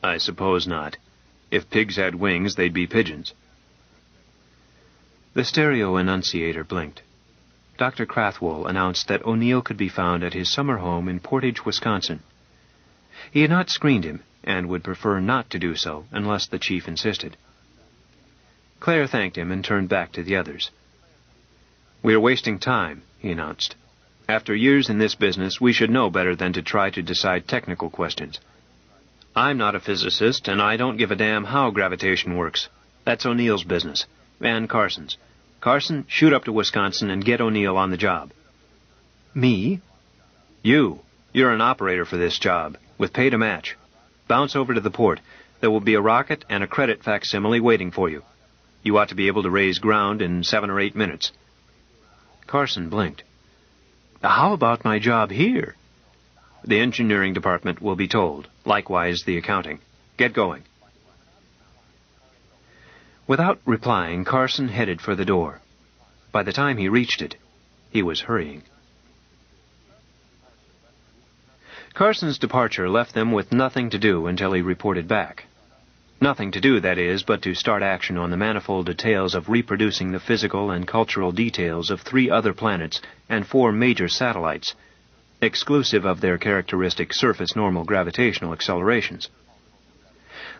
I suppose not. If pigs had wings, they'd be pigeons. The stereo annunciator blinked. Dr. Krathwohl announced that O'Neill could be found at his summer home in Portage, Wisconsin. He had not screened him, and would prefer not to do so unless the chief insisted. Claire thanked him and turned back to the others. "We are wasting time," he announced. "After years in this business, we should know better than to try to decide technical questions. I'm not a physicist, and I don't give a damn how gravitation works. That's O'Neill's business, and Carson's. Carson, shoot up to Wisconsin and get O'Neill on the job." Me? You. You're an operator for this job, with pay to match. Bounce over to the port. There will be a rocket and a credit facsimile waiting for you. You ought to be able to raise ground in 7 or 8 minutes. Carson blinked. How about my job here? The engineering department will be told. Likewise, the accounting. Get going. Without replying, Carson headed for the door. By the time he reached it, he was hurrying. Carson's departure left them with nothing to do until he reported back. Nothing to do, that is, but to start action on the manifold details of reproducing the physical and cultural details of 3 other planets and 4 major satellites, exclusive of their characteristic surface normal gravitational accelerations.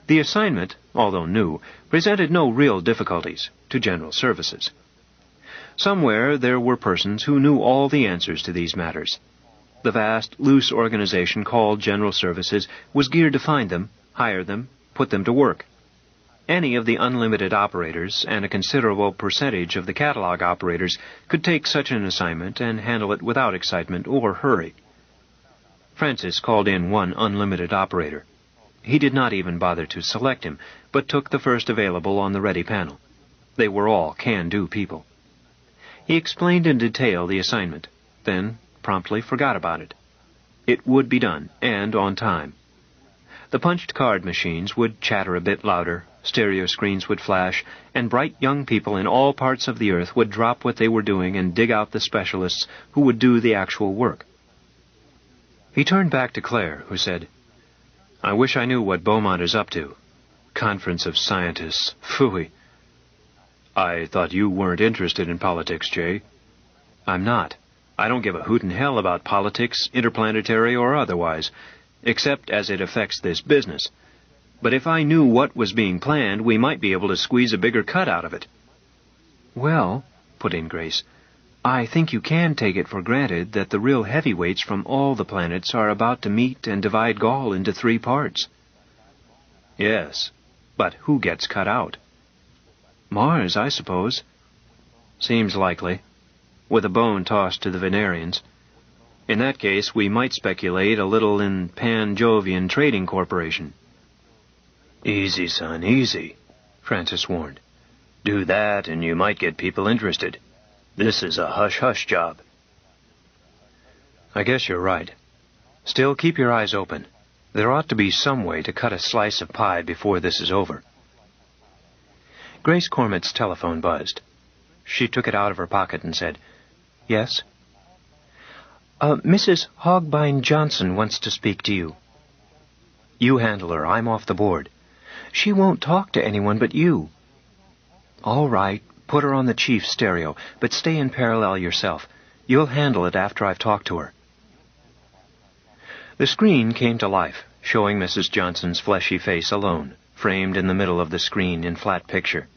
The assignment, although new, presented no real difficulties to General Services. Somewhere there were persons who knew all the answers to these matters. The vast, loose organization called General Services was geared to find them, hire them, put them to work. Any of the unlimited operators and a considerable percentage of the catalog operators could take such an assignment and handle it without excitement or hurry. Francis called in one unlimited operator. He did not even bother to select him, but took the first available on the ready panel. They were all can-do people. He explained in detail the assignment, then promptly forgot about it. It would be done, and on time. The punched card machines would chatter a bit louder, stereo screens would flash, and bright young people in all parts of the earth would drop what they were doing and dig out the specialists who would do the actual work. He turned back to Claire, who said, "I wish I knew what Beaumont is up to. Conference of Scientists. Phooey." "I thought you weren't interested in politics, Jay." "I'm not. I don't give a hoot in hell about politics, interplanetary or otherwise, except as it affects this business. But if I knew what was being planned, we might be able to squeeze a bigger cut out of it." "Well," put in Grace, "I think you can take it for granted that the real heavyweights from all the planets are about to meet and divide Gaul into 3 parts. "Yes, but who gets cut out?" "Mars, I suppose." "Seems likely, with a bone tossed to the Venerians. In that case, we might speculate a little in Pan-Jovian Trading Corporation." "Easy, son, easy," Francis warned. "Do that and you might get people interested. This is a hush-hush job." "I guess you're right. Still, keep your eyes open. There ought to be some way to cut a slice of pie before this is over." Grace Cormett's telephone buzzed. She took it out of her pocket and said, "Yes?" Mrs. Hogbein Johnson wants to speak to you." "You handle her. I'm off the board." "She won't talk to anyone but you." "All right. Put her on the chief stereo, but stay in parallel yourself. You'll handle it after I've talked to her." The screen came to life, showing Mrs. Johnson's fleshy face alone, framed in the middle of the screen in flat picture.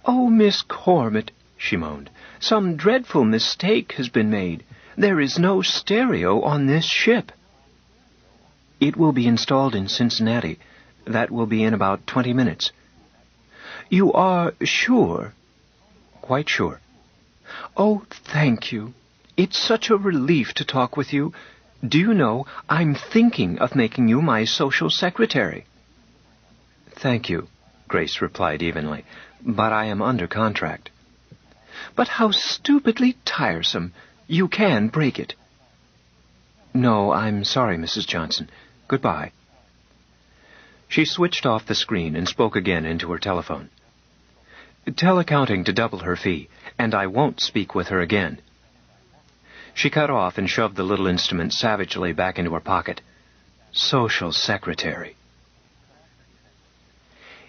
"Oh, Miss Cormett," she moaned, "some dreadful mistake has been made. There is no stereo on this ship." "It will be installed in Cincinnati. That will be in about 20 minutes. "You are sure?" "Quite sure." "Oh, thank you. It's such a relief to talk with you. Do you know, I'm thinking of making you my social secretary." "Thank you," Grace replied evenly, "but I am under contract." "But how stupidly tiresome. You can break it." "No, I'm sorry, Mrs. Johnson. Goodbye." She switched off the screen and spoke again into her telephone. "Tell accounting to double her fee, and I won't speak with her again." She cut off and shoved the little instrument savagely back into her pocket. Social secretary.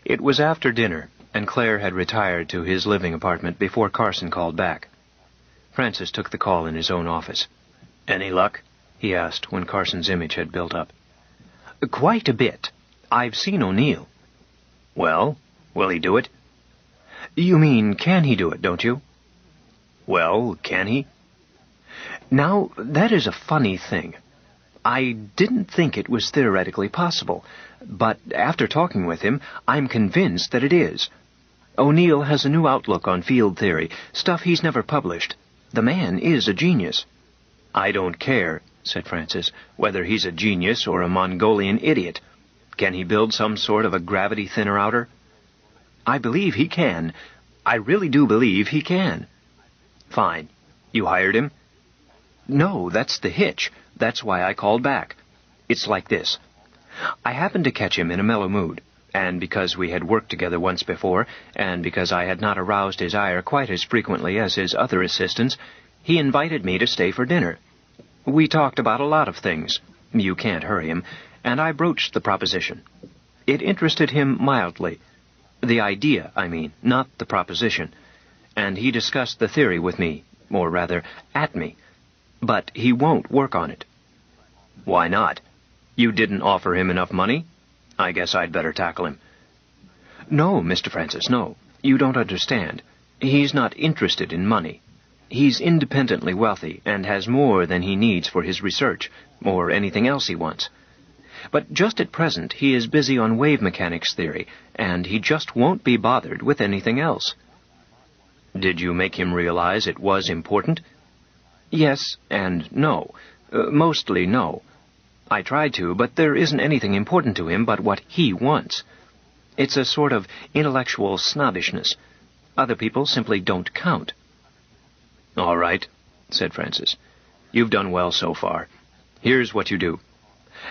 It was after dinner, and Claire had retired to his living apartment before Carson called back. Francis took the call in his own office. "Any luck?" he asked when Carson's image had built up. "Quite a bit. I've seen O'Neill." "Well, will he do it?" "You mean, can he do it, don't you?" "Well, can he?" "Now, that is a funny thing. I didn't think it was theoretically possible, but after talking with him, I'm convinced that it is. O'Neill has a new outlook on field theory, stuff he's never published. The man is a genius." "I don't care," said Francis, "whether he's a genius or a Mongolian idiot. Can he build some sort of a gravity thinner outer?" "I believe he can. I really do believe he can." "Fine. You hired him?" "No, that's the hitch. That's why I called back. It's like this. I happened to catch him in a mellow mood, and because we had worked together once before, and because I had not aroused his ire quite as frequently as his other assistants, he invited me to stay for dinner. We talked about a lot of things. You can't hurry him, and I broached the proposition. It interested him mildly. The idea, I mean, not the proposition. And he discussed the theory with me, or rather, at me. But he won't work on it." "Why not? You didn't offer him enough money? I guess I'd better tackle him." "No, Mr. Francis, no. You don't understand. He's not interested in money. He's independently wealthy and has more than he needs for his research, or anything else he wants. But just at present he is busy on wave mechanics theory, and he just won't be bothered with anything else." "Did you make him realize it was important?" "Yes and no. Mostly no. I tried to, but there isn't anything important to him but what he wants. It's a sort of intellectual snobbishness. Other people simply don't count." "All right," said Francis. "You've done well so far. Here's what you do.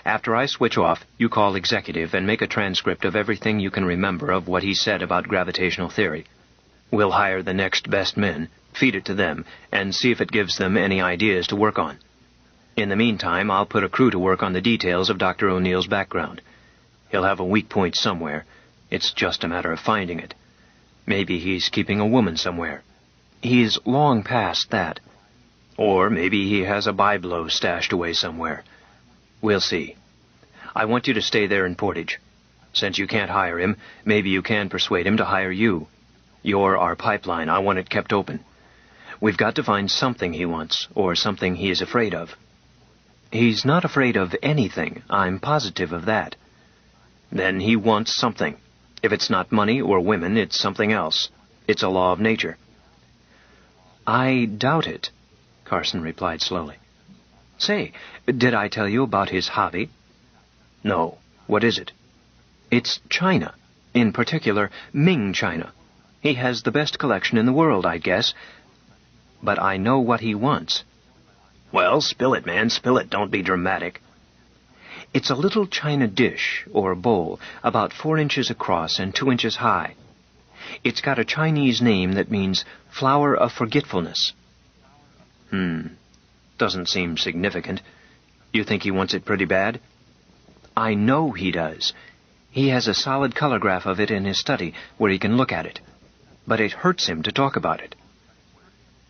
After I switch off, you call executive and make a transcript of everything you can remember of what he said about gravitational theory. We'll hire the next best men, feed it to them, and see if it gives them any ideas to work on. In the meantime, I'll put a crew to work on the details of Dr. O'Neill's background. He'll have a weak point somewhere. It's just a matter of finding it. Maybe he's keeping a woman somewhere. He's long past that. Or maybe he has a biblo stashed away somewhere. We'll see. I want you to stay there in Portage. Since you can't hire him, maybe you can persuade him to hire you. You're our pipeline. I want it kept open. We've got to find something he wants, or something he is afraid of." "He's not afraid of anything. I'm positive of that." "Then he wants something. If it's not money or women, it's something else. It's a law of nature." "I doubt it," Carson replied slowly. "Say, did I tell you about his hobby?" "No. What is it?" "It's China. In particular, Ming China. He has the best collection in the world, I guess. But I know what he wants." "Well, spill it, man, spill it. Don't be dramatic." "It's a little china dish, or bowl, about 4 inches across and 2 inches high. It's got a Chinese name that means flower of forgetfulness." Doesn't seem significant. You think he wants it pretty bad?" "I know he does. He has a solid colorgraph of it in his study where he can look at it. But it hurts him to talk about it."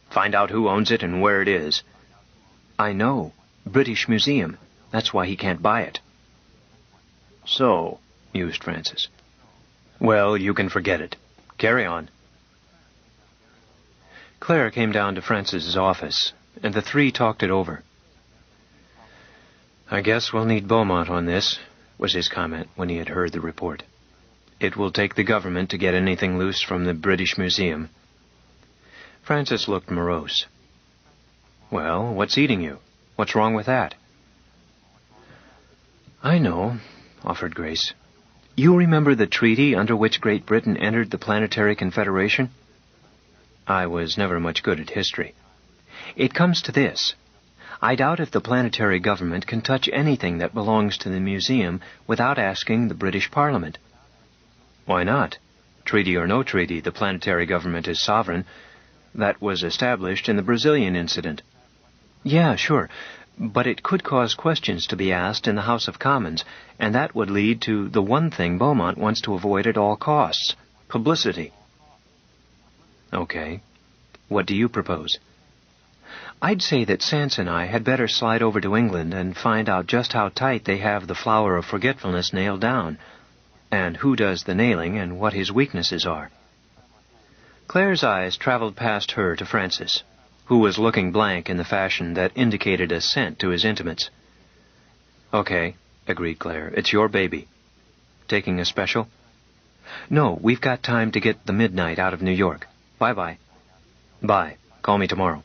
"Find out who owns it and where it is." "I know. British Museum. That's why he can't buy it." "So, mused Francis. Well, you can forget it. Carry on. Claire came down to Francis's office, and the three talked it over. I guess we'll need Beaumont on this, was his comment when he had heard the report. It will take the government to get anything loose from the British Museum. Francis looked morose. Well, what's eating you? What's wrong with that? I know, offered Grace. You remember the treaty under which Great Britain entered the Planetary Confederation? I was never much good at history. It comes to this. I doubt if the planetary government can touch anything that belongs to the museum without asking the British Parliament. Why not? Treaty or no treaty, the planetary government is sovereign. That was established in the Brazilian incident. Yeah, sure. But it could cause questions to be asked in the House of Commons, and that would lead to the one thing Beaumont wants to avoid at all costs, publicity. Okay. What do you propose? I'd say that Sansa and I had better slide over to England and find out just how tight they have the flower of forgetfulness nailed down, and who does the nailing and what his weaknesses are. Claire's eyes traveled past her to Francis, who was looking blank in the fashion that indicated assent to his intimates. Okay, agreed Claire. It's your baby. Taking a special? No, we've got time to get the midnight out of New York. Bye-bye. Bye. Call me tomorrow.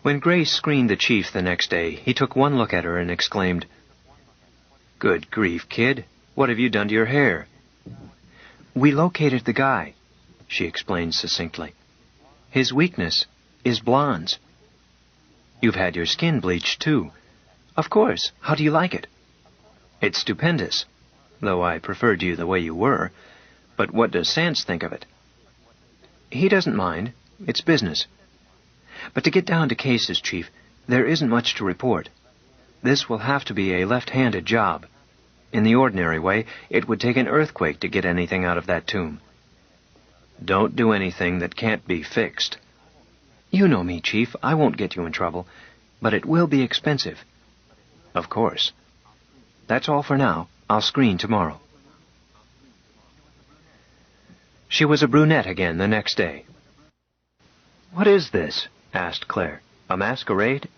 When Grace screened the chief the next day, he took one look at her and exclaimed, Good grief, kid. What have you done to your hair? We located the guy, she explained succinctly. His weakness is blondes. You've had your skin bleached, too. Of course. How do you like it? It's stupendous, though I preferred you the way you were. But what does Sands think of it? He doesn't mind. It's business. But to get down to cases, Chief, there isn't much to report. This will have to be a left-handed job. In the ordinary way, it would take an earthquake to get anything out of that tomb. Don't do anything that can't be fixed. You know me, Chief. I won't get you in trouble. But it will be expensive. Of course. That's all for now. I'll screen tomorrow. She was a brunette again the next day. What is this? Asked Claire. A masquerade?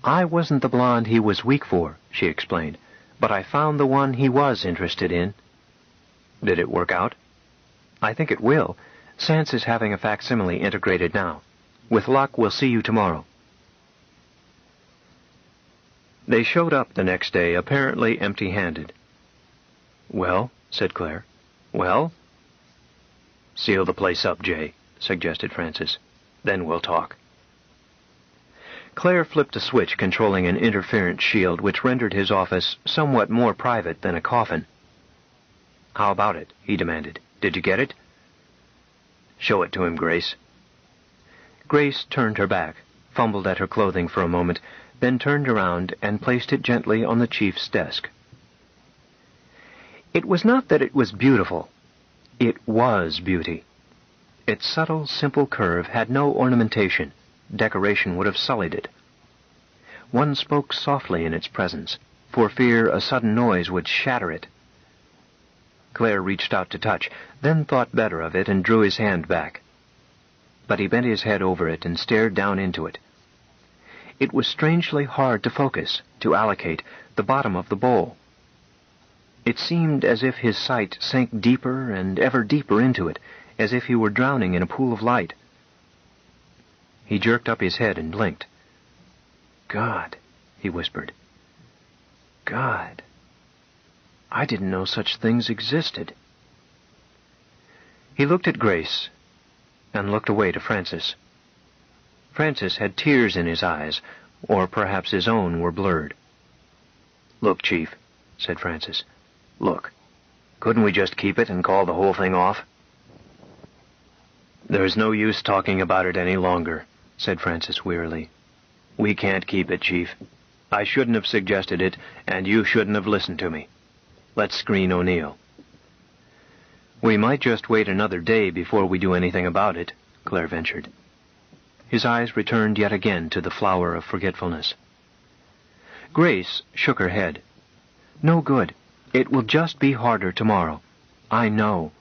I wasn't the blonde he was weak for, she explained, but I found the one he was interested in. Did it work out? I think it will. Sands is having a facsimile integrated now. With luck, we'll see you tomorrow. They showed up the next day, apparently empty-handed. Well, said Claire. Well? Seal the place up, Jay, suggested Francis. Then we'll talk. Claire flipped a switch controlling an interference shield which rendered his office somewhat more private than a coffin. How about it? He demanded. Did you get it? Show it to him, Grace. Grace turned her back, fumbled at her clothing for a moment, then turned around and placed it gently on the chief's desk. It was not that it was beautiful. It was beauty. Its subtle, simple curve had no ornamentation. Decoration would have sullied it. One spoke softly in its presence, for fear a sudden noise would shatter it. Claire reached out to touch, then thought better of it and drew his hand back. But he bent his head over it and stared down into it. It was strangely hard to focus, to allocate, the bottom of the bowl. It seemed as if his sight sank deeper and ever deeper into it, as if he were drowning in a pool of light. He jerked up his head and blinked. God, he whispered. God, I didn't know such things existed. He looked at Grace and looked away to Francis. Francis had tears in his eyes, or perhaps his own were blurred. Look, Chief, said Francis. Look, couldn't we just keep it and call the whole thing off? There's no use talking about it any longer, said Francis wearily. We can't keep it, Chief. I shouldn't have suggested it, and you shouldn't have listened to me. Let's screen O'Neill. We might just wait another day before we do anything about it, Claire ventured. His eyes returned yet again to the flower of forgetfulness. Grace shook her head. No good. It will just be harder tomorrow. I know.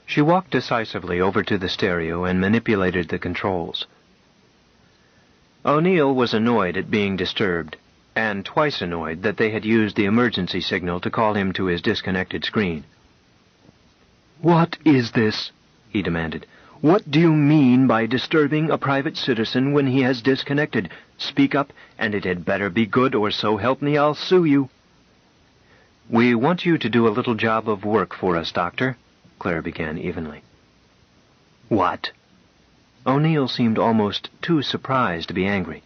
She walked decisively over to the stereo and manipulated the controls. O'Neill was annoyed at being disturbed, and twice annoyed that they had used the emergency signal to call him to his disconnected screen. "What is this?" he demanded. "What do you mean by disturbing a private citizen when he has disconnected? Speak up, and it had better be good, or so help me, I'll sue you." "We want you to do a little job of work for us, Doctor," Claire began evenly. "What?" O'Neill seemed almost too surprised to be angry.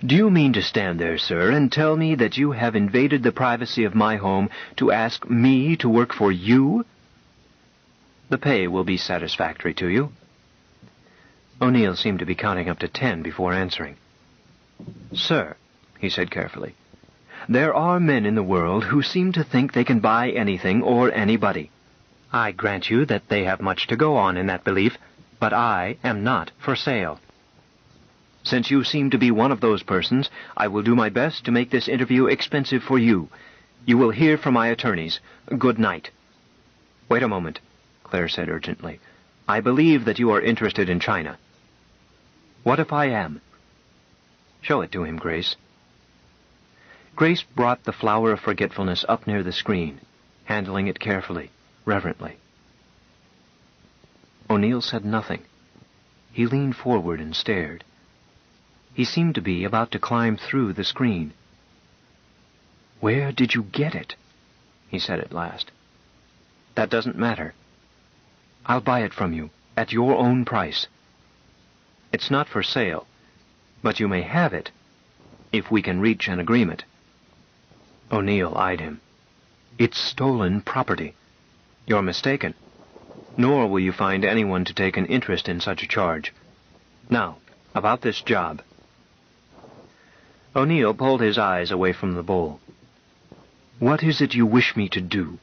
"Do you mean to stand there, sir, and tell me that you have invaded the privacy of my home to ask me to work for you?" "The pay will be satisfactory to you." O'Neill seemed to be counting up to 10 before answering. "Sir," he said carefully, "there are men in the world who seem to think they can buy anything or anybody. I grant you that they have much to go on in that belief, but I am not for sale. Since you seem to be one of those persons, I will do my best to make this interview expensive for you. You will hear from my attorneys. Good night." "Wait a moment," Claire said urgently. "I believe that you are interested in China." "What if I am?" "Show it to him, Grace." Grace brought the flower of forgetfulness up near the screen, handling it carefully, reverently. O'Neill said nothing. He leaned forward and stared. He seemed to be about to climb through the screen. "Where did you get it?" he said at last. "That doesn't matter. I'll buy it from you, at your own price. It's not for sale, but you may have it, if we can reach an agreement." O'Neill eyed him. "It's stolen property." "You're mistaken. Nor will you find anyone to take an interest in such a charge. Now, about this job." O'Neill pulled his eyes away from the bowl. "What is it you wish me to do?"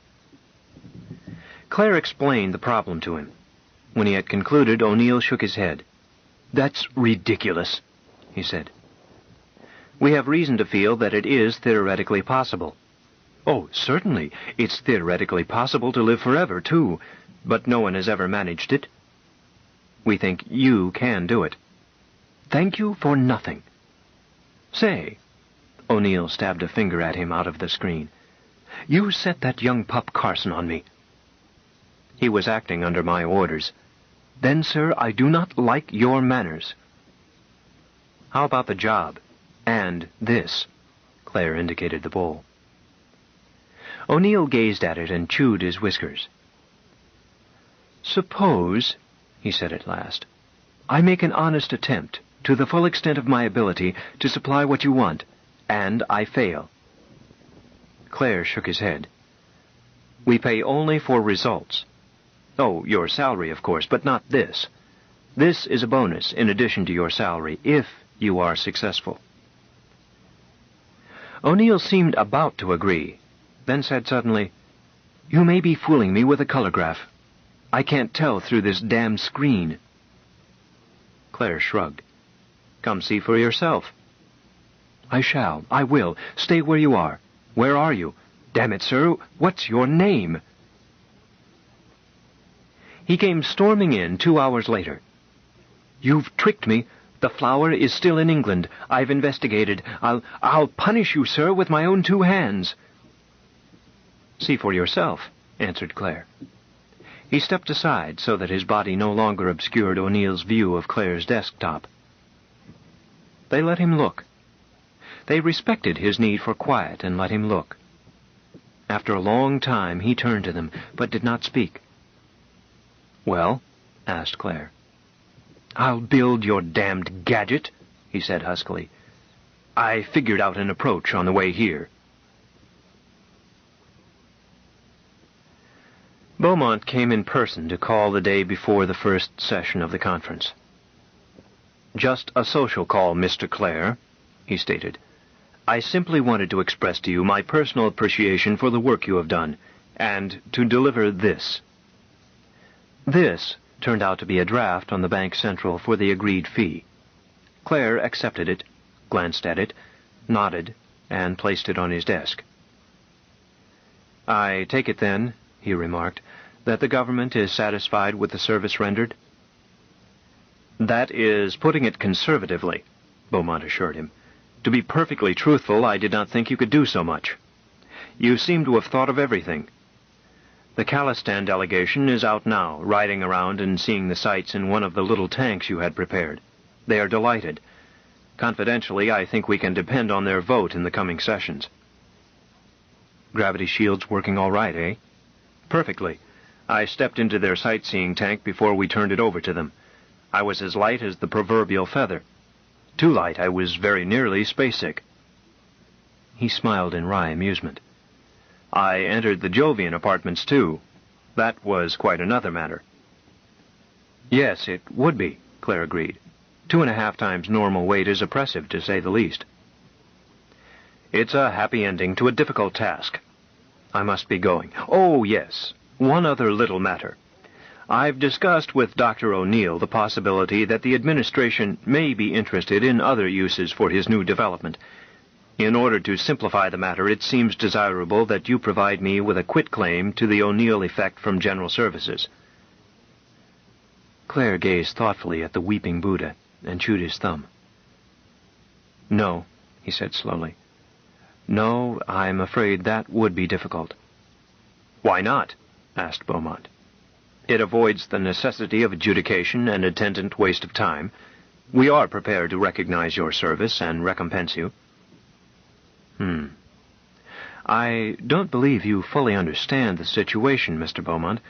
Claire explained the problem to him. When he had concluded, O'Neill shook his head. "That's ridiculous," he said. "We have reason to feel that it is theoretically possible." "Oh, certainly. It's theoretically possible to live forever, too. But no one has ever managed it." "We think you can do it." "Thank you for nothing." "Say," O'Neill stabbed a finger at him out of the screen, "you set that young pup Carson on me." "He was acting under my orders." "Then, sir, I do not like your manners." "How about the job? And this?" Claire indicated the bowl. O'Neill gazed at it and chewed his whiskers. "Suppose," he said at last, "I make an honest attempt, to the full extent of my ability, to supply what you want, and I fail." Claire shook his head. "We pay only for results. Oh, your salary, of course, but not this. This is a bonus in addition to your salary, if you are successful." O'Neill seemed about to agree, then said suddenly, "You may be fooling me with a colorgraph. I can't tell through this damn screen." Claire shrugged. "Come see for yourself." "I shall. I will. Stay where you are. Where are you? Damn it, sir, what's your name?" He came storming in 2 hours later. "You've tricked me. The flower is still in England. I've investigated. I'll punish you, sir, with my own 2 hands." "See for yourself," answered Claire. He stepped aside so that his body no longer obscured O'Neill's view of Claire's desktop. They let him look. They respected his need for quiet and let him look. After a long time, he turned to them, but did not speak. "Well?" asked Claire. "I'll build your damned gadget," he said huskily. "I figured out an approach on the way here." Beaumont came in person to call the day before the first session of the conference. "Just a social call, Mr. Clare," he stated. "I simply wanted to express to you my personal appreciation for the work you have done, and to deliver this." This turned out to be a draft on the Bank Central for the agreed fee. Clare accepted it, glanced at it, nodded, and placed it on his desk. I take it then, he remarked, that the government is satisfied with the service rendered? That is putting it conservatively, Beaumont assured him. To be perfectly truthful, I did not think you could do so much. You seem to have thought of everything. The Khalistan delegation is out now, riding around and seeing the sights in one of the little tanks you had prepared. They are delighted. Confidentially, I think we can depend on their vote in the coming sessions. Gravity shields working all right, eh? Perfectly. I stepped into their sightseeing tank before we turned it over to them. I was as light as the proverbial feather. Too light, I was very nearly space-sick. He smiled in wry amusement. I entered the Jovian apartments, too. That was quite another matter. Yes, it would be, Claire agreed. 2.5 times normal weight is oppressive, to say the least. It's a happy ending to a difficult task. I must be going. Oh, yes, one other little matter. I've discussed with Dr. O'Neill the possibility that the administration may be interested in other uses for his new development. In order to simplify the matter, it seems desirable that you provide me with a quitclaim to the O'Neill effect from General Services. Claire gazed thoughtfully at the weeping Buddha and chewed his thumb. No, he said slowly. No, I'm afraid that would be difficult. Why not? Asked Beaumont. It avoids the necessity of adjudication and attendant waste of time. We are prepared to recognize your service and recompense you. I don't believe you fully understand the situation, Mr. Beaumont.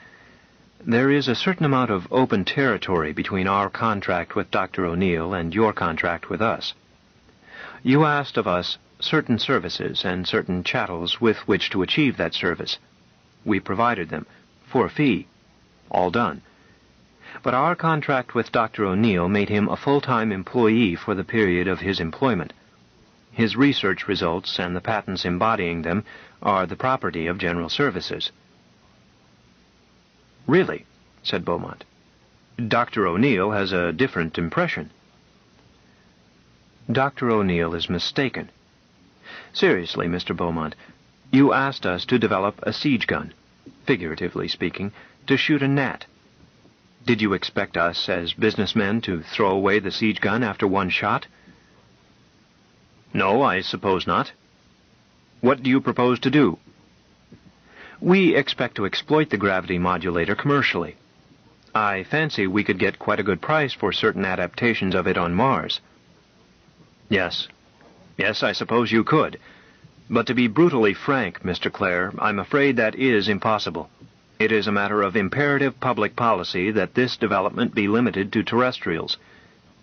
There is a certain amount of open territory between our contract with Dr. O'Neill and your contract with us. You asked of us certain services and certain chattels with which to achieve that service. We provided them, for a fee. All done. But our contract with Dr. O'Neill made him a full-time employee for the period of his employment. His research results and the patents embodying them are the property of General Services. Really, said Beaumont. Dr. O'Neill has a different impression. Dr. O'Neill is mistaken. Seriously, Mr. Beaumont, you asked us to develop a siege gun, figuratively speaking, to shoot a gnat. Did you expect us, as businessmen, to throw away the siege gun after one shot? No, I suppose not. What do you propose to do? We expect to exploit the gravity modulator commercially. I fancy we could get quite a good price for certain adaptations of it on Mars. Yes, I suppose you could. But to be brutally frank, Mr. Clare, I'm afraid that is impossible. It is a matter of imperative public policy that this development be limited to terrestrials.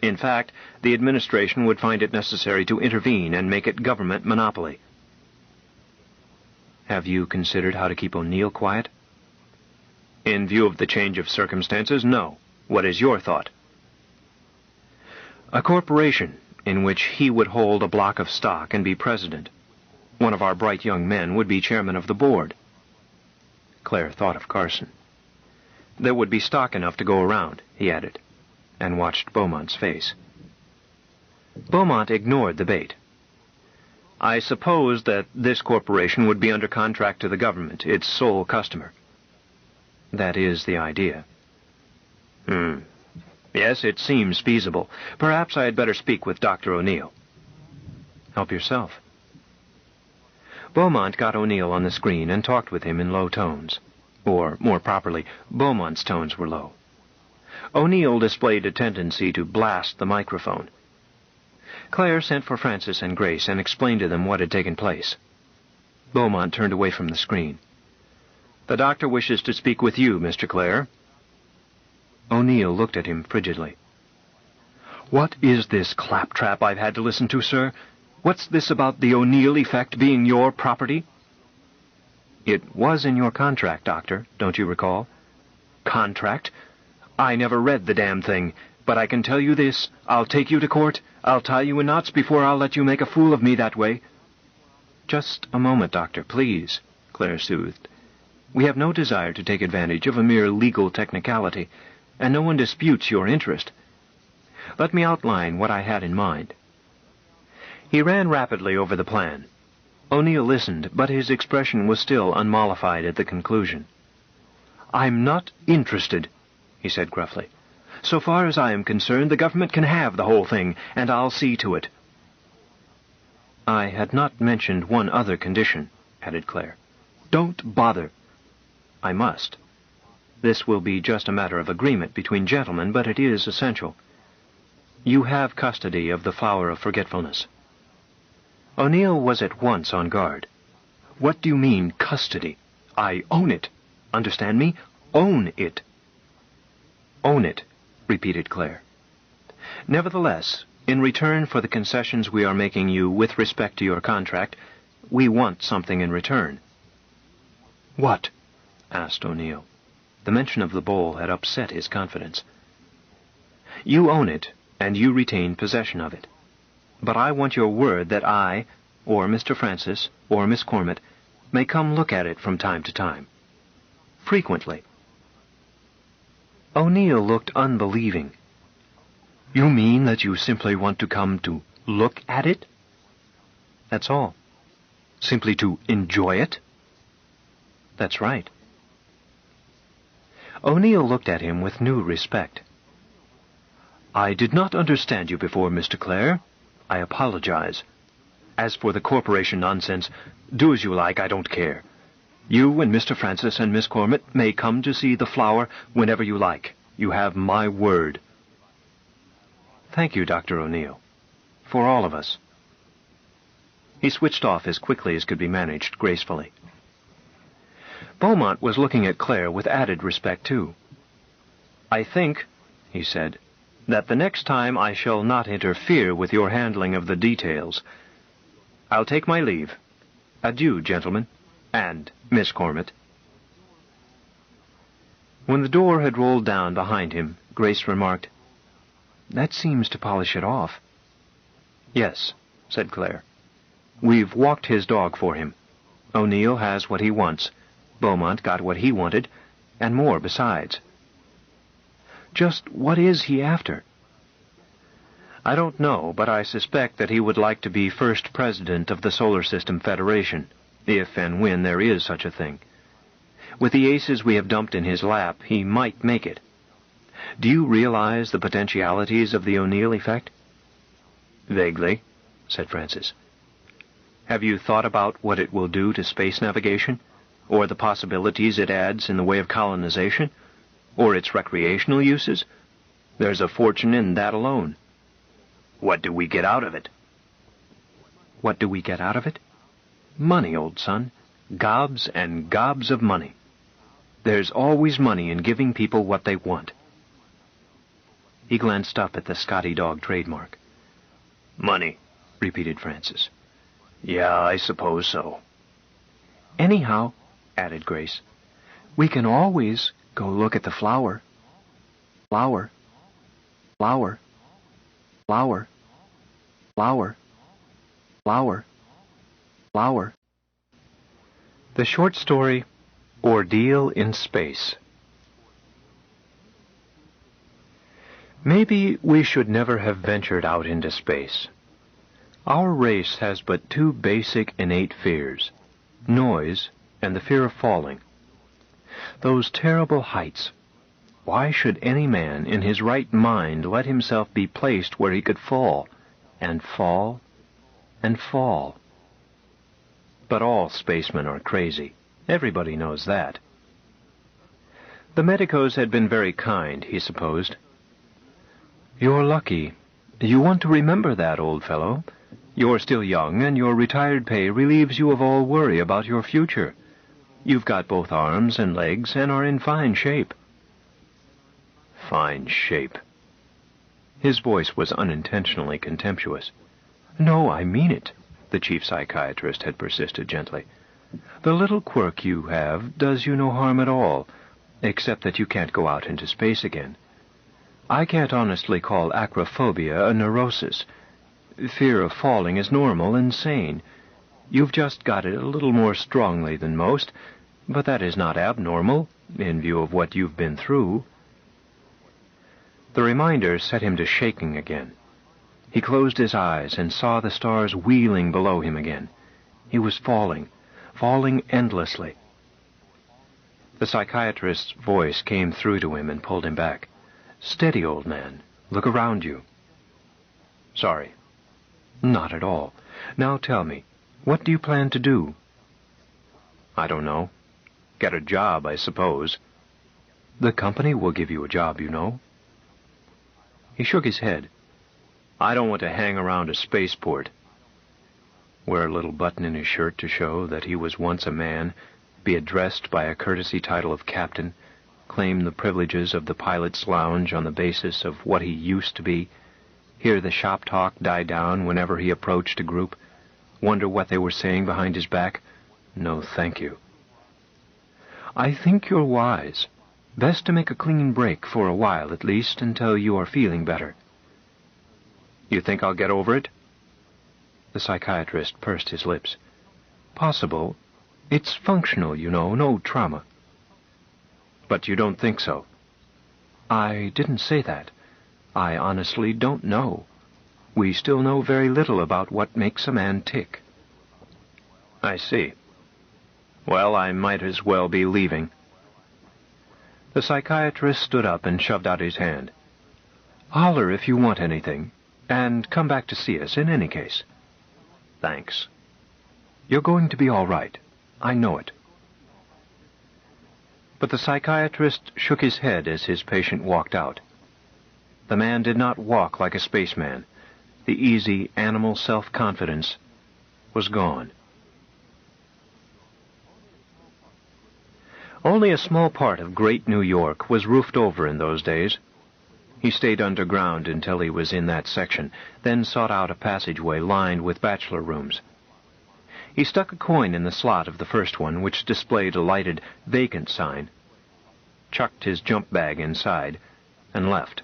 In fact, the administration would find it necessary to intervene and make it government monopoly. Have you considered how to keep O'Neill quiet? In view of the change of circumstances, no. What is your thought? A corporation in which he would hold a block of stock and be president. One of our bright young men would be chairman of the board. Claire thought of Carson. There would be stock enough to go around, he added, and watched Beaumont's face. Beaumont ignored the bait. I suppose that this corporation would be under contract to the government, its sole customer. That is the idea. Yes, it seems feasible. Perhaps I had better speak with Dr. O'Neill. Help yourself. Beaumont got O'Neill on the screen and talked with him in low tones. Or, more properly, Beaumont's tones were low. O'Neill displayed a tendency to blast the microphone. Claire sent for Francis and Grace and explained to them what had taken place. Beaumont turned away from the screen. The doctor wishes to speak with you, Mr. Clare. O'Neill looked at him frigidly. What is this claptrap I've had to listen to, sir? What's this about the O'Neill effect being your property? It was in your contract, Doctor, don't you recall? Contract? I never read the damn thing, but I can tell you this. I'll take you to court. I'll tie you in knots before I'll let you make a fool of me that way. Just a moment, Doctor, please, Claire soothed. We have no desire to take advantage of a mere legal technicality, and no one disputes your interest. Let me outline what I had in mind. He ran rapidly over the plan. O'Neill listened, but his expression was still unmollified at the conclusion. "I'm not interested," he said gruffly. "So far as I am concerned, the government can have the whole thing, and I'll see to it." "I had not mentioned one other condition," added Claire. "Don't bother." "I must. This will be just a matter of agreement between gentlemen, but it is essential. You have custody of the Flower of Forgetfulness." O'Neill was at once on guard. "What do you mean, custody? I own it. Understand me? Own it." "Own it," repeated Claire. "Nevertheless, in return for the concessions we are making you with respect to your contract, we want something in return." "What?" asked O'Neill. The mention of the bowl had upset his confidence. "You own it, and you retain possession of it. But I want your word that I, or Mr. Francis, or Miss Cormett, may come look at it from time to time. Frequently." O'Neill looked unbelieving. "You mean that you simply want to come to look at it?" "That's all." "Simply to enjoy it?" "That's right." O'Neill looked at him with new respect. "I did not understand you before, Mr. Clare. I apologize. As for the corporation nonsense, do as you like, I don't care. You and Mr. Francis and Miss Cormett may come to see the flower whenever you like. You have my word." "Thank you, Dr. O'Neill. For all of us." He switched off as quickly as could be managed gracefully. Beaumont was looking at Claire with added respect, too. "I think," he said, "that the next time I shall not interfere with your handling of the details. I'll take my leave. Adieu, gentlemen, and Miss Cormett." When the door had rolled down behind him, Grace remarked, "That seems to polish it off." "Yes," said Claire. "We've walked his dog for him. O'Neill has what he wants. Beaumont got what he wanted, and more besides." "Just what is he after?" "I don't know, but I suspect that he would like to be first president of the Solar System Federation, if and when there is such a thing. With the aces we have dumped in his lap, he might make it. Do you realize the potentialities of the O'Neill effect?" "Vaguely," said Francis. "Have you thought about what it will do to space navigation, or the possibilities it adds in the way of colonization, or its recreational uses? There's a fortune in that alone." "What do we get out of it?" "What do we get out of it? Money, old son. Gobs and gobs of money. There's always money in giving people what they want." He glanced up at the Scotty dog trademark. "Money," repeated Francis. "Yeah, I suppose so." "Anyhow," added Grace, "we can always go look at the flower. Flower. Flower. Flower. Flower. Flower. Flower." The short story, Ordeal in Space. Maybe we should never have ventured out into space. Our race has but two basic innate fears: noise and the fear of falling. Those terrible heights. Why should any man in his right mind let himself be placed where he could fall, and fall, and fall? But all spacemen are crazy. Everybody knows that. The medicos had been very kind, he supposed. "You're lucky. You want to remember that, old fellow. You're still young, and your retired pay relieves you of all worry about your future. You've got both arms and legs and are in fine shape." "Fine shape." His voice was unintentionally contemptuous. "No, I mean it," the chief psychiatrist had persisted gently. "The little quirk you have does you no harm at all, except that you can't go out into space again. I can't honestly call acrophobia a neurosis. Fear of falling is normal and sane. You've just got it a little more strongly than most, but that is not abnormal, in view of what you've been through." The reminder set him to shaking again. He closed his eyes and saw the stars wheeling below him again. He was falling endlessly. The psychiatrist's voice came through to him and pulled him back. "Steady, old man. Look around you." "Sorry." "Not at all. Now tell me, what do you plan to do?" "I don't know. Get a job, I suppose." "The company will give you a job, you know." He shook his head. "I don't want to hang around a spaceport." Wear a little button in his shirt to show that he was once a man, be addressed by a courtesy title of captain, claim the privileges of the pilot's lounge on the basis of what he used to be, hear the shop talk die down whenever he approached a group, wonder what they were saying behind his back. No, thank you. "I think you're wise. Best to make a clean break for a while at least, until you are feeling better." "You think I'll get over it?" The psychiatrist pursed his lips. "Possible. It's functional, you know, no trauma." "But you don't think so?" "I didn't say that. I honestly don't know. We still know very little about what makes a man tick." "I see. Well, I might as well be leaving." The psychiatrist stood up and shoved out his hand. "Holler if you want anything, and come back to see us in any case." "Thanks." "You're going to be all right. I know it." But the psychiatrist shook his head as his patient walked out. The man did not walk like a spaceman. The easy animal self-confidence was gone. Only a small part of great New York was roofed over in those days. He stayed underground until he was in that section, then sought out a passageway lined with bachelor rooms. He stuck a coin in the slot of the first one, which displayed a lighted vacant sign, chucked his jump bag inside, and left.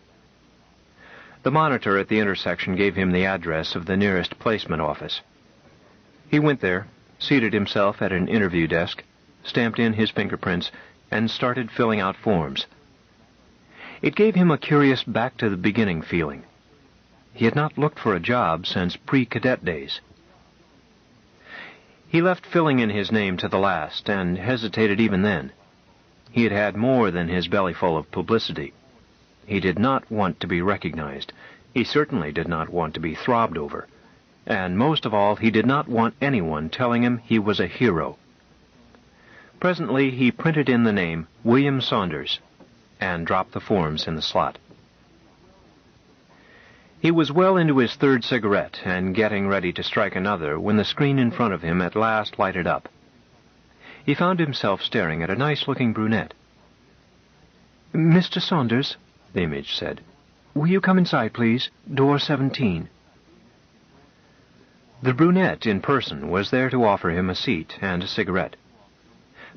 The monitor at the intersection gave him the address of the nearest placement office. He went there, seated himself at an interview desk, stamped in his fingerprints, and started filling out forms. It gave him a curious back-to-the-beginning feeling. He had not looked for a job since pre-cadet days. He left filling in his name to the last, and hesitated even then. He had had more than his bellyful of publicity. He did not want to be recognized. He certainly did not want to be throbbed over. And most of all, he did not want anyone telling him he was a hero. Presently, he printed in the name William Saunders and dropped the forms in the slot. He was well into his third cigarette and getting ready to strike another when the screen in front of him at last lighted up. He found himself staring at a nice-looking brunette. "Mr. Saunders," the image said, "will you come inside, please? Door 17. The brunette in person was there to offer him a seat and a cigarette.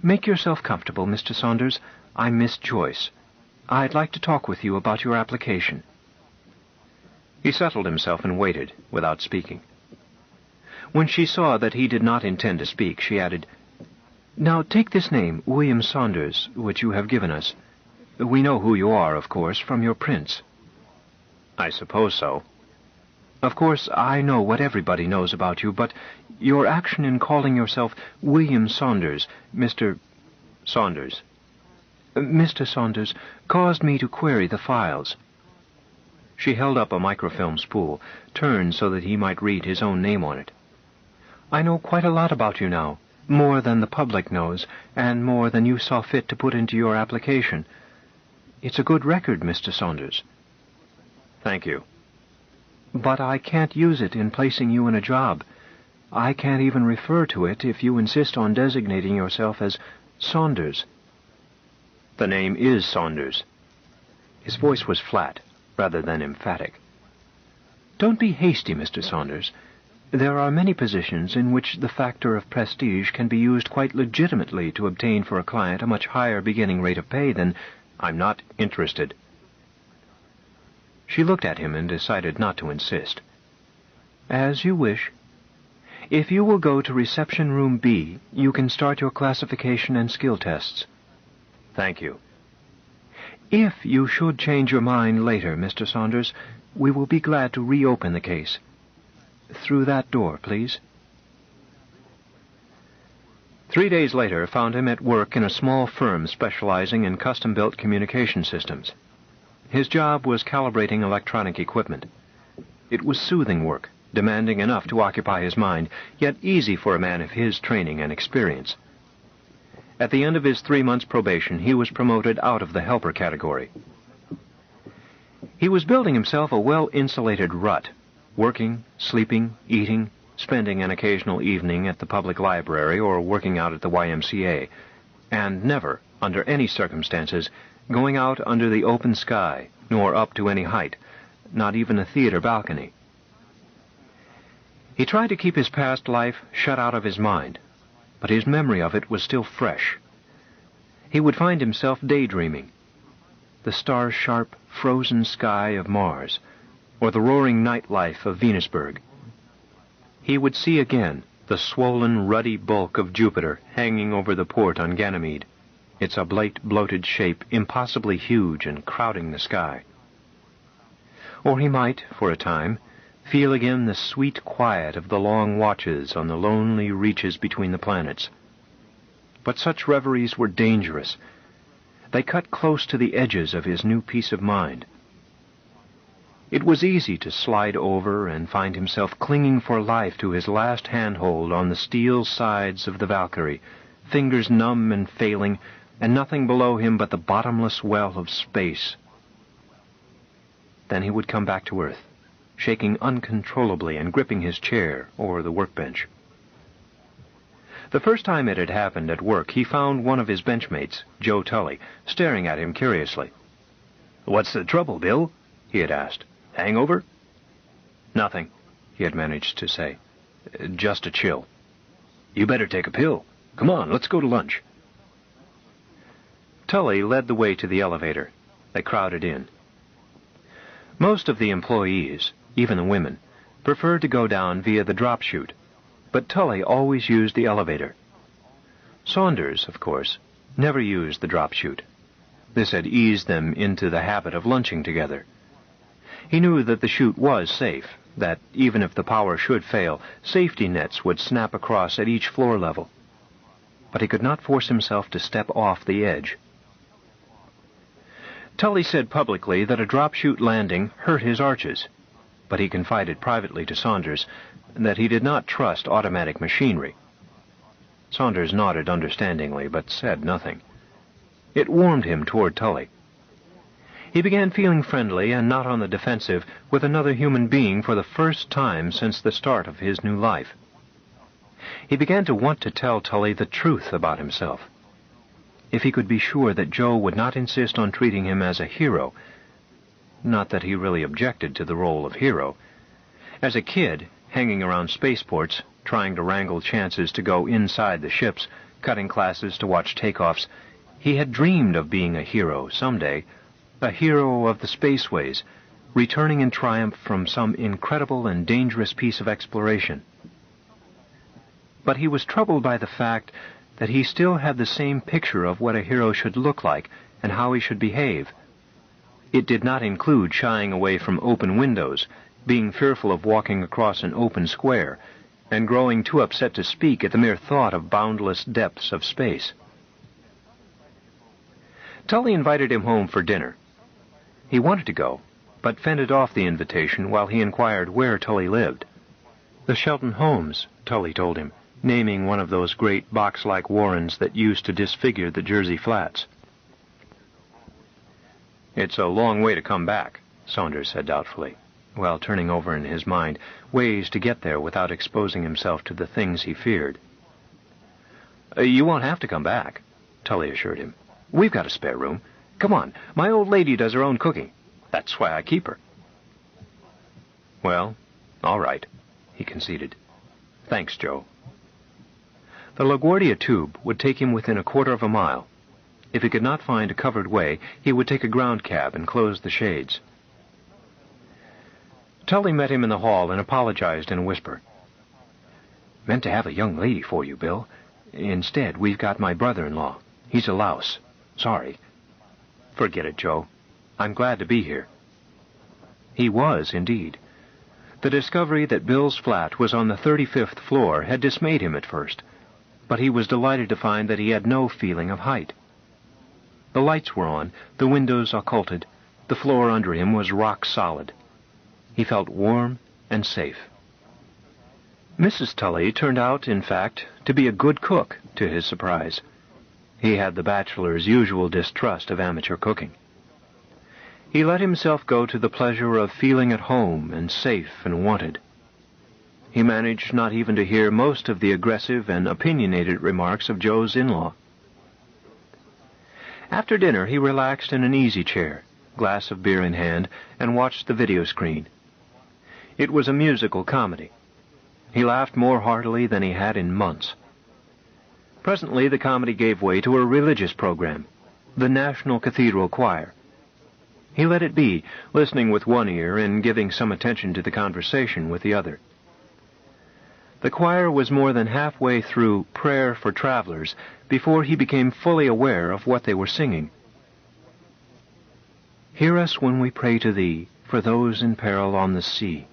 "Make yourself comfortable, Mr. Saunders. I'm Miss Joyce. I'd like to talk with you about your application." He settled himself and waited, without speaking. When she saw that he did not intend to speak, she added, "Now take this name, William Saunders, which you have given us. We know who you are, of course, from your prints." "I suppose so." "Of course, I know what everybody knows about you, but your action in calling yourself William Saunders, Mr. Saunders, caused me to query the files." She held up a microfilm spool, turned so that he might read his own name on it. "I know quite a lot about you now, more than the public knows, and more than you saw fit to put into your application. It's a good record, Mr. Saunders." "Thank you." "But I can't use it in placing you in a job. I can't even refer to it if you insist on designating yourself as Saunders." "The name is Saunders." His voice was flat, rather than emphatic. "Don't be hasty, Mr. Saunders. There are many positions in which the factor of prestige can be used quite legitimately to obtain for a client a much higher beginning rate of pay than—" "I'm not interested." She looked at him and decided not to insist. "As you wish. If you will go to reception room B, you can start your classification and skill tests." "Thank you." "If you should change your mind later, Mr. Saunders, we will be glad to reopen the case. Through that door, please." 3 days later found him at work in a small firm specializing in custom-built communication systems. His job was calibrating electronic equipment. It was soothing work, demanding enough to occupy his mind, yet easy for a man of his training and experience. At the end of his 3 months' probation, he was promoted out of the helper category. He was building himself a well-insulated rut, working, sleeping, eating, spending an occasional evening at the public library or working out at the YMCA, and never, under any circumstances, going out under the open sky, nor up to any height, not even a theater balcony. He tried to keep his past life shut out of his mind, but his memory of it was still fresh. He would find himself daydreaming. The star-sharp, frozen sky of Mars, or the roaring nightlife of Venusberg. He would see again the swollen, ruddy bulk of Jupiter hanging over the port on Ganymede, its oblate, bloated shape impossibly huge and crowding the sky. Or he might, for a time, feel again the sweet quiet of the long watches on the lonely reaches between the planets. But such reveries were dangerous. They cut close to the edges of his new peace of mind. It was easy to slide over and find himself clinging for life to his last handhold on the steel sides of the Valkyrie, fingers numb and failing, and nothing below him but the bottomless well of space. Then he would come back to Earth, shaking uncontrollably and gripping his chair or the workbench. The first time it had happened at work, he found one of his benchmates, Joe Tully, staring at him curiously. "What's the trouble, Bill?" he had asked. "Hangover?" "Nothing," he had managed to say. "Just a chill." "You better take a pill. Come on, let's go to lunch." Tully led the way to the elevator. They crowded in. Most of the employees, even the women, preferred to go down via the drop chute, but Tully always used the elevator. Saunders, of course, never used the drop chute. This had eased them into the habit of lunching together. He knew that the chute was safe, that even if the power should fail, safety nets would snap across at each floor level. But he could not force himself to step off the edge. Tully said publicly that a drop chute landing hurt his arches, but he confided privately to Saunders that he did not trust automatic machinery. Saunders nodded understandingly, but said nothing. It warmed him toward Tully. He began feeling friendly and not on the defensive with another human being for the first time since the start of his new life. He began to want to tell Tully the truth about himself. If he could be sure that Joe would not insist on treating him as a hero, not that he really objected to the role of hero. As a kid, hanging around spaceports, trying to wrangle chances to go inside the ships, cutting classes to watch takeoffs, he had dreamed of being a hero someday, a hero of the spaceways, returning in triumph from some incredible and dangerous piece of exploration. But he was troubled by the fact that he still had the same picture of what a hero should look like and how he should behave. It did not include shying away from open windows, being fearful of walking across an open square, and growing too upset to speak at the mere thought of boundless depths of space. Tully invited him home for dinner. He wanted to go, but fended off the invitation while he inquired where Tully lived. The Shelton Homes, Tully told him, naming one of those great box-like warrens that used to disfigure the Jersey flats. "It's a long way to come back," Saunders said doubtfully, while turning over in his mind ways to get there without exposing himself to the things he feared. "You won't have to come back," Tully assured him. "We've got a spare room. Come on, my old lady does her own cooking. That's why I keep her." "Well, all right," he conceded. "Thanks, Joe." The LaGuardia tube would take him within a quarter of a mile. If he could not find a covered way, he would take a ground cab and close the shades. Tully met him in the hall and apologized in a whisper. "Meant to have a young lady for you, Bill. Instead, we've got my brother-in-law. He's a louse. Sorry." "Forget it, Joe. I'm glad to be here." He was, indeed. The discovery that Bill's flat was on the 35th floor had dismayed him at first. but he was delighted to find that he had no feeling of height. The lights were on, the windows occulted, the floor under him was rock solid. He felt warm and safe. Mrs. Tully turned out, in fact, to be a good cook, to his surprise. He had the bachelor's usual distrust of amateur cooking. He let himself go to the pleasure of feeling at home and safe and wanted. He managed not even to hear most of the aggressive and opinionated remarks of Joe's in-law. After dinner, he relaxed in an easy chair, glass of beer in hand, and watched the video screen. It was a musical comedy. He laughed more heartily than he had in months. Presently, the comedy gave way to a religious program, the National Cathedral Choir. He let it be, listening with one ear and giving some attention to the conversation with the other. The choir was more than halfway through Prayer for Travelers before he became fully aware of what they were singing. Hear us when we pray to Thee, for those in peril on the sea.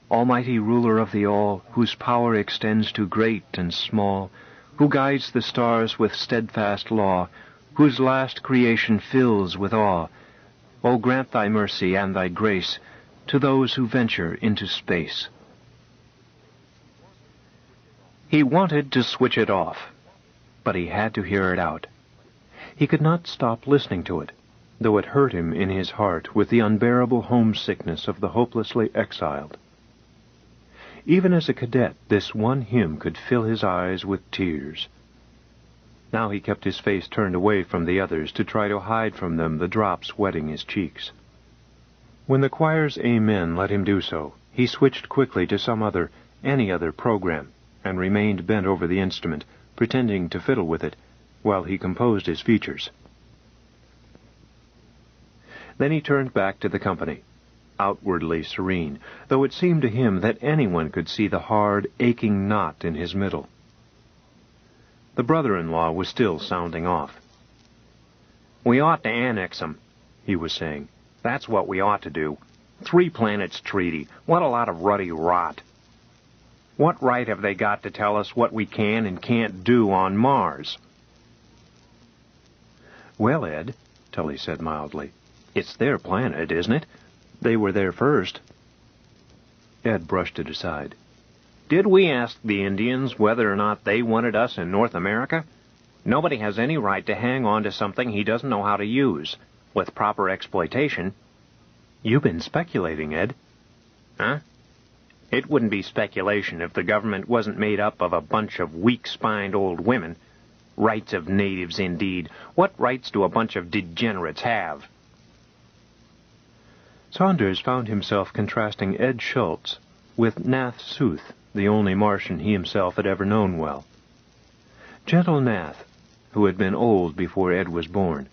Almighty ruler of the all, whose power extends to great and small, who guides the stars with steadfast law, whose last creation fills with awe, O grant thy mercy and thy grace to those who venture into space. He wanted to switch it off, but he had to hear it out. He could not stop listening to it, though it hurt him in his heart with the unbearable homesickness of the hopelessly exiled. Even as a cadet, this one hymn could fill his eyes with tears. Now he kept his face turned away from the others to try to hide from them the drops wetting his cheeks. When the choir's amen let him do so, he switched quickly to any other program, and remained bent over the instrument, pretending to fiddle with it, while he composed his features. Then he turned back to the company, outwardly serene, though it seemed to him that anyone could see the hard, aching knot in his middle. The brother-in-law was still sounding off. "We ought to annex them," he was saying. "That's what we ought to do. 3 planets treaty. What a lot of ruddy rot. What right have they got to tell us what we can and can't do on Mars?" "Well, Ed," Tully said mildly, "it's their planet, isn't it? They were there first." Ed brushed it aside. "Did we ask the Indians whether or not they wanted us in North America? Nobody has any right to hang on to something he doesn't know how to use, with proper exploitation." "You've been speculating, Ed." "Huh? It wouldn't be speculation if the government wasn't made up of a bunch of weak-spined old women. Rights of natives, indeed. What rights do a bunch of degenerates have?" Saunders found himself contrasting Ed Schultz with Nath Suth, the only Martian he himself had ever known well. Gentle Nath, who had been old before Ed was born,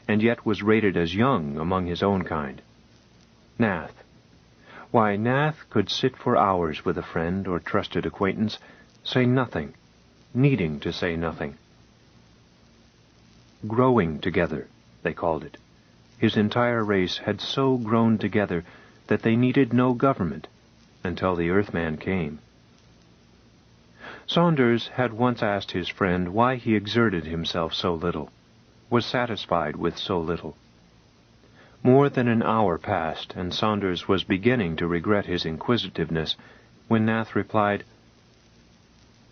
and yet was rated as young among his own kind. Nath. Why, Nath could sit for hours with a friend or trusted acquaintance, say nothing, needing to say nothing. Growing together, they called it. His entire race had so grown together that they needed no government until the Earthman came. Saunders had once asked his friend why he exerted himself so little, was satisfied with so little. More than an hour passed, and Saunders was beginning to regret his inquisitiveness when Nath replied,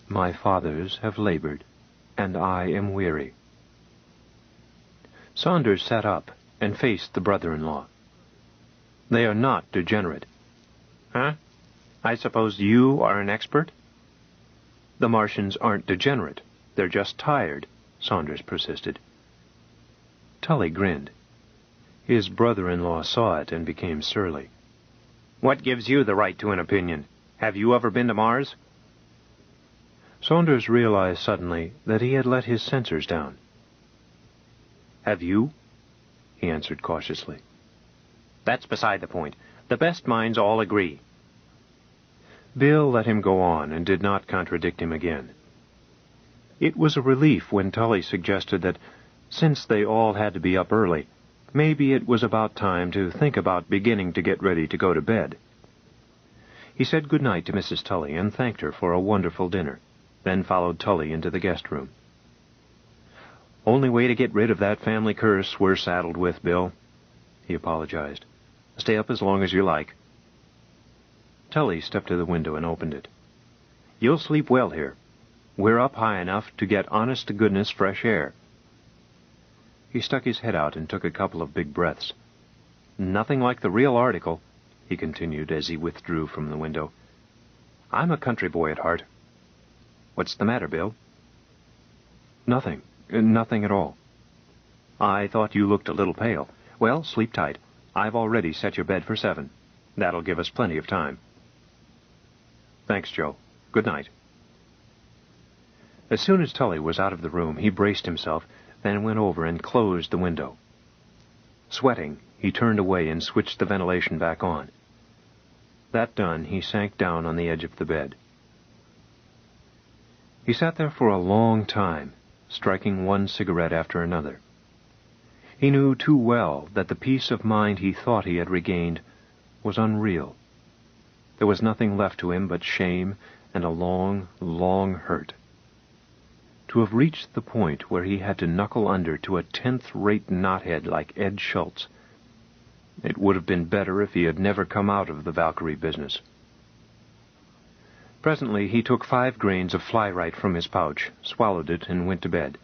"My fathers have labored, and I am weary." Saunders sat up and faced the brother-in-law. "They are not degenerate." "Huh? I suppose you are an expert?" "The Martians aren't degenerate. They're just tired," Saunders persisted. Tully grinned. His brother-in-law saw it and became surly. "What gives you the right to an opinion? Have you ever been to Mars?" Saunders realized suddenly that he had let his censors down. "Have you?" he answered cautiously. "That's beside the point. The best minds all agree." Bill let him go on and did not contradict him again. It was a relief when Tully suggested that, since they all had to be up early, maybe it was about time to think about beginning to get ready to go to bed. He said good night to Mrs. Tully and thanked her for a wonderful dinner. then followed Tully into the guest room. "Only way to get rid of that family curse we're saddled with, Bill," he apologized. "Stay up as long as you like." Tully stepped to the window and opened it. "You'll sleep well here. We're up high enough to get honest-to-goodness fresh air." He stuck his head out and took a couple of big breaths. "Nothing like the real article," he continued as he withdrew from the window. "I'm a country boy at heart." "What's the matter, Bill?" "Nothing. Nothing at all." "I thought you looked a little pale. Well, sleep tight. I've already set your bed for 7. That'll give us plenty of time." "Thanks, Joe. Good night." As soon as Tully was out of the room, he braced himself, then went over and closed the window. Sweating, he turned away and switched the ventilation back on. That done, he sank down on the edge of the bed. He sat there for a long time, striking one cigarette after another. He knew too well that the peace of mind he thought he had regained was unreal. There was nothing left to him but shame and a long, long hurt. To have reached the point where he had to knuckle under to a 10th-rate knothead like Ed Schultz, it would have been better if he had never come out of the Valkyrie business. Presently he took 5 grains of fly-right from his pouch, swallowed it, and went to bed.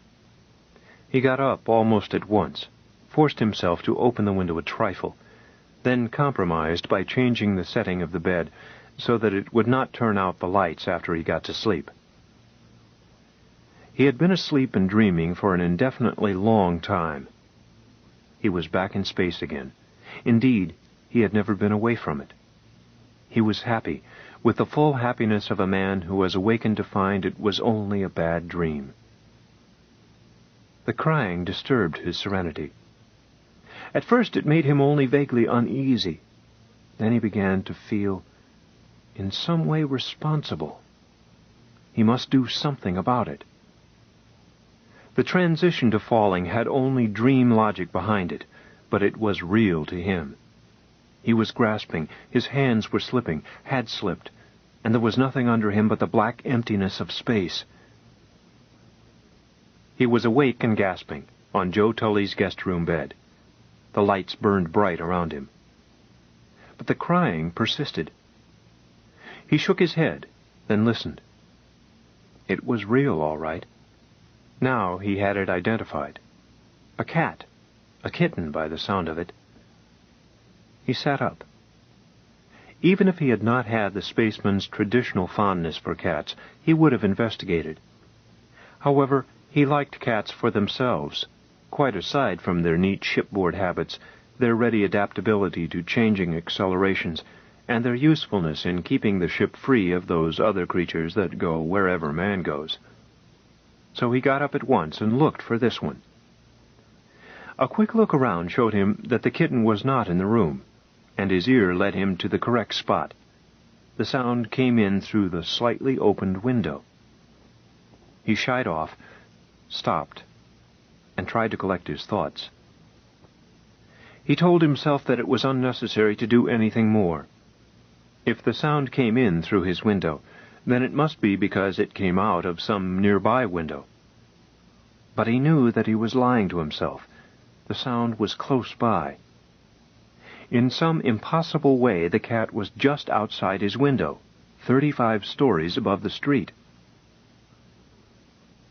He got up almost at once, forced himself to open the window a trifle, then compromised by changing the setting of the bed so that it would not turn out the lights after he got to sleep. He had been asleep and dreaming for an indefinitely long time. He was back in space again. Indeed, he had never been away from it. He was happy, with the full happiness of a man who has awakened to find it was only a bad dream. The crying disturbed his serenity. At first it made him only vaguely uneasy. Then he began to feel in some way responsible. He must do something about it. The transition to falling had only dream logic behind it, but it was real to him. He was grasping, his hands were slipping, had slipped, and there was nothing under him but the black emptiness of space. He was awake and gasping, on Joe Tully's guest-room bed. The lights burned bright around him. But the crying persisted. He shook his head, then listened. It was real, all right. Now he had it identified. A cat. A kitten, by the sound of it. He sat up. Even if he had not had the spaceman's traditional fondness for cats, he would have investigated. However, he liked cats for themselves, quite aside from their neat shipboard habits, their ready adaptability to changing accelerations, and their usefulness in keeping the ship free of those other creatures that go wherever man goes. So he got up at once and looked for this one. A quick look around showed him that the kitten was not in the room, and his ear led him to the correct spot. The sound came in through the slightly opened window. He shied off, stopped, and tried to collect his thoughts. He told himself that it was unnecessary to do anything more. If the sound came in through his window, then it must be because it came out of some nearby window. But he knew that he was lying to himself. The sound was close by. In some impossible way, the cat was just outside his window, 35 stories above the street.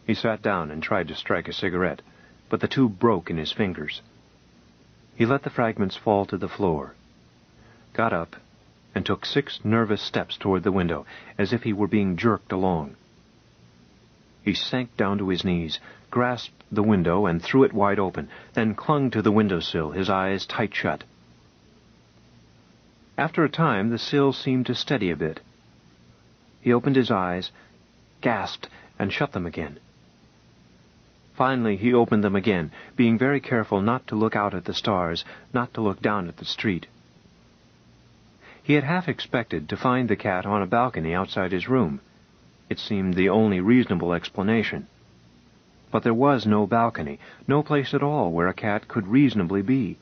He sat down and tried to strike a cigarette, but the tube broke in his fingers. He let the fragments fall to the floor, got up, and took 6 nervous steps toward the window, as if he were being jerked along. He sank down to his knees, grasped the window and threw it wide open, then clung to the windowsill, his eyes tight shut. After a time, the sill seemed to steady a bit. He opened his eyes, gasped, and shut them again. Finally, he opened them again, being very careful not to look out at the stars, not to look down at the street. He had half expected to find the cat on a balcony outside his room. It seemed the only reasonable explanation. But there was no balcony, no place at all where a cat could reasonably be.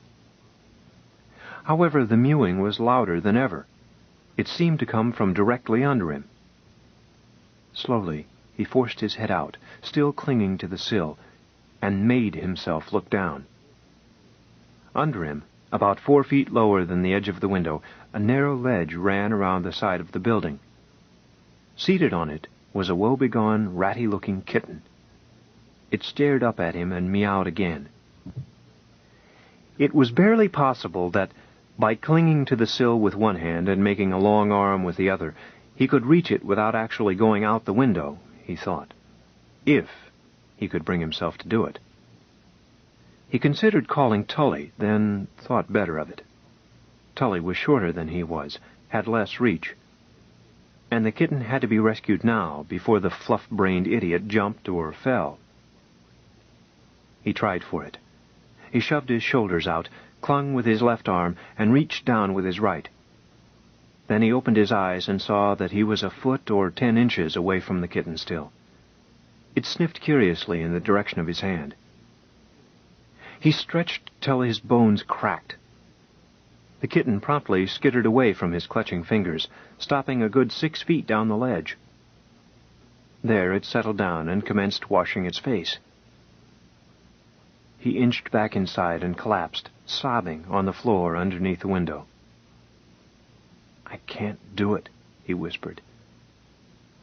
However, the mewing was louder than ever. It seemed to come from directly under him. Slowly, He forced his head out, still clinging to the sill, and made himself look down. Under him, about 4 feet lower than the edge of the window, a narrow ledge ran around the side of the building. Seated on it was a woebegone, ratty-looking kitten. It stared up at him and meowed again. It was barely possible that, by clinging to the sill with one hand and making a long arm with the other, he could reach it without actually going out the window, he thought. If he could bring himself to do it. He considered calling Tully, then thought better of it. Tully was shorter than he was, had less reach. And the kitten had to be rescued now, before the fluff-brained idiot jumped or fell. He tried for it. He shoved his shoulders out, clung with his left arm, and reached down with his right. Then he opened his eyes and saw that he was a foot or 10 inches away from the kitten still. It sniffed curiously in the direction of his hand. He stretched till his bones cracked. The kitten promptly skittered away from his clutching fingers, stopping a good 6 feet down the ledge. There it settled down and commenced washing its face. He inched back inside and collapsed, sobbing, on the floor underneath the window. "I can't do it," he whispered.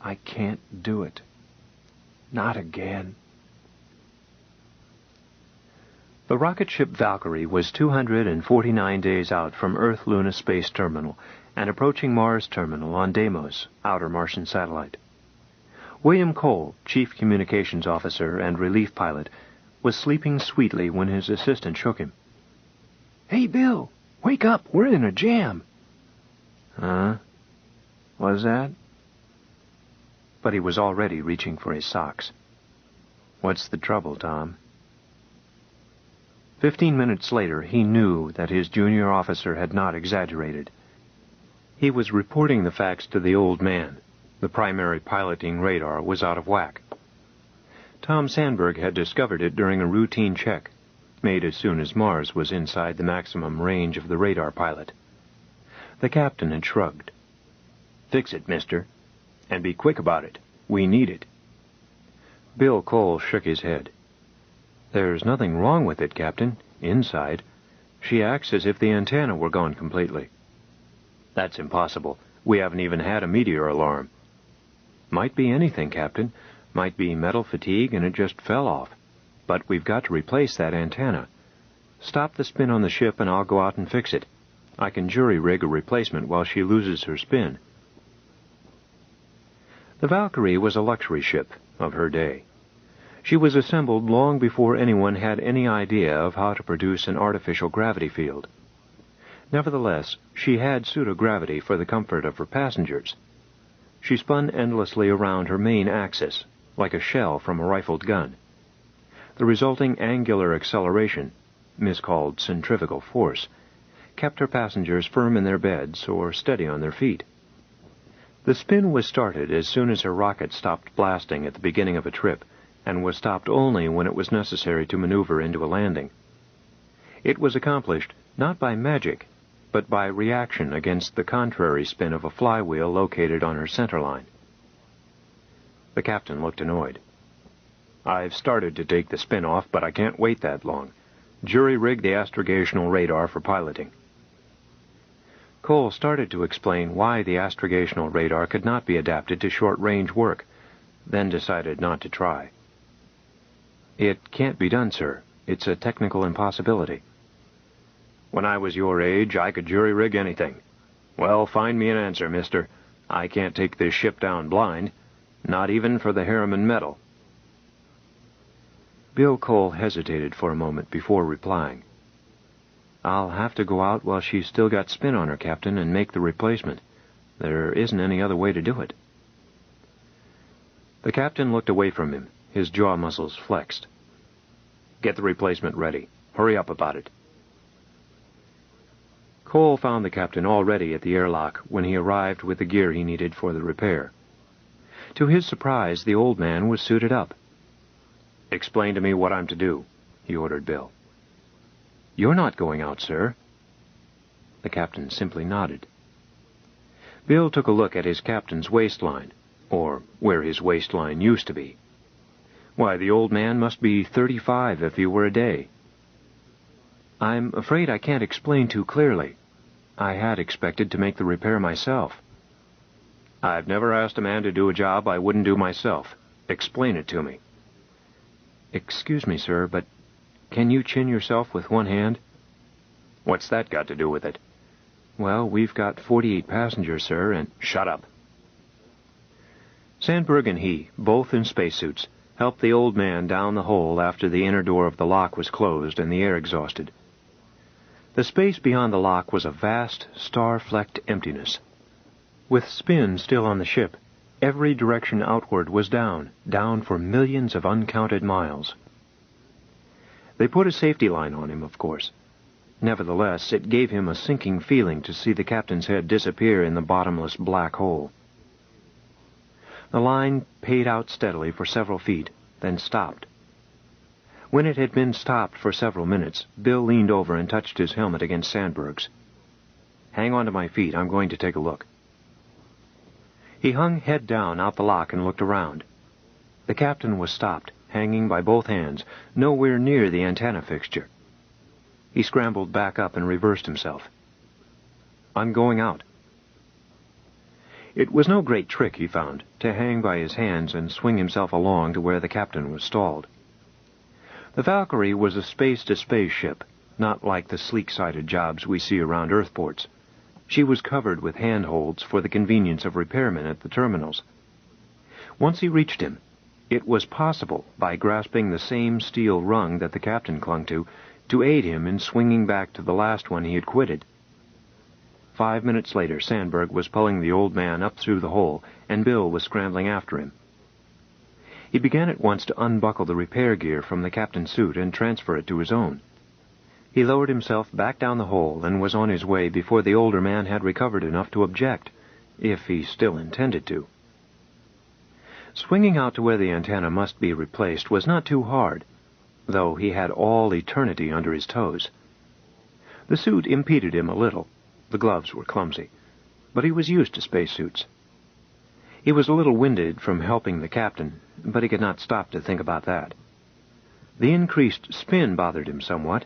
"I can't do it. Not again." The rocket ship Valkyrie was 249 days out from Earth-Luna Space Terminal and approaching Mars Terminal on Deimos, outer Martian satellite. William Cole, Chief Communications Officer and relief pilot, was sleeping sweetly when his assistant shook him. "Hey, Bill, wake up, we're in a jam." "Huh? What's that?" But he was already reaching for his socks. "What's the trouble, Tom?" 15 minutes later, he knew that his junior officer had not exaggerated. He was reporting the facts to the old man. The primary piloting radar was out of whack. Tom Sandberg had discovered it during a routine check, made as soon as Mars was inside the maximum range of the radar pilot. The captain had shrugged. "Fix it, mister. And be quick about it. We need it." Bill Cole shook his head. "There's nothing wrong with it, Captain. Inside. She acts as if the antenna were gone completely." "That's impossible. We haven't even had a meteor alarm." "Might be anything, Captain. Might be metal fatigue and it just fell off. But we've got to replace that antenna. Stop the spin on the ship and I'll go out and fix it. I can jury-rig a replacement while she loses her spin." The Valkyrie was a luxury ship of her day. She was assembled long before anyone had any idea of how to produce an artificial gravity field. Nevertheless, she had pseudogravity for the comfort of her passengers. She spun endlessly around her main axis, like a shell from a rifled gun. The resulting angular acceleration, miscalled centrifugal force, kept her passengers firm in their beds or steady on their feet. The spin was started as soon as her rocket stopped blasting at the beginning of a trip, and was stopped only when it was necessary to maneuver into a landing. It was accomplished not by magic, but by reaction against the contrary spin of a flywheel located on her center line. The captain looked annoyed. "I've started to take the spin off, but I can't wait that long. Jury-rig the astrogational radar for piloting." Cole started to explain why the astrogational radar could not be adapted to short-range work, then decided not to try. "It can't be done, sir. It's a technical impossibility." "When I was your age, I could jury-rig anything. Well, find me an answer, mister. I can't take this ship down blind, not even for the Harriman medal." Bill Cole hesitated for a moment before replying. "I'll have to go out while she's still got spin on her, Captain, and make the replacement. There isn't any other way to do it." The captain looked away from him, his jaw muscles flexed. "Get the replacement ready. Hurry up about it." Cole found the captain already at the airlock when he arrived with the gear he needed for the repair. To his surprise, the old man was suited up. "Explain to me what I'm to do," he ordered Bill. "You're not going out, sir." The captain simply nodded. Bill took a look at his captain's waistline. or where his waistline used to be. Why, the old man must be 35 if he were a day. I'm afraid I can't explain too clearly. I had expected to make the repair myself. I've never asked a man to do a job I wouldn't do myself. Explain it to me. Excuse me, sir, but can you chin yourself with one hand? What's that got to do with it? Well, we've got 48 passengers, sir, and... Shut up. Sandberg and he, both in spacesuits, helped the old man down the hole after the inner door of the lock was closed and the air exhausted. The space beyond the lock was a vast, star-flecked emptiness. With spin still on the ship, every direction outward was down for millions of uncounted miles. They put a safety line on him, of course. Nevertheless, it gave him a sinking feeling to see the captain's head disappear in the bottomless black hole. The line paid out steadily for several feet, then stopped. When it had been stopped for several minutes, Bill leaned over and touched his helmet against Sandberg's. "Hang on to my feet. I'm going to take a look." He hung head down out the lock and looked around. The captain was stopped, hanging by both hands, nowhere near the antenna fixture. He scrambled back up and reversed himself. "I'm going out." It was no great trick, he found, to hang by his hands and swing himself along to where the captain was stalled. The Valkyrie was a space-to-space ship, not like the sleek-sided jobs we see around Earthports. She was covered with handholds for the convenience of repairmen at the terminals. Once he reached him, it was possible, by grasping the same steel rung that the captain clung to aid him in swinging back to the last one he had quitted. 5 minutes later, Sandberg was pulling the old man up through the hole, and Bill was scrambling after him. He began at once to unbuckle the repair gear from the captain's suit and transfer it to his own. He lowered himself back down the hole and was on his way before the older man had recovered enough to object, if he still intended to. Swinging out to where the antenna must be replaced was not too hard, though he had all eternity under his toes. The suit impeded him a little. The gloves were clumsy, but he was used to spacesuits. He was a little winded from helping the captain, but he could not stop to think about that. The increased spin bothered him somewhat.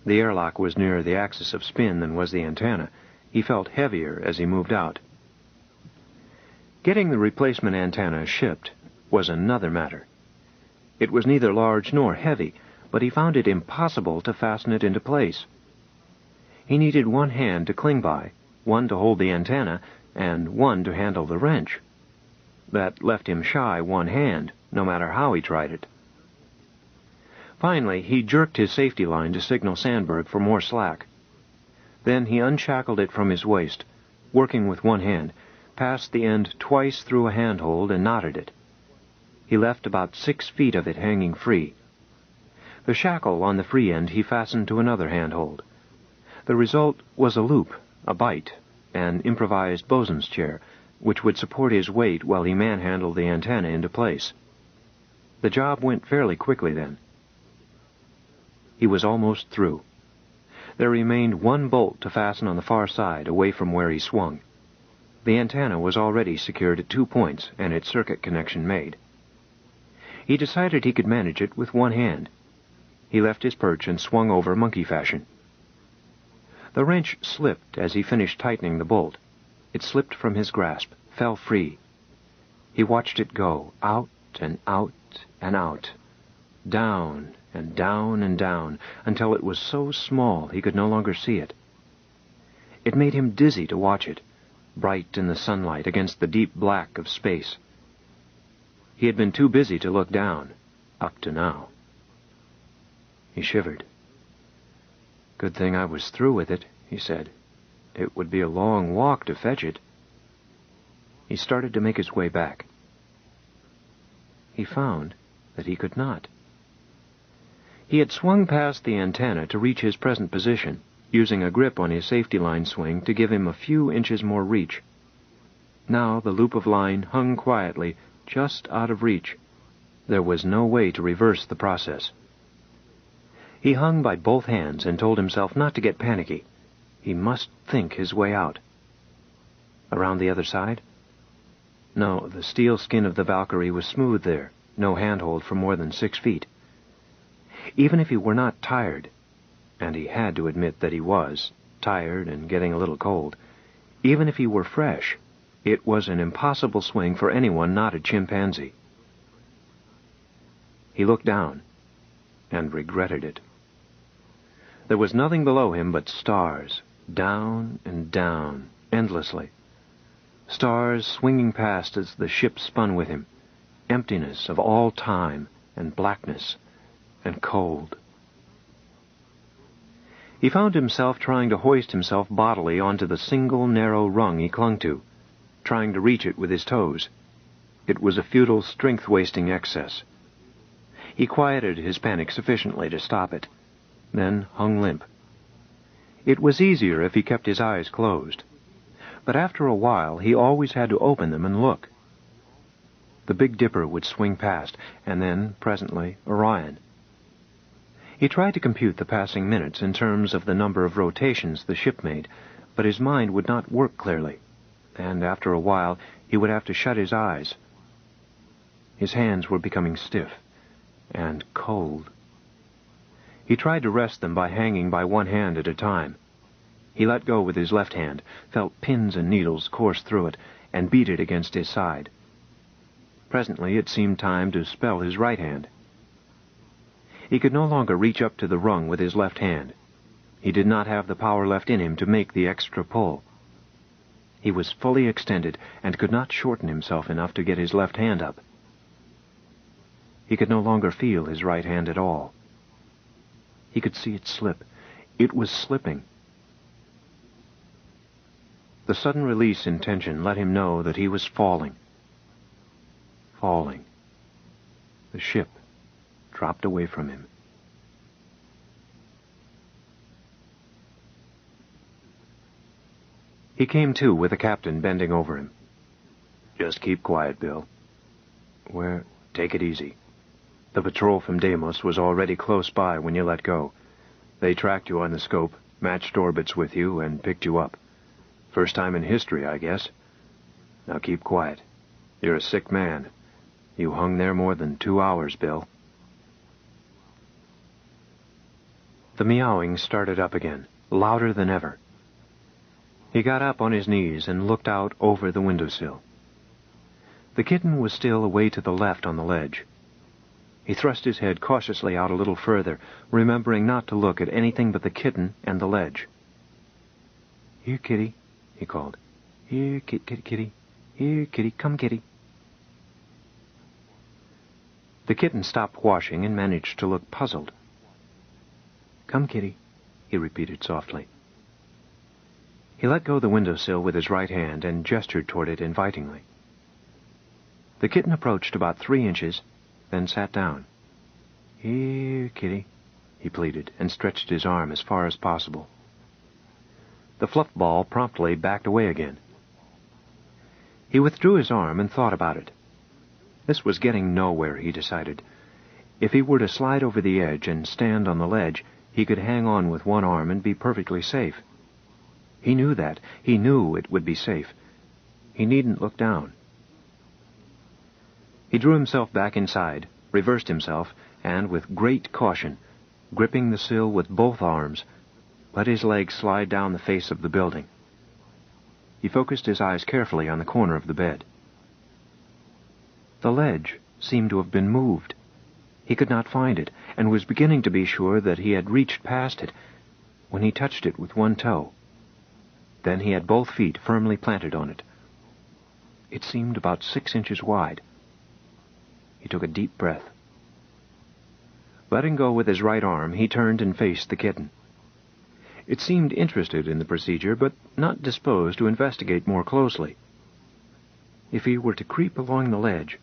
The airlock was nearer the axis of spin than was the antenna. He felt heavier as he moved out. Getting the replacement antenna shipped was another matter. It was neither large nor heavy, but he found it impossible to fasten it into place. He needed one hand to cling by, one to hold the antenna, and one to handle the wrench. That left him shy one hand, no matter how he tried it. Finally, he jerked his safety line to signal Sandberg for more slack. Then he unshackled it from his waist, working with one hand, passed the end twice through a handhold and knotted it. He left about 6 feet of it hanging free. The shackle on the free end he fastened to another handhold. The result was a loop, a bight, an improvised bosun's chair, which would support his weight while he manhandled the antenna into place. The job went fairly quickly then. He was almost through. There remained one bolt to fasten on the far side, away from where he swung. The antenna was already secured at 2 points and its circuit connection made. He decided he could manage it with one hand. He left his perch and swung over monkey fashion. The wrench slipped as he finished tightening the bolt. It slipped from his grasp, fell free. He watched it go, out and out and out, down and down and down, until it was so small he could no longer see it. It made him dizzy to watch it, bright in the sunlight against the deep black of space. He had been too busy to look down, up to now. He shivered. "Good thing I was through with it," he said. "It would be a long walk to fetch it." He started to make his way back. He found that he could not. He had swung past the antenna to reach his present position, using a grip on his safety line swing to give him a few inches more reach. Now the loop of line hung quietly, just out of reach. There was no way to reverse the process. He hung by both hands and told himself not to get panicky. He must think his way out. Around the other side? No, the steel skin of the Valkyrie was smooth there, no handhold for more than 6 feet. Even if he were not tired, and he had to admit that he was, tired and getting a little cold, even if he were fresh, it was an impossible swing for anyone not a chimpanzee. He looked down, and regretted it. There was nothing below him but stars, down and down, endlessly. Stars swinging past as the ship spun with him, emptiness of all time, and blackness, and cold. He found himself trying to hoist himself bodily onto the single narrow rung he clung to, trying to reach it with his toes. It was a futile, strength-wasting excess. He quieted his panic sufficiently to stop it, then hung limp. It was easier if he kept his eyes closed, but after a while he always had to open them and look. The Big Dipper would swing past, and then, presently, Orion. He tried to compute the passing minutes in terms of the number of rotations the ship made, but his mind would not work clearly, and after a while he would have to shut his eyes. His hands were becoming stiff and cold. He tried to rest them by hanging by one hand at a time. He let go with his left hand, felt pins and needles course through it, and beat it against his side. Presently it seemed time to spell his right hand. He could no longer reach up to the rung with his left hand. He did not have the power left in him to make the extra pull. He was fully extended and could not shorten himself enough to get his left hand up. He could no longer feel his right hand at all. He could see it slip. It was slipping. The sudden release in tension let him know that he was falling. Falling. The ship dropped away from him. He came to with the captain bending over him. "Just keep quiet, Bill." "Where? Take it easy. The patrol from Deimos was already close by when you let go. They tracked you on the scope, matched orbits with you, and picked you up. First time in history, I guess. Now keep quiet. You're a sick man. You hung there more than 2 hours, Bill." The meowing started up again, louder than ever. He got up on his knees and looked out over the windowsill. The kitten was still away to the left on the ledge. He thrust his head cautiously out a little further, remembering not to look at anything but the kitten and the ledge. "Here, kitty," he called. "Here, kitty. Here, kitty. Come, kitty." The kitten stopped washing and managed to look puzzled. "Come, kitty," he repeated softly. He let go the windowsill with his right hand and gestured toward it invitingly. The kitten approached about 3 inches, then sat down. "Here, kitty," he pleaded, and stretched his arm as far as possible. The fluff ball promptly backed away again. He withdrew his arm and thought about it. This was getting nowhere, he decided. If he were to slide over the edge and stand on the ledge, he could hang on with one arm and be perfectly safe. He knew that. He knew it would be safe. He needn't look down. He drew himself back inside, reversed himself, and with great caution, gripping the sill with both arms, let his legs slide down the face of the building. He focused his eyes carefully on the corner of the bed. The ledge seemed to have been moved. He could not find it, and was beginning to be sure that he had reached past it, when he touched it with one toe. Then he had both feet firmly planted on it. It seemed about 6 inches wide. He took a deep breath. Letting go with his right arm, he turned and faced the kitten. It seemed interested in the procedure, but not disposed to investigate more closely. If he were to creep along the ledge,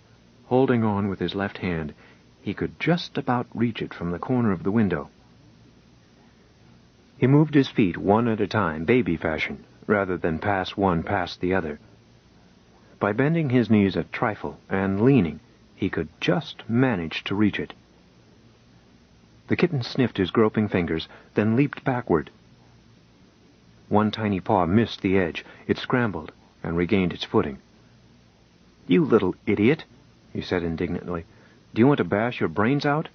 holding on with his left hand, he could just about reach it from the corner of the window. He moved his feet one at a time, baby fashion, rather than pass one past the other. By bending his knees a trifle and leaning, he could just manage to reach it. The kitten sniffed his groping fingers, then leaped backward. One tiny paw missed the edge. It scrambled and regained its footing. "You little idiot," he said indignantly. "Do you want to bash your brains out?"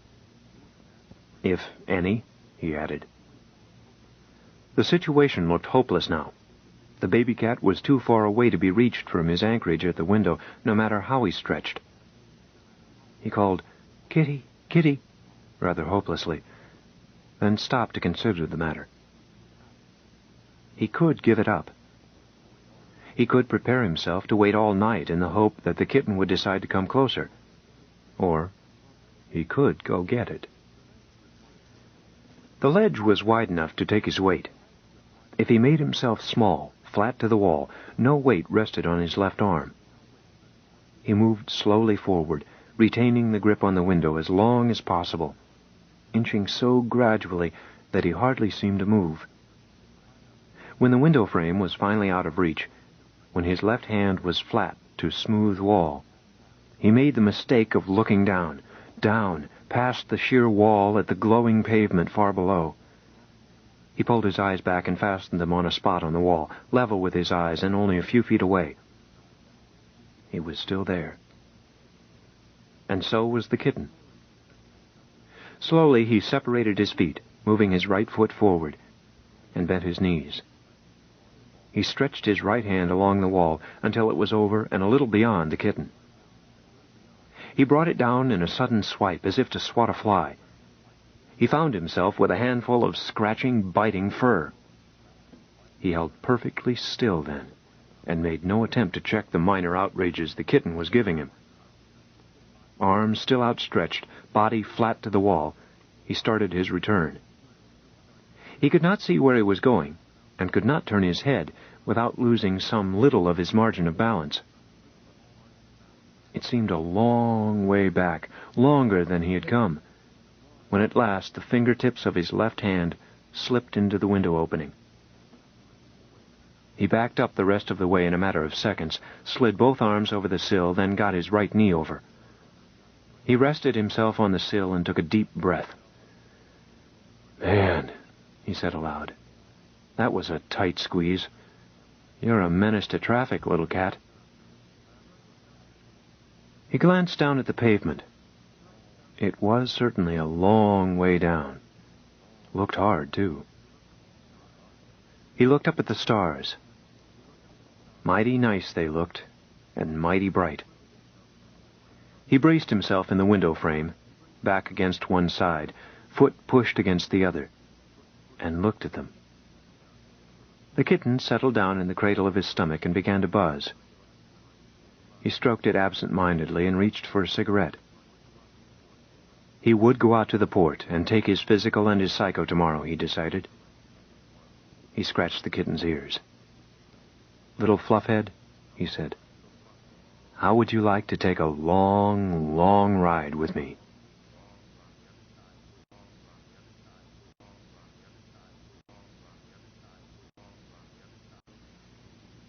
"If any," he added. The situation looked hopeless now. The baby cat was too far away to be reached from his anchorage at the window, no matter how he stretched. He called, "Kitty, Kitty," rather hopelessly, then stopped to consider the matter. He could give it up. He could prepare himself to wait all night in the hope that the kitten would decide to come closer. Or he could go get it. The ledge was wide enough to take his weight. If he made himself small, flat to the wall, no weight rested on his left arm. He moved slowly forward, retaining the grip on the window as long as possible, inching so gradually that he hardly seemed to move. When the window frame was finally out of reach, when his left hand was flat to smooth wall, he made the mistake of looking down, past the sheer wall at the glowing pavement far below. He pulled his eyes back and fastened them on a spot on the wall, level with his eyes and only a few feet away. He was still there. And so was the kitten. Slowly he separated his feet, moving his right foot forward, and bent his knees. He stretched his right hand along the wall until it was over and a little beyond the kitten. He brought it down in a sudden swipe, as if to swat a fly. He found himself with a handful of scratching, biting fur. He held perfectly still then, and made no attempt to check the minor outrages the kitten was giving him. Arms still outstretched, body flat to the wall, he started his return. He could not see where he was going, and could not turn his head without losing some little of his margin of balance. It seemed a long way back, longer than he had come, when at last the fingertips of his left hand slipped into the window opening. He backed up the rest of the way in a matter of seconds, slid both arms over the sill, then got his right knee over. He rested himself on the sill and took a deep breath. "Man," he said aloud, "that was a tight squeeze. You're a menace to traffic, little cat." He glanced down at the pavement. It was certainly a long way down. Looked hard, too. He looked up at the stars. Mighty nice they looked, and mighty bright. He braced himself in the window frame, back against one side, foot pushed against the other, and looked at them. The kitten settled down in the cradle of his stomach and began to buzz. He stroked it absent-mindedly and reached for a cigarette. He would go out to the port and take his physical and his psycho tomorrow, he decided. He scratched the kitten's ears. "Little Fluffhead," he said, "how would you like to take a long, long ride with me?"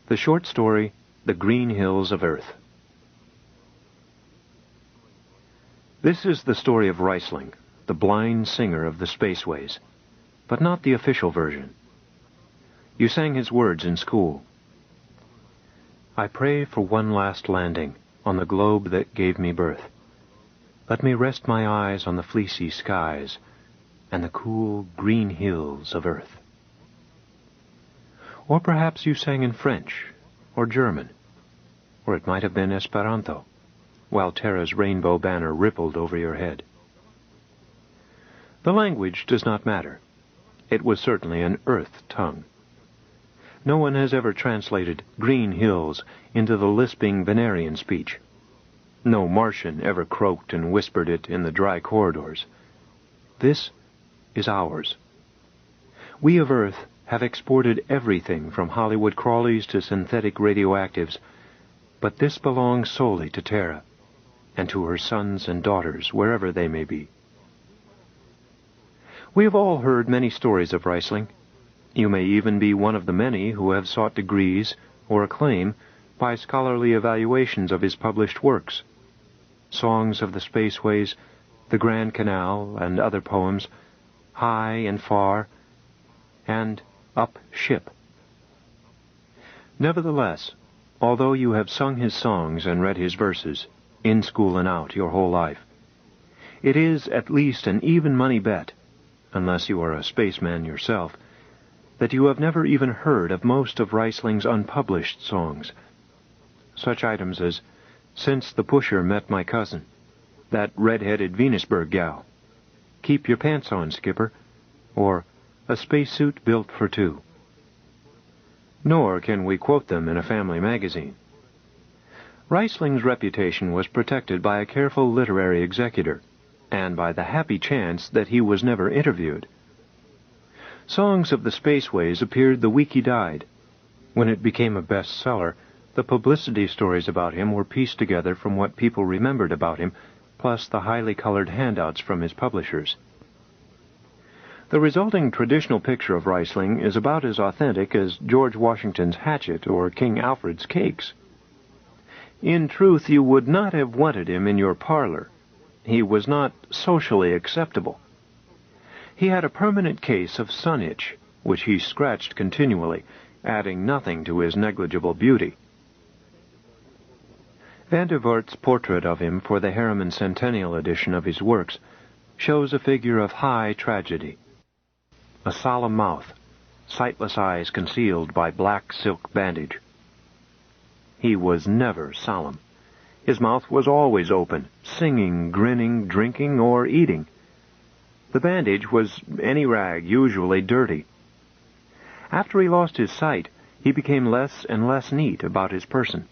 The short story, The Green Hills of Earth. This is the story of Riesling, the blind singer of the spaceways, but not the official version. You sang his words in school. I pray for one last landing on the globe that gave me birth. Let me rest my eyes on the fleecy skies and the cool green hills of Earth. Or perhaps you sang in French or German, or it might have been Esperanto, while Terra's rainbow banner rippled over your head. The language does not matter. It was certainly an Earth tongue. No one has ever translated green hills into the lisping Venerian speech. No Martian ever croaked and whispered it in the dry corridors. This is ours. We of Earth have exported everything from Hollywood crawlies to synthetic radioactives, but this belongs solely to Terra, and to her sons and daughters, wherever they may be. We have all heard many stories of Riesling. You may even be one of the many who have sought degrees or acclaim by scholarly evaluations of his published works. Songs of the Spaceways, The Grand Canal, and other poems, High and Far, and Up Ship. Nevertheless, although you have sung his songs and read his verses, in school and out, your whole life. It is at least an even money bet, unless you are a spaceman yourself, that you have never even heard of most of Reisling's unpublished songs. Such items as Since the Pusher Met My Cousin, That Red-Headed Venusberg Gal, Keep Your Pants On, Skipper, or A Spacesuit Built for Two. Nor can we quote them in a family magazine. Reisling's reputation was protected by a careful literary executor, and by the happy chance that he was never interviewed. Songs of the Spaceways appeared the week he died. When it became a bestseller, the publicity stories about him were pieced together from what people remembered about him, plus the highly colored handouts from his publishers. The resulting traditional picture of Reisling is about as authentic as George Washington's hatchet or King Alfred's cakes. In truth, you would not have wanted him in your parlor. He was not socially acceptable. He had a permanent case of sun itch, which he scratched continually, adding nothing to his negligible beauty. Van der Voort's portrait of him for the Harriman Centennial edition of his works shows a figure of high tragedy. A solemn mouth, sightless eyes concealed by black silk bandage. He was never solemn. His mouth was always open, singing, grinning, drinking, or eating. The bandage was any rag, usually dirty. After he lost his sight, he became less and less neat about his person.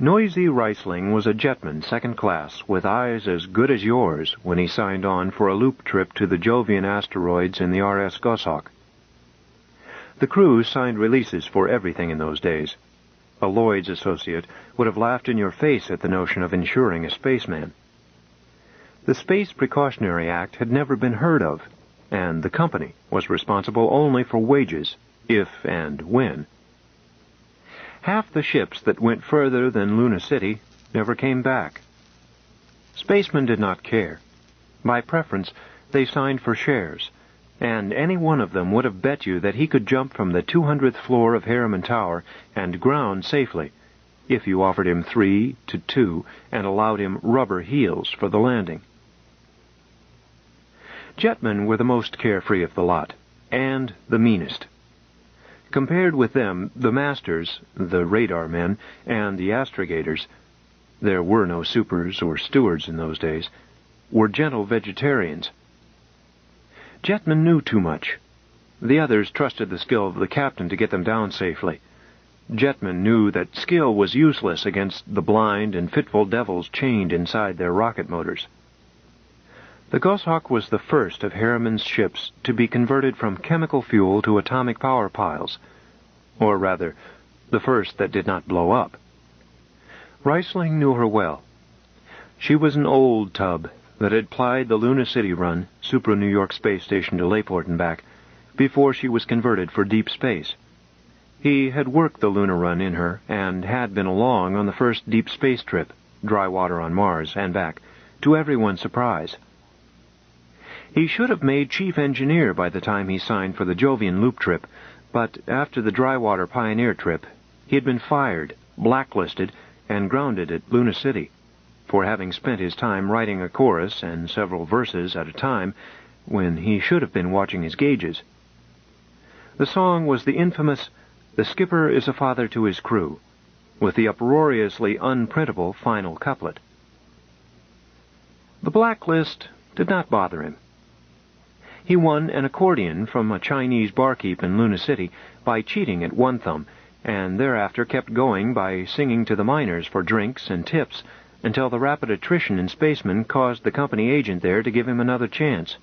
Noisy Reisling was a jetman second class, with eyes as good as yours, when he signed on for a loop trip to the Jovian asteroids in the R.S. Goshawk. The crews signed releases for everything in those days. A Lloyd's associate would have laughed in your face at the notion of insuring a spaceman. The Space Precautionary Act had never been heard of, and the company was responsible only for wages, if and when. Half the ships that went further than Luna City never came back. Spacemen did not care. By preference, they signed for shares, and any one of them would have bet you that he could jump from the 200th floor of Harriman Tower and ground safely, if you offered him 3 to 2 and allowed him rubber heels for the landing. Jetmen were the most carefree of the lot, and the meanest. Compared with them, the masters, the radar men, and the astrogators, there were no supers or stewards in those days, were gentle vegetarians. Jetmen knew too much. The others trusted the skill of the captain to get them down safely. Jetmen knew that skill was useless against the blind and fitful devils chained inside their rocket motors. The Goshawk was the first of Harriman's ships to be converted from chemical fuel to atomic power piles, or rather, the first that did not blow up. Reisling knew her well. She was an old tub that had plied the Luna City run, Supra-New York Space Station to Layport and back, before she was converted for deep space. He had worked the Luna run in her and had been along on the first deep space trip, dry water on Mars and back, to everyone's surprise. He should have made chief engineer by the time he signed for the Jovian loop trip, but after the dry-water Pioneer trip, he had been fired, blacklisted, and grounded at Luna City for having spent his time writing a chorus and several verses at a time when he should have been watching his gauges. The song was the infamous "The Skipper is a Father to His Crew," with the uproariously unprintable final couplet. The blacklist did not bother him. He won an accordion from a Chinese barkeep in Luna City by cheating at One Thumb, and thereafter kept going by singing to the miners for drinks and tips until the rapid attrition in spacemen caused the company agent there to give him another chance.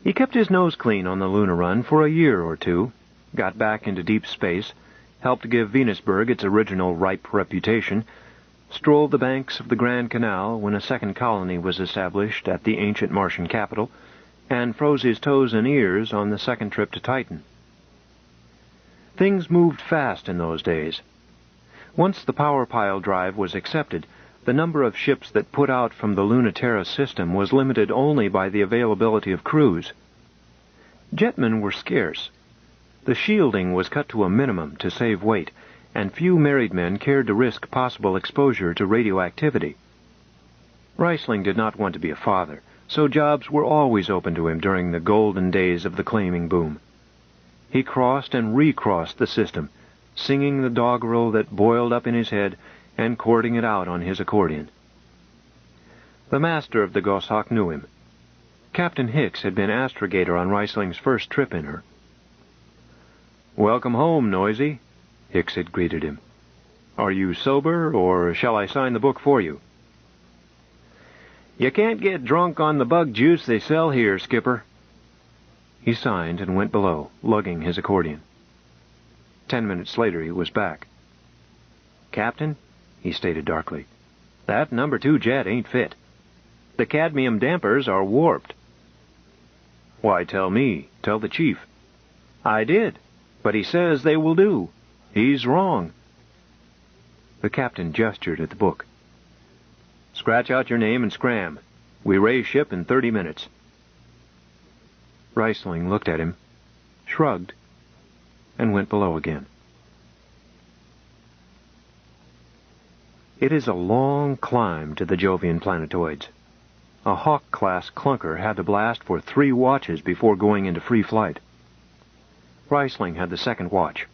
He kept his nose clean on the Luna run for a year or two, got back into deep space, helped give Venusberg its original ripe reputation, strolled the banks of the Grand Canal when a second colony was established at the ancient Martian capital, and froze his toes and ears on the second trip to Titan. Things moved fast in those days. Once the power pile drive was accepted, the number of ships that put out from the Luna-Terra system was limited only by the availability of crews. Jetmen were scarce. The shielding was cut to a minimum to save weight, and few married men cared to risk possible exposure to radioactivity. Reisling did not want to be a father, so jobs were always open to him during the golden days of the claiming boom. He crossed and recrossed the system, singing the doggerel that boiled up in his head and chording it out on his accordion. The master of the Goshawk knew him. Captain Hicks had been astrogator on Reisling's first trip in her. "Welcome home, Noisy," Hicks had greeted him. "Are you sober, or shall I sign the book for you?" "You can't get drunk on the bug juice they sell here, Skipper." He signed and went below, lugging his accordion. 10 minutes later he was back. "Captain," he stated darkly, "that number 2 jet ain't fit. The cadmium dampers are warped." "Why tell me? Tell the chief." "I did, but he says they will do. He's wrong." The captain gestured at the book. "Scratch out your name and scram. We raise ship in 30 minutes. Reisling looked at him, shrugged, and went below again. It is a long climb to the Jovian planetoids. A Hawk-class clunker had to blast for 3 watches before going into free flight. Reisling had the second watch.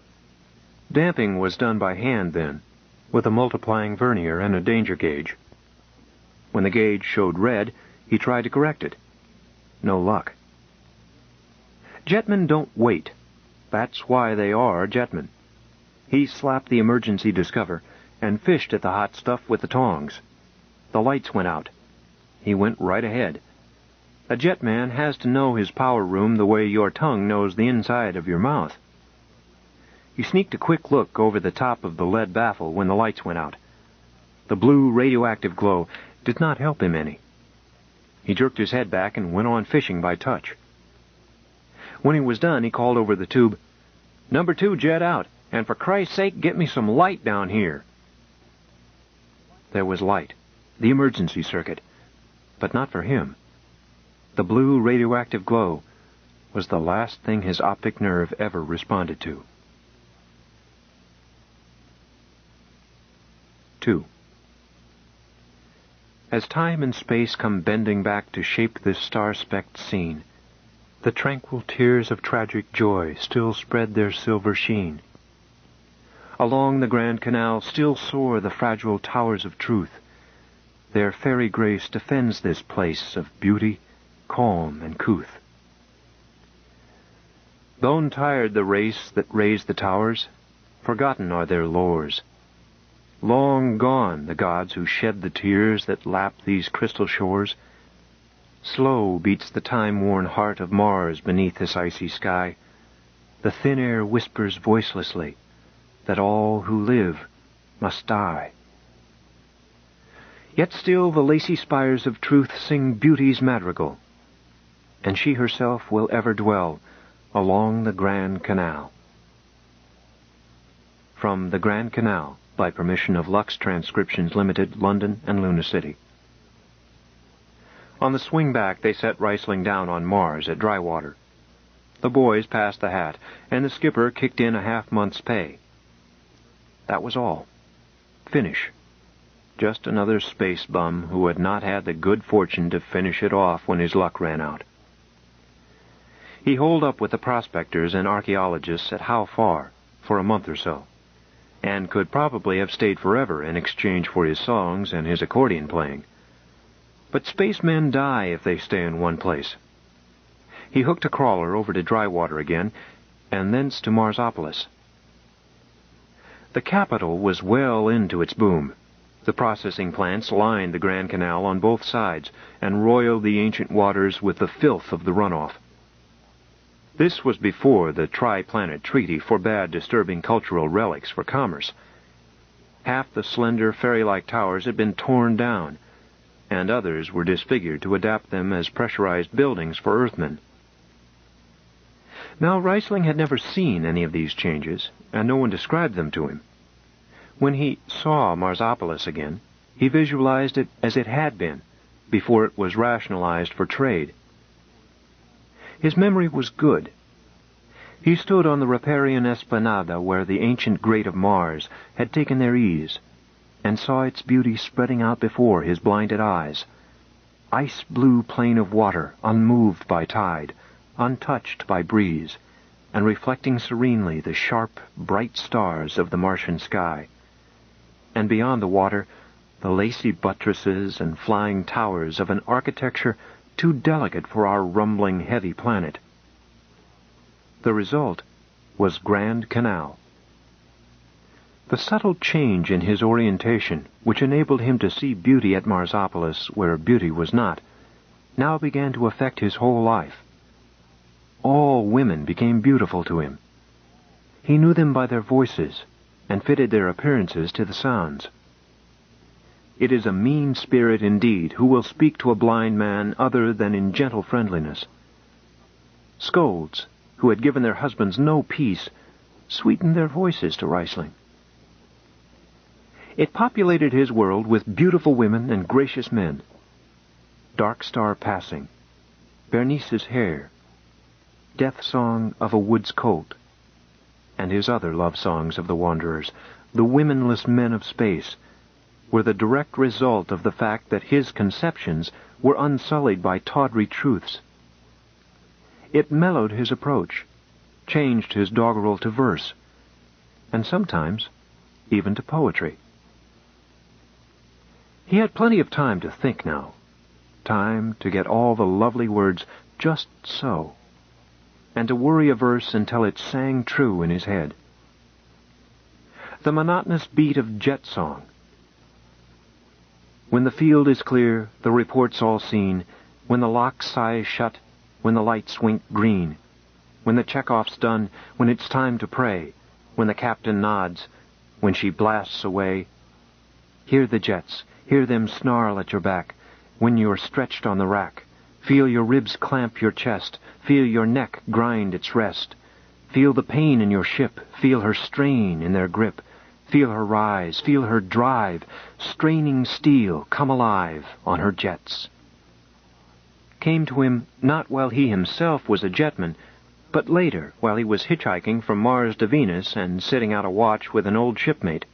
Damping was done by hand then, with a multiplying vernier and a danger gauge. When the gauge showed red, he tried to correct it. No luck. Jetmen don't wait. That's why they are jetmen. He slapped the emergency discover and fished at the hot stuff with the tongs. The lights went out. He went right ahead. A jetman has to know his power room the way your tongue knows the inside of your mouth. He sneaked a quick look over the top of the lead baffle when the lights went out. The blue radioactive glow did not help him any. He jerked his head back and went on fishing by touch. When he was done, he called over the tube, "Number 2 jet out, and for Christ's sake, get me some light down here." There was light, the emergency circuit, but not for him. The blue radioactive glow was the last thing his optic nerve ever responded to. 2. As time and space come bending back to shape this star-specked scene, the tranquil tears of tragic joy still spread their silver sheen. Along the Grand Canal still soar the fragile towers of truth. Their fairy grace defends this place of beauty, calm, and couth. Bone tired the race that raised the towers, forgotten are their lores. Long gone the gods who shed the tears that lap these crystal shores. Slow beats the time-worn heart of Mars beneath this icy sky. The thin air whispers voicelessly that all who live must die. Yet still the lacy spires of truth sing beauty's madrigal, and she herself will ever dwell along the Grand Canal. From the Grand Canal, by permission of Lux Transcriptions Limited, London and Luna City. On the swing back, they set Reisling down on Mars at dry water. The boys passed the hat, and the skipper kicked in a half-month's pay. That was all. Finish. Just another space bum who had not had the good fortune to finish it off when his luck ran out. He holed up with the prospectors and archaeologists at How Far for a month or so, and could probably have stayed forever in exchange for his songs and his accordion playing. But spacemen die if they stay in one place. He hooked a crawler over to dry water again, and thence to Marsopolis. The capital was well into its boom. The processing plants lined the Grand Canal on both sides and roiled the ancient waters with the filth of the runoff. This was before the Tri-Planet Treaty forbade disturbing cultural relics for commerce. Half the slender fairy-like towers had been torn down, and others were disfigured to adapt them as pressurized buildings for Earthmen. Now, Reisling had never seen any of these changes, and no one described them to him. When he saw Marsopolis again, he visualized it as it had been, before it was rationalized for trade. His memory was good. He stood on the riparian esplanada where the ancient Great of Mars had taken their ease, and saw its beauty spreading out before his blinded eyes. Ice-blue plain of water, unmoved by tide, untouched by breeze, and reflecting serenely the sharp, bright stars of the Martian sky. And beyond the water, the lacy buttresses and flying towers of an architecture too delicate for our rumbling, heavy planet. The result was Grand Canal. The subtle change in his orientation, which enabled him to see beauty at Marsopolis where beauty was not, now began to affect his whole life. All women became beautiful to him. He knew them by their voices, and fitted their appearances to the sounds. It is a mean spirit indeed who will speak to a blind man other than in gentle friendliness. Scolds, who had given their husbands no peace, sweetened their voices to Riesling. It populated his world with beautiful women and gracious men. Dark Star Passing, Bernice's Hair, Death Song of a Wood's Colt, and his other love songs of the wanderers, the womenless men of space, were the direct result of the fact that his conceptions were unsullied by tawdry truths. It mellowed his approach, changed his doggerel to verse, and sometimes even to poetry. He had plenty of time to think now, time to get all the lovely words just so, and to worry a verse until it sang true in his head. The monotonous beat of jet song. When the field is clear, the reports all seen, when the lock sighs shut, when the lights wink green, when the checkoff's done, when it's time to pray, when the captain nods, when she blasts away. Hear the jets, hear them snarl at your back, when you're stretched on the rack. Feel your ribs clamp your chest, feel your neck grind its rest. Feel the pain in your ship, feel her strain in their grip. Feel her rise, feel her drive, straining steel come alive on her jets. Came to him not while he himself was a jetman, but later while he was hitchhiking from Mars to Venus and sitting out a watch with an old shipmate.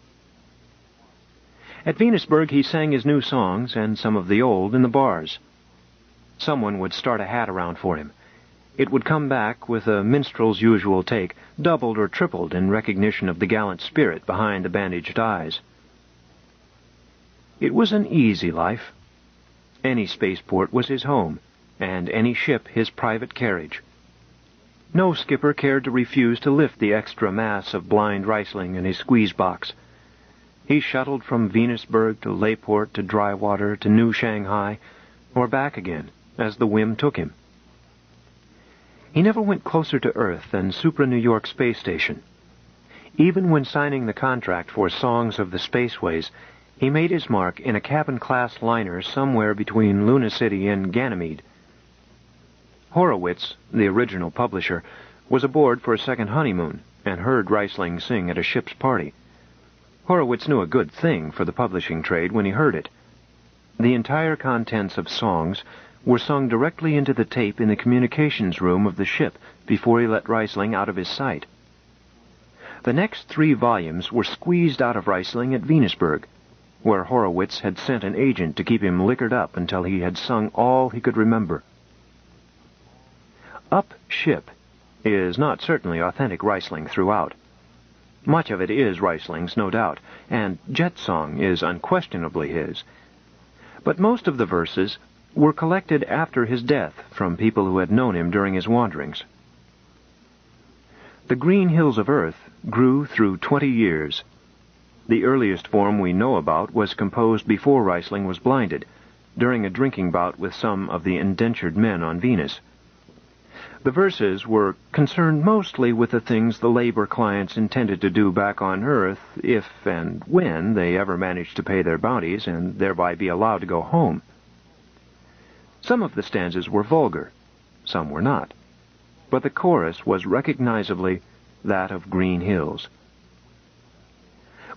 At Venusberg he sang his new songs and some of the old in the bars. Someone would start a hat around for him. It would come back with a minstrel's usual take, doubled or tripled in recognition of the gallant spirit behind the bandaged eyes. It was an easy life. Any spaceport was his home, and any ship his private carriage. No skipper cared to refuse to lift the extra mass of blind Riesling in his squeeze box. He shuttled from Venusberg to Layport to Drywater to New Shanghai, or back again, as the whim took him. He never went closer to Earth than Supra-New York Space Station. Even when signing the contract for Songs of the Spaceways, he made his mark in a cabin-class liner somewhere between Luna City and Ganymede. Horowitz, the original publisher, was aboard for a second honeymoon and heard Riesling sing at a ship's party. Horowitz knew a good thing for the publishing trade when he heard it. The entire contents of Songs were sung directly into the tape in the communications room of the ship before he let Riesling out of his sight. The next 3 volumes were squeezed out of Riesling at Venusberg, where Horowitz had sent an agent to keep him liquored up until he had sung all he could remember. Up Ship is not certainly authentic Riesling throughout. Much of it is Riesling's, no doubt, and Jet Song is unquestionably his. But most of the verses were collected after his death from people who had known him during his wanderings. The Green Hills of Earth grew through 20 years. The earliest form we know about was composed before Riesling was blinded, during a drinking bout with some of the indentured men on Venus. The verses were concerned mostly with the things the labor clients intended to do back on Earth if and when they ever managed to pay their bounties and thereby be allowed to go home. Some of the stanzas were vulgar, some were not, but the chorus was recognizably that of Green Hills.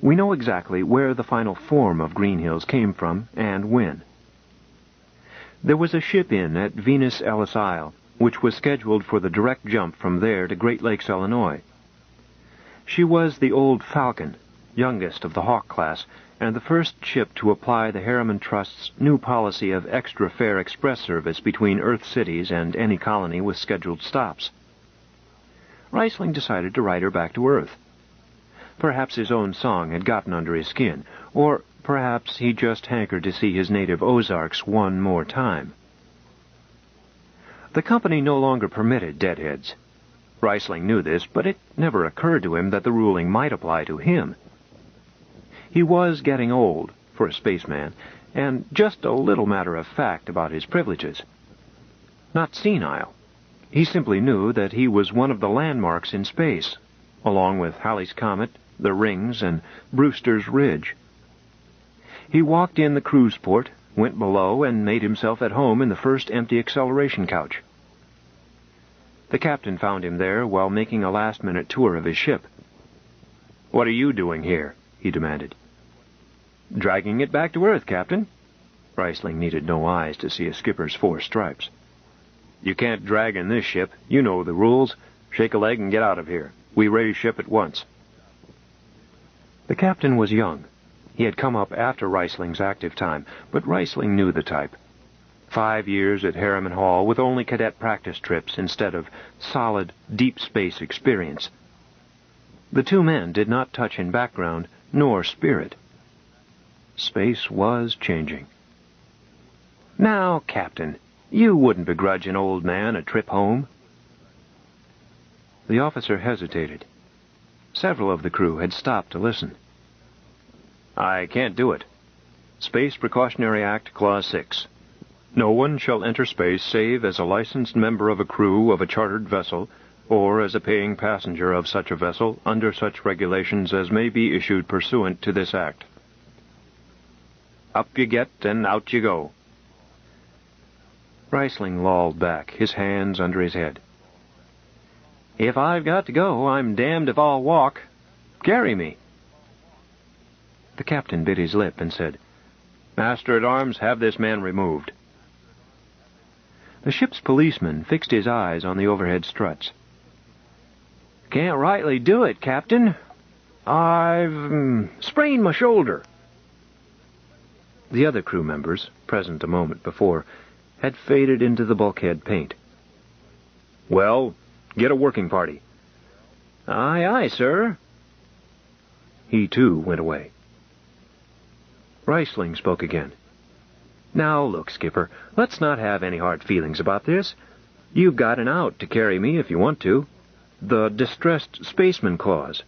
We know exactly where the final form of Green Hills came from and when. There was a ship inn at Venus Ellis Isle, which was scheduled for the direct jump from there to Great Lakes, Illinois. She was the old Falcon, youngest of the Hawk class, and the first ship to apply the Harriman Trust's new policy of extra fare express service between Earth cities and any colony with scheduled stops. Reisling decided to ride her back to Earth. Perhaps his own song had gotten under his skin, or perhaps he just hankered to see his native Ozarks one more time. The company no longer permitted deadheads. Reisling knew this, but it never occurred to him that the ruling might apply to him. He was getting old, for a spaceman, and just a little matter of fact about his privileges. Not senile. He simply knew that he was one of the landmarks in space, along with Halley's Comet, the Rings, and Brewster's Ridge. He walked in the cruise port, went below, and made himself at home in the first empty acceleration couch. The captain found him there while making a last-minute tour of his ship. "What are you doing here?" he demanded. "Dragging it back to Earth, Captain." Reisling needed no eyes to see a skipper's 4 stripes. "You can't drag in this ship. You know the rules. Shake a leg and get out of here. We raise ship at once." The captain was young. He had come up after Reisling's active time, but Reisling knew the type. 5 years at Harriman Hall with only cadet practice trips instead of solid, deep space experience. The two men did not touch in background nor spirit. Space was changing. "Now, Captain, you wouldn't begrudge an old man a trip home?" The officer hesitated. Several of the crew had stopped to listen. "I can't do it. Space Precautionary Act, Clause 6. No one shall enter space save as a licensed member of a crew of a chartered vessel or as a paying passenger of such a vessel under such regulations as may be issued pursuant to this act." Up you get and out you go. Reisling lolled back, his hands under his head. "If I've got to go, I'm damned if I'll walk. Carry me." The captain bit his lip and said, "Master-at-arms, have this man removed." The ship's policeman fixed his eyes on the overhead struts. "Can't rightly do it, Captain. I've sprained my shoulder." The other crew members, present a moment before, had faded into the bulkhead paint. "Well, get a working party." "Aye, aye, sir." He, too, went away. Reisling spoke again. "Now, look, Skipper, let's not have any hard feelings about this. You've got an out to carry me if you want to. The distressed spaceman clause."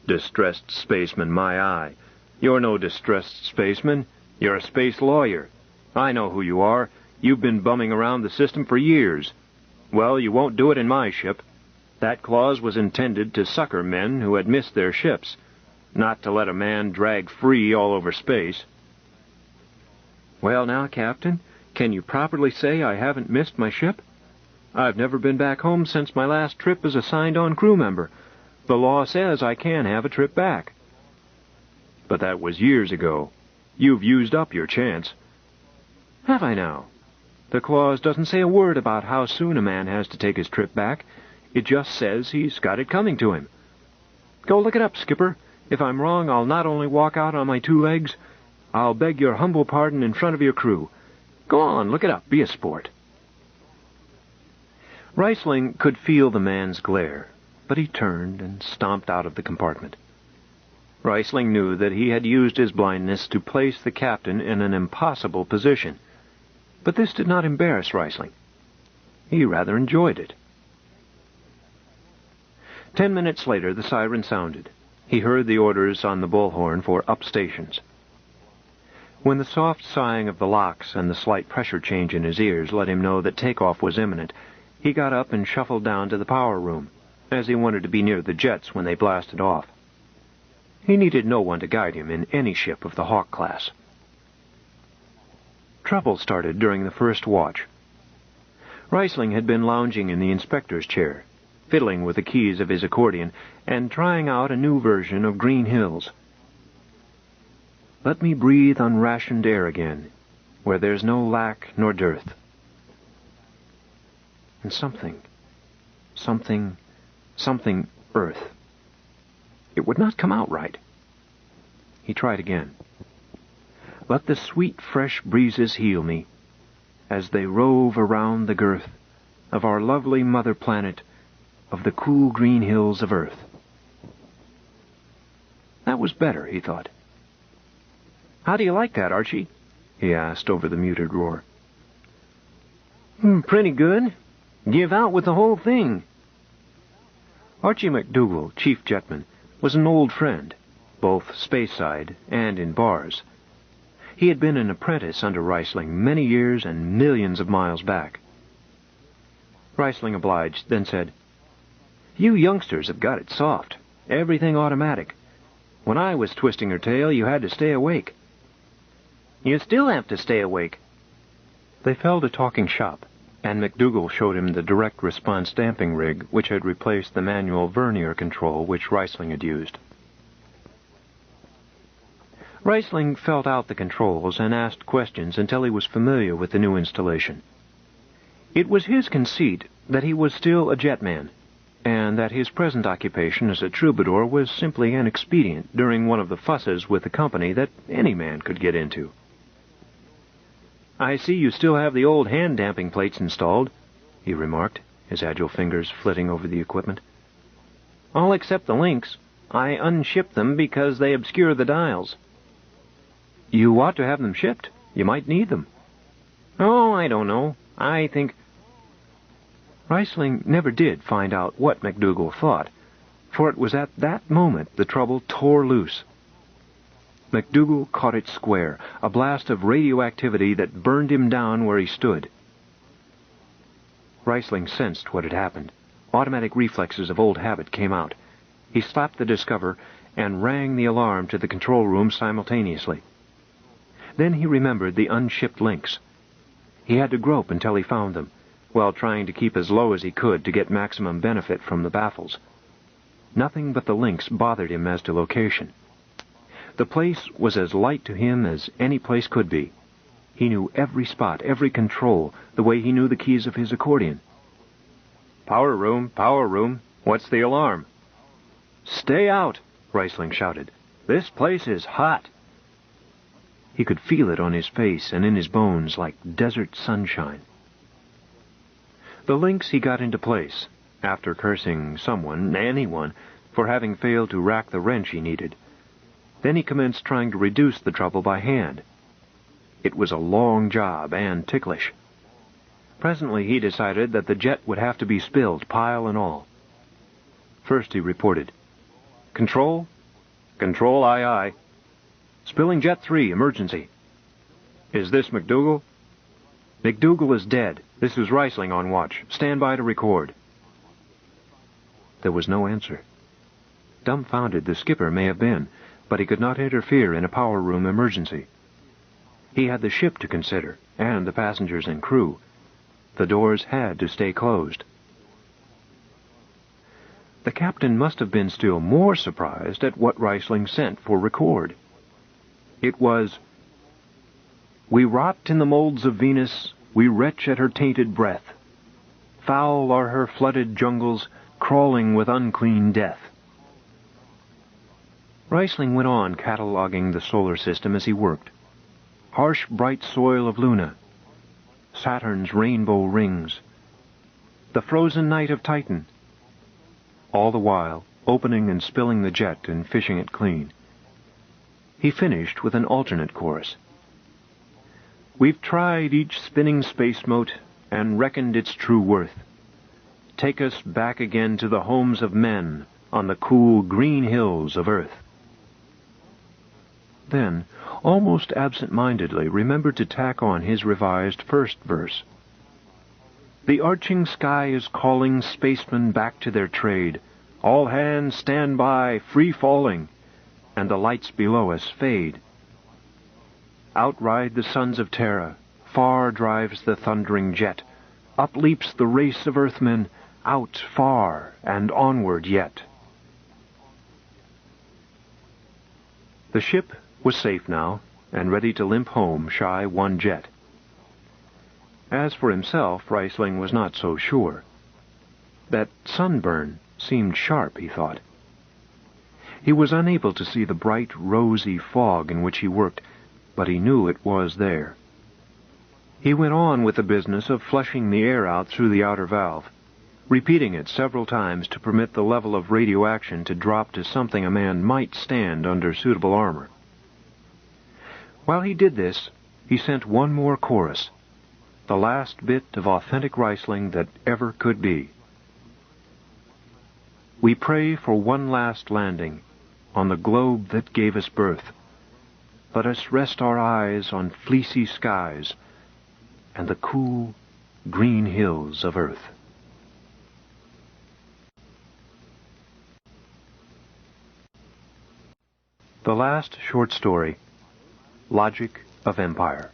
"Distressed spaceman, my eye. You're no distressed spaceman. You're a space lawyer. I know who you are. You've been bumming around the system for years. Well, you won't do it in my ship. That clause was intended to succor men who had missed their ships, not to let a man drag free all over space." "Well now, Captain, can you properly say I haven't missed my ship? I've never been back home since my last trip as a signed-on crew member. The law says I can have a trip back." "But that was years ago. You've used up your chance." "Have I now? The clause doesn't say a word about how soon a man has to take his trip back. It just says he's got it coming to him. Go look it up, Skipper. If I'm wrong, I'll not only walk out on my 2 legs, I'll beg your humble pardon in front of your crew. Go on, look it up. Be a sport." Reisling could feel the man's glare, but he turned and stomped out of the compartment. Reisling knew that he had used his blindness to place the captain in an impossible position, but this did not embarrass Reisling. He rather enjoyed it. 10 minutes later, the siren sounded. He heard the orders on the bullhorn for up stations. When the soft sighing of the locks and the slight pressure change in his ears let him know that takeoff was imminent, he got up and shuffled down to the power room, as he wanted to be near the jets when they blasted off. He needed no one to guide him in any ship of the Hawk class. Trouble started during the first watch. Reisling had been lounging in the inspector's chair, fiddling with the keys of his accordion and trying out a new version of Green Hills. "Let me breathe unrationed air again, where there's no lack nor dearth." and something Earth. It would not come out right. He tried again. Let the sweet, fresh breezes heal me, as they rove around the girth of our lovely mother planet of the cool green hills of Earth. That was better, he thought. How do you like that, Archie? He asked over the muted roar. Pretty good. Give out with the whole thing. Archie McDougal, chief jetman, was an old friend, both space-side and in bars. He had been an apprentice under Reisling many years and millions of miles back. Reisling obliged, then said, You youngsters have got it soft. Everything automatic. When I was twisting her tail, you had to stay awake. You still have to stay awake. They fell to talking shop, and McDougal showed him the direct response damping rig which had replaced the manual vernier control which Reisling had used. Reisling felt out the controls and asked questions until he was familiar with the new installation. It was his conceit that he was still a jetman, and that his present occupation as a troubadour was simply an expedient during one of the fusses with the company that any man could get into. I see you still have the old hand-damping plates installed, he remarked, his agile fingers flitting over the equipment. All except the links. I unshipped them because they obscure the dials. You ought to have them shipped. You might need them. Oh, I don't know. I think... Reisling never did find out what McDougal thought, for it was at that moment the trouble tore loose. McDougal caught it square, a blast of radioactivity that burned him down where he stood. Reisling sensed what had happened. Automatic reflexes of old habit came out. He slapped the Discover and rang the alarm to the control room simultaneously. Then he remembered the unshipped links. He had to grope until he found them, while trying to keep as low as he could to get maximum benefit from the baffles. Nothing but the links bothered him as to location. The place was as light to him as any place could be. He knew every spot, every control, the way he knew the keys of his accordion. Power room, what's the alarm? Stay out, Reisling shouted. This place is hot. He could feel it on his face and in his bones like desert sunshine. The links he got into place, after cursing someone, anyone, for having failed to rack the wrench he needed. Then he commenced trying to reduce the trouble by hand. It was a long job and ticklish. Presently he decided that the jet would have to be spilled, pile and all. First he reported, Control? Control, aye, aye. Spilling Jet 3, emergency. Is this McDougal? McDougal is dead. This is Reisling on watch. Stand by to record. There was no answer. Dumbfounded the skipper may have been, but he could not interfere in a power room emergency. He had the ship to consider, and the passengers and crew. The doors had to stay closed. The captain must have been still more surprised at what Reisling sent for record. It was, We rot in the moulds of Venus, we retch at her tainted breath. Foul are her flooded jungles, crawling with unclean death. Reisling went on cataloguing the solar system as he worked. Harsh, bright soil of Luna, Saturn's rainbow rings, the frozen night of Titan, all the while opening and spilling the jet and fishing it clean. He finished with an alternate chorus. We've tried each spinning space mote and reckoned its true worth. Take us back again to the homes of men on the cool green hills of Earth. Then, almost absent-mindedly, remembered to tack on his revised first verse. The arching sky is calling spacemen back to their trade. All hands stand by, free falling, and the lights below us fade. Outride the sons of Terra, far drives the thundering jet. Up leaps the race of Earthmen, out far and onward yet. The ship was safe now, and ready to limp home shy one jet. As for himself, Reisling was not so sure. That sunburn seemed sharp, he thought. He was unable to see the bright, rosy fog in which he worked, but he knew it was there. He went on with the business of flushing the air out through the outer valve, repeating it several times to permit the level of radioaction to drop to something a man might stand under suitable armor. While he did this, he sent one more chorus, the last bit of authentic Reisling that ever could be. We pray for one last landing on the globe that gave us birth. Let us rest our eyes on fleecy skies and the cool, green hills of earth. The last short story, Logic of Empire.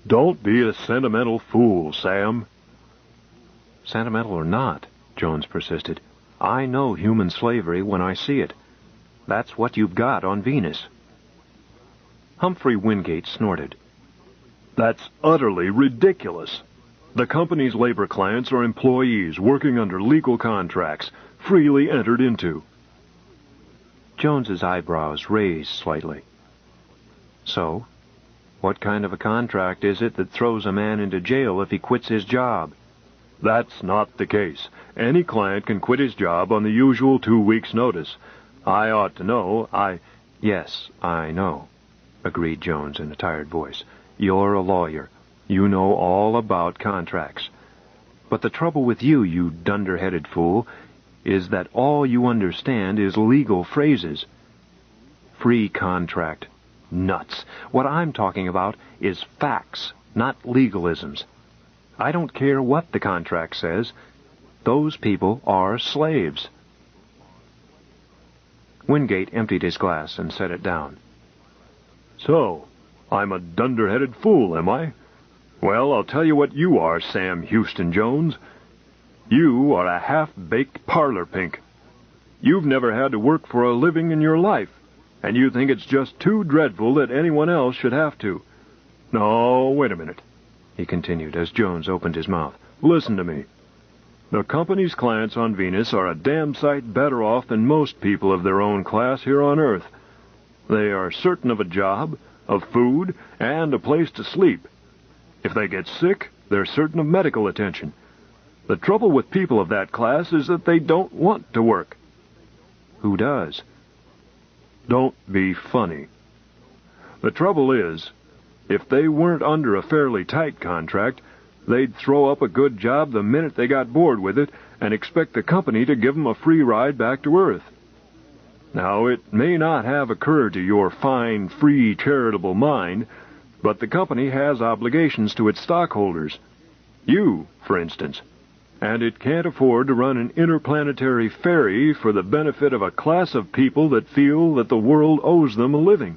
Don't be a sentimental fool, Sam. Sentimental or not, Jones persisted, I know human slavery when I see it. That's what you've got on Venus. Humphrey Wingate snorted. That's utterly ridiculous. The company's labor clients are employees working under legal contracts, freely entered into. Jones's eyebrows raised slightly. So, what kind of a contract is it that throws a man into jail if he quits his job? That's not the case. Any client can quit his job on the usual 2 weeks' notice. I ought to know. Yes, I know, agreed Jones in a tired voice. You're a lawyer. You know all about contracts. But the trouble with you, you dunder-headed fool, is that all you understand is legal phrases. Free contract. Nuts. What I'm talking about is facts, not legalisms. I don't care what the contract says. Those people are slaves. Wingate emptied his glass and set it down. So, I'm a dunder-headed fool, am I? Well, I'll tell you what you are, Sam Houston Jones. You are a half-baked parlor pink. You've never had to work for a living in your life, and you think it's just too dreadful that anyone else should have to. No, wait a minute, he continued as Jones opened his mouth. Listen to me. The company's clients on Venus are a damn sight better off than most people of their own class here on Earth. They are certain of a job, of food, and a place to sleep. If they get sick, they're certain of medical attention. The trouble with people of that class is that they don't want to work. Who does? Don't be funny. The trouble is, if they weren't under a fairly tight contract, they'd throw up a good job the minute they got bored with it and expect the company to give them a free ride back to Earth. Now, it may not have occurred to your fine, free, charitable mind, but the company has obligations to its stockholders. You, for instance. And it can't afford to run an interplanetary ferry for the benefit of a class of people that feel that the world owes them a living.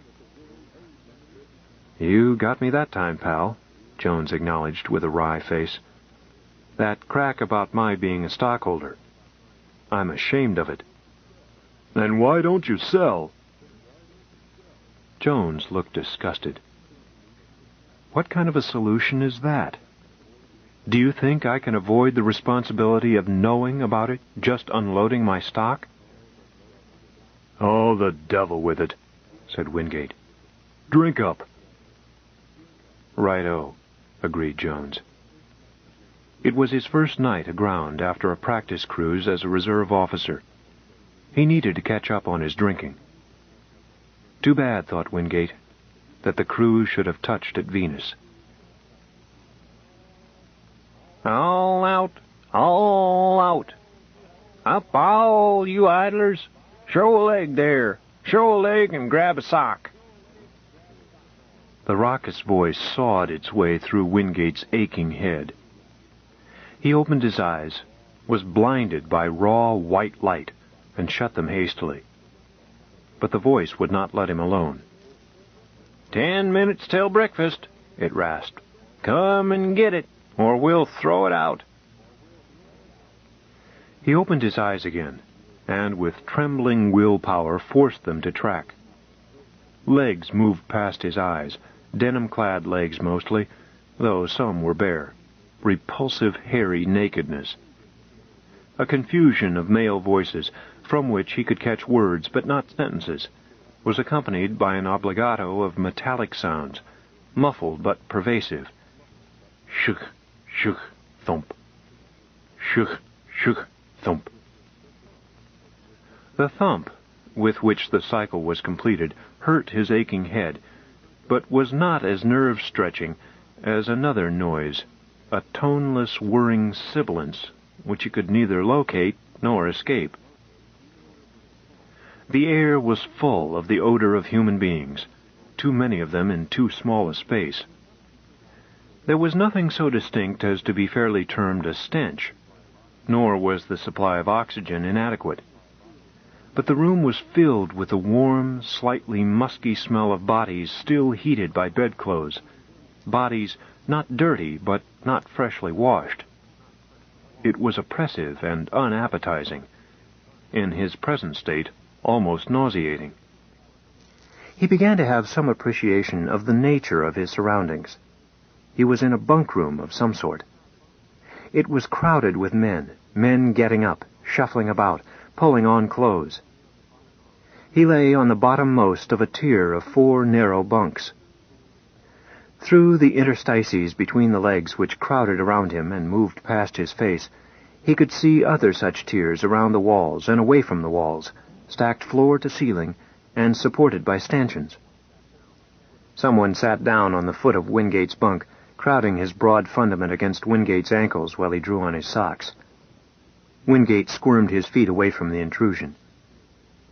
You got me that time, pal, Jones acknowledged with a wry face. That crack about my being a stockholder. I'm ashamed of it. Then why don't you sell? Jones looked disgusted. What kind of a solution is that? Do you think I can avoid the responsibility of knowing about it, just unloading my stock? Oh, the devil with it, said Wingate. Drink up. Right-o, agreed Jones. It was his first night aground after a practice cruise as a reserve officer. He needed to catch up on his drinking. Too bad, thought Wingate, that the cruise should have touched at Venus. All out, all out. Up all you idlers. Show a leg there. Show a leg and grab a sock. The raucous voice sawed its way through Wingate's aching head. He opened his eyes, was blinded by raw white light, and shut them hastily. But the voice would not let him alone. 10 minutes till breakfast, it rasped. Come and get it, or we'll throw it out. He opened his eyes again, and with trembling willpower forced them to track. Legs moved past his eyes, denim-clad legs mostly, though some were bare. Repulsive, hairy nakedness. A confusion of male voices, from which he could catch words but not sentences, was accompanied by an obligato of metallic sounds, muffled but pervasive. Shuk, shuk, thump. Shuk, shuk, thump. The thump, with which the cycle was completed, hurt his aching head, but was not as nerve-stretching as another noise, a toneless, whirring sibilance, which he could neither locate nor escape. The air was full of the odor of human beings, too many of them in too small a space. There was nothing so distinct as to be fairly termed a stench, nor was the supply of oxygen inadequate. But the room was filled with the warm, slightly musky smell of bodies still heated by bedclothes, bodies not dirty but not freshly washed. It was oppressive and unappetizing, in his present state almost nauseating. He began to have some appreciation of the nature of his surroundings. He was in a bunk room of some sort. It was crowded with men getting up, shuffling about, pulling on clothes. He lay on the bottommost of a tier of 4 narrow bunks. Through the interstices between the legs which crowded around him and moved past his face, he could see other such tiers around the walls and away from the walls, stacked floor to ceiling and supported by stanchions. Someone sat down on the foot of Wingate's bunk, crowding his broad fundament against Wingate's ankles while he drew on his socks. Wingate squirmed his feet away from the intrusion.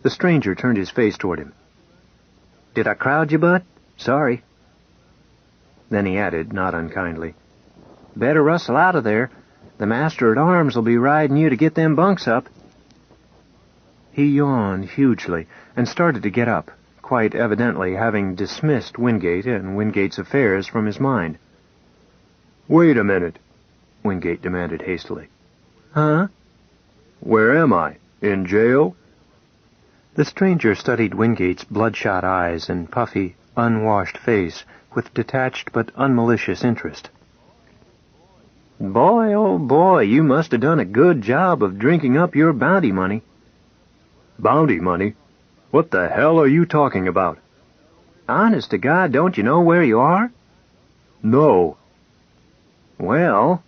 The stranger turned his face toward him. "Did I crowd you, bud? Sorry." Then he added, not unkindly, "Better rustle out of there. The master-at-arms will be riding you to get them bunks up." He yawned hugely and started to get up, quite evidently having dismissed Wingate and Wingate's affairs from his mind. "Wait a minute," Wingate demanded hastily. "Huh?" "Where am I? In jail?" The stranger studied Wingate's bloodshot eyes and puffy, unwashed face with detached but unmalicious interest. "Boy, oh boy, you must have done a good job of drinking up your bounty money." "Bounty money? What the hell are you talking about?" "Honest to God, don't you know where you are?" "No." "Well..."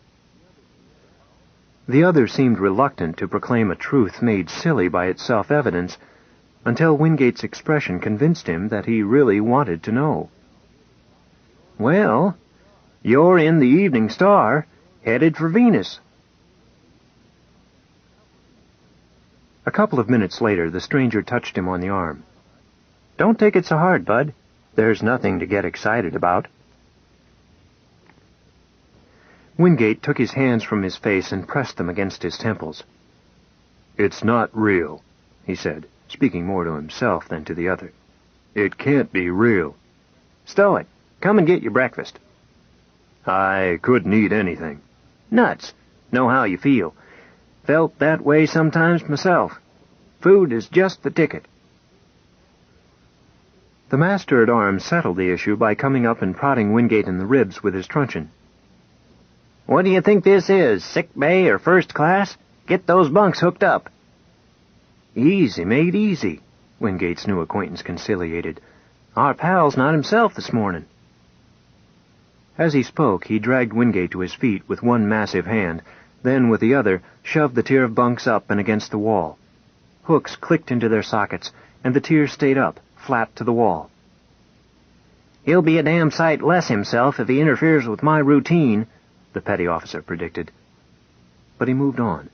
The other seemed reluctant to proclaim a truth made silly by its self-evidence, until Wingate's expression convinced him that he really wanted to know. "Well, you're in the Evening Star, headed for Venus." A couple of minutes later, the stranger touched him on the arm. "Don't take it so hard, bud. There's nothing to get excited about." Wingate took his hands from his face and pressed them against his temples. "It's not real," he said, speaking more to himself than to the other. "It can't be real." "Stow it. Come and get your breakfast." "I couldn't eat anything." "Nuts. Know how you feel. Felt that way sometimes myself. Food is just the ticket." The master-at-arms settled the issue by coming up and prodding Wingate in the ribs with his truncheon. "What do you think this is, sick bay or first class? Get those bunks hooked up." "Easy, mate, easy," Wingate's new acquaintance conciliated. "Our pal's not himself this morning." As he spoke, he dragged Wingate to his feet with one massive hand, then with the other shoved the tier of bunks up and against the wall. Hooks clicked into their sockets, and the tier stayed up, flat to the wall. "He'll be a damn sight less himself if he interferes with my routine," the petty officer predicted. But he moved on.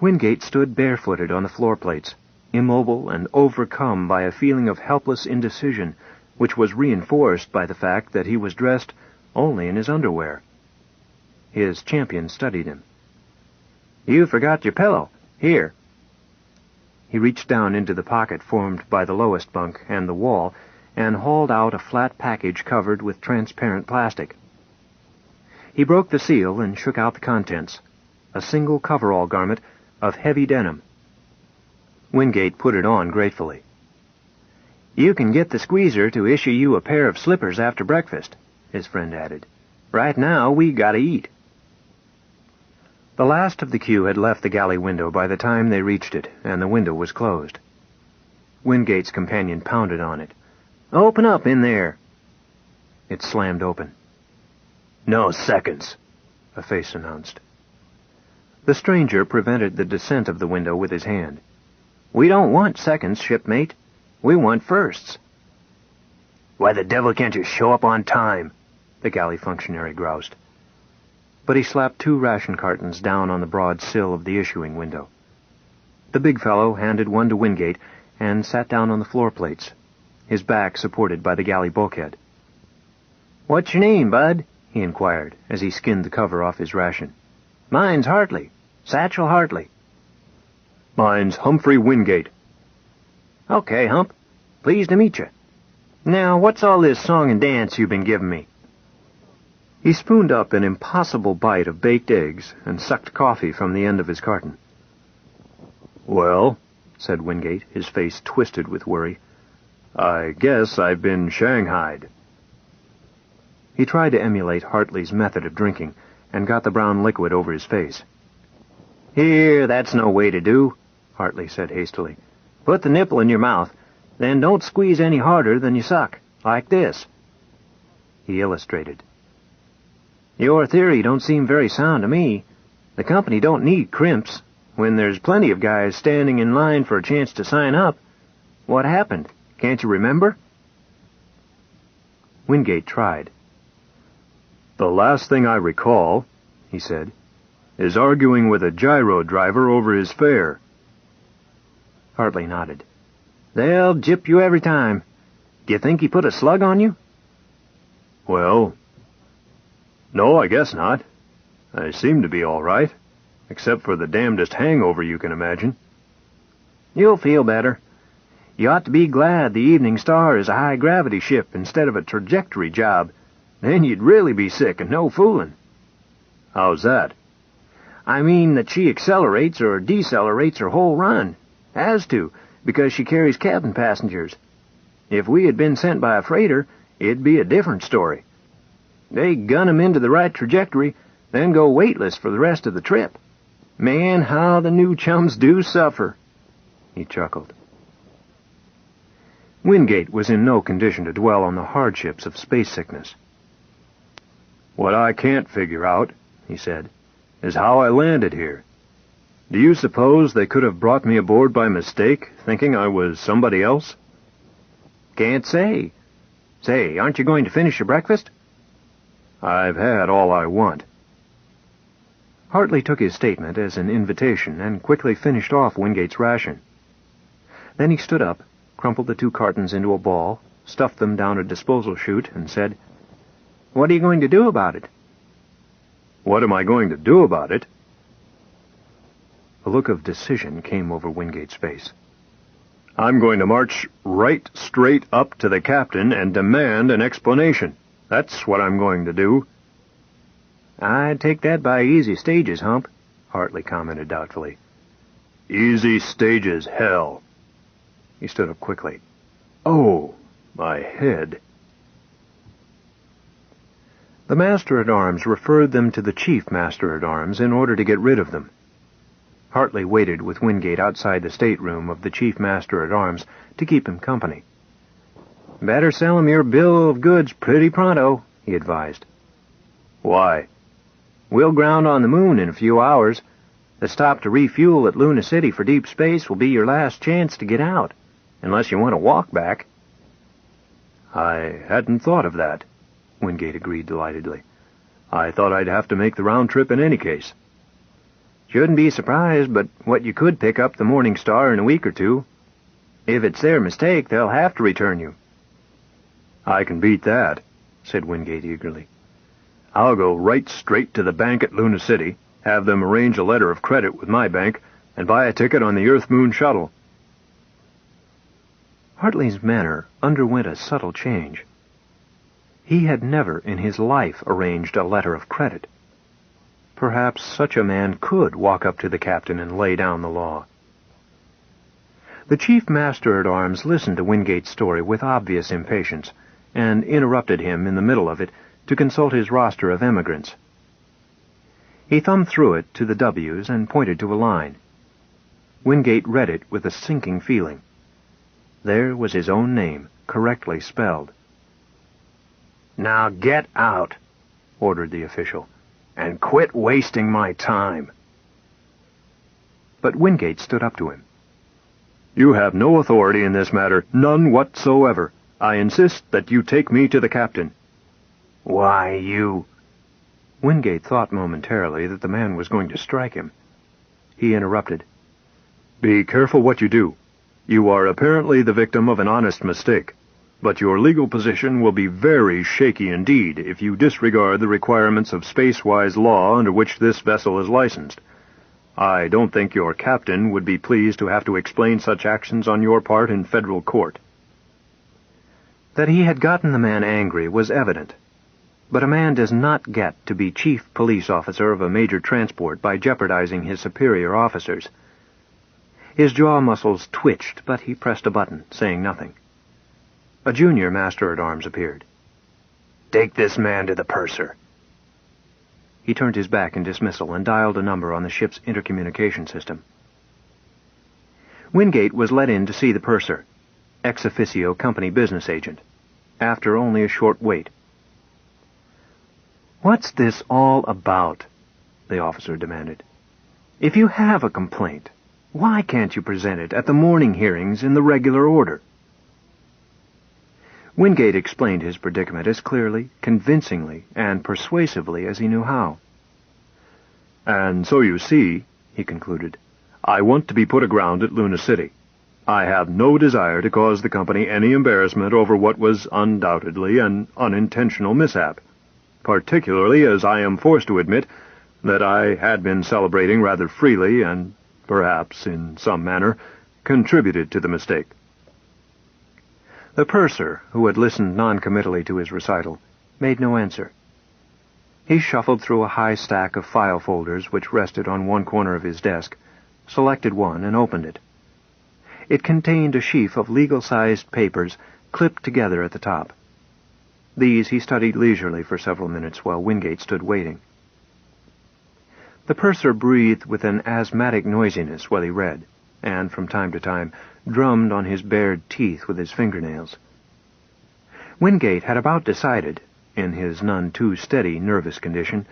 Wingate stood barefooted on the floor plates, immobile and overcome by a feeling of helpless indecision, which was reinforced by the fact that he was dressed only in his underwear. His champion studied him. "You forgot your pillow. Here." He reached down into the pocket formed by the lowest bunk and the wall and hauled out a flat package covered with transparent plastic. He broke the seal and shook out the contents, a single coverall garment of heavy denim. Wingate put it on gratefully. "You can get the squeezer to issue you a pair of slippers after breakfast," his friend added. Right now, we gotta eat." The last of the queue had left the galley window by the time they reached it, and the window was closed. Wingate's companion pounded on it. "Open up in there." It slammed open. "No seconds," a face announced. The stranger prevented the descent of the window with his hand. "We don't want seconds, shipmate. We want firsts." "Why the devil can't you show up on time?" the galley functionary groused. But he slapped 2 ration cartons down on the broad sill of the issuing window. The big fellow handed one to Wingate and sat down on the floor plates, his back supported by the galley bulkhead. "What's your name, bud?" he inquired as he skinned the cover off his ration. "Mine's Hartley. Satchel Hartley." "Mine's Humphrey Wingate." "Okay, Hump. Pleased to meet you. Now, what's all this song and dance you've been giving me?" He spooned up an impossible bite of baked eggs and sucked coffee from the end of his carton. "Well," said Wingate, his face twisted with worry, "I guess I've been shanghaied." He tried to emulate Hartley's method of drinking and got the brown liquid over his face. "Here, that's no way to do," Hartley said hastily. "Put the nipple in your mouth, then don't squeeze any harder than you suck, like this." He illustrated. "Your theory don't seem very sound to me. The company don't need crimps, when there's plenty of guys standing in line for a chance to sign up. What happened? Can't you remember?" Wingate tried. "The last thing I recall," he said, "is arguing with a gyro driver over his fare." Hartley nodded. "They'll gyp you every time. Do you think he put a slug on you?" "Well, no, I guess not. I seem to be all right, except for the damnedest hangover you can imagine." "You'll feel better. You ought to be glad the Evening Star is a high-gravity ship instead of a trajectory job. Then you'd really be sick and no fooling." "How's that?" "I mean that she accelerates or decelerates her whole run. Has to, because she carries cabin passengers. If we had been sent by a freighter, it'd be a different story. They gun 'em into the right trajectory, then go weightless for the rest of the trip. Man, how the new chums do suffer." He chuckled. Wingate was in no condition to dwell on the hardships of space sickness. "What I can't figure out," he said, "is how I landed here. Do you suppose they could have brought me aboard by mistake, thinking I was somebody else?" "Can't say. Say, aren't you going to finish your breakfast?" "I've had all I want." Hartley took his statement as an invitation and quickly finished off Wingate's ration. Then he stood up, crumpled the 2 cartons into a ball, stuffed them down a disposal chute, and said, "What are you going to do about it?" "What am I going to do about it?" A look of decision came over Wingate's face. "I'm going to march right straight up to the captain and demand an explanation. That's what I'm going to do." "I'd take that by easy stages, Hump," Hartley commented doubtfully. "Easy stages, hell." He stood up quickly. "Oh, my head." The Master-at-Arms referred them to the Chief Master-at-Arms in order to get rid of them. Hartley waited with Wingate outside the stateroom of the Chief Master-at-Arms to keep him company. "Better sell him your bill of goods pretty pronto," he advised. "Why?" "We'll ground on the moon in a few hours. The stop to refuel at Luna City for deep space will be your last chance to get out, unless you want to walk back." "I hadn't thought of that," Wingate agreed delightedly. "I thought I'd have to make the round trip in any case." "Shouldn't be surprised but what you could pick up the Morning Star in a week or 2. If it's their mistake, they'll have to return you." "I can beat that," said Wingate eagerly. "I'll go right straight to the bank at Luna City, have them arrange a letter of credit with my bank, and buy a ticket on the Earth-Moon shuttle." Hartley's manner underwent a subtle change. He had never in his life arranged a letter of credit. Perhaps such a man could walk up to the captain and lay down the law. The Chief Master-at-Arms listened to Wingate's story with obvious impatience, and interrupted him in the middle of it to consult his roster of emigrants. He thumbed through it to the W's and pointed to a line. Wingate read it with a sinking feeling. There was his own name, correctly spelled. "Now get out," ordered the official, "and quit wasting my time." But Wingate stood up to him. "You have no authority in this matter, none whatsoever. I insist that you take me to the captain." "Why, you—" Wingate thought momentarily that the man was going to strike him. He interrupted. "Be careful what you do. You are apparently the victim of an honest mistake, but your legal position will be very shaky indeed if you disregard the requirements of space-wise law under which this vessel is licensed. I don't think your captain would be pleased to have to explain such actions on your part in federal court." That he had gotten the man angry was evident, but a man does not get to be chief police officer of a major transport by jeopardizing his superior officers. His jaw muscles twitched, but he pressed a button, saying nothing. A junior master-at-arms appeared. "Take this man to the purser." He turned his back in dismissal and dialed a number on the ship's intercommunication system. Wingate was let in to see the purser, ex officio company business agent, after only a short wait. "What's this all about?" the officer demanded. "If you have a complaint, why can't you present it at the morning hearings in the regular order?" Wingate explained his predicament as clearly, convincingly, and persuasively as he knew how. "And so you see," he concluded, "I want to be put aground at Luna City. I have no desire to cause the company any embarrassment over what was undoubtedly an unintentional mishap, particularly as I am forced to admit that I had been celebrating rather freely and, perhaps, in some manner, contributed to the mistake." The purser, who had listened noncommittally to his recital, made no answer. He shuffled through a high stack of file folders which rested on one corner of his desk, selected one, and opened it. It contained a sheaf of legal-sized papers clipped together at the top. These he studied leisurely for several minutes while Wingate stood waiting. The purser breathed with an asthmatic noisiness while he read, and from time to time drummed on his bared teeth with his fingernails. Wingate had about decided, in his none too steady nervous condition,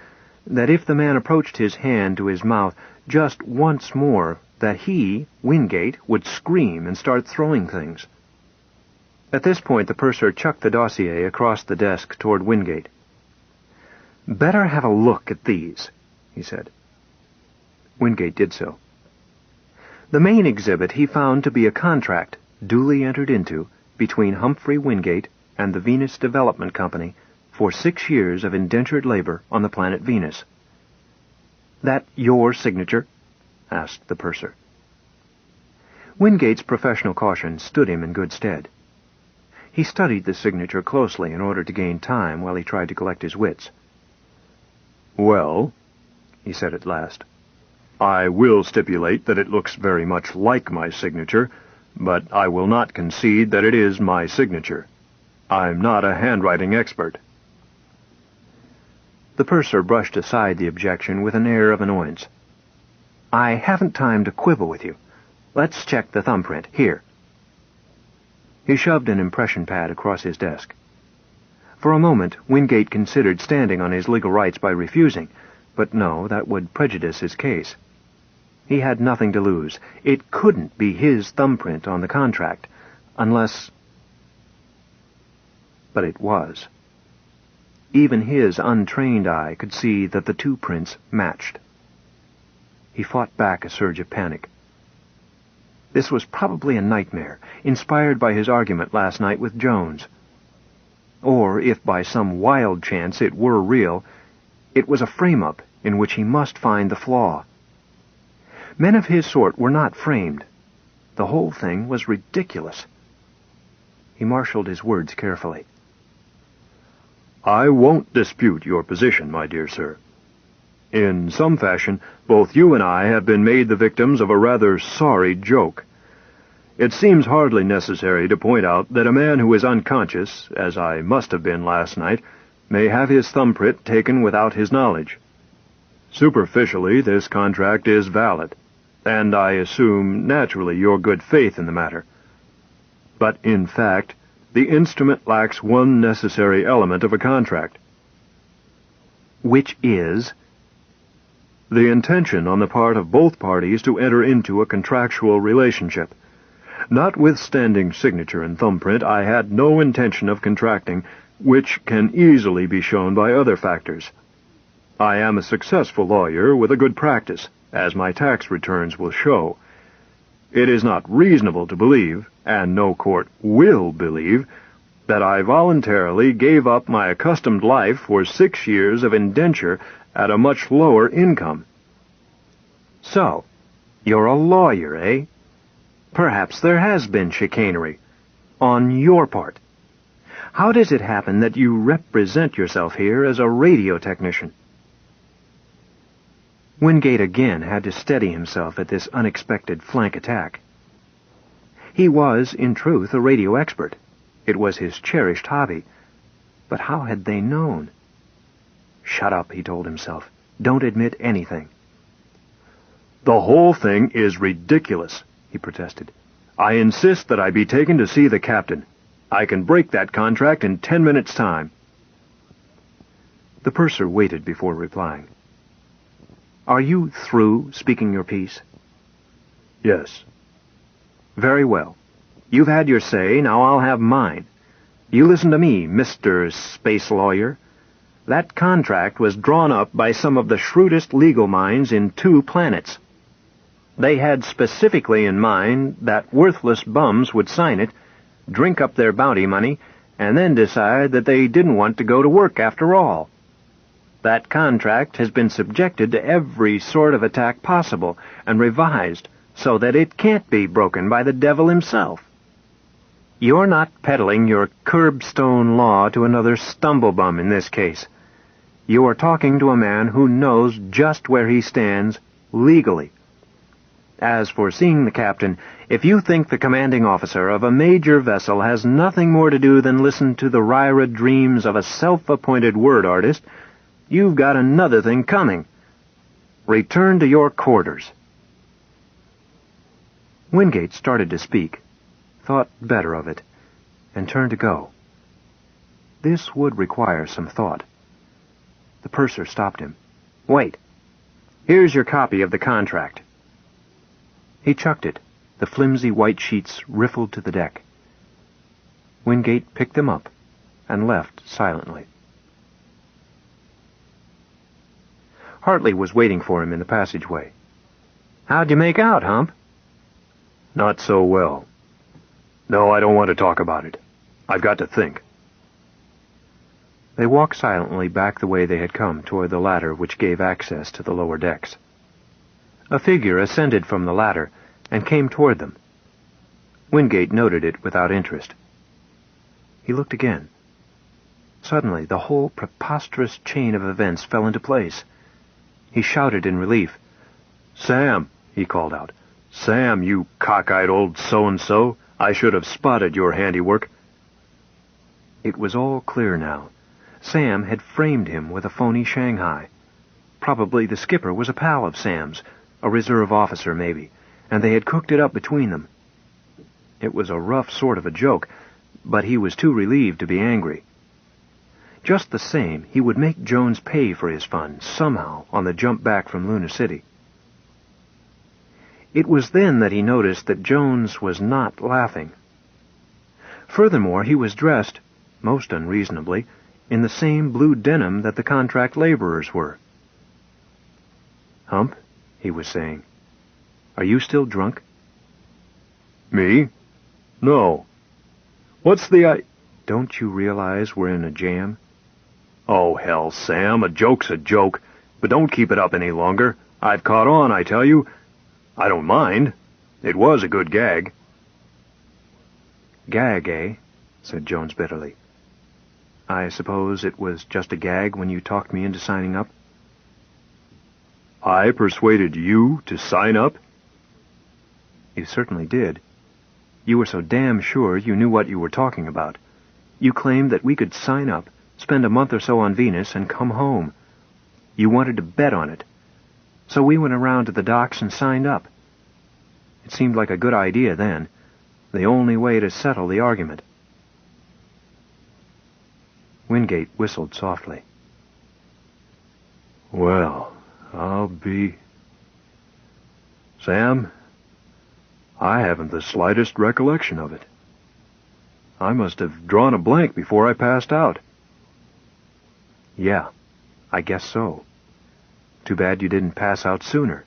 that if the man approached his hand to his mouth just once more, that he, Wingate, would scream and start throwing things. At this point the purser chucked the dossier across the desk toward Wingate. "Better have a look at these," he said. Wingate did so. The main exhibit he found to be a contract, duly entered into, between Humphrey Wingate and the Venus Development Company for 6 years of indentured labor on the planet Venus. "That your signature?" asked the purser. Wingate's professional caution stood him in good stead. He studied the signature closely in order to gain time while he tried to collect his wits. "Well," he said at last, "I will stipulate that it looks very much like my signature, but I will not concede that it is my signature. I'm not a handwriting expert." The purser brushed aside the objection with an air of annoyance. "I haven't time to quibble with you. Let's check the thumbprint. Here." He shoved an impression pad across his desk. For a moment, Wingate considered standing on his legal rights by refusing, but no, that would prejudice his case. He had nothing to lose. It couldn't be his thumbprint on the contract, unless... But it was. Even his untrained eye could see that the two prints matched. He fought back a surge of panic. This was probably a nightmare, inspired by his argument last night with Jones. Or, if by some wild chance it were real, it was a frame-up in which he must find the flaw. Men of his sort were not framed. The whole thing was ridiculous. He marshaled his words carefully. "I won't dispute your position, my dear sir. In some fashion, both you and I have been made the victims of a rather sorry joke. It seems hardly necessary to point out that a man who is unconscious, as I must have been last night, may have his thumbprint taken without his knowledge. Superficially, this contract is valid, and I assume, naturally, your good faith in the matter. But, in fact, the instrument lacks one necessary element of a contract. Which is? The intention on the part of both parties to enter into a contractual relationship. Notwithstanding signature and thumbprint, I had no intention of contracting, which can easily be shown by other factors. I am a successful lawyer with a good practice, as my tax returns will show. It is not reasonable to believe, and no court will believe, that I voluntarily gave up my accustomed life for 6 years of indenture at a much lower income. So, you're a lawyer, eh? Perhaps there has been chicanery. On your part. How does it happen that you represent yourself here as a radio technician? Wingate again had to steady himself at this unexpected flank attack. He was, in truth, a radio expert. It was his cherished hobby. But how had they known? Shut up, he told himself. Don't admit anything. The whole thing is ridiculous, he protested. I insist that I be taken to see the captain. I can break that contract in 10 minutes' time. The purser waited before replying. Are you through speaking your piece? Yes. Very well. You've had your say, now I'll have mine. You listen to me, Mr. Space Lawyer. That contract was drawn up by some of the shrewdest legal minds in 2 planets. They had specifically in mind that worthless bums would sign it, drink up their bounty money, and then decide that they didn't want to go to work after all. That contract has been subjected to every sort of attack possible and revised so that it can't be broken by the devil himself. You're not peddling your curbstone law to another stumblebum in this case. You are talking to a man who knows just where he stands legally. As for seeing the captain, if you think the commanding officer of a major vessel has nothing more to do than listen to the Ryra dreams of a self-appointed word artist, you've got another thing coming. Return to your quarters. Wingate started to speak, thought better of it, and turned to go. This would require some thought. The purser stopped him. Wait. Here's your copy of the contract. He chucked it. The flimsy white sheets riffled to the deck. Wingate picked them up and left silently. Hartley was waiting for him in the passageway. How'd you make out, Hump? Not so well. No, I don't want to talk about it. I've got to think. They walked silently back the way they had come toward the ladder which gave access to the lower decks. A figure ascended from the ladder and came toward them. Wingate noted it without interest. He looked again. Suddenly, the whole preposterous chain of events fell into place. He shouted in relief. Sam, he called out. Sam, you cockeyed old so-and-so. I should have spotted your handiwork. It was all clear now. Sam had framed him with a phony Shanghai. Probably the skipper was a pal of Sam's, a reserve officer maybe, and they had cooked it up between them. It was a rough sort of a joke, but he was too relieved to be angry. Just the same, he would make Jones pay for his fun, somehow, on the jump back from Luna City. It was then that he noticed that Jones was not laughing. Furthermore, he was dressed, most unreasonably, in the same blue denim that the contract laborers were. Hump, he was saying, are you still drunk? Me? No. What's the Don't you realize we're in a jam? Oh, hell, Sam, a joke's a joke, but don't keep it up any longer. I've caught on, I tell you. I don't mind. It was a good gag. Gag, eh? Said Jones bitterly. I suppose it was just a gag when you talked me into signing up? I persuaded you to sign up? You certainly did. You were so damn sure you knew what you were talking about. You claimed that we could sign up spend a month or so on Venus and come home. You wanted to bet on it. So we went around to the docks and signed up. It seemed like a good idea then, the only way to settle the argument. Wingate whistled softly. Well, I'll be... Sam, I haven't the slightest recollection of it. I must have drawn a blank before I passed out. Yeah, I guess so. Too bad you didn't pass out sooner.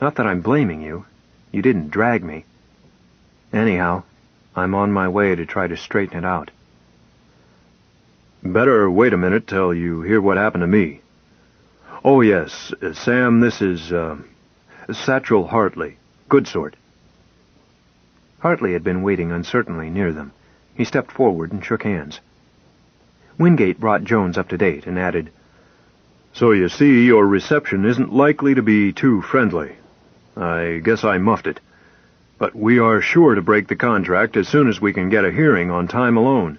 Not that I'm blaming you. You didn't drag me. Anyhow, I'm on my way to try to straighten it out. Better wait a minute till you hear what happened to me. Oh, yes, Sam, this is, Satchel Hartley. Good sort. Hartley had been waiting uncertainly near them. He stepped forward and shook hands. Wingate brought Jones up to date and added, So you see, your reception isn't likely to be too friendly. I guess I muffed it. But we are sure to break the contract as soon as we can get a hearing on time alone.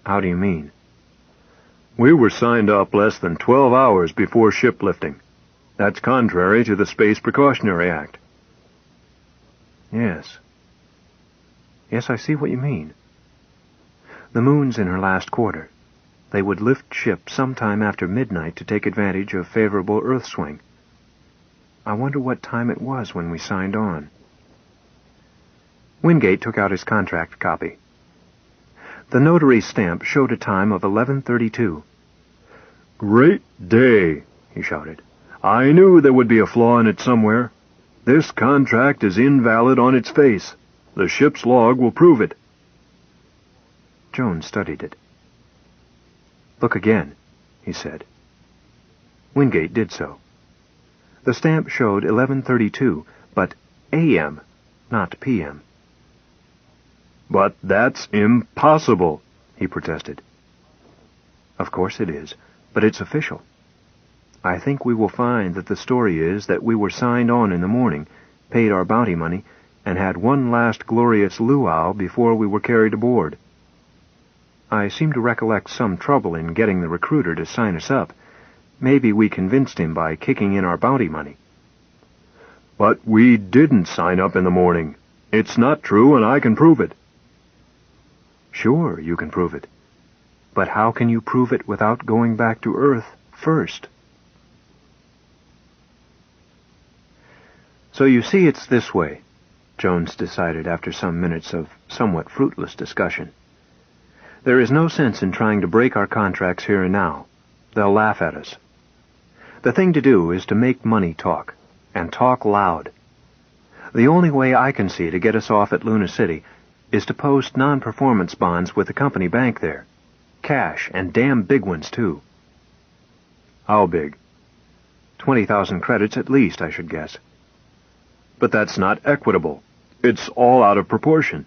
How do you mean? We were signed up less than 12 hours before shiplifting. That's contrary to the Space Precautionary Act. Yes. Yes, I see what you mean. The moon's in her last quarter. They would lift ship sometime after midnight to take advantage of favorable Earth swing. I wonder what time it was when we signed on. Wingate took out his contract copy. The notary's stamp showed a time of 11:32. Great day, he shouted. I knew there would be a flaw in it somewhere. This contract is invalid on its face. The ship's log will prove it. Jones studied it. Look again, he said. Wingate did so. The stamp showed 11:32, but A.M., not P.M. But that's impossible, he protested. Of course it is, but it's official. I think we will find that the story is that we were signed on in the morning, paid our bounty money, and had one last glorious luau before we were carried aboard. I seem to recollect some trouble in getting the recruiter to sign us up. Maybe we convinced him by kicking in our bounty money. But we didn't sign up in the morning. It's not true, and I can prove it. Sure, you can prove it. But how can you prove it without going back to Earth first? So you see, it's this way, Jones decided after some minutes of somewhat fruitless discussion. There is no sense in trying to break our contracts here and now. They'll laugh at us. The thing to do is to make money talk, and talk loud. The only way I can see to get us off at Luna City is to post non-performance bonds with the company bank there. Cash, and damn big ones, too. How big? 20,000 credits at least, I should guess. But that's not equitable. It's all out of proportion.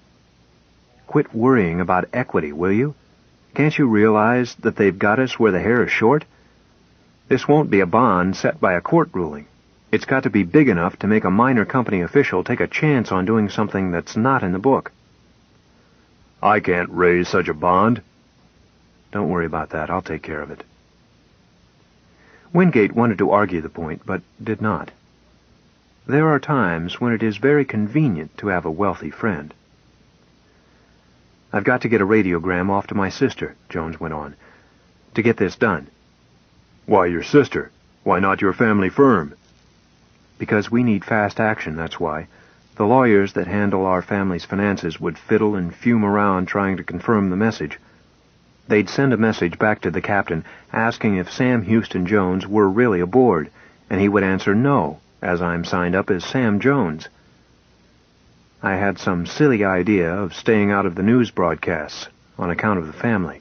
Quit worrying about equity, will you? Can't you realize that they've got us where the hair is short? This won't be a bond set by a court ruling. It's got to be big enough to make a minor company official take a chance on doing something that's not in the book. I can't raise such a bond. Don't worry about that. I'll take care of it. Wingate wanted to argue the point, but did not. There are times when it is very convenient to have a wealthy friend. I've got to get a radiogram off to my sister, Jones went on, to get this done. Why your sister? Why not your family firm? Because we need fast action, that's why. The lawyers that handle our family's finances would fiddle and fume around trying to confirm the message. They'd send a message back to the captain asking if Sam Houston Jones were really aboard, and he would answer no, as I'm signed up as Sam Jones. I had some silly idea of staying out of the news broadcasts on account of the family.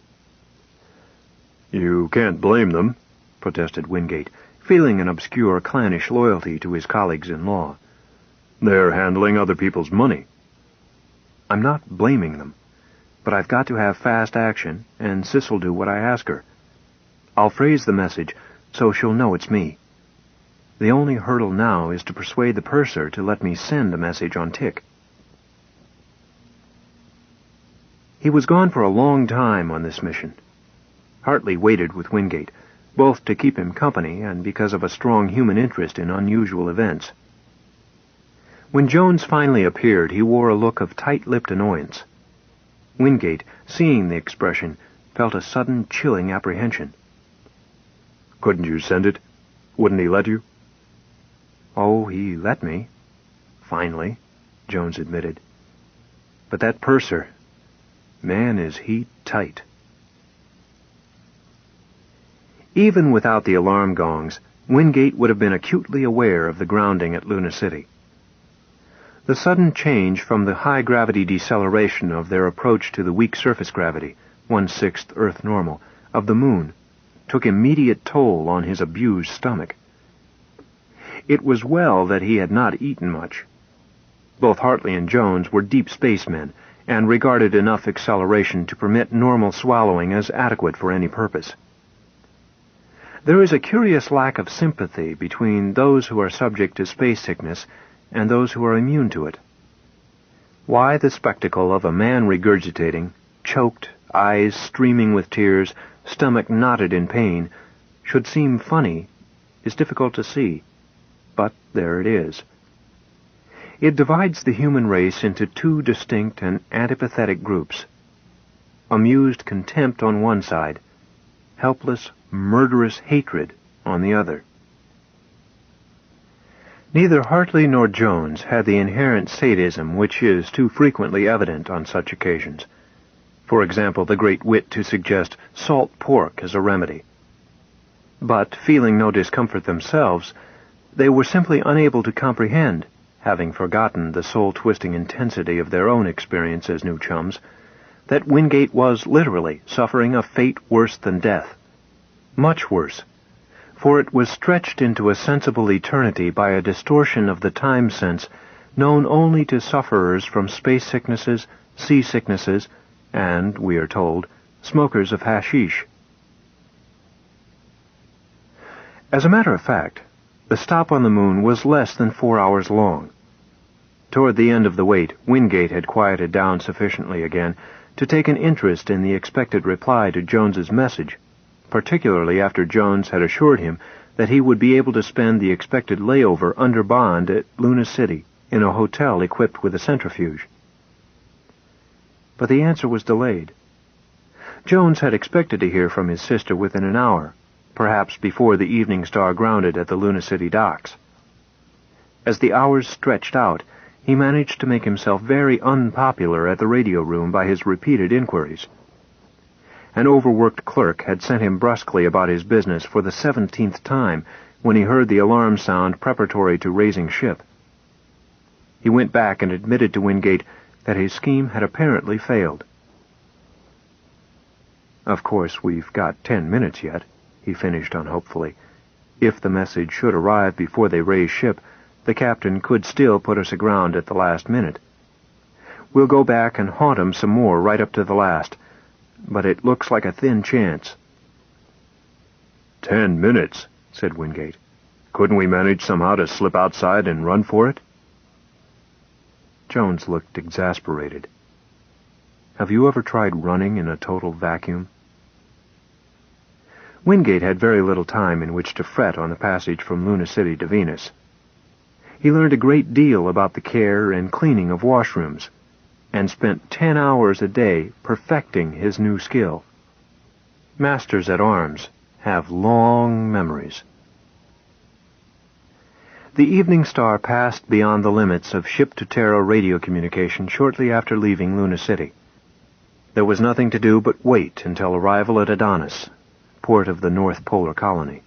You can't blame them, protested Wingate, feeling an obscure clannish loyalty to his colleagues in law. They're handling other people's money. I'm not blaming them, but I've got to have fast action, and Sis'll do what I ask her. I'll phrase the message so she'll know it's me. The only hurdle now is to persuade the purser to let me send a message on tick. He was gone for a long time on this mission. Hartley waited with Wingate, both to keep him company and because of a strong human interest in unusual events. When Jones finally appeared, he wore a look of tight-lipped annoyance. Wingate, seeing the expression, felt a sudden chilling apprehension. "Couldn't you send it? Wouldn't he let you?" "Oh, he let me. Finally," Jones admitted. "But that purser, man, is he tight." Even without the alarm gongs, Wingate would have been acutely aware of the grounding at Luna City. The sudden change from the high-gravity deceleration of their approach to the weak surface gravity, 1/6 Earth normal, of the Moon took immediate toll on his abused stomach. It was well that he had not eaten much. Both Hartley and Jones were deep spacemen and regarded enough acceleration to permit normal swallowing as adequate for any purpose. There is a curious lack of sympathy between those who are subject to space sickness and those who are immune to it. Why the spectacle of a man regurgitating, choked, eyes streaming with tears, stomach knotted in pain, should seem funny is difficult to see, but there it is. It divides the human race into two distinct and antipathetic groups. Amused contempt on one side, helpless, murderous hatred on the other. Neither Hartley nor Jones had the inherent sadism which is too frequently evident on such occasions. For example, the great wit to suggest salt pork as a remedy. But, feeling no discomfort themselves, they were simply unable to comprehend, having forgotten the soul-twisting intensity of their own experience as new chums, that Wingate was literally suffering a fate worse than death. Much worse, for it was stretched into a sensible eternity by a distortion of the time sense known only to sufferers from space sicknesses, sea sicknesses, and, we are told, smokers of hashish. As a matter of fact, the stop on the Moon was less than 4 hours long. Toward the end of the wait, Wingate had quieted down sufficiently again to take an interest in the expected reply to Jones's message, particularly after Jones had assured him that he would be able to spend the expected layover under bond at Luna City in a hotel equipped with a centrifuge. But the answer was delayed. Jones had expected to hear from his sister within an hour, perhaps before the Evening Star grounded at the Luna City docks. As the hours stretched out, he managed to make himself very unpopular at the radio room by his repeated inquiries. An overworked clerk had sent him brusquely about his business for the 17th time when he heard the alarm sound preparatory to raising ship. He went back and admitted to Wingate that his scheme had apparently failed. "Of course, we've got 10 minutes yet," he finished unhopefully. "If the message should arrive before they raise ship, the captain could still put us aground at the last minute. We'll go back and haunt 'em some more right up to the last, but it looks like a thin chance." 10 minutes, said Wingate. "Couldn't we manage somehow to slip outside and run for it?" Jones looked exasperated. "Have you ever tried running in a total vacuum?" Wingate had very little time in which to fret on the passage from Luna City to Venus. He learned a great deal about the care and cleaning of washrooms, and spent 10 hours a day perfecting his new skill. Masters at arms have long memories. The Evening Star passed beyond the limits of ship-to-Terra radio communication shortly after leaving Luna City. There was nothing to do but wait until arrival at Adonis, port of the North Polar Colony.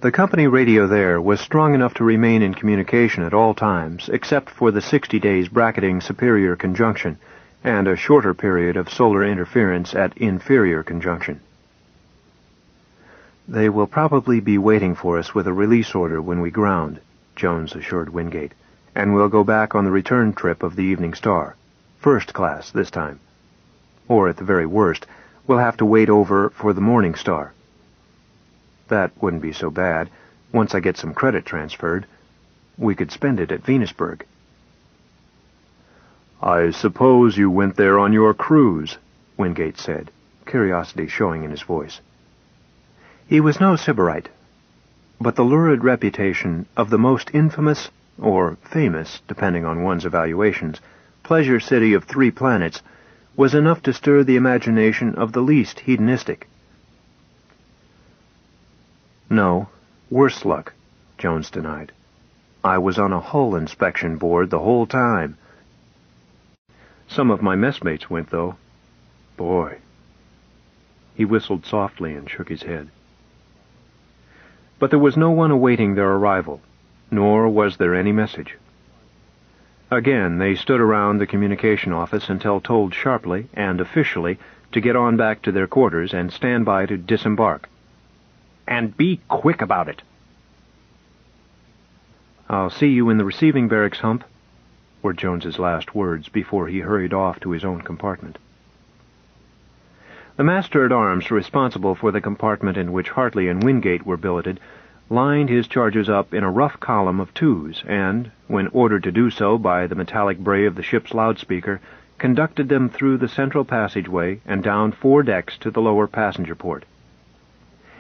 The company radio there was strong enough to remain in communication at all times, except for the 60 days bracketing superior conjunction and a shorter period of solar interference at inferior conjunction. "They will probably be waiting for us with a release order when we ground," Jones assured Wingate, "and we'll go back on the return trip of the Evening Star. First class this time. Or, at the very worst, we'll have to wait over for the Morning Star. That wouldn't be so bad. Once I get some credit transferred, we could spend it at Venusberg." "I suppose you went there on your cruise," Wingate said, curiosity showing in his voice. He was no Sybarite, but the lurid reputation of the most infamous, or famous, depending on one's evaluations, pleasure city of 3 planets was enough to stir the imagination of the least hedonistic. "No, worse luck," Jones denied. "I was on a hull inspection board the whole time. Some of my messmates went, though. Boy." He whistled softly and shook his head. But there was no one awaiting their arrival, nor was there any message. Again, they stood around the communication office until told sharply and officially to get on back to their quarters and stand by to disembark. "And be quick about it." "I'll see you in the receiving barracks, Hump," were Jones's last words before he hurried off to his own compartment. The master-at-arms responsible for the compartment in which Hartley and Wingate were billeted lined his charges up in a rough column of 2s, and, when ordered to do so by the metallic bray of the ship's loudspeaker, conducted them through the central passageway and down 4 decks to the lower passenger port.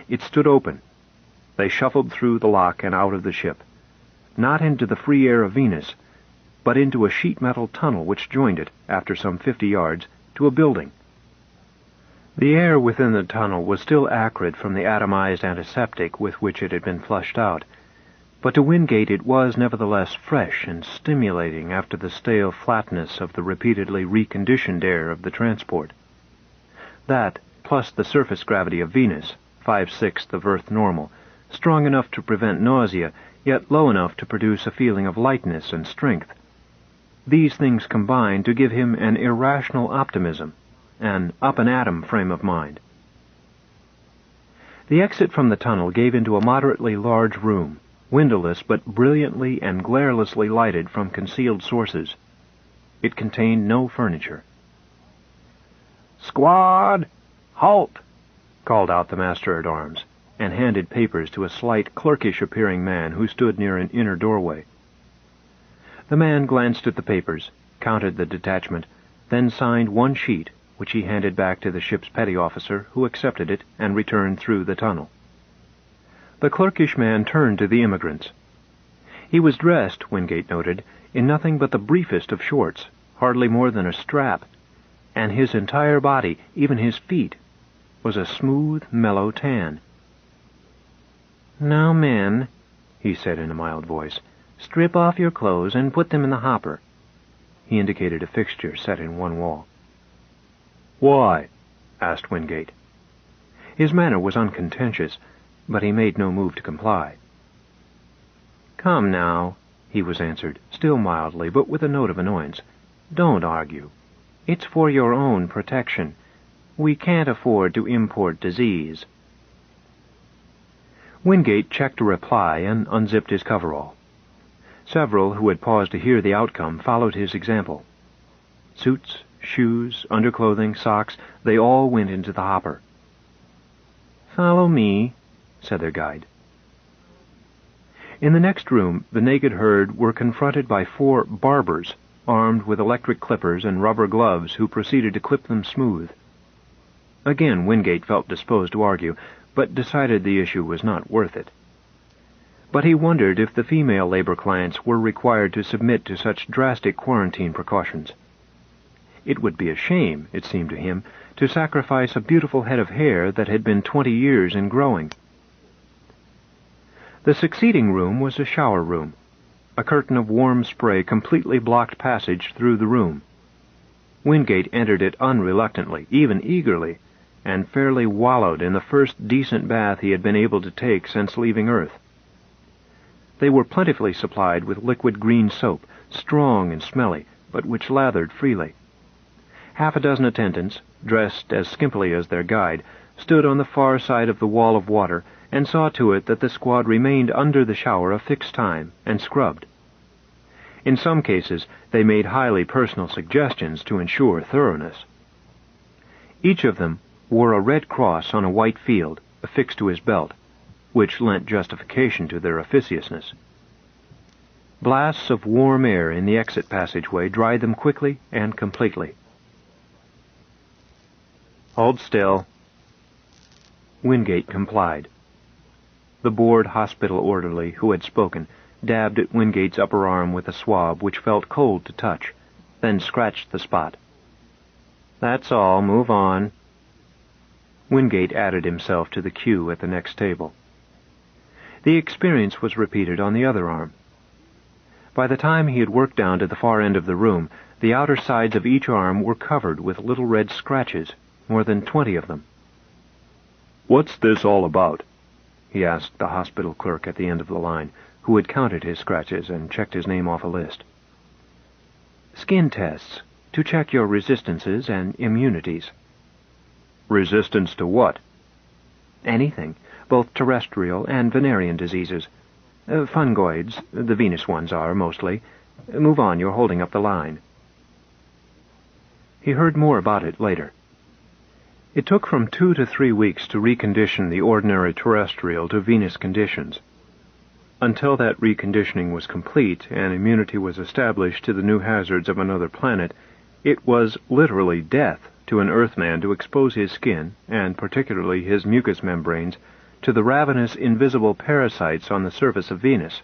It stood open. They shuffled through the lock and out of the ship, not into the free air of Venus, but into a sheet-metal tunnel which joined it, after some 50 yards, to a building. The air within the tunnel was still acrid from the atomized antiseptic with which it had been flushed out, but to Wingate it was nevertheless fresh and stimulating after the stale flatness of the repeatedly reconditioned air of the transport. That, plus the surface gravity of Venus, 5/6 of Earth normal, strong enough to prevent nausea, yet low enough to produce a feeling of lightness and strength. These things combined to give him an irrational optimism, an up-and-atom frame of mind. The exit from the tunnel gave into a moderately large room, windowless but brilliantly and glarelessly lighted from concealed sources. It contained no furniture. "Squad, halt!" called out the master-at-arms, and handed papers to a slight, clerkish-appearing man who stood near an inner doorway. The man glanced at the papers, counted the detachment, then signed 1 sheet, which he handed back to the ship's petty officer, who accepted it and returned through the tunnel. The clerkish man turned to the immigrants. He was dressed, Wingate noted, in nothing but the briefest of shorts, hardly more than a strap, and his entire body, even his feet, was a smooth, mellow tan. "Now, men," he said in a mild voice, "strip off your clothes and put them in the hopper." He indicated a fixture set in one wall. "Why?" asked Wingate. His manner was uncontentious, but he made no move to comply. "Come now," he was answered, still mildly, but with a note of annoyance. "Don't argue. It's for your own protection. We can't afford to import disease." Wingate checked a reply and unzipped his coverall. Several who had paused to hear the outcome followed his example. Suits, shoes, underclothing, socks, they all went into the hopper. "Follow me," said their guide. In the next room, the naked herd were confronted by 4 barbers, armed with electric clippers and rubber gloves, who proceeded to clip them smooth. Again Wingate felt disposed to argue, but decided the issue was not worth it. But he wondered if the female labor clients were required to submit to such drastic quarantine precautions. It would be a shame, it seemed to him, to sacrifice a beautiful head of hair that had been 20 years in growing. The succeeding room was a shower room. A curtain of warm spray completely blocked passage through the room. Wingate entered it unreluctantly, even eagerly, and fairly wallowed in the first decent bath he had been able to take since leaving Earth. They were plentifully supplied with liquid green soap, strong and smelly, but which lathered freely. Half a dozen attendants, dressed as skimpily as their guide, stood on the far side of the wall of water and saw to it that the squad remained under the shower a fixed time and scrubbed. In some cases, they made highly personal suggestions to ensure thoroughness. Each of them wore a red cross on a white field affixed to his belt, which lent justification to their officiousness. Blasts of warm air in the exit passageway dried them quickly and completely. "Hold still." Wingate complied. The bored hospital orderly who had spoken dabbed at Wingate's upper arm with a swab which felt cold to touch, then scratched the spot. "That's all. Move on." Wingate added himself to the queue at the next table. The experience was repeated on the other arm. By the time he had worked down to the far end of the room, the outer sides of each arm were covered with little red scratches, more than 20 of them. "What's this all about?" he asked the hospital clerk at the end of the line, who had counted his scratches and checked his name off a list. "Skin tests, to check your resistances and immunities." "Resistance to what?" "Anything, both terrestrial and venereal diseases. Fungoids, the Venus ones are, mostly. Move on, you're holding up the line." He heard more about it later. It took from 2 to 3 weeks to recondition the ordinary terrestrial to Venus conditions. Until that reconditioning was complete and immunity was established to the new hazards of another planet, it was literally death to an Earthman to expose his skin, and particularly his mucous membranes, to the ravenous invisible parasites on the surface of Venus.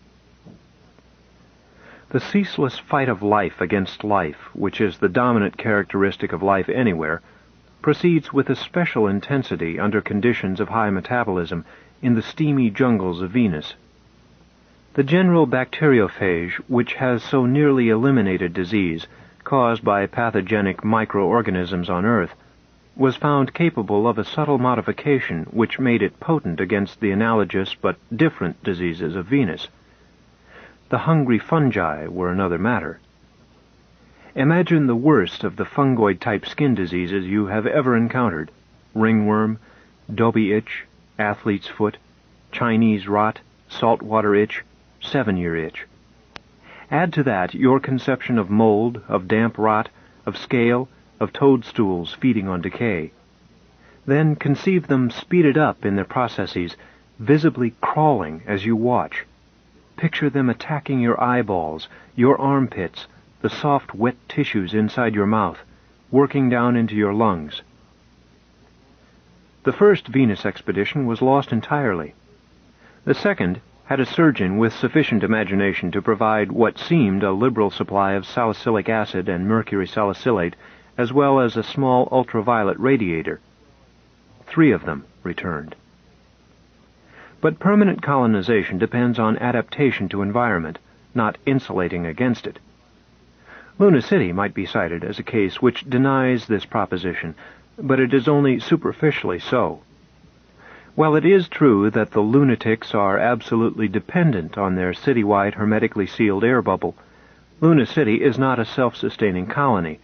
The ceaseless fight of life against life, which is the dominant characteristic of life anywhere, proceeds with a special intensity under conditions of high metabolism in the steamy jungles of Venus. The general bacteriophage, which has so nearly eliminated disease caused by pathogenic microorganisms on Earth, was found capable of a subtle modification which made it potent against the analogous but different diseases of Venus. The hungry fungi were another matter. Imagine the worst of the fungoid-type skin diseases you have ever encountered: ringworm, Dobie itch, athlete's foot, Chinese rot, saltwater itch, 7-year itch. Add to that your conception of mold, of damp rot, of scale, of toadstools feeding on decay. Then conceive them speeded up in their processes, visibly crawling as you watch. Picture them attacking your eyeballs, your armpits, the soft, wet tissues inside your mouth, working down into your lungs. The first Venus expedition was lost entirely. The second had a surgeon with sufficient imagination to provide what seemed a liberal supply of salicylic acid and mercury salicylate, as well as a small ultraviolet radiator. 3 of them returned. But permanent colonization depends on adaptation to environment, not insulating against it. Luna City might be cited as a case which denies this proposition, but it is only superficially so. While it is true that the lunatics are absolutely dependent on their citywide hermetically sealed air bubble, Luna City is not a self-sustaining colony.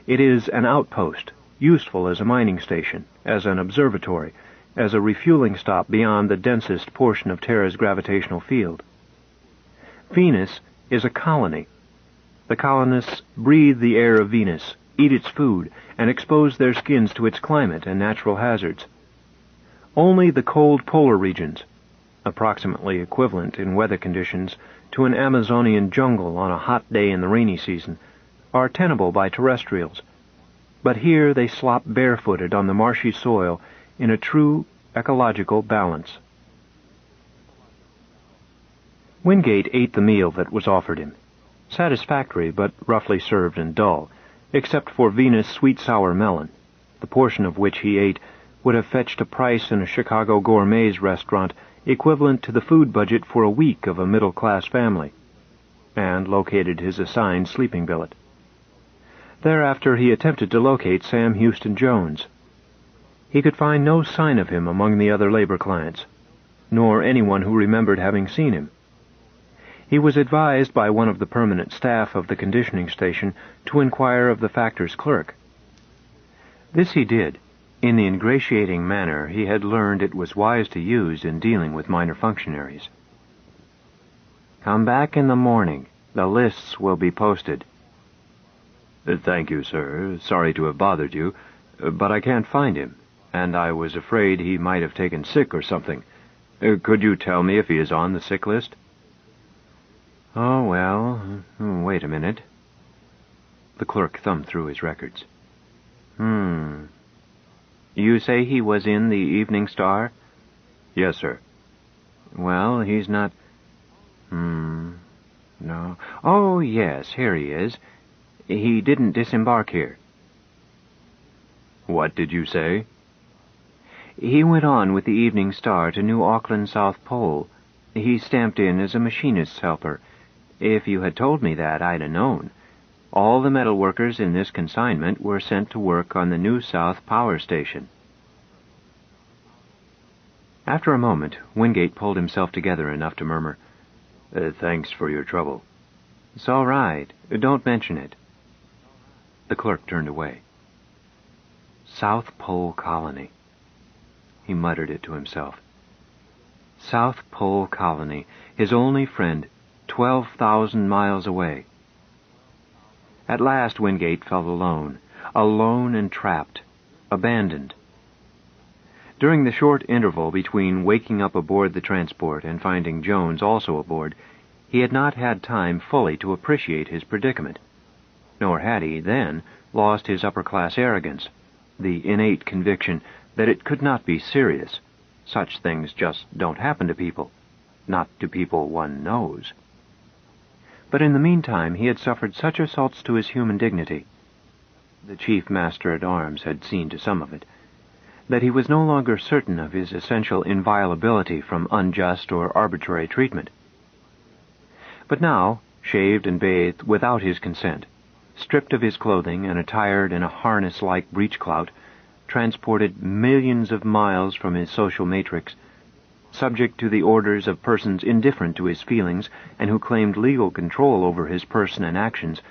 It is an outpost, useful as a mining station, as an observatory, as a refueling stop beyond the densest portion of Terra's gravitational field. Venus is a colony. The colonists breathe the air of Venus, eat its food, and expose their skins to its climate and natural hazards. Only the cold polar regions, approximately equivalent in weather conditions to an Amazonian jungle on a hot day in the rainy season, are tenable by terrestrials, but here they slop barefooted on the marshy soil in a true ecological balance. Wingate ate the meal that was offered him. Satisfactory, but roughly served and dull, except for Venus' sweet-sour melon, the portion of which he ate would have fetched a price in a Chicago gourmet's restaurant equivalent to the food budget for a week of a middle-class family, and located his assigned sleeping billet. Thereafter he attempted to locate Sam Houston Jones. He could find no sign of him among the other labor clients, nor anyone who remembered having seen him. He was advised by one of the permanent staff of the conditioning station to inquire of the factor's clerk. This he did, in the ingratiating manner he had learned it was wise to use in dealing with minor functionaries. "Come back in the morning. The lists will be posted." Thank you, sir. Sorry to have bothered you, but I can't find him, and I was afraid he might have taken sick or something. Could you tell me if he is on the sick list?" Oh, well, wait a minute. The clerk thumbed through his records. You say he was in the Evening Star? Yes, sir. Well, he's not... No. Oh, yes, here he is. He didn't disembark here. What did you say? He went on with the Evening Star to New Auckland, South Pole. He stamped in as a machinist's helper. If you had told me that, I'd have known. All the metal workers in this consignment were sent to work on the New South Power Station. After a moment, Wingate pulled himself together enough to murmur, Thanks for your trouble. It's all right. Don't mention it. The clerk turned away. South Pole Colony. He muttered it to himself. South Pole Colony, his only friend, 12,000 miles away. At last Wingate felt alone and trapped, abandoned. During the short interval between waking up aboard the transport and finding Jones also aboard, he had not had time fully to appreciate his predicament. Nor had he, then, lost his upper-class arrogance, the innate conviction that it could not be serious. Such things just don't happen to people, not to people one knows. But in the meantime he had suffered such assaults to his human dignity, the chief master-at-arms had seen to some of it, that he was no longer certain of his essential inviolability from unjust or arbitrary treatment. But now, shaved and bathed without his consent, stripped of his clothing and attired in a harness-like breech-clout, transported millions of miles from his social matrix, subject to the orders of persons indifferent to his feelings and who claimed legal control over his person and actions,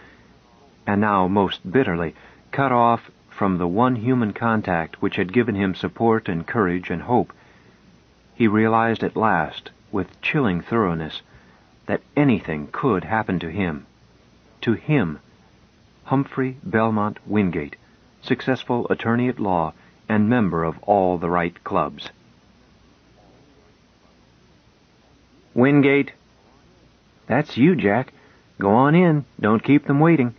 and now most bitterly cut off from the one human contact which had given him support and courage and hope, he realized at last, with chilling thoroughness, that anything could happen to him, Humphrey Belmont Wingate, successful attorney at law and member of all the right clubs. Wingate. That's you, Jack. Go on in. Don't keep them waiting.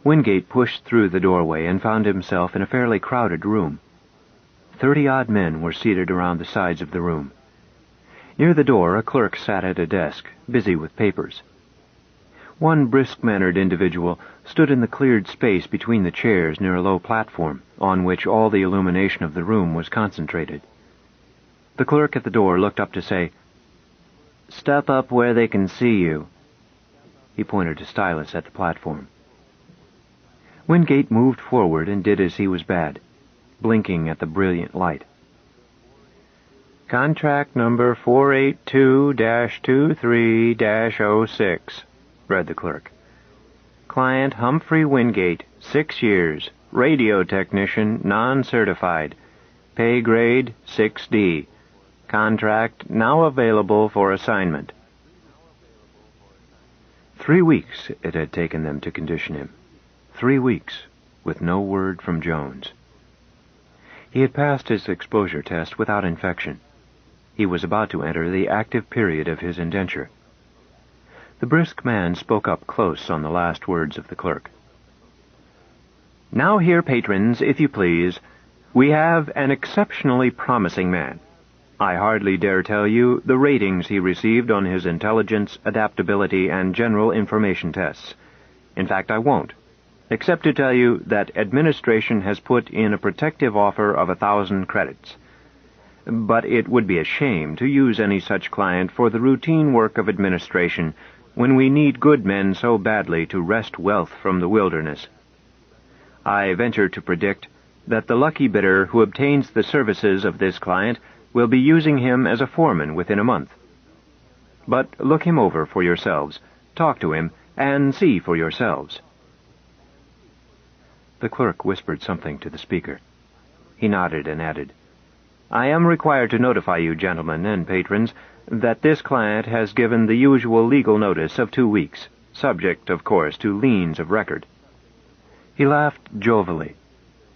Wingate pushed through the doorway and found himself in a fairly crowded room. 30-odd men were seated around the sides of the room. Near the door, a clerk sat at a desk, busy with papers. One brisk-mannered individual stood in the cleared space between the chairs near a low platform, on which all the illumination of the room was concentrated. The clerk at the door looked up to say, "Step up where they can see you." He pointed a stylus at the platform. Wingate moved forward and did as he was bade, blinking at the brilliant light. "Contract number 482-23-06, read the clerk. "Client Humphrey Wingate, 6 years, radio technician, non-certified. Pay grade 6D. Contract now available for assignment." 3 weeks it had taken them to condition him. 3 weeks, with no word from Jones. He had passed his exposure test without infection. He was about to enter the active period of his indenture. The brisk man spoke up close on the last words of the clerk. "Now here, patrons, if you please, we have an exceptionally promising man. I hardly dare tell you the ratings he received on his intelligence, adaptability, and general information tests. In fact, I won't, except to tell you that administration has put in a protective offer of 1,000 credits. But it would be a shame to use any such client for the routine work of administration when we need good men so badly to wrest wealth from the wilderness. I venture to predict that the lucky bidder who obtains the services of this client will be using him as a foreman within a month. But look him over for yourselves, talk to him, and see for yourselves." The clerk whispered something to the speaker. He nodded and added, "I am required to notify you, gentlemen and patrons, that this client has given the usual legal notice of 2 weeks, subject, of course, to liens of record." He laughed jovially,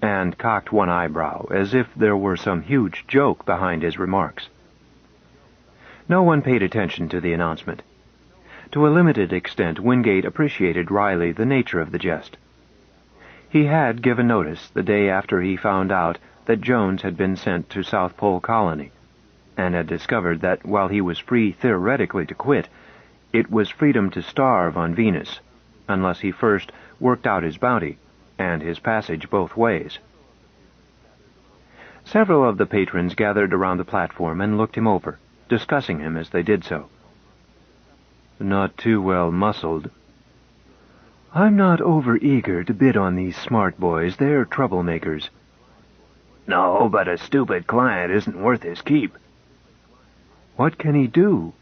and cocked one eyebrow, as if there were some huge joke behind his remarks. No one paid attention to the announcement. To a limited extent, Wingate appreciated Riley the nature of the jest. He had given notice the day after he found out that Jones had been sent to South Pole Colony, and had discovered that while he was free theoretically to quit, it was freedom to starve on Venus, unless he first worked out his bounty, and his passage both ways. Several of the patrons gathered around the platform and looked him over, discussing him as they did so. Not too well muscled. I'm not over-eager to bid on these smart boys. They're troublemakers. No, but a stupid client isn't worth his keep. What can he do?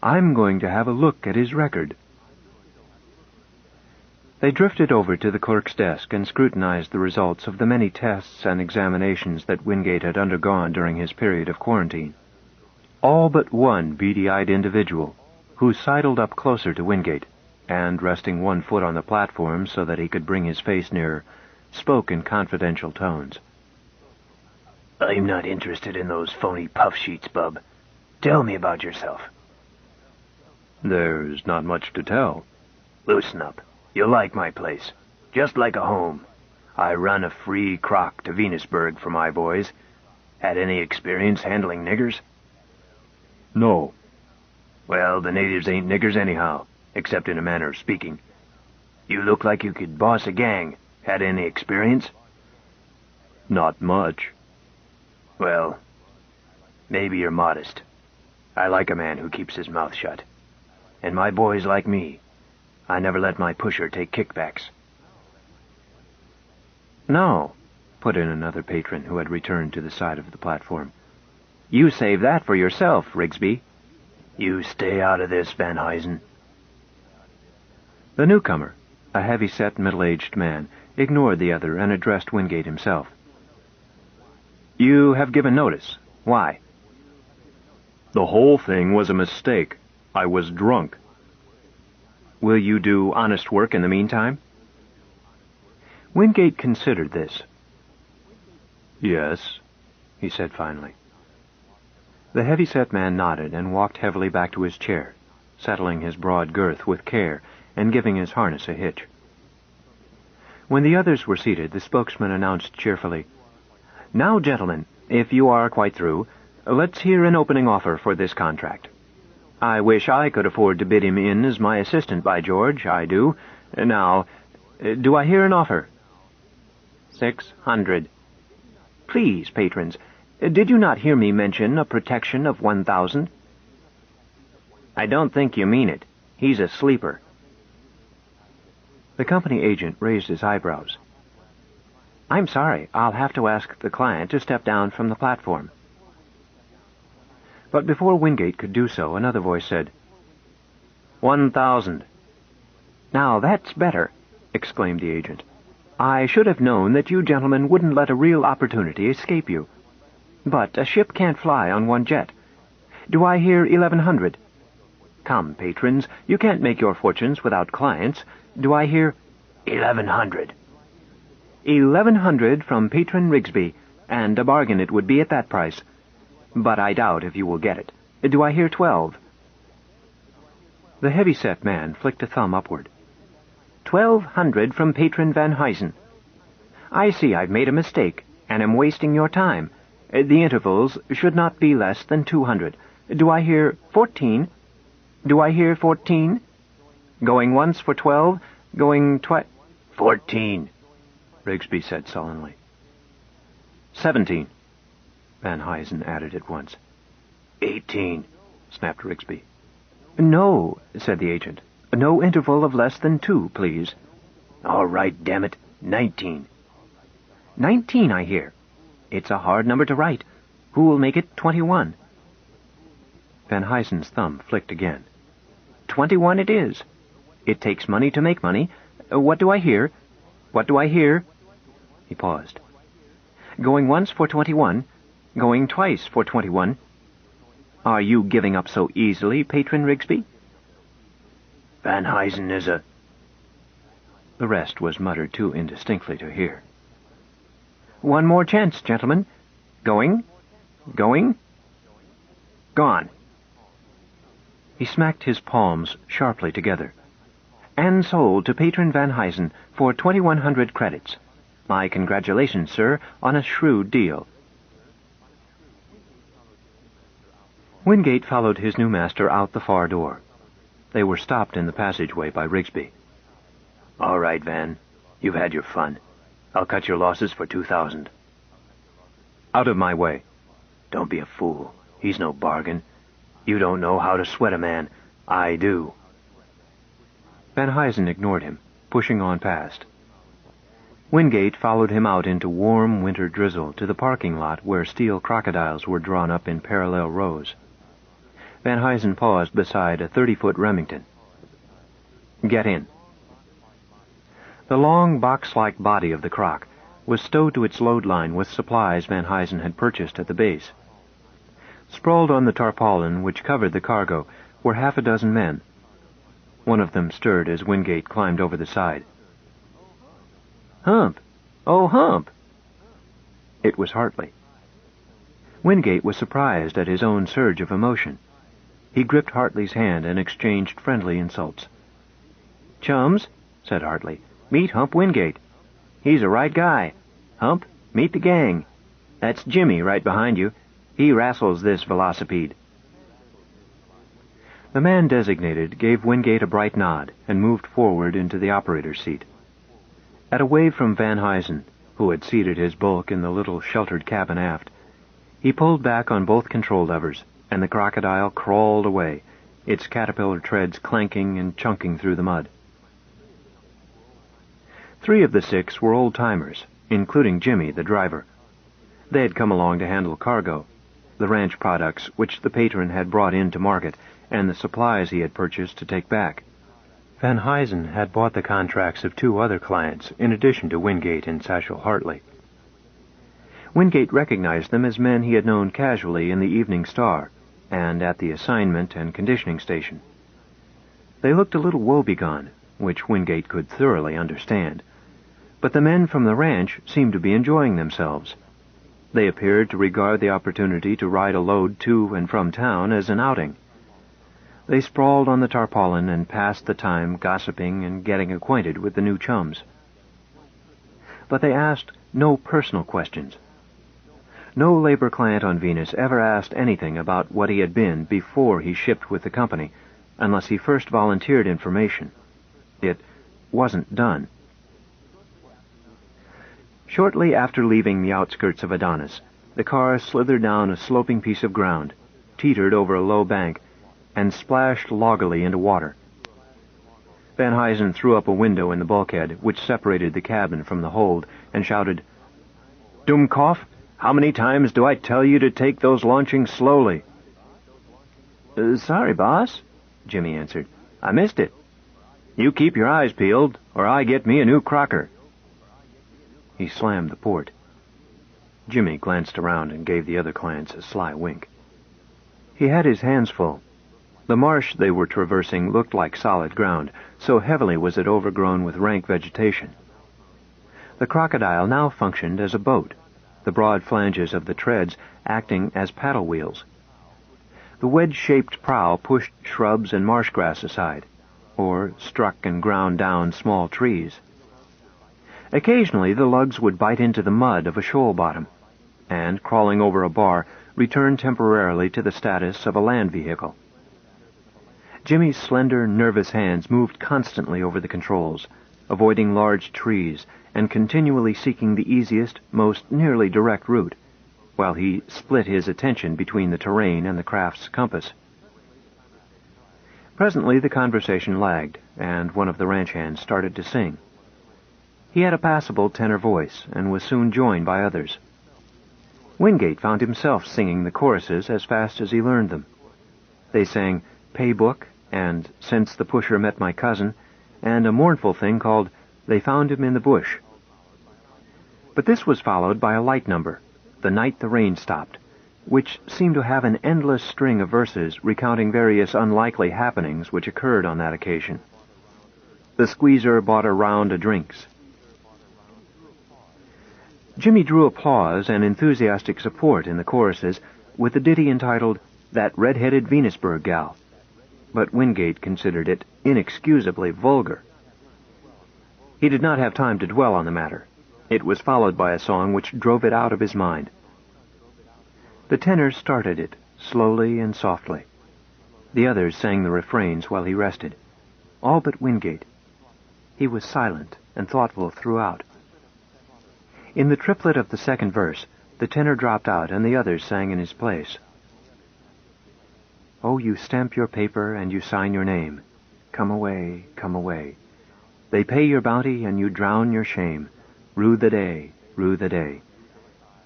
I'm going to have a look at his record. They drifted over to the clerk's desk and scrutinized the results of the many tests and examinations that Wingate had undergone during his period of quarantine. All but one beady-eyed individual, who sidled up closer to Wingate, and, resting one foot on the platform so that he could bring his face nearer, spoke in confidential tones. I'm not interested in those phony puff sheets, bub. Tell me about yourself. There's not much to tell. Loosen up. You'll like my place. Just like a home. I run a free crock to Venusburg for my boys. Had any experience handling niggers? No. Well, the natives ain't niggers anyhow, except in a manner of speaking. You look like you could boss a gang. Had any experience? Not much. Well, maybe you're modest. I like a man who keeps his mouth shut. And my boys like me. I never let my pusher take kickbacks. No, put in another patron who had returned to the side of the platform. You save that for yourself, Rigsby. You stay out of this, Van Huysen. The newcomer, a heavy-set, middle-aged man, ignored the other and addressed Wingate himself. You have given notice. Why? The whole thing was a mistake. I was drunk. Will you do honest work in the meantime? Wingate considered this. Yes, he said finally. The heavy-set man nodded and walked heavily back to his chair, settling his broad girth with care and giving his harness a hitch. When the others were seated, the spokesman announced cheerfully, Now, gentlemen, if you are quite through, let's hear an opening offer for this contract. I wish I could afford to bid him in as my assistant, by George, I do. Now, do I hear an offer? 600. Please, patrons, did you not hear me mention a protection of 1,000? I don't think you mean it. He's a sleeper. The company agent raised his eyebrows. I'm sorry, I'll have to ask the client to step down from the platform. But before Wingate could do so, another voice said, 1,000. Now that's better, exclaimed the agent. I should have known that you gentlemen wouldn't let a real opportunity escape you. But a ship can't fly on one jet. Do I hear 1,100? Come, patrons, you can't make your fortunes without clients. Do I hear 1,100? 1,100 from patron Rigsby, and a bargain it would be at that price. But I doubt if you will get it. Do I hear 12? The heavy-set man flicked a thumb upward. 1,200 from patron Van Huysen. I see I've made a mistake, and am wasting your time. The intervals should not be less than 200. Do I hear 14? Do I hear 14? Going once for 12, going 14, Rigsby said sullenly. 17, Van Huysen added at once. 18, snapped Rigsby. No, said the agent. No interval of less than 2, please. All right, damn it. 19. 19, I hear. It's a hard number to write. Who will make it 21? Van Huysen's thumb flicked again. 21 it is. It takes money to make money. What do I hear? What do I hear? He paused. Going once for 21. Going twice for 21. Are you giving up so easily, patron Rigsby? Van Huysen is a... The rest was muttered too indistinctly to hear. One more chance, gentlemen. Going. Going. Gone. He smacked his palms sharply together. "And sold to Patron Van Huysen for 2,100 credits. My congratulations, sir, on a shrewd deal." Wingate followed his new master out the far door. They were stopped in the passageway by Rigsby. "All right, Van. You've had your fun. I'll cut your losses for 2,000. "Out of my way." "Don't be a fool. He's no bargain. You don't know how to sweat a man. I do." Van Huysen ignored him, pushing on past. Wingate followed him out into warm winter drizzle to the parking lot where steel crocodiles were drawn up in parallel rows. Van Huysen paused beside a 30-foot Remington. "Get in." The long, box-like body of the croc was stowed to its load line with supplies Van Huysen had purchased at the base. Sprawled on the tarpaulin which covered the cargo were half a dozen men. One of them stirred as Wingate climbed over the side. "Hump! Oh, Hump!" It was Hartley. Wingate was surprised at his own surge of emotion. He gripped Hartley's hand and exchanged friendly insults. "Chums," said Hartley, "meet Hump Wingate. He's a right guy. Hump, meet the gang. That's Jimmy right behind you. He wrastles this velocipede." The man designated gave Wingate a bright nod and moved forward into the operator's seat. At a wave from Van Huysen, who had seated his bulk in the little sheltered cabin aft, he pulled back on both control levers, and the crocodile crawled away, its caterpillar treads clanking and chunking through the mud. 3 of the 6 were old-timers, including Jimmy, the driver. They had come along to handle cargo, the ranch products which the patron had brought in to market, and the supplies he had purchased to take back. Van Huysen had bought the contracts of 2 other clients, in addition to Wingate and Satchel Hartley. Wingate recognized them as men he had known casually in the Evening Star, and at the assignment and conditioning station. They looked a little woebegone, which Wingate could thoroughly understand, but the men from the ranch seemed to be enjoying themselves. They appeared to regard the opportunity to ride a load to and from town as an outing. They sprawled on the tarpaulin and passed the time gossiping and getting acquainted with the new chums. But they asked no personal questions. No labor client on Venus ever asked anything about what he had been before he shipped with the company, unless he first volunteered information. It wasn't done. Shortly after leaving the outskirts of Adonis, the car slithered down a sloping piece of ground, teetered over a low bank, and splashed loggily into water. Van Huysen threw up a window in the bulkhead which separated the cabin from the hold and shouted, "Dummkopf, how many times do I tell you to take those launchings slowly?" "Sorry, boss," Jimmy answered. "I missed it." "You keep your eyes peeled, or I get me a new crocker." He slammed the port. Jimmy glanced around and gave the other clients a sly wink. He had his hands full. The marsh they were traversing looked like solid ground, so heavily was it overgrown with rank vegetation. The crocodile now functioned as a boat, the broad flanges of the treads acting as paddle wheels. The wedge-shaped prow pushed shrubs and marsh grass aside, or struck and ground down small trees. Occasionally the lugs would bite into the mud of a shoal bottom, and, crawling over a bar, return temporarily to the status of a land vehicle. Jimmy's slender, nervous hands moved constantly over the controls, avoiding large trees and continually seeking the easiest, most nearly direct route, while he split his attention between the terrain and the craft's compass. Presently the conversation lagged, and one of the ranch hands started to sing. He had a passable tenor voice, and was soon joined by others. Wingate found himself singing the choruses as fast as he learned them. They sang "Pay Book" and "Since the Pusher Met My Cousin," and a mournful thing called "They Found Him in the Bush." But this was followed by a light number, "The Night the Rain Stopped," which seemed to have an endless string of verses recounting various unlikely happenings which occurred on that occasion. The squeezer bought a round of drinks. Jimmy drew applause and enthusiastic support in the choruses with the ditty entitled "That Red-Headed Venusberg Gal," but Wingate considered it inexcusably vulgar. He did not have time to dwell on the matter. It was followed by a song which drove it out of his mind. The tenor started it, slowly and softly. The others sang the refrains while he rested, all but Wingate. He was silent and thoughtful throughout. In the triplet of the second verse, the tenor dropped out and the others sang in his place. Oh, you stamp your paper and you sign your name. Come away, come away. They pay your bounty and you drown your shame. Rue the day, rue the day.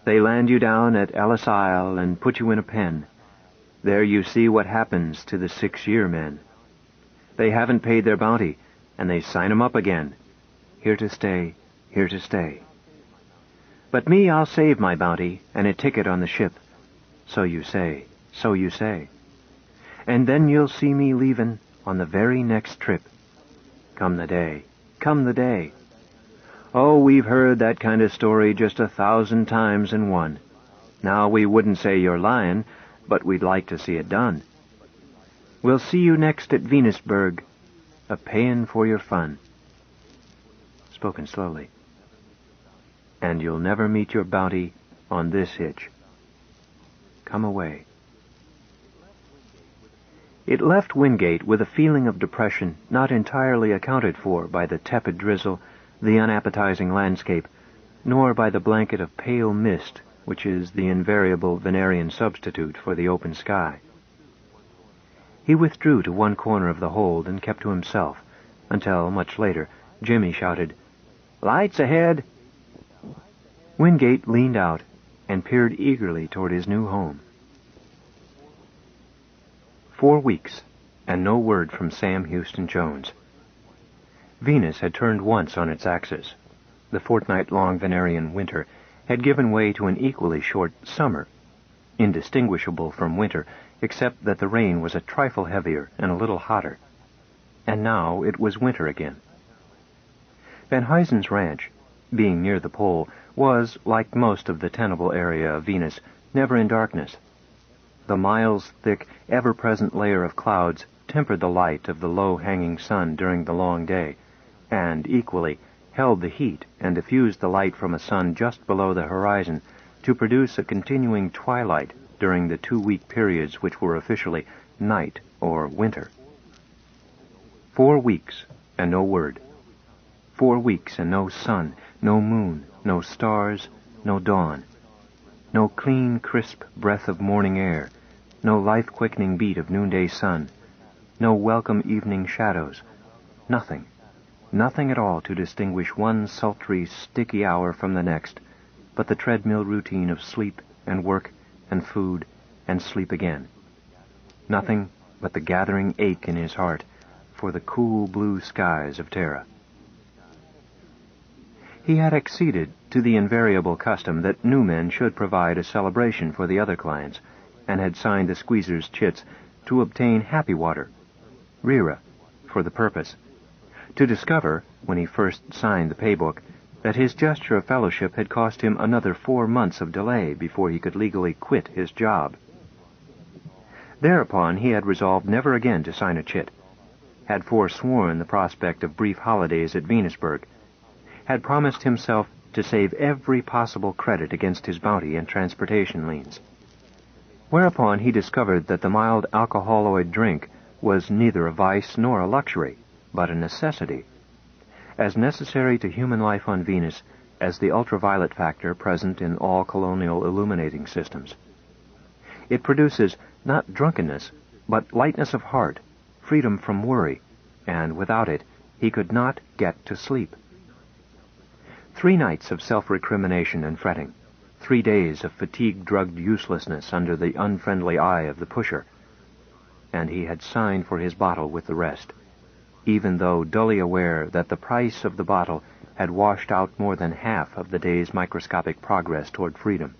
They land you down at Ellis Isle and put you in a pen. There you see what happens to the 6-year men. They haven't paid their bounty, and they sign 'em up again. Here to stay, here to stay. But me, I'll save my bounty and a ticket on the ship. So you say, so you say. And then you'll see me leavin' on the very next trip. Come the day, come the day. Oh, we've heard that kind of story just 1,000 times in one. Now we wouldn't say you're lying, but we'd like to see it done. We'll see you next at Venusburg, a-payin' for your fun. Spoken slowly. And you'll never meet your bounty on this hitch. Come away. It left Wingate with a feeling of depression not entirely accounted for by the tepid drizzle, the unappetizing landscape, nor by the blanket of pale mist which is the invariable Venerian substitute for the open sky. He withdrew to one corner of the hold and kept to himself, until, much later, Jimmy shouted, "Lights ahead!" Wingate leaned out and peered eagerly toward his new home. 4 weeks, and no word from Sam Houston Jones. Venus had turned once on its axis. The fortnight-long Venerian winter had given way to an equally short summer, indistinguishable from winter, except that the rain was a trifle heavier and a little hotter. And now it was winter again. Van Huysen's ranch, being near the pole, was, like most of the tenable area of Venus, never in darkness. The miles-thick, ever-present layer of clouds tempered the light of the low-hanging sun during the long day, and, equally, held the heat and diffused the light from a sun just below the horizon to produce a continuing twilight during the 2-week periods which were officially night or winter. 4 weeks, and no word. 4 weeks and no sun, no moon, no stars, no dawn. No clean, crisp breath of morning air, no life-quickening beat of noonday sun, no welcome evening shadows, nothing. Nothing at all to distinguish one sultry, sticky hour from the next, but the treadmill routine of sleep and work and food and sleep again. Nothing but the gathering ache in his heart for the cool blue skies of Terra. He had acceded to the invariable custom that new men should provide a celebration for the other clients, and had signed the squeezer's chits to obtain happy water, Rira, for the purpose. To discover, when he first signed the paybook, that his gesture of fellowship had cost him another 4 months of delay before he could legally quit his job. Thereupon he had resolved never again to sign a chit, had forsworn the prospect of brief holidays at Venusburg, had promised himself to save every possible credit against his bounty and transportation liens. Whereupon he discovered that the mild alcoholoid drink was neither a vice nor a luxury, but a necessity, as necessary to human life on Venus as the ultraviolet factor present in all colonial illuminating systems. It produces not drunkenness, but lightness of heart, freedom from worry, and without it he could not get to sleep. 3 nights of self-recrimination and fretting, 3 days of fatigue-drugged uselessness under the unfriendly eye of the pusher, and he had signed for his bottle with the rest, even though dully aware that the price of the bottle had washed out more than half of the day's microscopic progress toward freedom.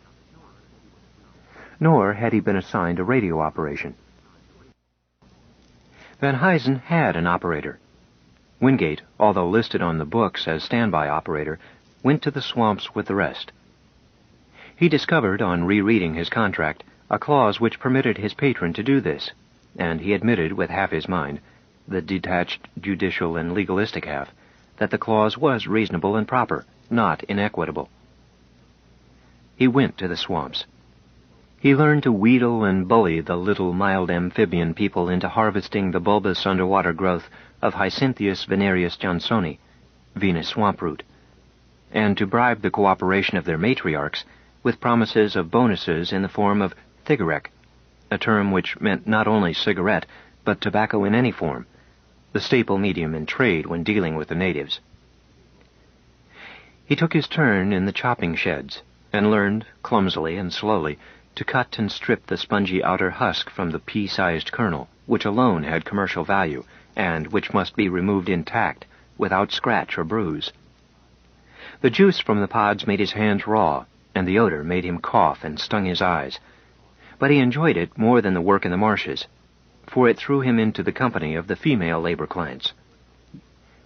Nor had he been assigned a radio operation. Van Huysen had an operator. Wingate, although listed on the books as standby operator, went to the swamps with the rest. He discovered, on rereading his contract, a clause which permitted his patron to do this, and he admitted with half his mind, the detached, judicial, and legalistic half, that the clause was reasonable and proper, not inequitable. He went to the swamps. He learned to wheedle and bully the little mild amphibian people into harvesting the bulbous underwater growth of Hyacinthus venereus johnsoni, Venus swamproot, and to bribe the cooperation of their matriarchs with promises of bonuses in the form of thigarek, a term which meant not only cigarette, but tobacco in any form, the staple medium in trade when dealing with the natives. He took his turn in the chopping sheds, and learned, clumsily and slowly, to cut and strip the spongy outer husk from the pea-sized kernel, which alone had commercial value, and which must be removed intact, without scratch or bruise. The juice from the pods made his hands raw, and the odor made him cough and stung his eyes. But he enjoyed it more than the work in the marshes, for it threw him into the company of the female labor clients.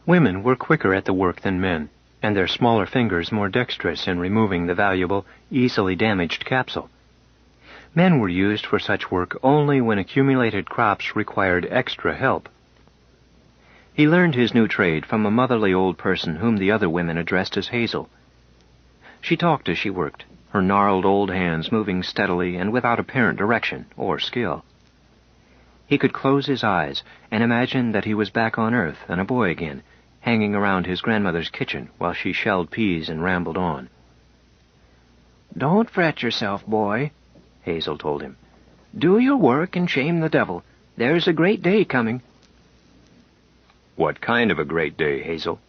Women were quicker at the work than men, and their smaller fingers more dexterous in removing the valuable, easily damaged capsule. Men were used for such work only when accumulated crops required extra help. He learned his new trade from a motherly old person whom the other women addressed as Hazel. She talked as she worked, her gnarled old hands moving steadily and without apparent direction or skill. He could close his eyes and imagine that he was back on Earth and a boy again, hanging around his grandmother's kitchen while she shelled peas and rambled on. "Don't fret yourself, boy," Hazel told him. "Do your work and shame the devil. There's a great day coming." "What kind of a great day, Hazel?"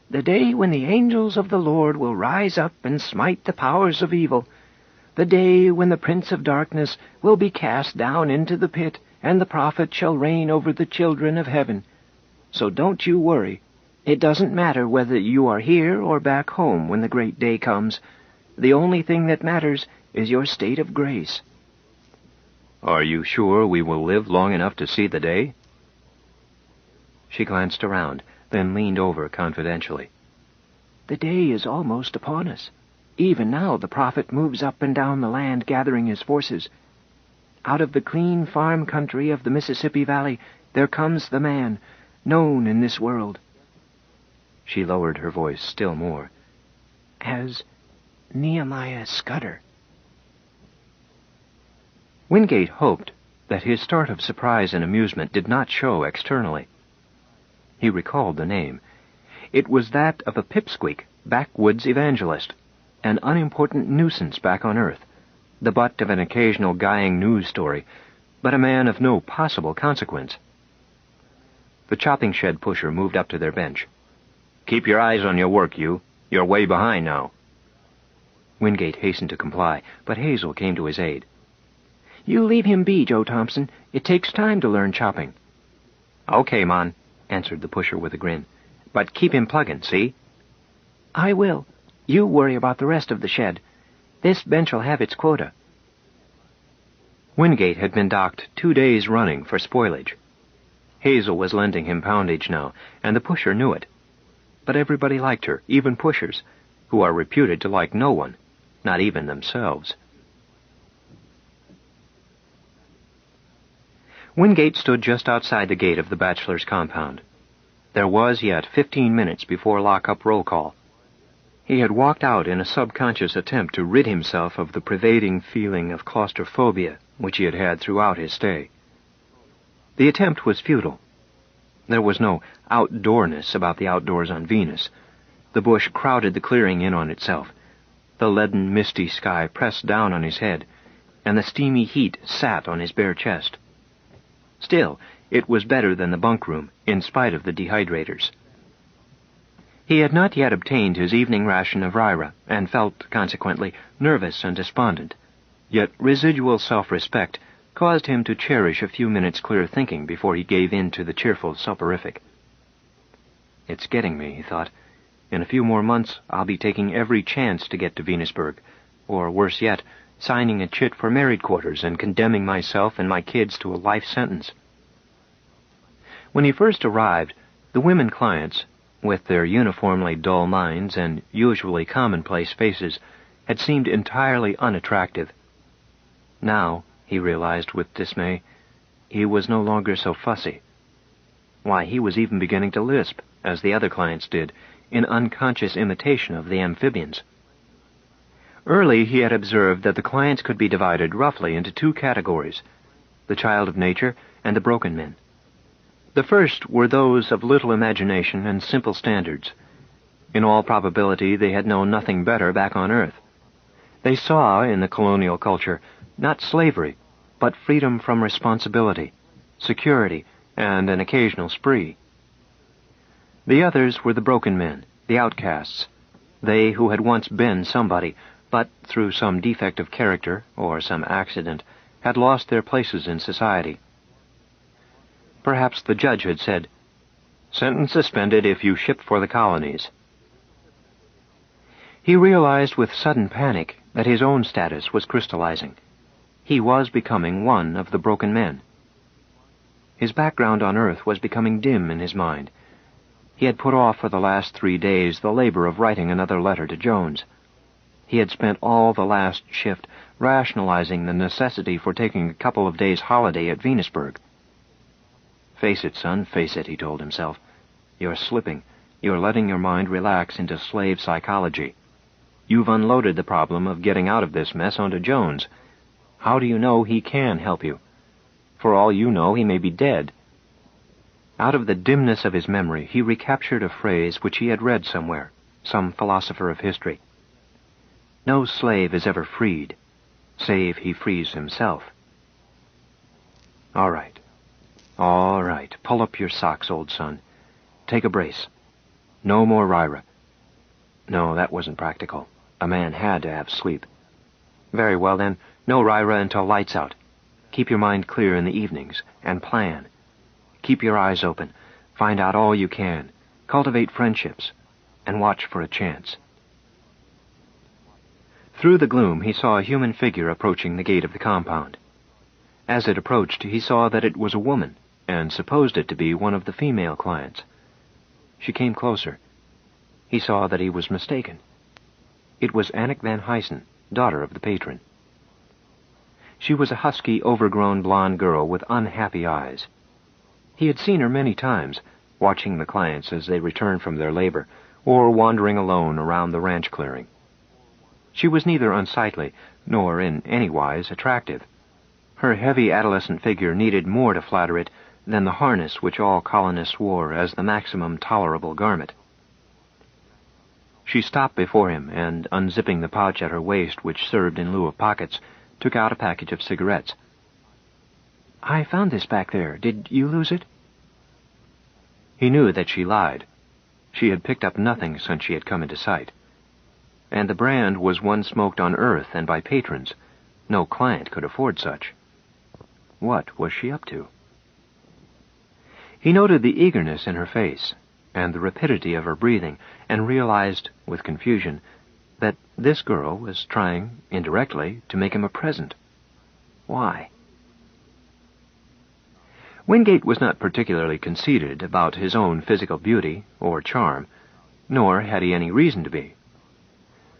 "The day when the angels of the Lord will rise up and smite the powers of evil. The day when the prince of darkness will be cast down into the pit, and the prophet shall reign over the children of heaven. So don't you worry. It doesn't matter whether you are here or back home when the great day comes. The only thing that matters is your state of grace." "Are you sure we will live long enough to see the day?" She glanced around, then leaned over confidentially. "The day is almost upon us. Even now the prophet moves up and down the land gathering his forces. Out of the clean farm country of the Mississippi Valley there comes the man, known in this world," she lowered her voice still more, "as Nehemiah Scudder." Wingate hoped that his start of surprise and amusement did not show externally. He recalled the name. It was that of a pipsqueak, backwoods evangelist, an unimportant nuisance back on Earth, the butt of an occasional guying news story, but a man of no possible consequence. The chopping shed pusher moved up to their bench. "Keep your eyes on your work, you. You're way behind now." Wingate hastened to comply, but Hazel came to his aid. "You leave him be, Joe Thompson. It takes time to learn chopping." "Okay, Mon," answered the pusher with a grin. "But keep him plugging, see?" "I will. You worry about the rest of the shed. This bench'll have its quota." Wingate had been docked 2 days running for spoilage. Hazel was lending him poundage now, and the pusher knew it. But everybody liked her, even pushers, who are reputed to like no one, not even themselves. Wingate stood just outside the gate of the bachelor's compound. There was yet 15 minutes before lock-up roll call. He had walked out in a subconscious attempt to rid himself of the pervading feeling of claustrophobia which he had had throughout his stay. The attempt was futile. There was no outdoorness about the outdoors on Venus. The bush crowded the clearing in on itself. The leaden, misty sky pressed down on his head, and the steamy heat sat on his bare chest. Still, it was better than the bunk room, in spite of the dehydrators. He had not yet obtained his evening ration of Ryra, and felt, consequently, nervous and despondent. Yet residual self-respect caused him to cherish a few minutes' clear thinking before he gave in to the cheerful soporific. "It's getting me," he thought. "In a few more months I'll be taking every chance to get to Venusburg, or, worse yet, signing a chit for married quarters and condemning myself and my kids to a life sentence." When he first arrived, the women clients, with their uniformly dull minds and usually commonplace faces, had seemed entirely unattractive. Now, he realized with dismay, he was no longer so fussy. Why, he was even beginning to lisp, as the other clients did, in unconscious imitation of the amphibians. Early he had observed that the clients could be divided roughly into two categories, the child of nature and the broken men. The first were those of little imagination and simple standards. In all probability, they had known nothing better back on Earth. They saw in the colonial culture not slavery, but freedom from responsibility, security, and an occasional spree. The others were the broken men, the outcasts, they who had once been somebody, but through some defect of character or some accident had lost their places in society. Perhaps the judge had said, "Sentence suspended if you ship for the colonies." He realized with sudden panic that his own status was crystallizing. He was becoming one of the broken men. His background on Earth was becoming dim in his mind. He had put off for the last 3 days the labor of writing another letter to Jones. He had spent all the last shift rationalizing the necessity for taking a couple of days' holiday at Venusberg. "Face it, son, face it," he told himself. "You're slipping. You're letting your mind relax into slave psychology. You've unloaded the problem of getting out of this mess onto Jones. How do you know he can help you? For all you know, he may be dead." Out of the dimness of his memory, he recaptured a phrase which he had read somewhere, some philosopher of history. "No slave is ever freed, save he frees himself." All right. Pull up your socks, old son. Take a brace. No more Ryra. No, that wasn't practical. A man had to have sleep. Very well, then, no Ryra until lights out. Keep your mind clear in the evenings, and plan. Keep your eyes open. Find out all you can. Cultivate friendships, and watch for a chance. Through the gloom, he saw a human figure approaching the gate of the compound. As it approached, he saw that it was a woman, and supposed it to be one of the female clients. She came closer. He saw that he was mistaken. It was Annick Van Huysen, daughter of the patron. She was a husky, overgrown blonde girl with unhappy eyes. He had seen her many times, watching the clients as they returned from their labor, or wandering alone around the ranch clearing. She was neither unsightly, nor in any wise attractive. Her heavy adolescent figure needed more to flatter it than the harness which all colonists wore as the maximum tolerable garment. She stopped before him, and, unzipping the pouch at her waist which served in lieu of pockets, took out a package of cigarettes. "I found this back there. Did you lose it?" He knew that she lied. She had picked up nothing since she had come into sight. And the brand was one smoked on Earth and by patrons. No client could afford such. What was she up to? He noted the eagerness in her face, and the rapidity of her breathing, and realized, with confusion, that this girl was trying, indirectly, to make him a present. Why? Wingate was not particularly conceited about his own physical beauty or charm, nor had he any reason to be.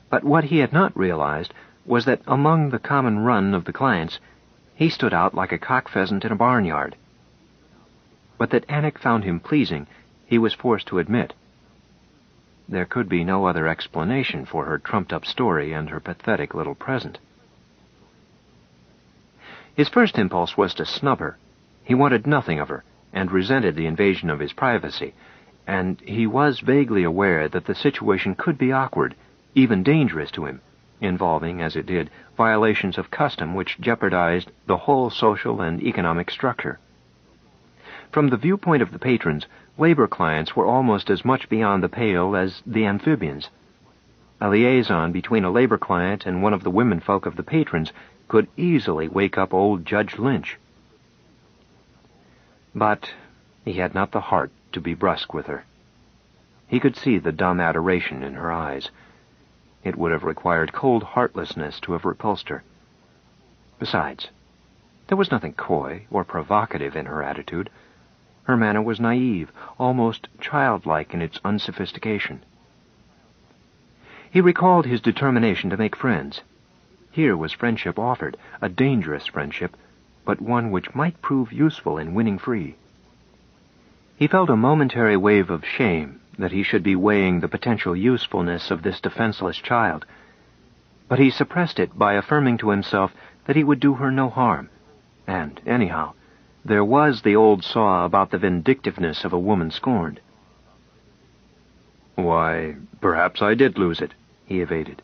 But what he had not realized was that among the common run of the clients, he stood out like a cock pheasant in a barnyard. But that Annick found him pleasing, he was forced to admit. There could be no other explanation for her trumped-up story and her pathetic little present. His first impulse was to snub her. He wanted nothing of her, and resented the invasion of his privacy, and he was vaguely aware that the situation could be awkward, even dangerous to him, involving, as it did, violations of custom which jeopardized the whole social and economic structure. From the viewpoint of the patrons, labor clients were almost as much beyond the pale as the amphibians. A liaison between a labor client and one of the womenfolk of the patrons could easily wake up old Judge Lynch. But he had not the heart to be brusque with her. He could see the dumb adoration in her eyes. It would have required cold heartlessness to have repulsed her. Besides, there was nothing coy or provocative in her attitude. Her manner was naive, almost childlike in its unsophistication. He recalled his determination to make friends. Here was friendship offered, a dangerous friendship, but one which might prove useful in winning free. He felt a momentary wave of shame that he should be weighing the potential usefulness of this defenseless child, but he suppressed it by affirming to himself that he would do her no harm, and, anyhow, there was the old saw about the vindictiveness of a woman scorned. "Why, perhaps I did lose it," he evaded,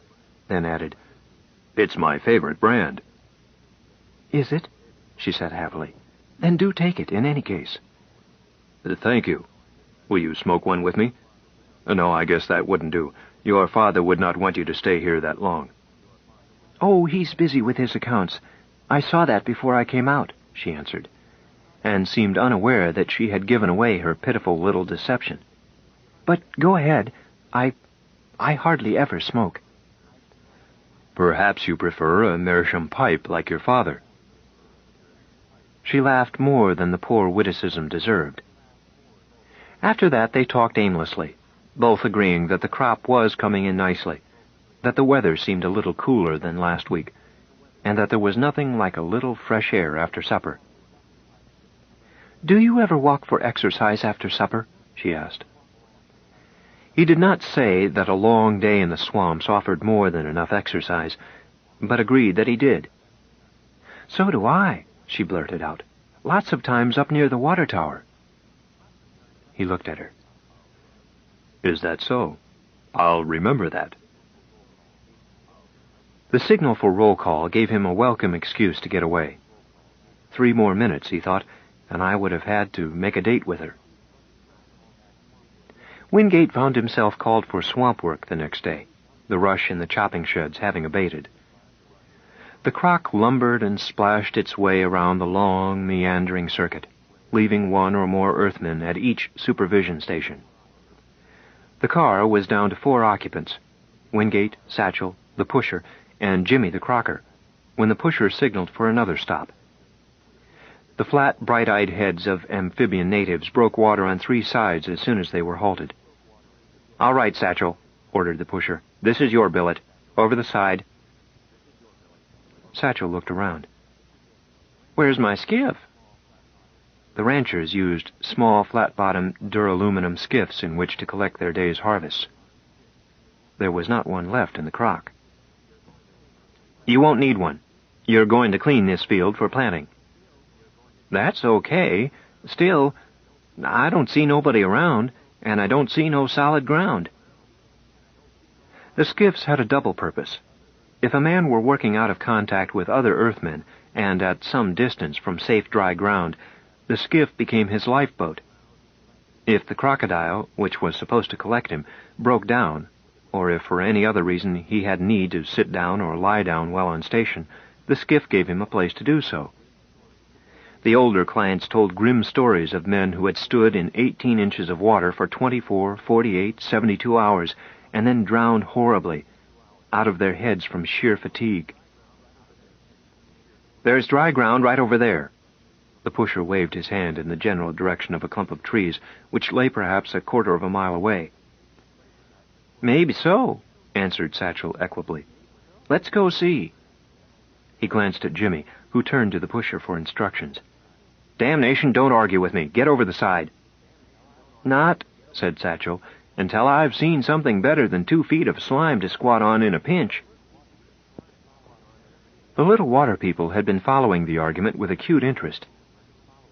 then added, "It's my favorite brand." "Is it?" she said happily. "Then do take it in any case." "Thank you. Will you smoke one with me?" "No, I guess that wouldn't do. Your father would not want you to stay here that long." "Oh, he's busy with his accounts. I saw that before I came out," she answered, and seemed unaware that she had given away her pitiful little deception. "But go ahead. I hardly ever smoke." "Perhaps you prefer a meerschaum pipe like your father." She laughed more than the poor witticism deserved. After that they talked aimlessly, both agreeing that the crop was coming in nicely, that the weather seemed a little cooler than last week, and that there was nothing like a little fresh air after supper. "Do you ever walk for exercise after supper?" she asked. He did not say that a long day in the swamps offered more than enough exercise, but agreed that he did. "So do I," she blurted out. "Lots of times up near the water tower." He looked at her. "Is that so? I'll remember that." The signal for roll call gave him a welcome excuse to get away. 3 more minutes, he thought, and I would have had to make a date with her. Wingate found himself called for swamp work the next day, the rush in the chopping sheds having abated. The crock lumbered and splashed its way around the long, meandering circuit, leaving 1 or more earthmen at each supervision station. The car was down to 4 occupants, Wingate, Satchel, the pusher, and Jimmy the crocker, when the pusher signaled for another stop. The flat, bright-eyed heads of amphibian natives broke water on 3 sides as soon as they were halted. "All right, Satchel," ordered the pusher. "This is your billet. Over the side." Satchel looked around. "Where's my skiff?" The ranchers used small, flat-bottomed duraluminum skiffs in which to collect their day's harvests. There was not one left in the crock. "You won't need one. You're going to clean this field for planting." "That's okay. Still, I don't see nobody around, and I don't see no solid ground." The skiffs had a double purpose. If a man were working out of contact with other earthmen, and at some distance from safe dry ground, the skiff became his lifeboat. If the crocodile, which was supposed to collect him, broke down, or if for any other reason he had need to sit down or lie down while on station, the skiff gave him a place to do so. The older clients told grim stories of men who had stood in 18 inches of water for 24, 48, 72 hours, and then drowned horribly, out of their heads from sheer fatigue. "There's dry ground right over there." The pusher waved his hand in the general direction of a clump of trees, which lay perhaps a 1/4 of a mile away. "Maybe so," answered Satchel equably. "Let's go see." He glanced at Jimmy, who turned to the pusher for instructions. "Damnation, don't argue with me. Get over the side." "Not," said Satchel, "until I've seen something better than 2 feet of slime to squat on in a pinch." The little water people had been following the argument with acute interest.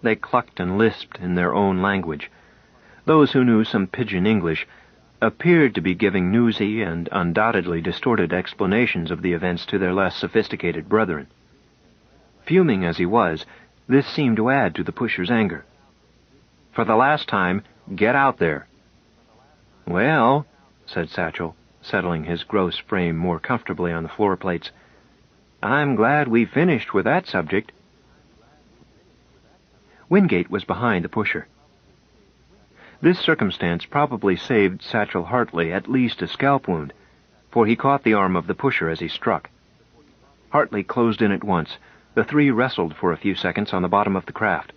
They clucked and lisped in their own language. Those who knew some pidgin English appeared to be giving newsy and undoubtedly distorted explanations of the events to their less sophisticated brethren. Fuming as he was, this seemed to add to the pusher's anger. "For the last time, get out there." "Well," said Satchel, settling his gross frame more comfortably on the floor plates, "I'm glad we finished with that subject." Wingate was behind the pusher. This circumstance probably saved Satchel Hartley at least a scalp wound, for he caught the arm of the pusher as he struck. Hartley closed in at once. The 3 wrestled for a few seconds on the bottom of the craft.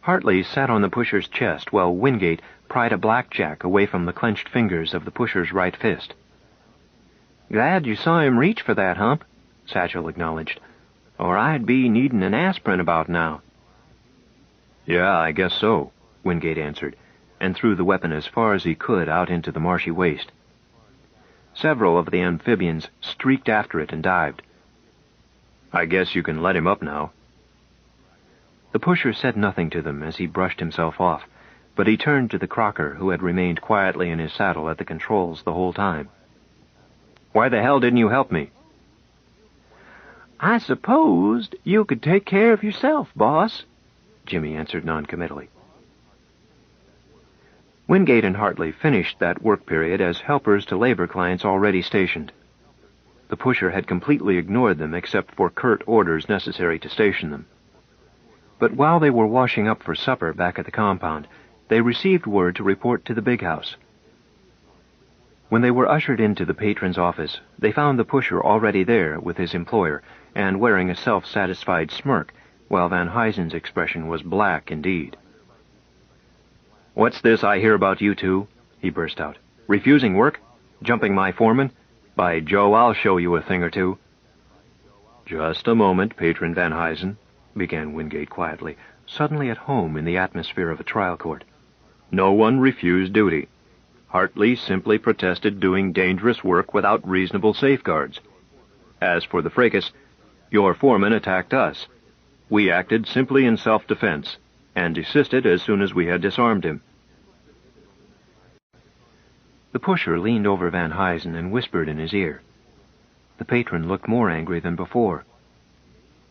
Hartley sat on the pusher's chest while Wingate pried a blackjack away from the clenched fingers of the pusher's right fist. "Glad you saw him reach for that, Hump," Satchel acknowledged. or I'd be needing an aspirin about now." "Yeah, I guess so," Wingate answered, and threw the weapon as far as he could out into the marshy waste. Several of the amphibians streaked after it and dived. "I guess you can let him up now." The pusher said nothing to them as he brushed himself off, but he turned to the Crocker, who had remained quietly in his saddle at the controls the whole time. "Why the hell didn't you help me?" "I supposed you could take care of yourself, boss," Jimmy answered noncommittally. Wingate and Hartley finished that work period as helpers to labor clients already stationed. The pusher had completely ignored them except for curt orders necessary to station them. But while they were washing up for supper back at the compound, they received word to report to the big house. When they were ushered into the patron's office, they found the pusher already there with his employer and wearing a self-satisfied smirk, while Van Huysen's expression was black indeed. "What's this I hear about you two?" he burst out. "Refusing work? Jumping my foreman? By Joe, I'll show you a thing or two." "Just a moment, Patron Van Huysen," began Wingate quietly, suddenly at home in the atmosphere of a trial court. "No one refused duty. Hartley simply protested doing dangerous work without reasonable safeguards. As for the fracas, your foreman attacked us. We acted simply in self-defense, and desisted as soon as we had disarmed him." The pusher leaned over Van Huysen and whispered in his ear. The patron looked more angry than before.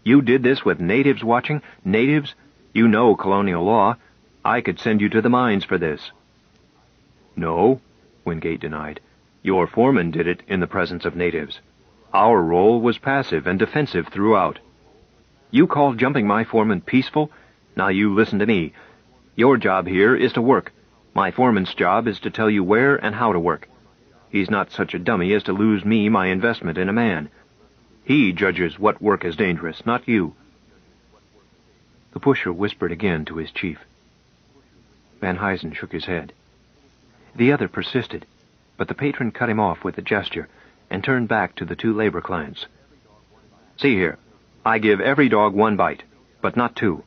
"You did this with natives watching? Natives? You know colonial law. I could send you to the mines for this." "No," Wingate denied. "Your foreman did it in the presence of natives. Our role was passive and defensive throughout." "You call jumping my foreman peaceful? Now you listen to me. Your job here is to work. My foreman's job is to tell you where and how to work. He's not such a dummy as to lose me my investment in a man. He judges what work is dangerous, not you." The pusher whispered again to his chief. Van Huysen shook his head. The other persisted, but the patron cut him off with a gesture and turned back to the two labor clients. "See here, I give every dog one bite, but not two.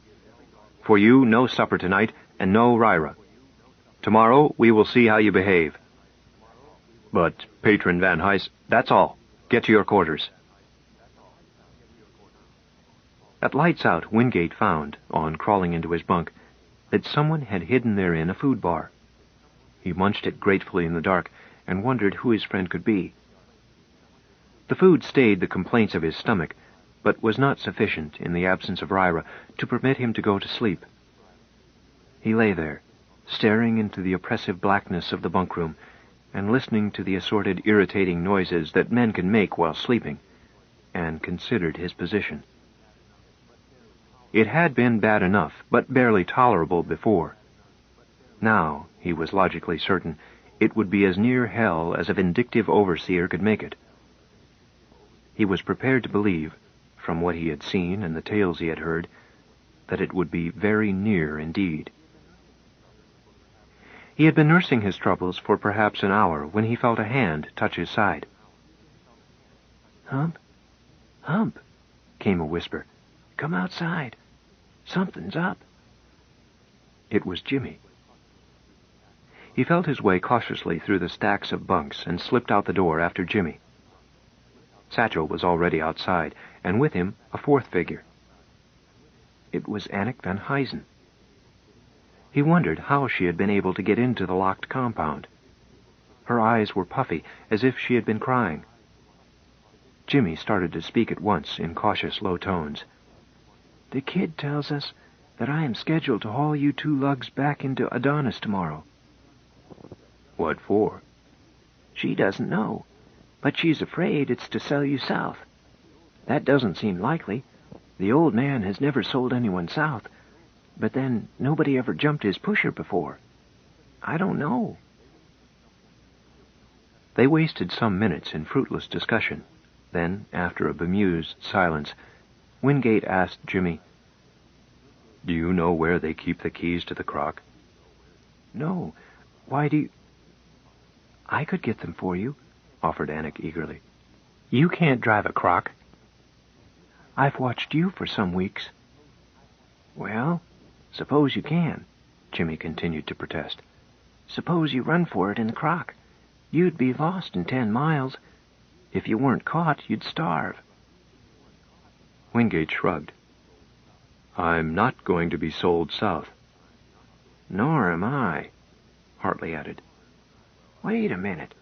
For you, no supper tonight, and no Ryra. Tomorrow we will see how you behave." "But, Patron Van Huysen, that's all. Get to your quarters." At lights out, Wingate found, on crawling into his bunk, that someone had hidden therein a food bar. He munched it gratefully in the dark and wondered who his friend could be. The food stayed the complaints of his stomach, but was not sufficient, in the absence of Ryra, to permit him to go to sleep. He lay there, staring into the oppressive blackness of the bunkroom, and listening to the assorted irritating noises that men can make while sleeping, and considered his position. It had been bad enough, but barely tolerable before. Now, he was logically certain, it would be as near hell as a vindictive overseer could make it. He was prepared to believe, from what he had seen and the tales he had heard, that it would be very near indeed. He had been nursing his troubles for perhaps an hour when he felt a hand touch his side. "Hump, Hump," came a whisper. "Come outside. Something's up." It was Jimmy. He felt his way cautiously through the stacks of bunks and slipped out the door after Jimmy. Satchel was already outside, and with him a fourth figure. It was Anik Van Huysen. He wondered how she had been able to get into the locked compound. Her eyes were puffy, as if she had been crying. Jimmy started to speak at once in cautious, low tones. "The kid tells us that I am scheduled to haul you two lugs back into Adonis tomorrow." "What for?" "She doesn't know, but she's afraid it's to sell you south. That doesn't seem likely. The old man has never sold anyone south, but then nobody ever jumped his pusher before. I don't know." They wasted some minutes in fruitless discussion. Then, after a bemused silence, Wingate asked Jimmy, "Do you know where they keep the keys to the crock?" "No. Why do you—" "I could get them for you," offered Anik eagerly. "You can't drive a crock." I've watched you for some weeks." "Well, suppose you can," Jimmy continued to protest. "Suppose you run for it in the crock. You'd be lost in 10 miles. If you weren't caught, you'd starve." Wingate shrugged. "I'm not going to be sold south." "Nor am I," Hartley added. "Wait a minute."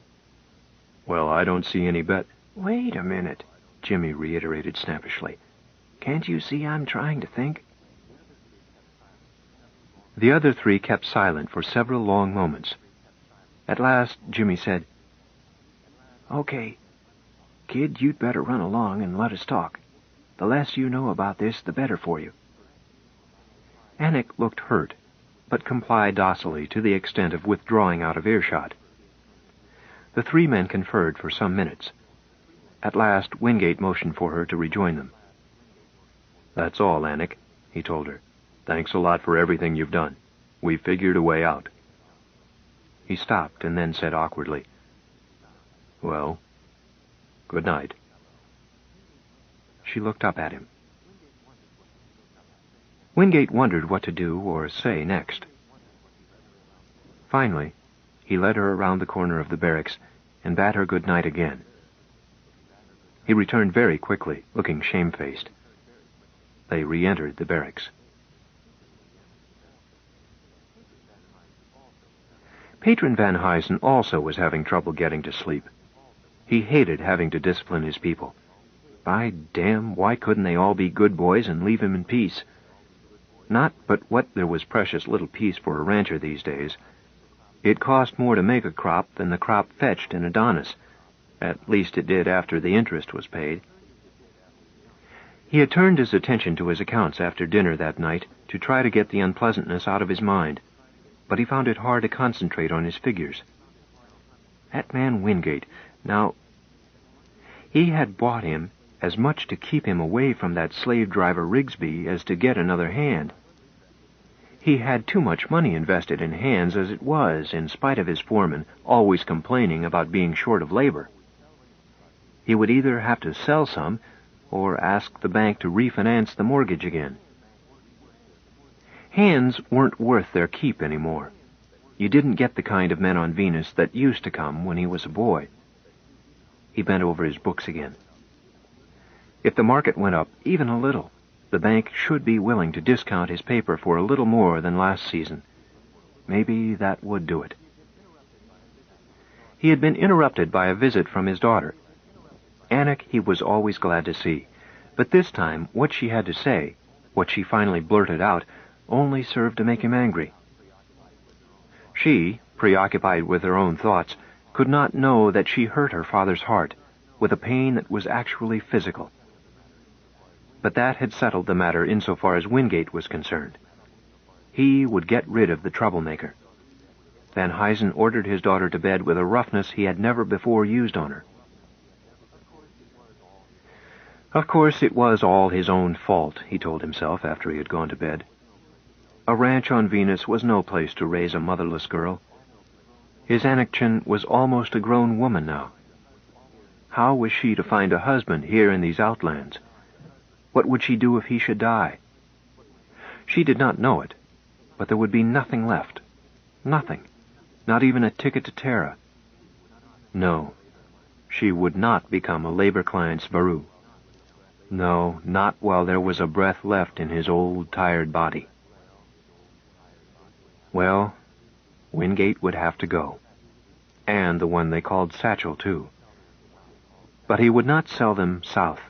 "Well, I don't see any bet—" "Wait a minute," Jimmy reiterated snappishly. "Can't you see I'm trying to think?" The other three kept silent for several long moments. At last, Jimmy said, "Okay. Kid, you'd better run along and let us talk. The less you know about this, the better for you." Anik looked hurt, but complied docilely to the extent of withdrawing out of earshot. The three men conferred for some minutes. At last, Wingate motioned for her to rejoin them. "That's all, Anik," he told her. "Thanks a lot for everything you've done. We've figured a way out." He stopped and then said awkwardly, "Well, good night." She looked up at him. Wingate wondered what to do or say next. Finally, he led her around the corner of the barracks and bade her good night again. He returned very quickly, looking shamefaced. They re-entered the barracks. Patron Van Huysen also was having trouble getting to sleep. He hated having to discipline his people. By damn, why couldn't they all be good boys and leave him in peace? Not but what there was precious little peace for a rancher these days. It cost more to make a crop than the crop fetched in Adonis. At least it did after the interest was paid. He had turned his attention to his accounts after dinner that night to try to get the unpleasantness out of his mind, but he found it hard to concentrate on his figures. That man Wingate, now, he had bought him as much to keep him away from that slave driver Rigsby as to get another hand. He had too much money invested in hands as it was, in spite of his foreman always complaining about being short of labor. He would either have to sell some or ask the bank to refinance the mortgage again. Hands weren't worth their keep anymore. You didn't get the kind of men on Venus that used to come when he was a boy. He bent over his books again. If the market went up even a little, the bank should be willing to discount his paper for a little more than last season. Maybe that would do it. He had been interrupted by a visit from his daughter. Anik he was always glad to see, but this time what she had to say, what she finally blurted out, only served to make him angry. She, preoccupied with her own thoughts, could not know that she hurt her father's heart with a pain that was actually physical. But that had settled the matter insofar as Wingate was concerned. He would get rid of the troublemaker. Van Huysen ordered his daughter to bed with a roughness he had never before used on her. Of course, it was all his own fault, he told himself after he had gone to bed. A ranch on Venus was no place to raise a motherless girl. His Anikchen was almost a grown woman now. How was she to find a husband here in these outlands? What would she do if he should die? She did not know it, but there would be nothing left. Nothing. Not even a ticket to Terra. No, she would not become a labor client's Varu. No, not while there was a breath left in his old, tired body. Well, Wingate would have to go. And the one they called Satchel, too. But he would not sell them south.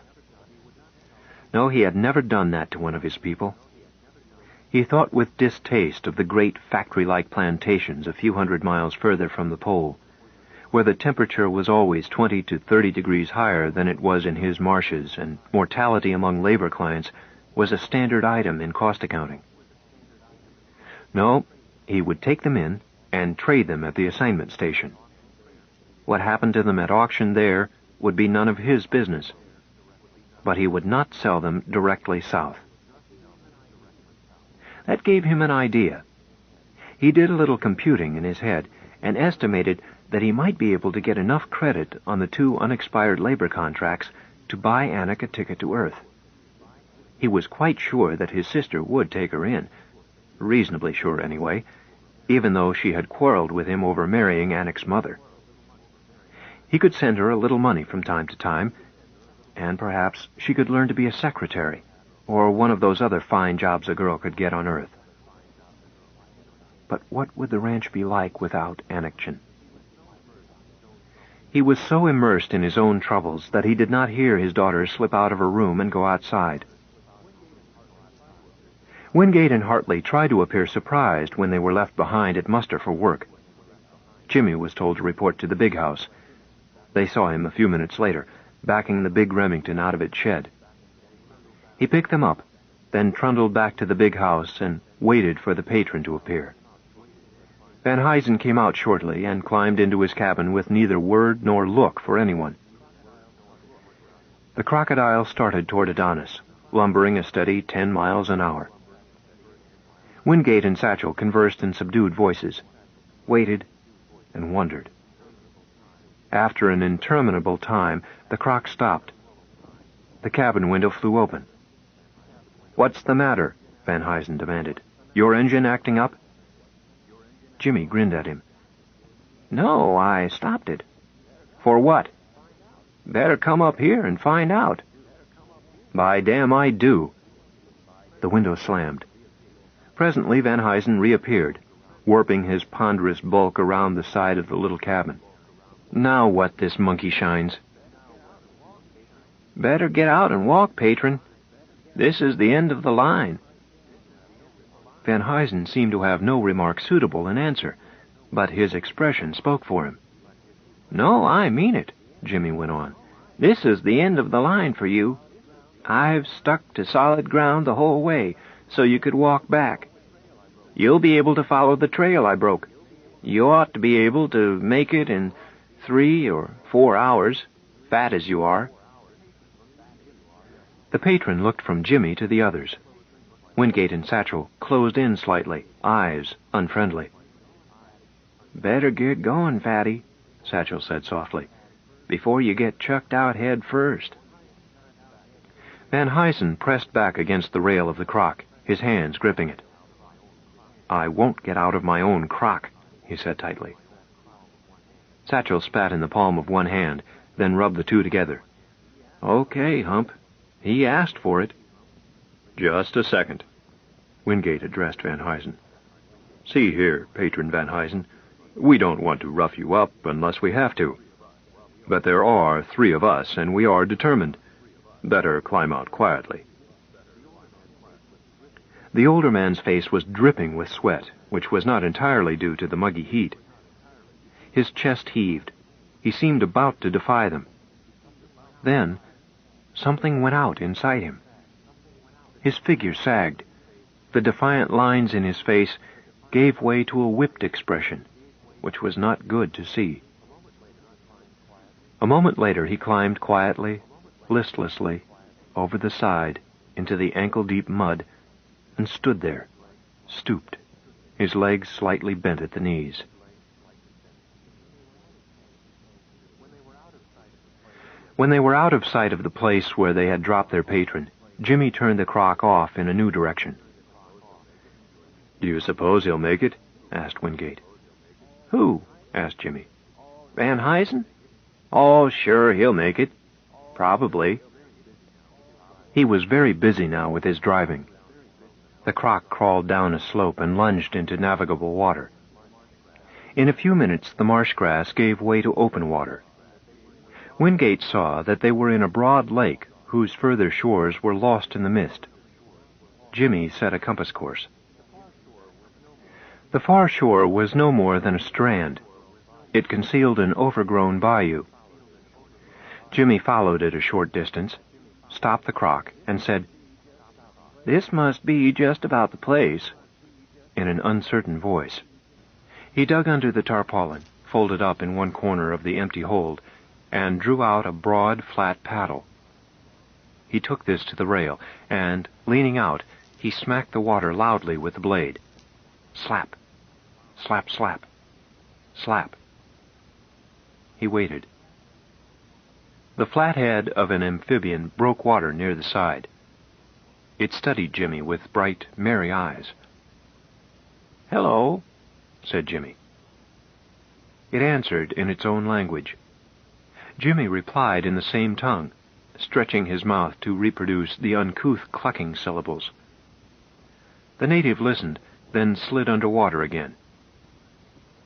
No, he had never done that to one of his people. He thought with distaste of the great factory-like plantations a few hundred miles further from the pole, where the temperature was always 20 to 30 degrees higher than it was in his marshes, and mortality among labor clients was a standard item in cost accounting. No, he would take them in and trade them at the assignment station. What happened to them at auction there would be none of his business. But he would not sell them directly south. That gave him an idea. He did a little computing in his head and estimated that he might be able to get enough credit on the 2 unexpired labor contracts to buy Anik a ticket to Earth. He was quite sure that his sister would take her in. Reasonably sure, anyway, even though she had quarreled with him over marrying Anik's mother. He could send her a little money from time to time, and perhaps she could learn to be a secretary, or one of those other fine jobs a girl could get on Earth. But what would the ranch be like without Anikchen? He was so immersed in his own troubles that he did not hear his daughter slip out of her room and go outside. Wingate and Hartley tried to appear surprised when they were left behind at muster for work. Jimmy was told to report to the big house. They saw him a few minutes later, backing the big Remington out of its shed. He picked them up, then trundled back to the big house and waited for the patron to appear. Van Huysen came out shortly and climbed into his cabin with neither word nor look for anyone. The crocodile started toward Adonis, lumbering a steady 10 miles an hour. Wingate and Satchel conversed in subdued voices, waited, and wondered. After an interminable time, the croc stopped. The cabin window flew open. "What's the matter?" Van Huysen demanded. "Your engine acting up?" Jimmy grinned at him. "No, I stopped it." "For what?" "Better come up here and find out." "By damn, I do." The window slammed. Presently Van Huysen reappeared, warping his ponderous bulk around the side of the little cabin. "Now what, this monkey shines?" "Better get out and walk, patron. This is the end of the line." Van Huysen seemed to have no remark suitable in answer, but his expression spoke for him. "No, I mean it," Jimmy went on. "This is the end of the line for you. I've stuck to solid ground the whole way, so you could walk back. You'll be able to follow the trail I broke. You ought to be able to make it in 3 or 4 hours, fat as you are." The patron looked from Jimmy to the others. Wingate and Satchel closed in slightly, eyes unfriendly. "Better get going, Fatty," Satchel said softly, "before you get chucked out head first." Van Huysen pressed back against the rail of the crock, his hands gripping it. "I won't get out of my own crock," he said tightly. Satchel spat in the palm of one hand, then rubbed the two together. "Okay, Hump. He asked for it." "Just a second." Wingate addressed Van Huysen. "See here, Patron Van Huysen, we don't want to rough you up unless we have to. But there are 3 of us, and we are determined. Better climb out quietly." The older man's face was dripping with sweat, which was not entirely due to the muggy heat. His chest heaved. He seemed about to defy them. Then, something went out inside him. His figure sagged. The defiant lines in his face gave way to a whipped expression, which was not good to see. A moment later he climbed quietly, listlessly, over the side, into the ankle-deep mud, and stood there, stooped, his legs slightly bent at the knees. When they were out of sight of the place where they had dropped their patron, Jimmy turned the crock off in a new direction. "Do you suppose he'll make it?" asked Wingate. "Who?" asked Jimmy. "Van Huysen? Oh, sure, he'll make it. Probably." He was very busy now with his driving. The crock crawled down a slope and lunged into navigable water. In a few minutes the marsh grass gave way to open water. Wingate saw that they were in a broad lake whose further shores were lost in the mist. Jimmy set a compass course. The far shore was no more than a strand. It concealed an overgrown bayou. Jimmy followed it a short distance, stopped the crock, and said, "This must be just about the place," in an uncertain voice. He dug under the tarpaulin, folded up in one corner of the empty hold, and drew out a broad, flat paddle. He took this to the rail, and, leaning out, he smacked the water loudly with the blade. Slap, slap, slap, slap. He waited. The flat head of an amphibian broke water near the side. It studied Jimmy with bright, merry eyes. "Hello," said Jimmy. It answered in its own language. Jimmy replied in the same tongue, stretching his mouth to reproduce the uncouth clucking syllables. The native listened, then slid under water again.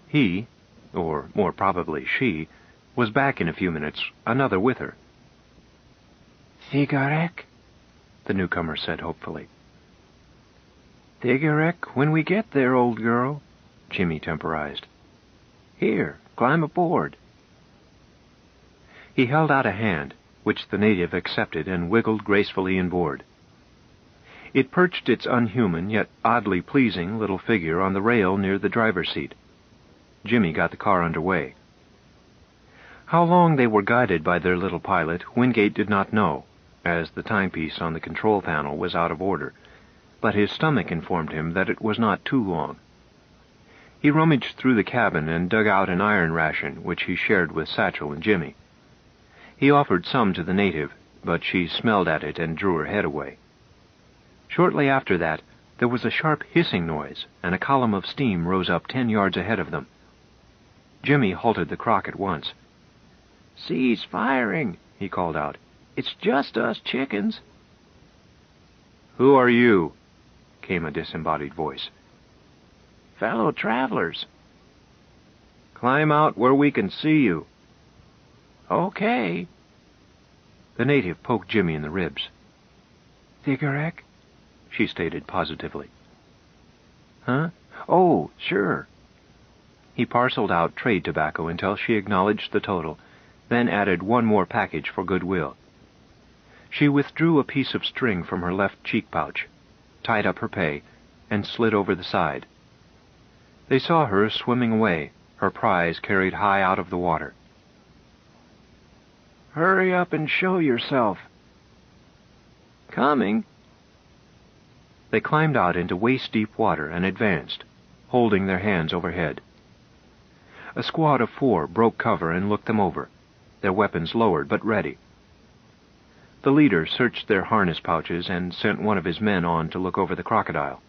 He, or more probably she, was back in a few minutes, another with her. "Thigarek?" the newcomer said hopefully. "Thigarek when we get there, old girl," Jimmy temporized. "Here, climb aboard." He held out a hand, which the native accepted and wiggled gracefully inboard. It perched its unhuman yet oddly pleasing little figure on the rail near the driver's seat. Jimmy got the car under way. How long they were guided by their little pilot, Wingate did not know, as the timepiece on the control panel was out of order, but his stomach informed him that it was not too long. He rummaged through the cabin and dug out an iron ration, which he shared with Satchel and Jimmy. He offered some to the native, but she smelled at it and drew her head away. Shortly after that, there was a sharp hissing noise, and a column of steam rose up 10 yards ahead of them. Jimmy halted the crock at once. "Cease firing," he called out. "It's just us chickens." "Who are you?" came a disembodied voice. "Fellow travelers." "Climb out where we can see you." "Okay." The native poked Jimmy in the ribs. "Thigarek?" she stated positively. "Huh? Oh, sure." He parceled out trade tobacco until she acknowledged the total, then added one more package for goodwill. She withdrew a piece of string from her left cheek pouch, tied up her pay, and slid over the side. They saw her swimming away, her prize carried high out of the water. "Hurry up and show yourself." "Coming." They climbed out into waist-deep water and advanced, holding their hands overhead. A squad of 4 broke cover and looked them over, their weapons lowered but ready. The leader searched their harness pouches and sent one of his men on to look over the crocodile.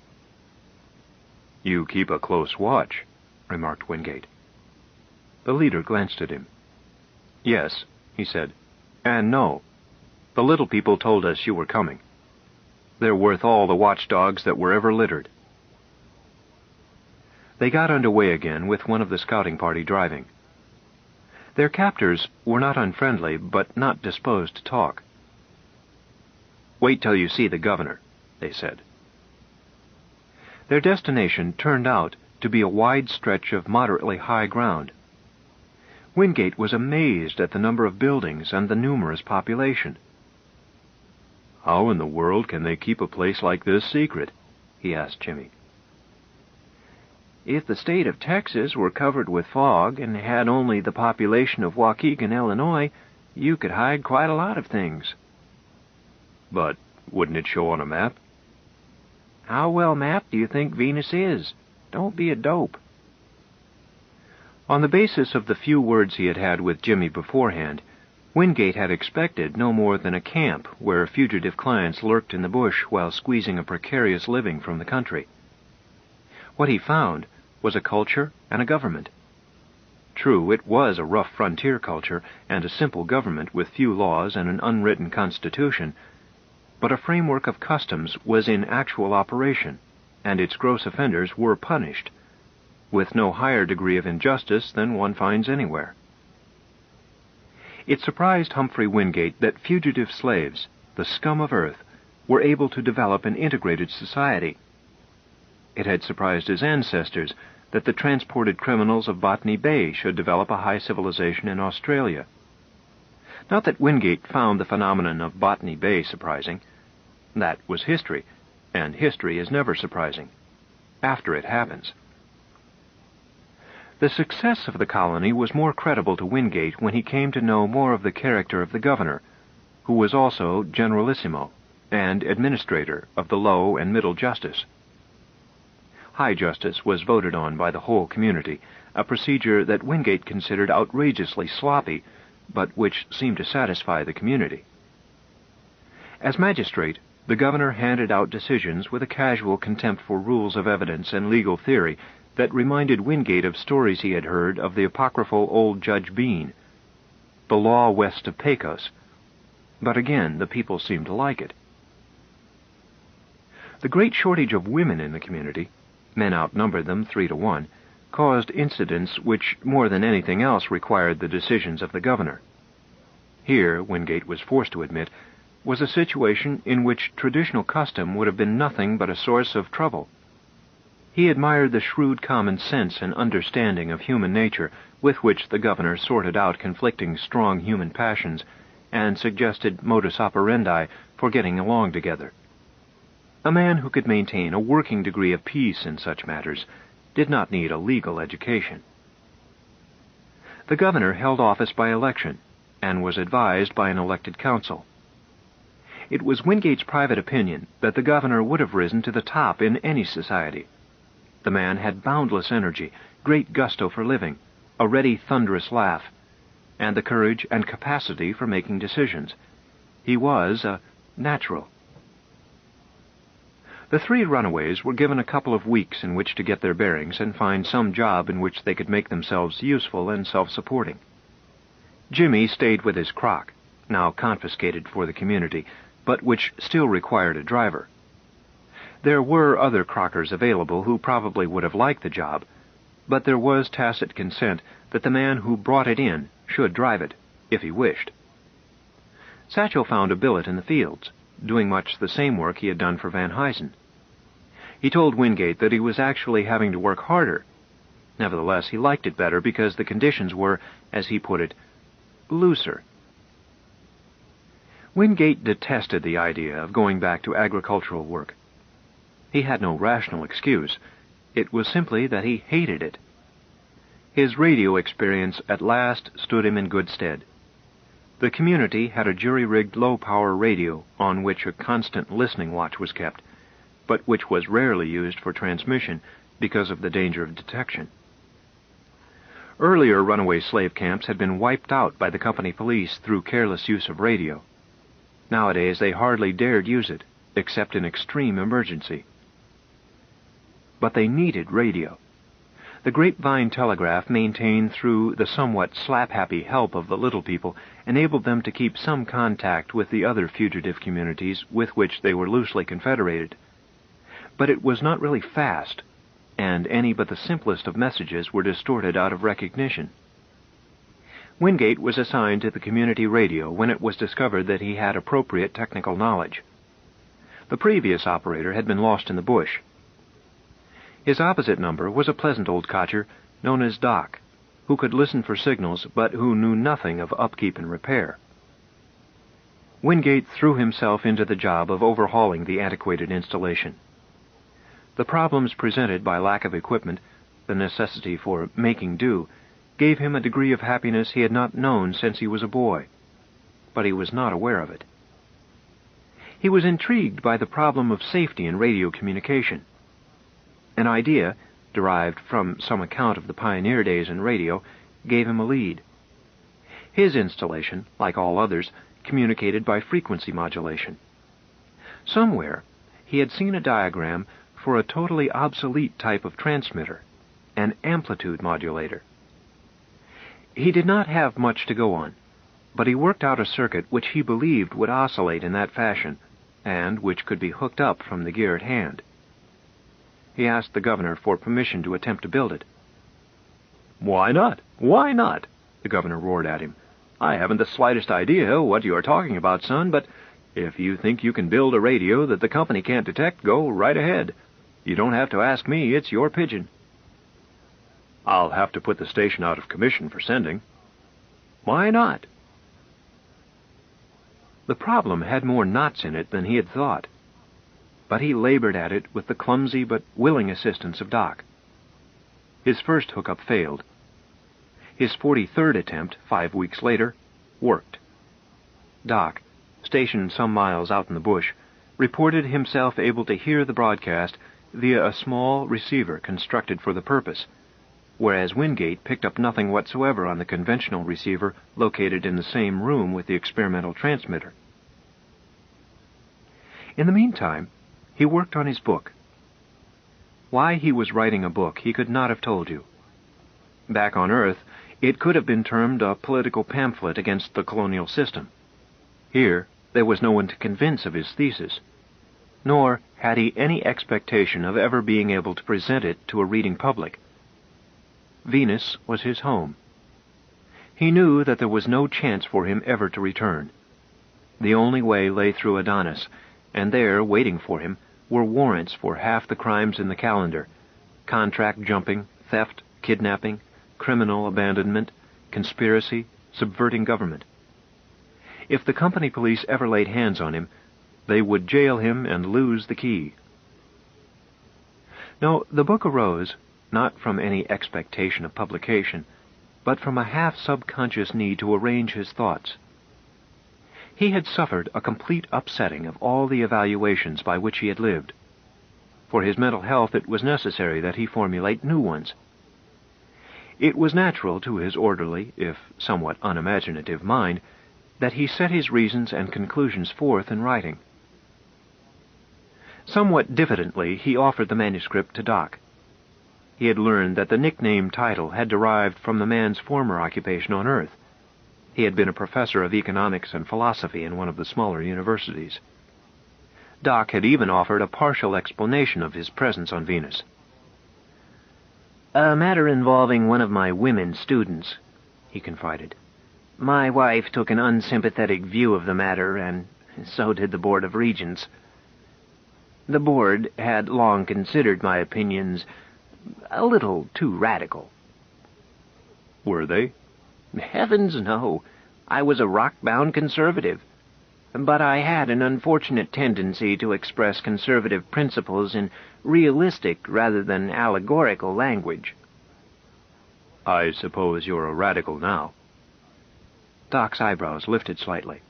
"You keep a close watch," remarked Wingate. The leader glanced at him. "Yes," he said, "and no. The little people told us you were coming. They're worth all the watchdogs that were ever littered." They got under way again with one of the scouting party driving. Their captors were not unfriendly, but not disposed to talk. "Wait till you see the governor," they said. Their destination turned out to be a wide stretch of moderately high ground. Wingate was amazed at the number of buildings and the numerous population. "How in the world can they keep a place like this secret?" he asked Jimmy. "If the state of Texas were covered with fog and had only the population of Waukegan, Illinois, you could hide quite a lot of things." "But wouldn't it show on a map?" "How well mapped do you think Venus is? Don't be a dope." On the basis of the few words he had had with Jimmy beforehand, Wingate had expected no more than a camp where fugitive clients lurked in the bush while squeezing a precarious living from the country. What he found was a culture and a government. True, it was a rough frontier culture and a simple government with few laws and an unwritten constitution, but a framework of customs was in actual operation, and its gross offenders were punished, with no higher degree of injustice than one finds anywhere. It surprised Humphrey Wingate that fugitive slaves, the scum of earth, were able to develop an integrated society. It had surprised his ancestors that the transported criminals of Botany Bay should develop a high civilization in Australia. Not that Wingate found the phenomenon of Botany Bay surprising. That was history, and history is never surprising, after it happens. The success of the colony was more credible to Wingate when he came to know more of the character of the governor, who was also generalissimo and administrator of the low and middle justice. High justice was voted on by the whole community, a procedure that Wingate considered outrageously sloppy, but which seemed to satisfy the community. As magistrate, The governor handed out decisions with a casual contempt for rules of evidence and legal theory that reminded Wingate of stories he had heard of the apocryphal old Judge Bean, the law west of Pecos. But again, the people seemed to like it. The great shortage of women in the community, men outnumbered them 3 to 1, caused incidents which, more than anything else, required the decisions of the governor. Here, Wingate was forced to admit, was a situation in which traditional custom would have been nothing but a source of trouble. He admired the shrewd common sense and understanding of human nature with which the governor sorted out conflicting strong human passions and suggested modus operandi for getting along together. A man who could maintain a working degree of peace in such matters did not need a legal education. The governor held office by election and was advised by an elected council. It was Wingate's private opinion that the governor would have risen to the top in any society. The man had boundless energy, great gusto for living, a ready, thunderous laugh, and the courage and capacity for making decisions. He was a natural. The 3 runaways were given a couple of weeks in which to get their bearings and find some job in which they could make themselves useful and self-supporting. Jimmy stayed with his crock, now confiscated for the community, but which still required a driver. There were other crockers available who probably would have liked the job, but there was tacit consent that the man who brought it in should drive it, if he wished. Satchel found a billet in the fields, doing much the same work he had done for Van Huysen. He told Wingate that he was actually having to work harder. Nevertheless, he liked it better because the conditions were, as he put it, looser. Wingate detested the idea of going back to agricultural work. He had no rational excuse. It was simply that he hated it. His radio experience at last stood him in good stead. The community had a jury-rigged low-power radio on which a constant listening watch was kept, but which was rarely used for transmission because of the danger of detection. Earlier runaway slave camps had been wiped out by the company police through careless use of radio. Nowadays they hardly dared use it, except in extreme emergency. But they needed radio. The grapevine telegraph, maintained through the somewhat slap-happy help of the little people, enabled them to keep some contact with the other fugitive communities with which they were loosely confederated. But it was not really fast, and any but the simplest of messages were distorted out of recognition. Wingate was assigned to the community radio when it was discovered that he had appropriate technical knowledge. The previous operator had been lost in the bush. His opposite number was a pleasant old codger known as Doc, who could listen for signals but who knew nothing of upkeep and repair. Wingate threw himself into the job of overhauling the antiquated installation. The problems presented by lack of equipment, the necessity for making do, gave him a degree of happiness he had not known since he was a boy, but he was not aware of it. He was intrigued by the problem of safety in radio communication. An idea, derived from some account of the pioneer days in radio, gave him a lead. His installation, like all others, communicated by frequency modulation. Somewhere he had seen a diagram for a totally obsolete type of transmitter, an amplitude modulator. He did not have much to go on, but he worked out a circuit which he believed would oscillate in that fashion, and which could be hooked up from the gear at hand. He asked the governor for permission to attempt to build it. "Why not? Why not?" the governor roared at him. "I haven't the slightest idea what you are talking about, son, but if you think you can build a radio that the company can't detect, go right ahead. You don't have to ask me, it's your pigeon." "I'll have to put the station out of commission for sending." "Why not?" The problem had more knots in it than he had thought, but he labored at it with the clumsy but willing assistance of Doc. His first hookup failed. His 43rd attempt, 5 weeks later, worked. Doc, stationed some miles out in the bush, reported himself able to hear the broadcast via a small receiver constructed for the purpose, whereas Wingate picked up nothing whatsoever on the conventional receiver located in the same room with the experimental transmitter. In the meantime, he worked on his book. Why he was writing a book he could not have told you. Back on Earth, it could have been termed a political pamphlet against the colonial system. Here, there was no one to convince of his thesis, nor had he any expectation of ever being able to present it to a reading public. Venus was his home. He knew that there was no chance for him ever to return. The only way lay through Adonis, and there, waiting for him, were warrants for half the crimes in the calendar: contract jumping, theft, kidnapping, criminal abandonment, conspiracy, subverting government. If the company police ever laid hands on him, they would jail him and lose the key. No, the book arose not from any expectation of publication, but from a half-subconscious need to arrange his thoughts. He had suffered a complete upsetting of all the evaluations by which he had lived. For his mental health, it was necessary that he formulate new ones. It was natural to his orderly, if somewhat unimaginative mind, that he set his reasons and conclusions forth in writing. Somewhat diffidently, he offered the manuscript to Doc. He had learned that the nickname title had derived from the man's former occupation on Earth. He had been a professor of economics and philosophy in one of the smaller universities. Doc had even offered a partial explanation of his presence on Venus. "A matter involving one of my women students," he confided. "My wife took an unsympathetic view of the matter, and so did the Board of Regents. The board had long considered my opinions a little too radical." "Were they?" "Heavens, no. I was a rock-bound conservative. But I had an unfortunate tendency to express conservative principles in realistic rather than allegorical language." "I suppose you're a radical now." Doc's eyebrows lifted slightly.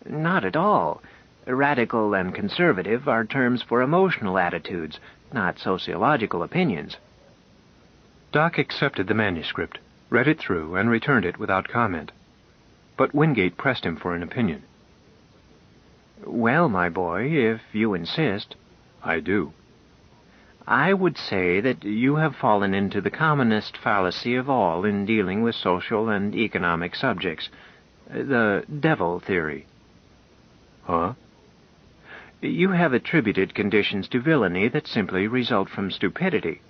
"Not at all. Radical and conservative are terms for emotional attitudes, not sociological opinions." Doc accepted the manuscript, read it through, and returned it without comment. But Wingate pressed him for an opinion. "Well, my boy, if you insist." "I do." "I would say that you have fallen into the commonest fallacy of all in dealing with social and economic subjects, the devil theory." "Huh?" "You have attributed conditions to villainy that simply result from stupidity.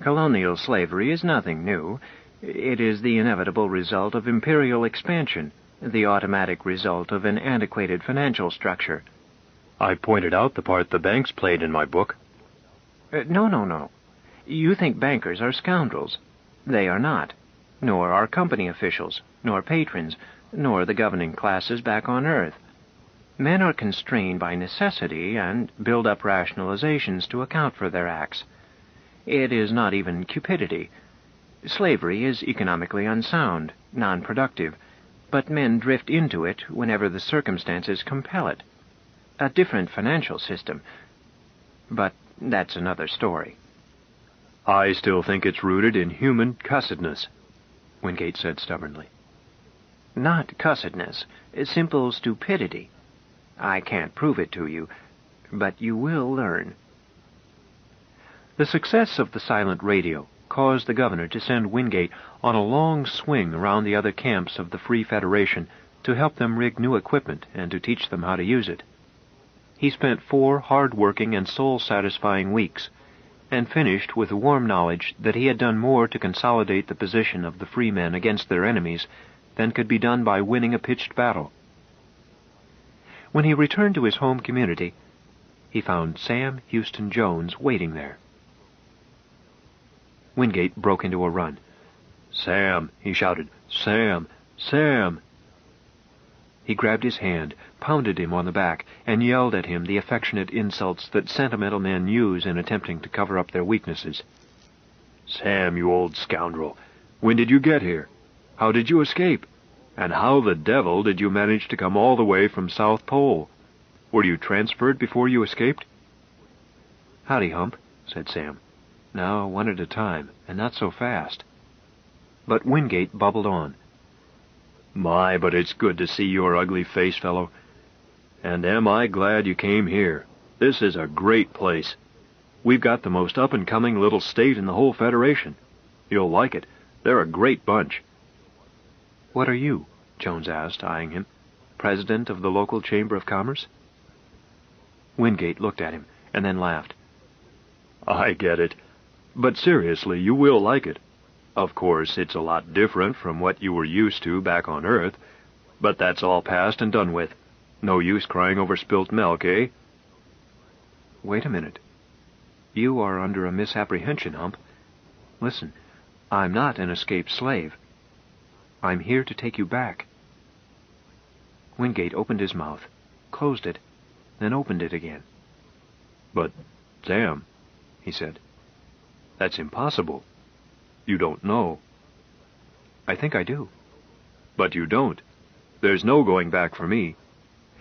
Colonial slavery is nothing new. It is the inevitable result of imperial expansion, the automatic result of an antiquated financial structure." "I pointed out the part the banks played in my book." No. You think bankers are scoundrels. They are not. Nor are company officials, nor patrons, nor the governing classes back on Earth. Men are constrained by necessity and build up rationalizations to account for their acts. It is not even cupidity. Slavery is economically unsound, non-productive, but men drift into it whenever the circumstances compel it. A different financial system. But that's another story." "I still think it's rooted in human cussedness," Wingate said stubbornly. "Not cussedness, simple stupidity. I can't prove it to you, but you will learn." The success of the silent radio caused the governor to send Wingate on a long swing around the other camps of the Free Federation to help them rig new equipment and to teach them how to use it. He spent 4 hard-working and soul-satisfying weeks, and finished with the warm knowledge that he had done more to consolidate the position of the free men against their enemies than could be done by winning a pitched battle. When he returned to his home community, he found Sam Houston Jones waiting there. Wingate broke into a run. "Sam!" he shouted. "Sam! Sam!" He grabbed his hand, pounded him on the back, and yelled at him the affectionate insults that sentimental men use in attempting to cover up their weaknesses. "Sam, you old scoundrel! When did you get here? How did you escape? And how the devil did you manage to come all the way from South Pole? Were you transferred before you escaped?" "Howdy, Hump," said Sam. "Now, one at a time, and not so fast." But Wingate bubbled on. "My, but it's good to see your ugly face, fellow. And am I glad you came here. This is a great place. We've got the most up-and-coming little state in the whole Federation. You'll like it. They're a great bunch. What are you? Jones asked, eyeing him. President of the local Chamber of Commerce? Wingate looked at him, and then laughed. I get it. But seriously, you will like it. Of course, it's a lot different from what you were used to back on Earth, but that's all past and done with. No use crying over spilt milk, eh? Wait a minute. You are under a misapprehension, Hump. Listen, I'm not an escaped slave. I'm here to take you back. Wingate opened his mouth, closed it, then opened it again. But, Sam, he said, that's impossible. You don't know. I think I do. But you don't. There's no going back for me.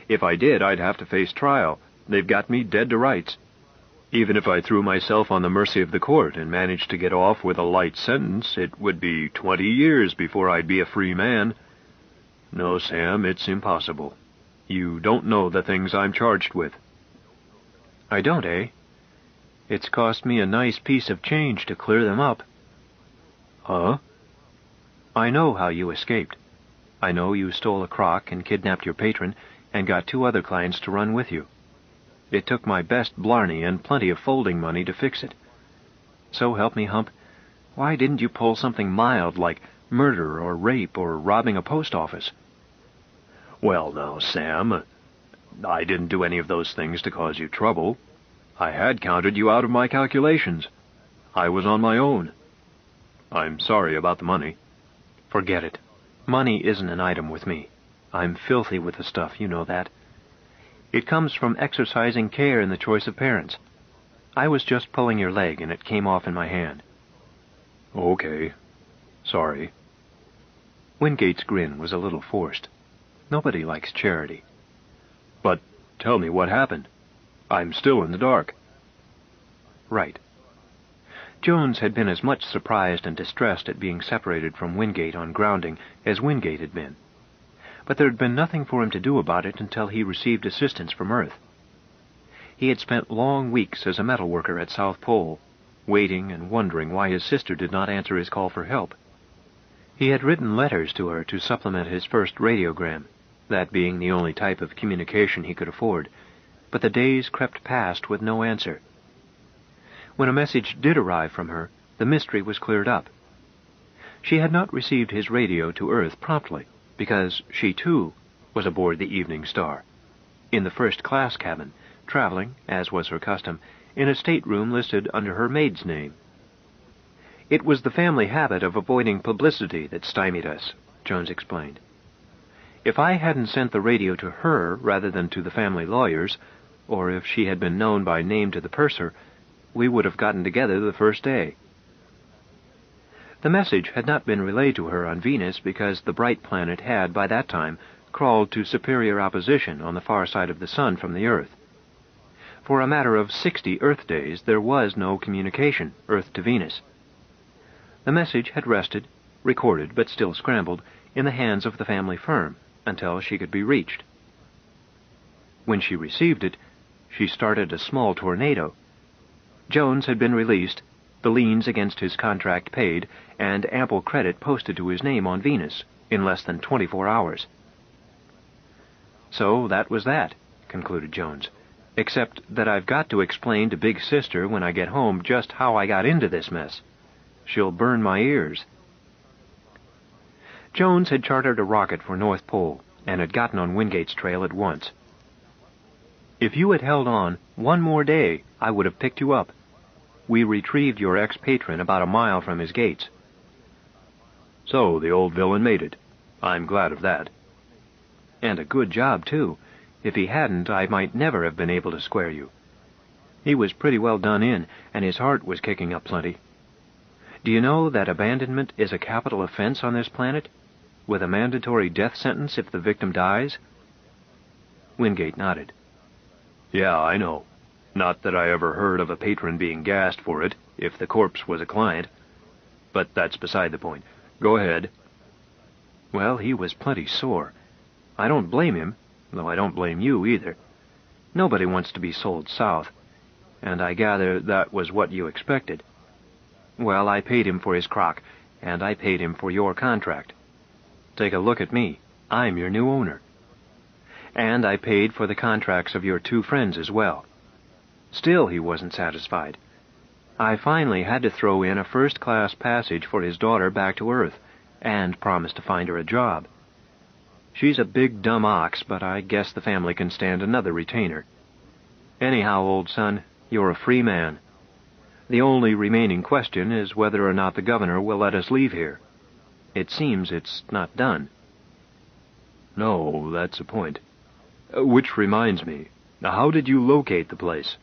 If I did, I'd have to face trial. They've got me dead to rights. Even if I threw myself on the mercy of the court and managed to get off with a light sentence, it would be 20 years before I'd be a free man. No, Sam, it's impossible. You don't know the things I'm charged with. I don't, eh? It's cost me a nice piece of change to clear them up. Huh? I know how you escaped. I know you stole a crock and kidnapped your patron and got 2 other clients to run with you. It took my best blarney and plenty of folding money to fix it. So help me, Hump, why didn't you pull something mild like murder or rape or robbing a post office? Well, now, Sam, I didn't do any of those things to cause you trouble. I had counted you out of my calculations. I was on my own. I'm sorry about the money. Forget it. Money isn't an item with me. I'm filthy with the stuff, you know that. It comes from exercising care in the choice of parents. I was just pulling your leg, and it came off in my hand. Okay. Sorry. Wingate's grin was a little forced. Nobody likes charity. But tell me what happened. I'm still in the dark. Right. Jones had been as much surprised and distressed at being separated from Wingate on grounding as Wingate had been. But there had been nothing for him to do about it until he received assistance from Earth. He had spent long weeks as a metal worker at South Pole, waiting and wondering why his sister did not answer his call for help. He had written letters to her to supplement his first radiogram, that being the only type of communication he could afford, but the days crept past with no answer. When a message did arrive from her, the mystery was cleared up. She had not received his radio to Earth promptly, because she, too, was aboard the Evening Star, in the first-class cabin, traveling, as was her custom, in a stateroom listed under her maid's name. It was the family habit of avoiding publicity that stymied us, Jones explained. If I hadn't sent the radio to her rather than to the family lawyers, or if she had been known by name to the purser, we would have gotten together the first day. The message had not been relayed to her on Venus because the bright planet had, by that time, crawled to superior opposition on the far side of the sun from the Earth. For a matter of 60 Earth days, there was no communication, Earth to Venus. The message had rested, recorded but still scrambled, in the hands of the family firm until she could be reached. When she received it, she started a small tornado. Jones had been released, the liens against his contract paid, and ample credit posted to his name on Venus in less than 24 hours. So that was that, concluded Jones, except that I've got to explain to Big Sister when I get home just how I got into this mess. She'll burn my ears. Jones had chartered a rocket for North Pole and had gotten on Wingate's trail at once. If you had held on one more day, I would have picked you up. We retrieved your ex-patron about a mile from his gates. So the old villain made it. I'm glad of that. And a good job, too. If he hadn't, I might never have been able to square you. He was pretty well done in, and his heart was kicking up plenty. Do you know that abandonment is a capital offense on this planet, with a mandatory death sentence if the victim dies? Wingate nodded. Yeah, I know. Not that I ever heard of a patron being gassed for it, if the corpse was a client. But that's beside the point. Go ahead. Well, he was plenty sore. I don't blame him. though I don't blame you either. Nobody wants to be sold south, and I gather that was what you expected. Well, I paid him for his crock, and I paid him for your contract. Take a look at me. I'm your new owner. And I paid for the contracts of your two friends as well. Still, he wasn't satisfied. I finally had to throw in a first-class passage for his daughter back to Earth, and promised to find her a job. She's a big dumb ox, but I guess the family can stand another retainer. Anyhow, old son, you're a free man. The only remaining question is whether or not the governor will let us leave here. It seems it's not done. No, that's the point. Which reminds me, how did you locate the place?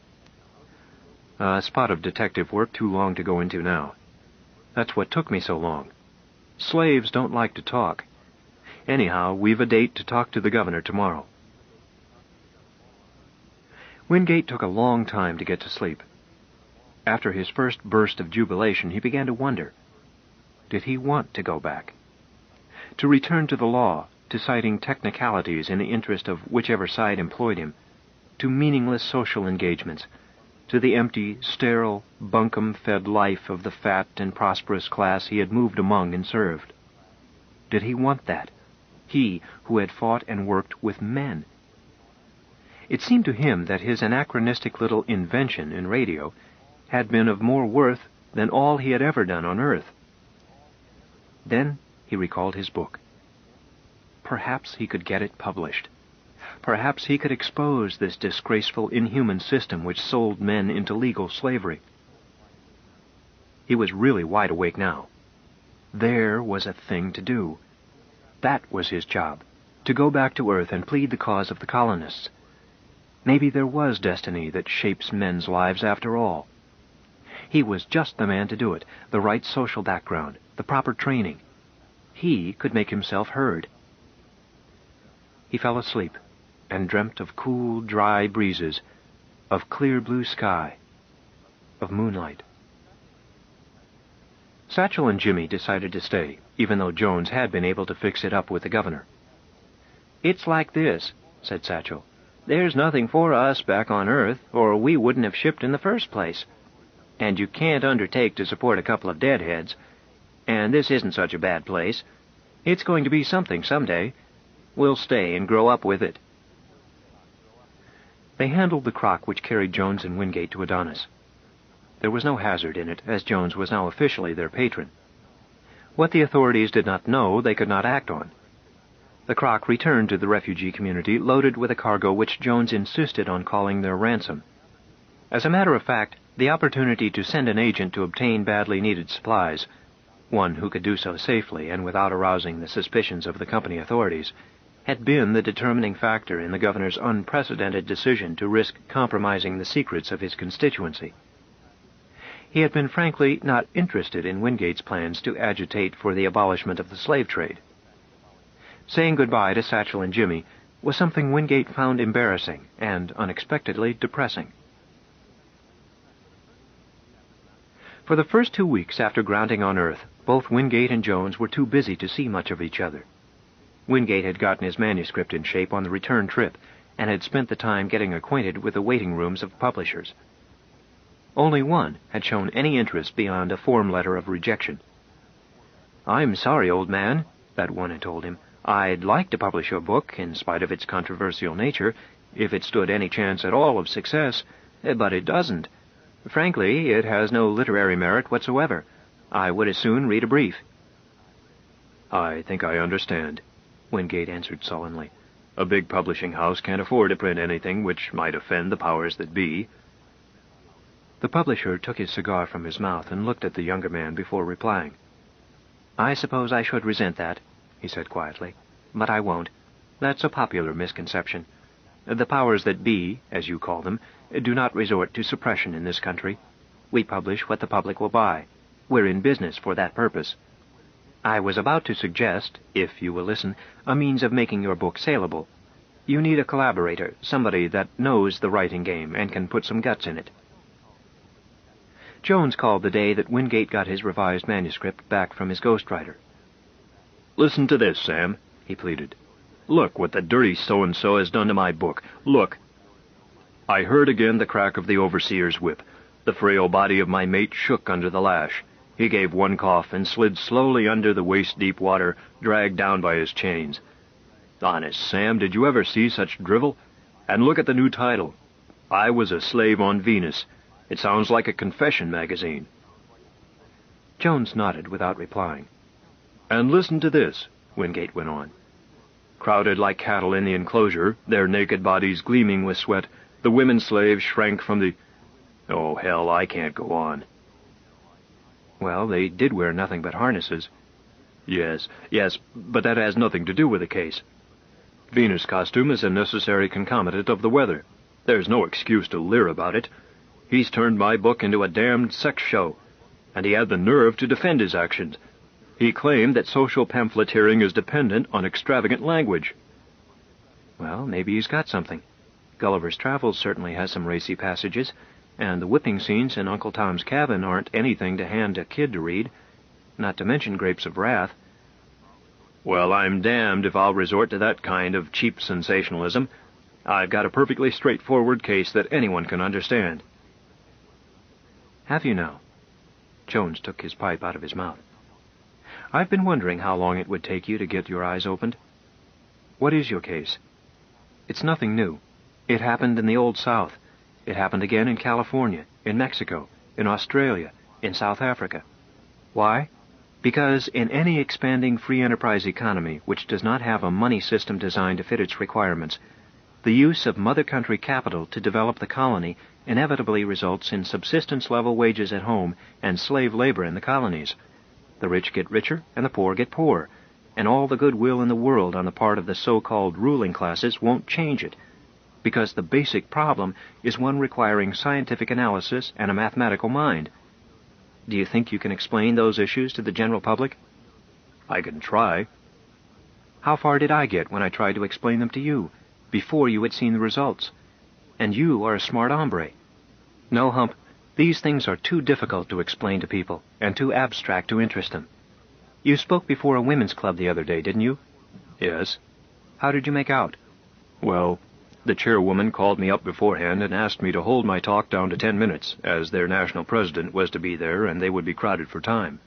A spot of detective work too long to go into now. That's what took me so long. Slaves don't like to talk. Anyhow, we've a date to talk to the governor tomorrow. Wingate took a long time to get to sleep. After his first burst of jubilation, he began to wonder. Did he want to go back? To return to the law, to citing technicalities in the interest of whichever side employed him, to meaningless social engagements, to the empty, sterile, bunkum-fed life of the fat and prosperous class he had moved among and served. Did he want that? He who had fought and worked with men. It seemed to him that his anachronistic little invention in radio had been of more worth than all he had ever done on Earth. Then he recalled his book. Perhaps he could get it published. Perhaps he could expose this disgraceful, inhuman system which sold men into legal slavery. He was really wide awake now. There was a thing to do. That was his job, to go back to Earth and plead the cause of the colonists. Maybe there was destiny that shapes men's lives after all. He was just the man to do it, the right social background, the proper training. He could make himself heard. He fell asleep and dreamt of cool, dry breezes, of clear blue sky, of moonlight. Satchel and Jimmy decided to stay, even though Jones had been able to fix it up with the governor. "It's like this," said Satchel. "There's nothing for us back on Earth, or we wouldn't have shipped in the first place. And you can't undertake to support a couple of deadheads. And this isn't such a bad place. It's going to be something someday. We'll stay and grow up with it." They handled the crock which carried Jones and Wingate to Adonis. There was no hazard in it, as Jones was now officially their patron. What the authorities did not know, they could not act on. The crock returned to the refugee community loaded with a cargo which Jones insisted on calling their ransom. As a matter of fact, the opportunity to send an agent to obtain badly needed supplies, one who could do so safely and without arousing the suspicions of the company authorities, had been the determining factor in the governor's unprecedented decision to risk compromising the secrets of his constituency. He had been frankly not interested in Wingate's plans to agitate for the abolishment of the slave trade. Saying goodbye to Satchel and Jimmy was something Wingate found embarrassing and unexpectedly depressing. For the first 2 weeks after grounding on Earth, both Wingate and Jones were too busy to see much of each other. Wingate had gotten his manuscript in shape on the return trip and had spent the time getting acquainted with the waiting rooms of publishers. Only one had shown any interest beyond a form letter of rejection. "I'm sorry, old man," that one had told him. "I'd like to publish your book, in spite of its controversial nature, if it stood any chance at all of success, but it doesn't. Frankly, it has no literary merit whatsoever. I would as soon read a brief." "I think I understand," Wingate answered sullenly. "A big publishing house can't afford to print anything which might offend the powers that be." The publisher took his cigar from his mouth and looked at the younger man before replying. "I suppose I should resent that," he said quietly, "but I won't. That's a popular misconception. The powers that be, as you call them, do not resort to suppression in this country. We publish what the public will buy. We're in business for that purpose. I was about to suggest, if you will listen, a means of making your book saleable. You need a collaborator, somebody that knows the writing game and can put some guts in it." Jones called the day that Wingate got his revised manuscript back from his ghostwriter. "Listen to this, Sam," he pleaded. Look what the dirty so-and-so has done to my book. Look. I heard again the crack of the overseer's whip. The frail body of my mate shook under the lash. He gave one cough and slid slowly under the waist-deep water, dragged down by his chains. Honest, Sam, did you ever see such drivel? And look at the new title. I Was a Slave on Venus. It sounds like a confession magazine. Jones nodded without replying. And listen to this, Wingate went on. Crowded like cattle in the enclosure, their naked bodies gleaming with sweat, the women slaves shrank from the... Oh, hell, I can't go on. Well, they did wear nothing but harnesses. Yes, but that has nothing to do with the case. Venus costume is a necessary concomitant of the weather. There's no excuse to leer about it. He's turned my book into a damned sex show, and he had the nerve to defend his actions. He claimed that social pamphleteering is dependent on extravagant language. Well, maybe he's got something. Gulliver's Travels certainly has some racy passages, and the whipping scenes in Uncle Tom's Cabin aren't anything to hand a kid to read, not to mention Grapes of Wrath. Well, I'm damned if I'll resort to that kind of cheap sensationalism. I've got a perfectly straightforward case that anyone can understand. Have you now? Jones took his pipe out of his mouth. I've been wondering how long it would take you to get your eyes opened. What is your case? It's nothing new. It happened in the Old South. It happened again in California, in Mexico, in Australia, in South Africa. Why? Because in any expanding free enterprise economy which does not have a money system designed to fit its requirements, the use of mother country capital to develop the colony inevitably results in subsistence-level wages at home and slave labor in the colonies. The rich get richer and the poor get poorer, and all the goodwill in the world on the part of the so-called ruling classes won't change it, because the basic problem is one requiring scientific analysis and a mathematical mind. Do you think you can explain those issues to the general public? I can try. How far did I get when I tried to explain them to you, before you had seen the results? And you are a smart hombre. No, Hump, these things are too difficult to explain to people, and too abstract to interest them. You spoke before a women's club the other day, didn't you? Yes. How did you make out? Well, the chairwoman called me up beforehand and asked me to hold my talk down to 10 minutes, as their national president was to be there and they would be crowded for time.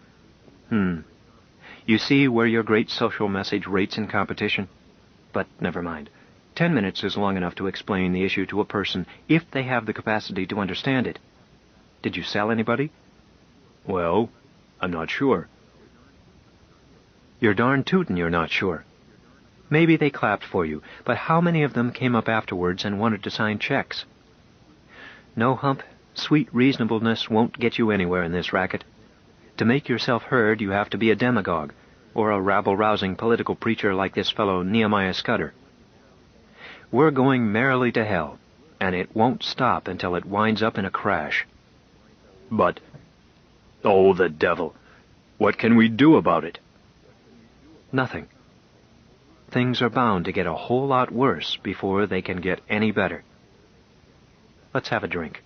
You see where your great social message rates in competition? But never mind. 10 minutes is long enough to explain the issue to a person if they have the capacity to understand it. Did you sell anybody? Well, I'm not sure. You're darn tootin' you're not sure. Maybe they clapped for you, but how many of them came up afterwards and wanted to sign checks? No, Hump, sweet reasonableness won't get you anywhere in this racket. To make yourself heard, you have to be a demagogue, or a rabble-rousing political preacher like this fellow Nehemiah Scudder. We're going merrily to hell, and it won't stop until it winds up in a crash. But, oh, the devil! What can we do about it? Nothing. Things are bound to get a whole lot worse before they can get any better. Let's have a drink.